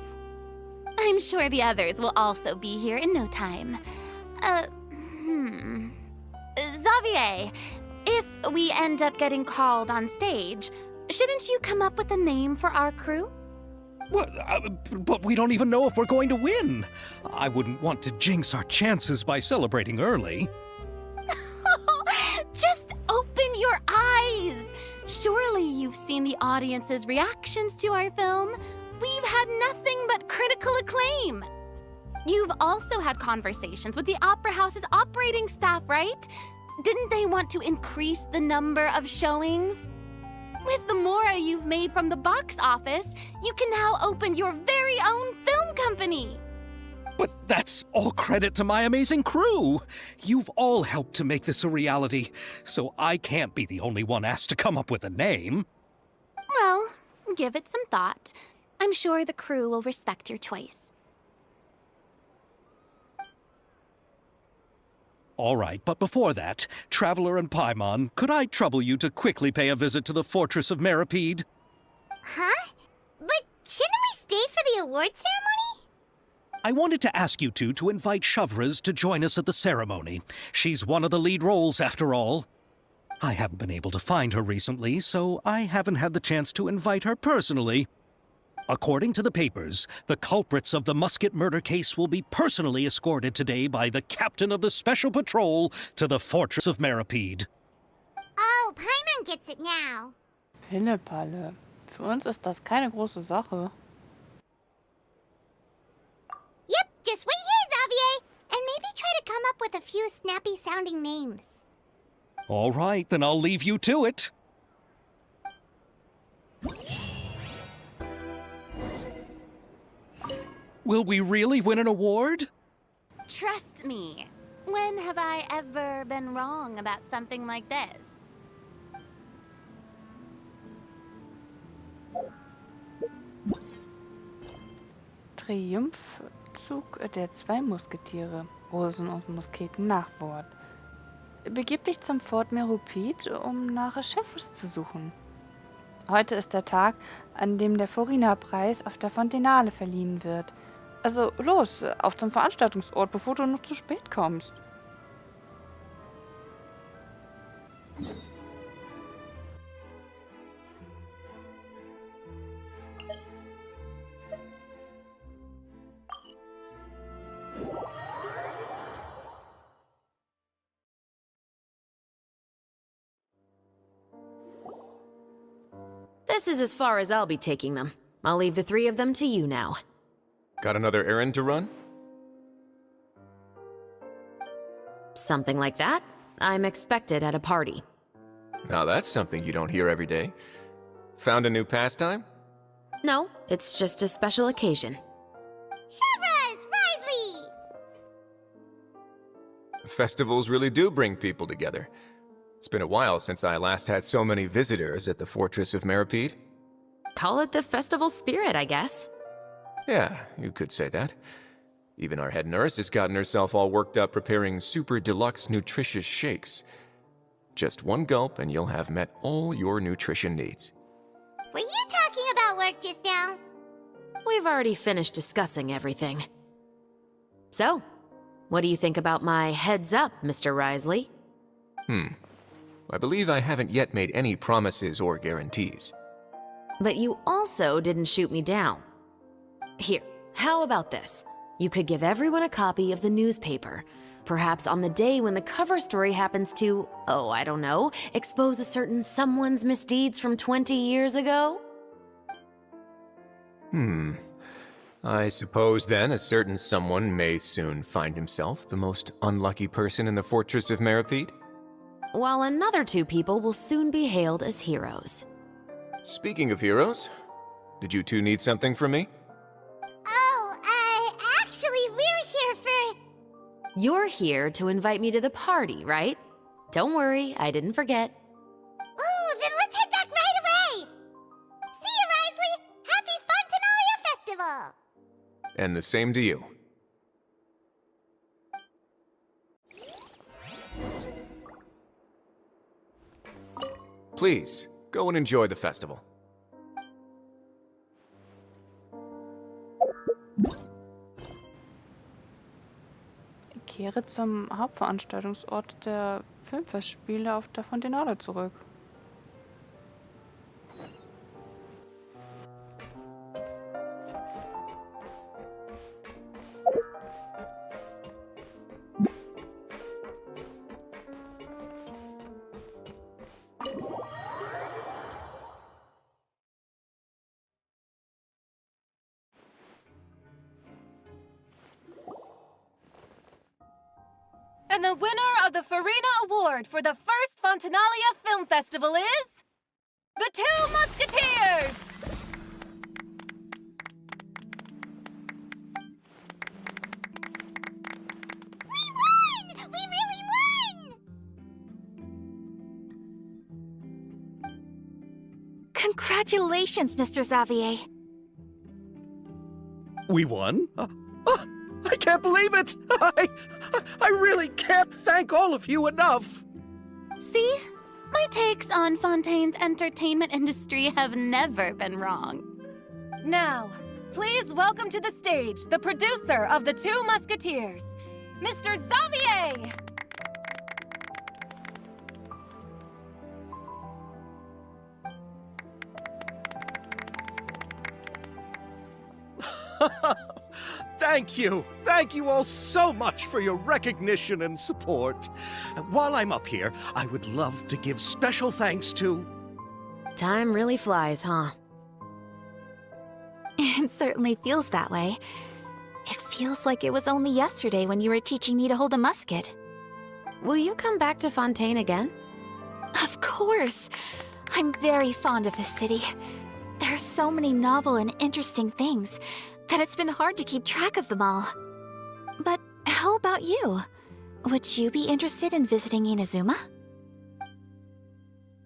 I'm sure the others will also be here in no time. Xavier, if we end up getting called on stage, shouldn't you come up with a name for our crew? What? But we don't even know if we're going to win. I wouldn't want to jinx our chances by celebrating early. Just your eyes! Surely you've seen the audience's reactions to our film. We've had nothing but critical acclaim. You've also had conversations with the Opera House's operating staff, right? Didn't they want to increase the number of showings? With the mora you've made from the box office, you can now open your very own film company. But that's all credit to my amazing crew. You've all helped to make this a reality, so I can't be the only one asked to come up with a name. Well, give it some thought. I'm sure the crew will respect your choice. All right, but before that, Traveler and Paimon, could I trouble you to quickly pay a visit to the Fortress of Meripede? Huh? But shouldn't we stay for the award ceremony? I wanted to ask you two to invite Shavraz to join us at the ceremony. She's one of the lead roles, after all. I haven't been able to find her recently, so I haven't had the chance to invite her personally. According to the papers, the culprits of the Musket murder case will be personally escorted today by the captain of the Special Patrol to the Fortress of Meripede. Oh, Paimon gets it now. Pillepalle. Für uns ist das keine große Sache. Yep, just wait here, Xavier, and maybe try to come up with a few snappy-sounding names. All right, then I'll leave you to it. Will we really win an award? Trust me. When have I ever been wrong about something like this? Triumphzug der zwei Musketiere, Rosen und Musketen Nachwort. Begib dich zum Fort Meripede, um nach Shavraz zu suchen. Heute ist der Tag, an dem der Forina-Preis auf der Fontenale verliehen wird. Also los, auf zum Veranstaltungsort, bevor du noch zu spät kommst. This is as far as I'll be taking them. I'll leave the three of them to you now. Got another errand to run? Something like that. I'm expected at a party. Now that's something you don't hear every day. Found a new pastime? No, it's just a special occasion. Shavraz! Risley! Festivals really do bring people together. It's been a while since I last had so many visitors at the Fortress of Meripede. Call it the festival spirit, I guess. Yeah, you could say that. Even our head nurse has gotten herself all worked up preparing super deluxe nutritious shakes. Just one gulp and you'll have met all your nutrition needs. Were you talking about work just now? We've already finished discussing everything. So, what do you think about my heads up, Mr. Risley? I believe I haven't yet made any promises or guarantees. But you also didn't shoot me down. Here, how about this? You could give everyone a copy of the newspaper. Perhaps on the day when the cover story happens to, oh, I don't know, expose a certain someone's misdeeds from 20 years ago? I suppose then a certain someone may soon find himself the most unlucky person in the Fortress of Meripede? While another two people will soon be hailed as heroes. Speaking of heroes, did you two need something from me? Actually, we're here for... You're here to invite me to the party, right? Don't worry, I didn't forget. Ooh, then let's head back right away! See you, Risley! Happy Fontenalia Festival! And the same to you. Please, go and enjoy the festival. Kehre zum Hauptveranstaltungsort der Filmfestspiele auf der Fontenale zurück. And the winner of the Farina Award for the first Fontanalia Film Festival is... The Two Musketeers! We really won! Congratulations, Mr. Xavier. We won? I can't believe it! I really can't thank all of you enough! See? My takes on Fontaine's entertainment industry have never been wrong. Now, please welcome to the stage the producer of The Two Musketeers, Mr. Xavier! Thank you! Thank you all so much for your recognition and support. While I'm up here, I would love to give special thanks to... Time really flies, huh? It certainly feels that way. It feels like it was only yesterday when you were teaching me to hold a musket. Will you come back to Fontaine again? Of course! I'm very fond of this city. There are so many novel and interesting things that it's been hard to keep track of them all. But how about you? Would you be interested in visiting Inazuma?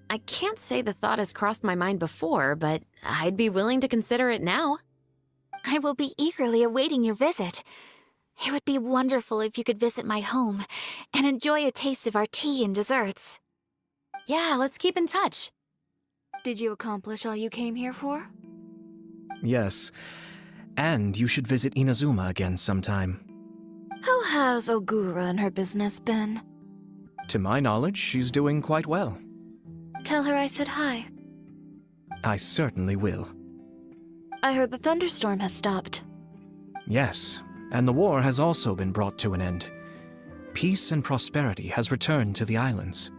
I can't say the thought has crossed my mind before, but I'd be willing to consider it now. I will be eagerly awaiting your visit. It would be wonderful if you could visit my home and enjoy a taste of our tea and desserts. Yeah, let's keep in touch. Did you accomplish all you came here for? Yes. And you should visit Inazuma again sometime. How has Ogura and her business been? To my knowledge, she's doing quite well. Tell her I said hi. I certainly will. I heard the thunderstorm has stopped. Yes, and the war has also been brought to an end. Peace and prosperity has returned to the islands.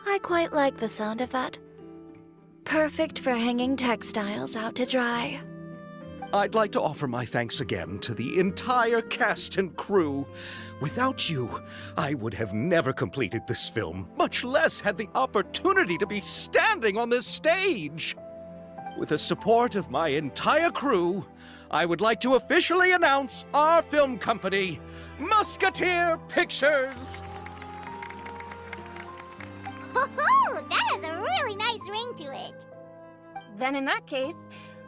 I quite like the sound of that. Perfect for hanging textiles out to dry. I'd like to offer my thanks again to the entire cast and crew. Without you, I would have never completed this film, much less had the opportunity to be standing on this stage. With the support of my entire crew, I would like to officially announce our film company, Musketeer Pictures! Oh, that has a really nice ring to it. Then in that case,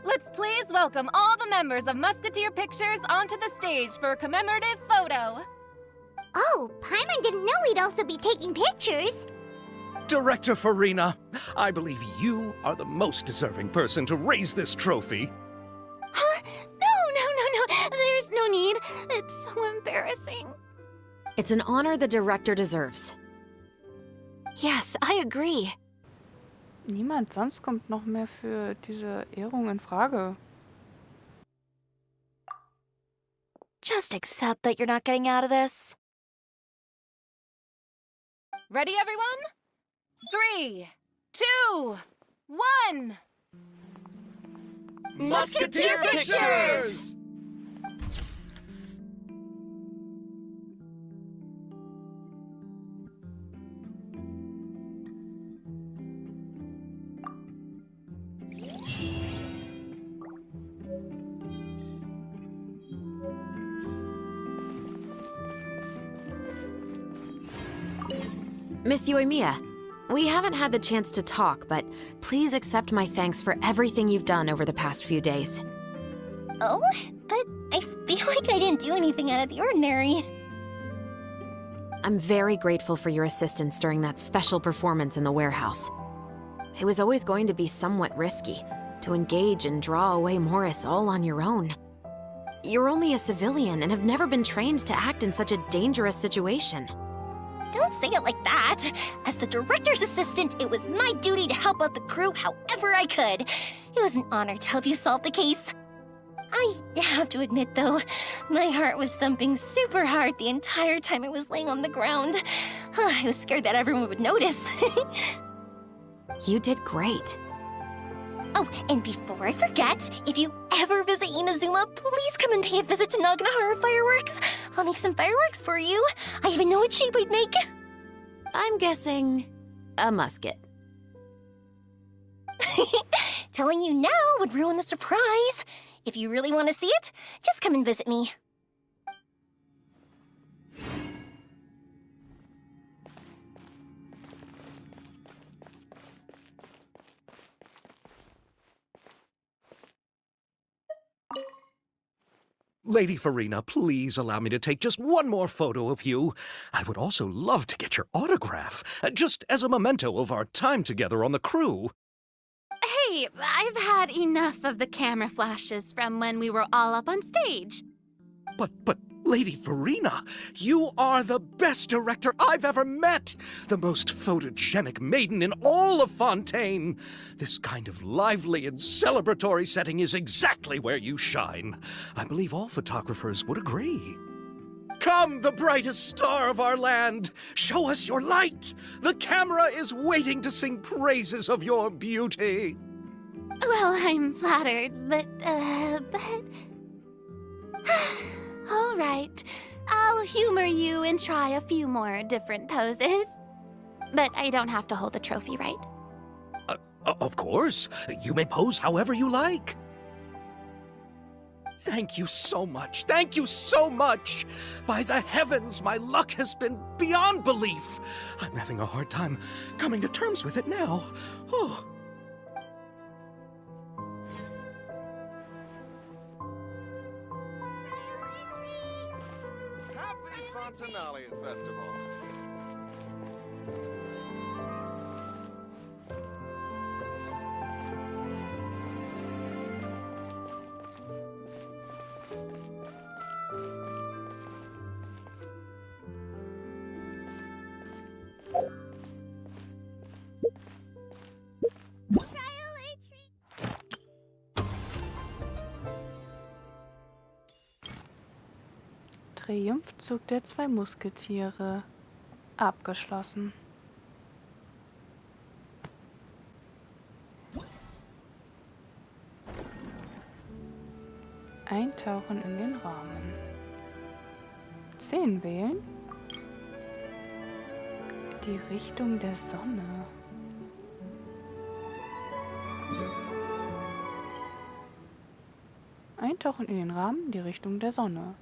let's please welcome all the members of Musketeer Pictures onto the stage for a commemorative photo. Oh, Paimon didn't know we'd also be taking pictures. Director Farina, I believe you are the most deserving person to raise this trophy. Huh? No. There's no need. It's so embarrassing. It's an honor the director deserves. Yes, I agree. Niemand sonst kommt noch mehr für diese Ehrung in Frage. Just accept that you're not getting out of this. Ready, everyone? 3, 2, 1! Musketeer Pictures! Miss Yoimiya, we haven't had the chance to talk, but please accept my thanks for everything you've done over the past few days. Oh, but I feel like I didn't do anything out of the ordinary. I'm very grateful for your assistance during that special performance in the warehouse. It was always going to be somewhat risky, to engage and draw away Morris all on your own. You're only a civilian and have never been trained to act in such a dangerous situation. Don't say it like that. As the director's assistant, it was my duty to help out the crew however I could. It was an honor to help you solve the case. I have to admit, though, my heart was thumping super hard the entire time I was laying on the ground. I was scared that everyone would notice. You did great. Oh, and before I forget, if you ever visit Inazuma, please come and pay a visit to Naganohara Fireworks. I'll make some fireworks for you. I even know what shape we'd make. I'm guessing a musket. Telling you now would ruin the surprise. If you really want to see it, just come and visit me. Lady Farina, please allow me to take just one more photo of you. I would also love to get your autograph, just as a memento of our time together on the crew. Hey, I've had enough of the camera flashes from when we were all up on stage. But, Lady Farina, you are the best director I've ever met! The most photogenic maiden in all of Fontaine! This kind of lively and celebratory setting is exactly where you shine. I believe all photographers would agree. Come, the brightest star of our land! Show us your light! The camera is waiting to sing praises of your beauty! Well, I'm flattered, but... All right, I'll humor you and try a few more different poses. But I don't have to hold the trophy, right? Of course. You may pose however you like. Thank you so much. Thank you so much. By the heavens, my luck has been beyond belief. I'm having a hard time coming to terms with it now. Oh. Fontenalia Festival. Triumphzug der zwei Musketiere. Abgeschlossen. Eintauchen in den Rahmen. 10 wählen. Die Richtung der Sonne. Eintauchen in den Rahmen, die Richtung der Sonne.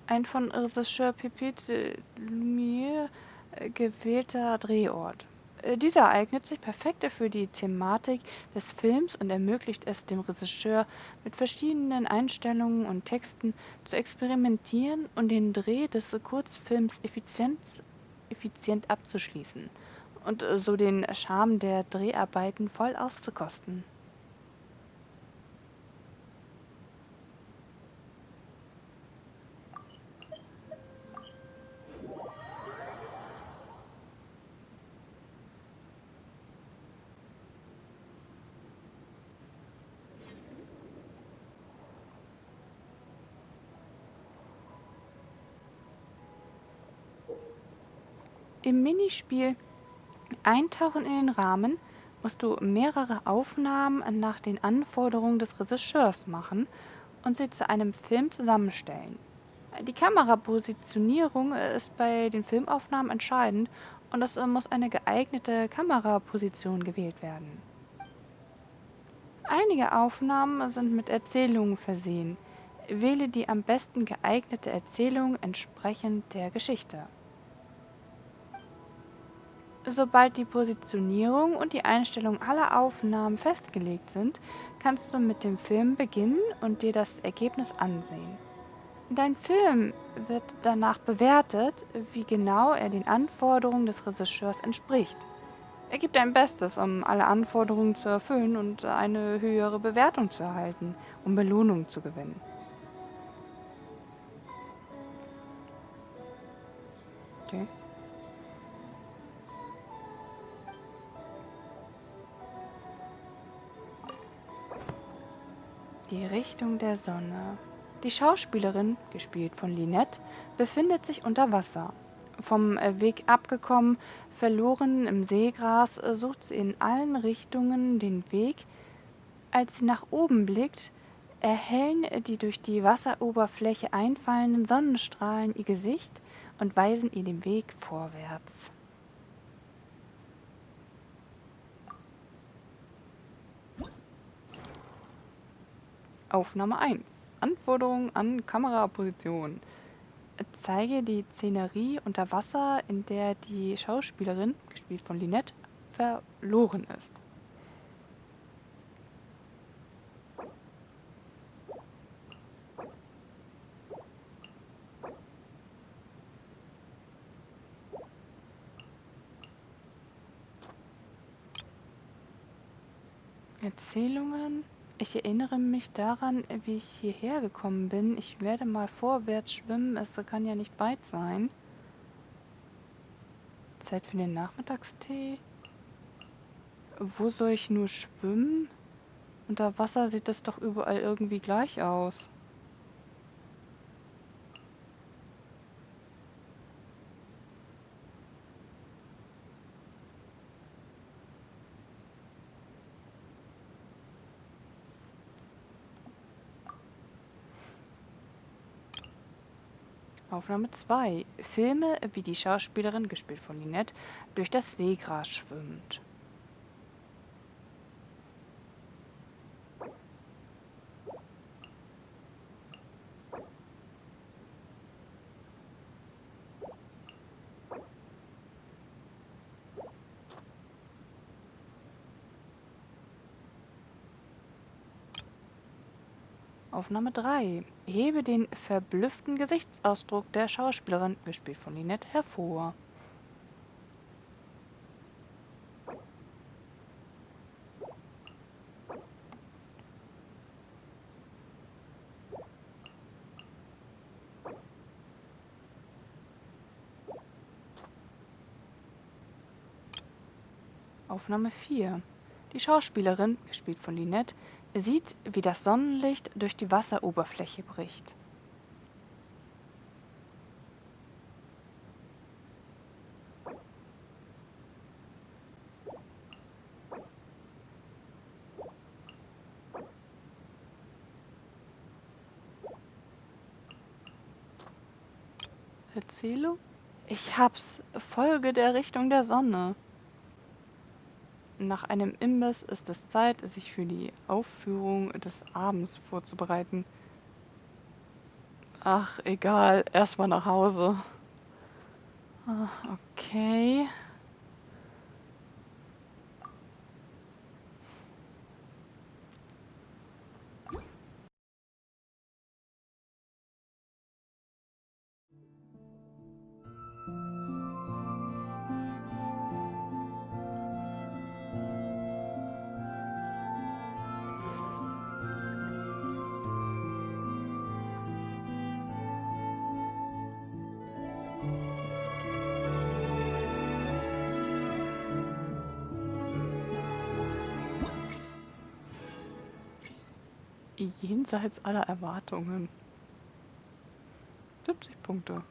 Ein von Regisseur Pépite Lumière gewählter Drehort. Dieser eignet sich perfekt für die Thematik des Films und ermöglicht es dem Regisseur, mit verschiedenen Einstellungen und Texten zu experimentieren und den Dreh des Kurzfilms effizient abzuschließen und so den Charme der Dreharbeiten voll auszukosten. Im Minispiel Eintauchen in den Rahmen musst du mehrere Aufnahmen nach den Anforderungen des Regisseurs machen und sie zu einem Film zusammenstellen. Die Kamerapositionierung ist bei den Filmaufnahmen entscheidend und es muss eine geeignete Kameraposition gewählt werden. Einige Aufnahmen sind mit Erzählungen versehen. Wähle die am besten geeignete Erzählung entsprechend der Geschichte. Sobald die Positionierung und die Einstellung aller Aufnahmen festgelegt sind, kannst du mit dem Film beginnen und dir das Ergebnis ansehen. Dein Film wird danach bewertet, wie genau er den Anforderungen des Regisseurs entspricht. Er gibt ein Bestes, um alle Anforderungen zu erfüllen und eine höhere Bewertung zu erhalten, um Belohnung zu gewinnen. Okay. Die Richtung der Sonne. Die Schauspielerin, gespielt von Lynette, befindet sich unter Wasser. Vom Weg abgekommen, verloren im Seegras, sucht sie in allen Richtungen den Weg Als sie nach oben blickt, erhellen die durch die Wasseroberfläche einfallenden Sonnenstrahlen ihr Gesicht und weisen ihr den Weg vorwärts. Aufnahme 1. Anforderungen an Kameraposition. Zeige die Szenerie unter Wasser, in der die Schauspielerin, gespielt von Lynette, verloren ist. Erzählungen. Ich erinnere mich daran, wie ich hierher gekommen bin. Ich werde mal vorwärts schwimmen, es kann ja nicht weit sein. Zeit für den Nachmittagstee. Wo soll ich nur schwimmen? Unter Wasser sieht das doch überall irgendwie gleich aus. Aufnahme 2. Filme, wie die Schauspielerin, gespielt von Lynette, durch das Seegras schwimmt. Aufnahme 3. Hebe den verblüfften Gesichtsausdruck der Schauspielerin, gespielt von Lynette, hervor. Aufnahme 4. Die Schauspielerin, gespielt von Lynette, sieht, wie das Sonnenlicht durch die Wasseroberfläche bricht. Erzählung? Ich hab's. Folge der Richtung der Sonne. Nach einem Imbiss ist es Zeit, sich für die Aufführung des Abends vorzubereiten. Ach, egal. Erstmal nach Hause. Okay. Jenseits aller Erwartungen. 70 Punkte.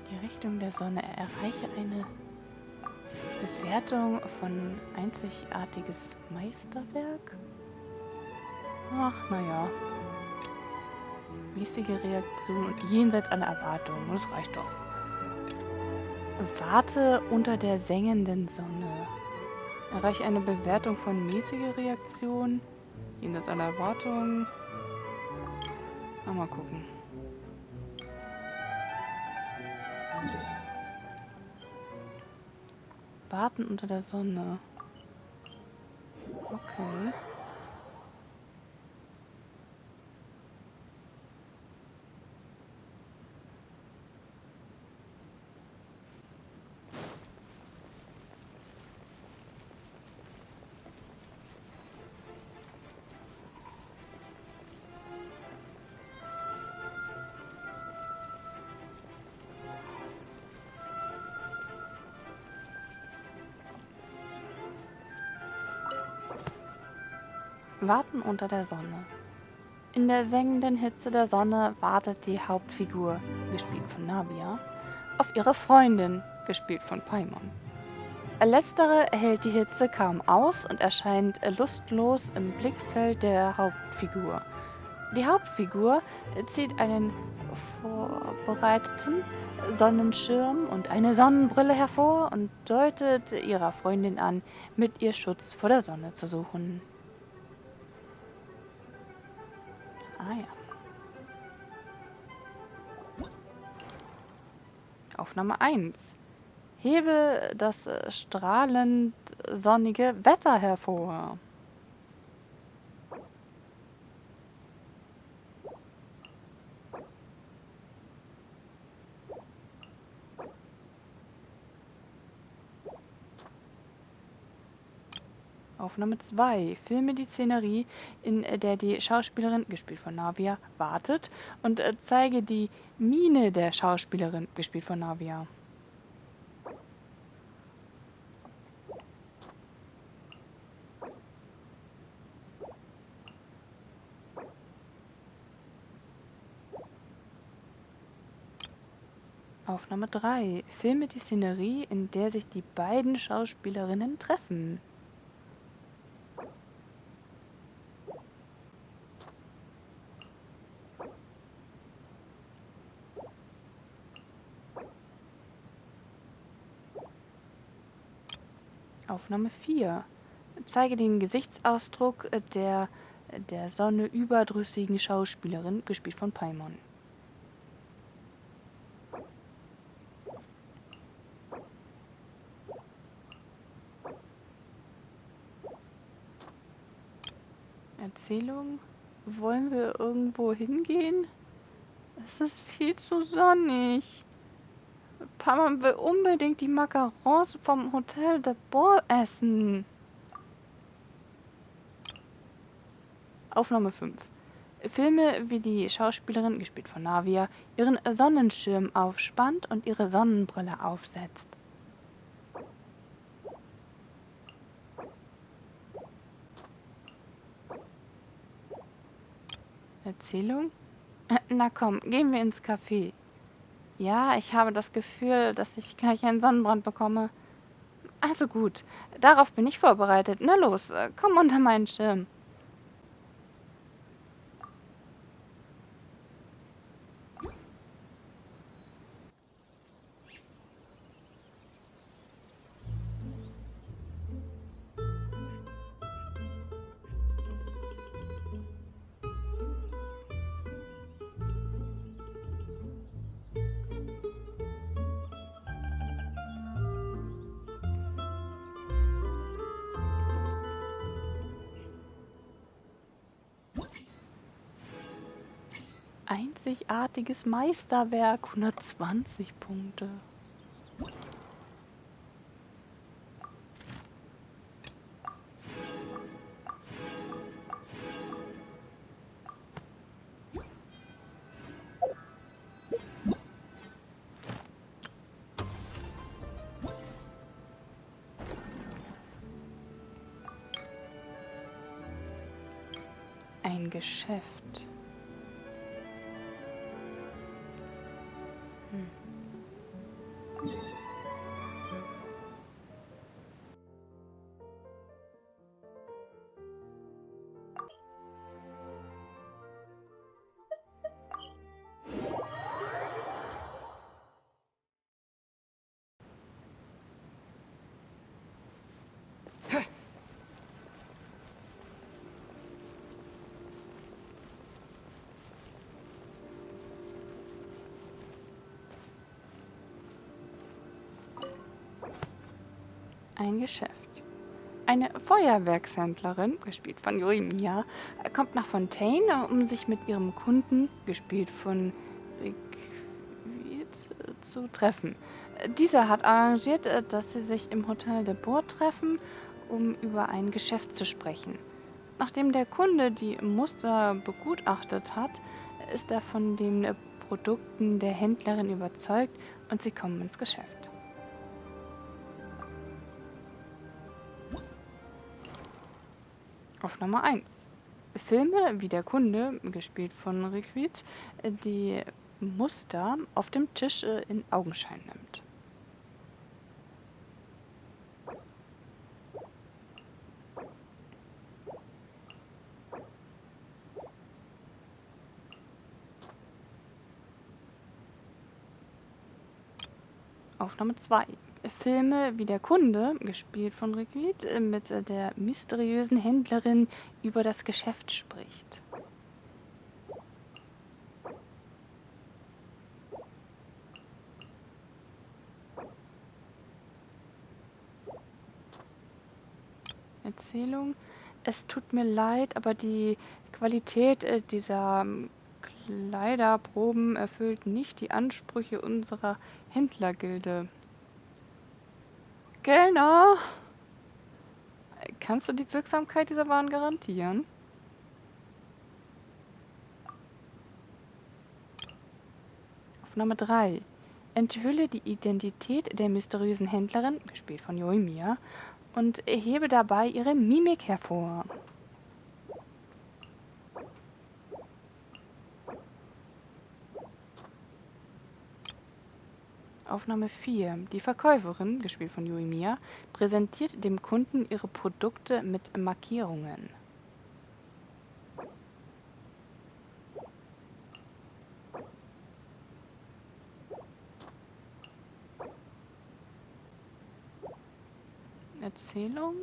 Die Richtung der Sonne. Erreiche eine Bewertung von einzigartiges Meisterwerk? Ach, naja. Mäßige Reaktion und jenseits aller Erwartungen. Das reicht doch. Warte unter der sengenden Sonne. Erreiche eine Bewertung von mäßige Reaktion. Jenseits aller Erwartungen. Mal gucken. Warten unter der Sonne. Okay. Warten unter der Sonne. In der sengenden Hitze der Sonne wartet die Hauptfigur, gespielt von Navia, auf ihre Freundin, gespielt von Paimon. Letztere hält die Hitze kaum aus und erscheint lustlos im Blickfeld der Hauptfigur. Die Hauptfigur zieht einen vorbereiteten Sonnenschirm und eine Sonnenbrille hervor und deutet ihrer Freundin an, mit ihr Schutz vor der Sonne zu suchen. Ah ja. Aufnahme 1. Hebe das strahlend sonnige Wetter hervor. Aufnahme 2. Filme die Szenerie, in der die Schauspielerin, gespielt von Navia, wartet und zeige die Miene der Schauspielerin, gespielt von Navia. Aufnahme 3. Filme die Szenerie, in der sich die beiden Schauspielerinnen treffen. Aufnahme 4. Zeige den Gesichtsausdruck der Sonne überdrüssigen Schauspielerin, gespielt von Paimon. Erzählung? Wollen wir irgendwo hingehen? Es ist viel zu sonnig. Paimon will unbedingt die Macarons vom Hotel de Bois essen. Aufnahme 5. Filme, wie die Schauspielerin, gespielt von Navia, ihren Sonnenschirm aufspannt und ihre Sonnenbrille aufsetzt. Erzählung? Na komm, gehen wir ins Café. Ja, ich habe das Gefühl, dass ich gleich einen Sonnenbrand bekomme. Also gut, darauf bin ich vorbereitet. Na los, komm unter meinen Schirm. Einzigartiges Meisterwerk, 120 Punkte. Ein Geschäft. Ein Geschäft. Eine Feuerwerkshändlerin, gespielt von Yoimiya, kommt nach Fontaine, um sich mit ihrem Kunden, gespielt von Riquiet, zu treffen. Dieser hat arrangiert, dass sie sich im Hotel de Bois treffen, um über ein Geschäft zu sprechen. Nachdem der Kunde die Muster begutachtet hat, ist er von den Produkten der Händlerin überzeugt und sie kommen ins Geschäft. Aufnahme 1. Filme wie der Kunde, gespielt von Requit, die Muster auf dem Tisch in Augenschein nimmt. Aufnahme 2. Filme wie der Kunde, gespielt von Requit, mit der mysteriösen Händlerin über das Geschäft spricht. Erzählung. Es tut mir leid, aber die Qualität dieser Kleiderproben erfüllt nicht die Ansprüche unserer Händlergilde. Kellner! Kannst du die Wirksamkeit dieser Waren garantieren? Aufnahme 3. Enthülle die Identität der mysteriösen Händlerin, gespielt von Yoimiya, und hebe dabei ihre Mimik hervor. Aufnahme 4. Die Verkäuferin, gespielt von Yoimiya, präsentiert dem Kunden ihre Produkte mit Markierungen. Erzählung.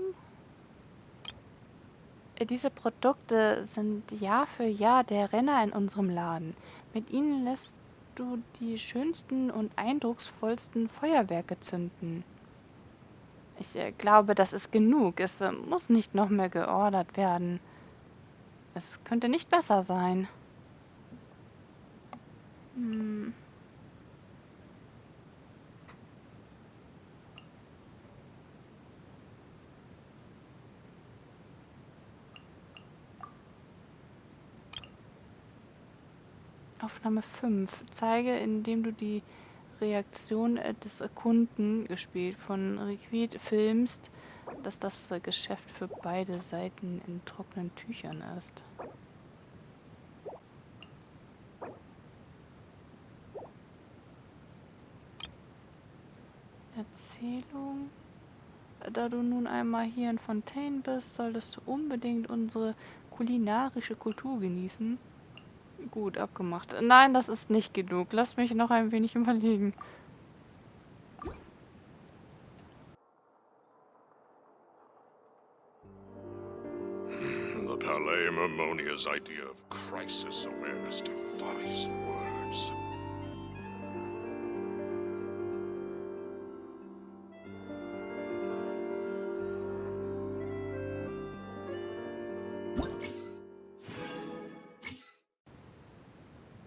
Diese Produkte sind Jahr für Jahr der Renner in unserem Laden. Mit ihnen lässt du die schönsten und eindrucksvollsten Feuerwerke zünden. Ich glaube, das ist genug. Es muss nicht noch mehr geordert werden. Es könnte nicht besser sein. Aufnahme 5. Zeige, indem du die Reaktion des Kunden, gespielt von Requit, filmst, dass das Geschäft für beide Seiten in trockenen Tüchern ist. Erzählung. Da du nun einmal hier in Fontaine bist, solltest du unbedingt unsere kulinarische Kultur genießen. Gut, abgemacht. Nein, das ist nicht genug. Lass mich noch ein wenig überlegen. The Palais Mermonia's idea of crisis awareness defies words.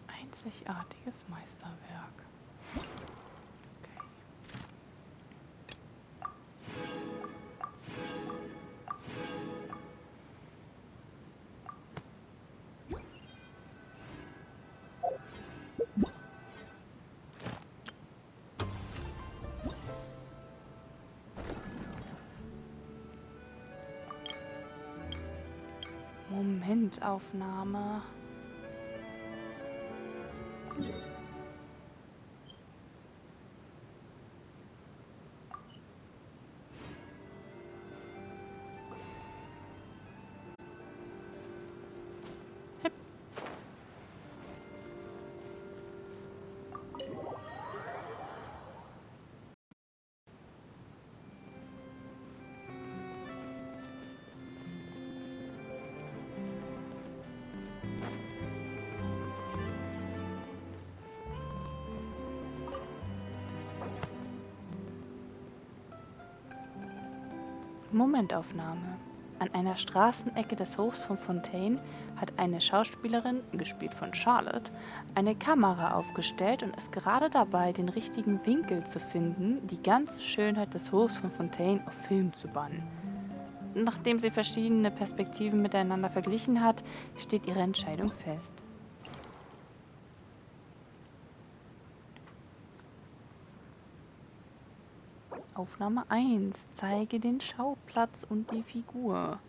Einzigartiges Meisterwerk. Momentaufnahme. Momentaufnahme. An einer Straßenecke des Hofs von Fontaine hat eine Schauspielerin, gespielt von Charlotte, eine Kamera aufgestellt und ist gerade dabei, den richtigen Winkel zu finden, die ganze Schönheit des Hofs von Fontaine auf Film zu bannen. Nachdem sie verschiedene Perspektiven miteinander verglichen hat, steht ihre Entscheidung fest. Aufnahme 1. Zeige den Schauplatz und die Figuren.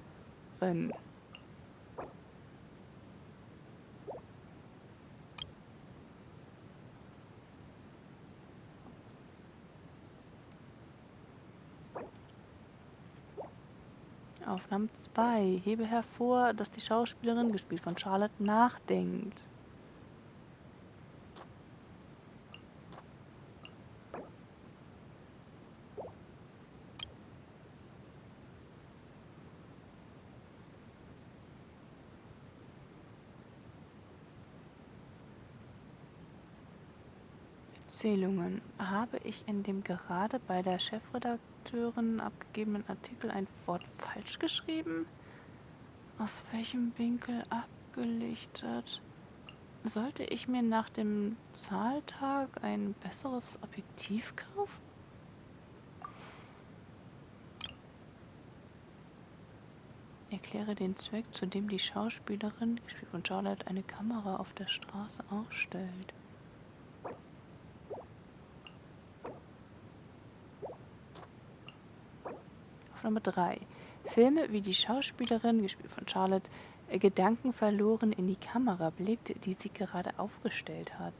Aufnahme 2. Hebe hervor, dass die Schauspielerin, gespielt von Charlotte, nachdenkt. Erzählungen. Habe ich in dem gerade bei der Chefredakteurin abgegebenen Artikel ein Wort falsch geschrieben? Aus welchem Winkel abgelichtet? Sollte ich mir nach dem Zahltag ein besseres Objektiv kaufen? Erkläre den Zweck, zu dem die Schauspielerin, gespielt von Charlotte, eine Kamera auf der Straße aufstellt. Aufnahme 3. Filme, wie die Schauspielerin, gespielt von Charlotte, Gedanken verloren in die Kamera blickt, die sie gerade aufgestellt hat.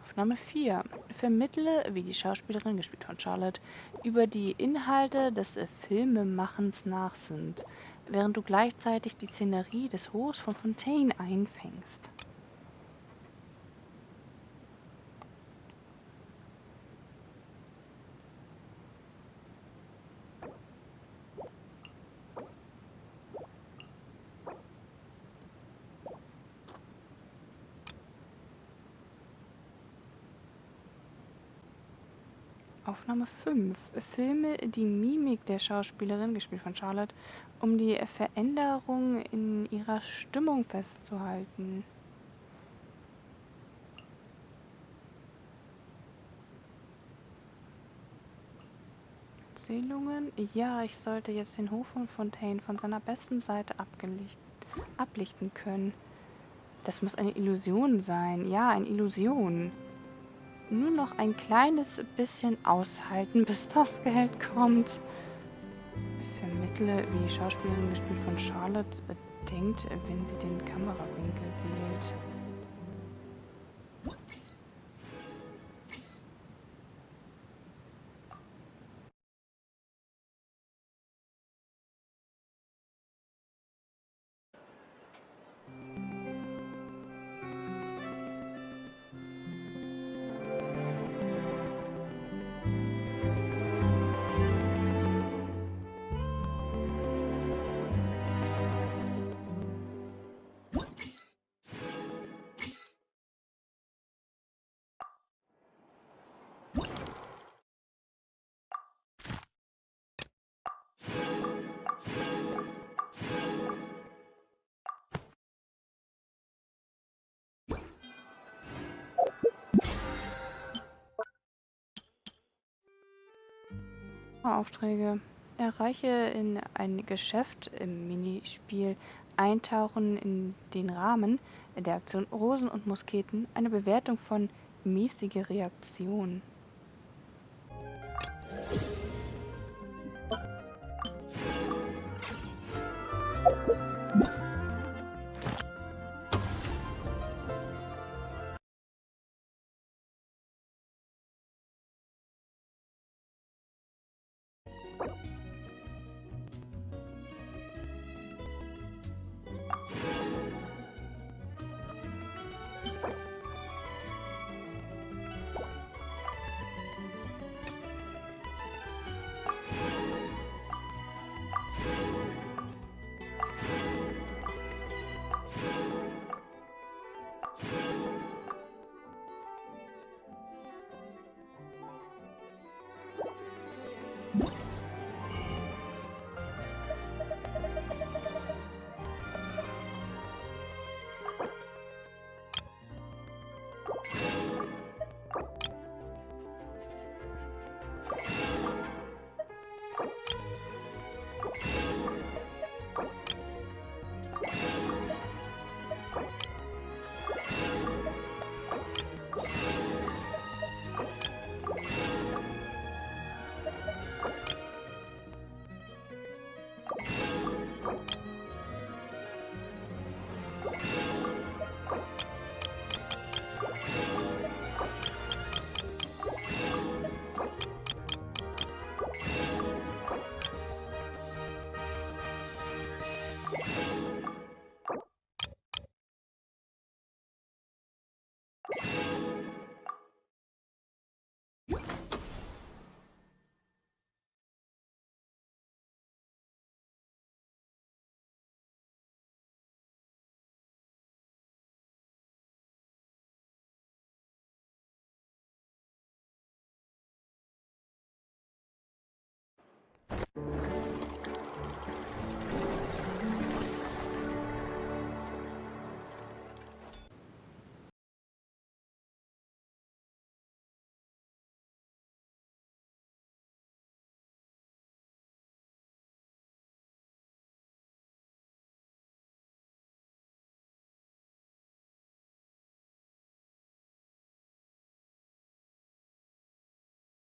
Aufnahme 4. Vermittle, wie die Schauspielerin, gespielt von Charlotte, über die Inhalte des Filmemachens nachsinnt, während du gleichzeitig die Szenerie des Hofs von Fontaine einfängst. Aufnahme 5. Filme die Mimik der Schauspielerin, gespielt von Charlotte, um die Veränderung in ihrer Stimmung festzuhalten. Erzählungen? Ja, ich sollte jetzt den Hof von Fontaine von seiner besten Seite ablichten können. Das muss eine Illusion sein. Ja, eine Illusion. Nur noch ein kleines bisschen aushalten, bis das Geld kommt. Vermittle, wie die Schauspielerin, gespielt von Charlotte, denkt, wenn sie den Kamerawinkel wählt. Aufträge. Erreiche in ein Geschäft im Minispiel Eintauchen in den Rahmen der Aktion Rosen und Musketen eine Bewertung von mäßige Reaktion.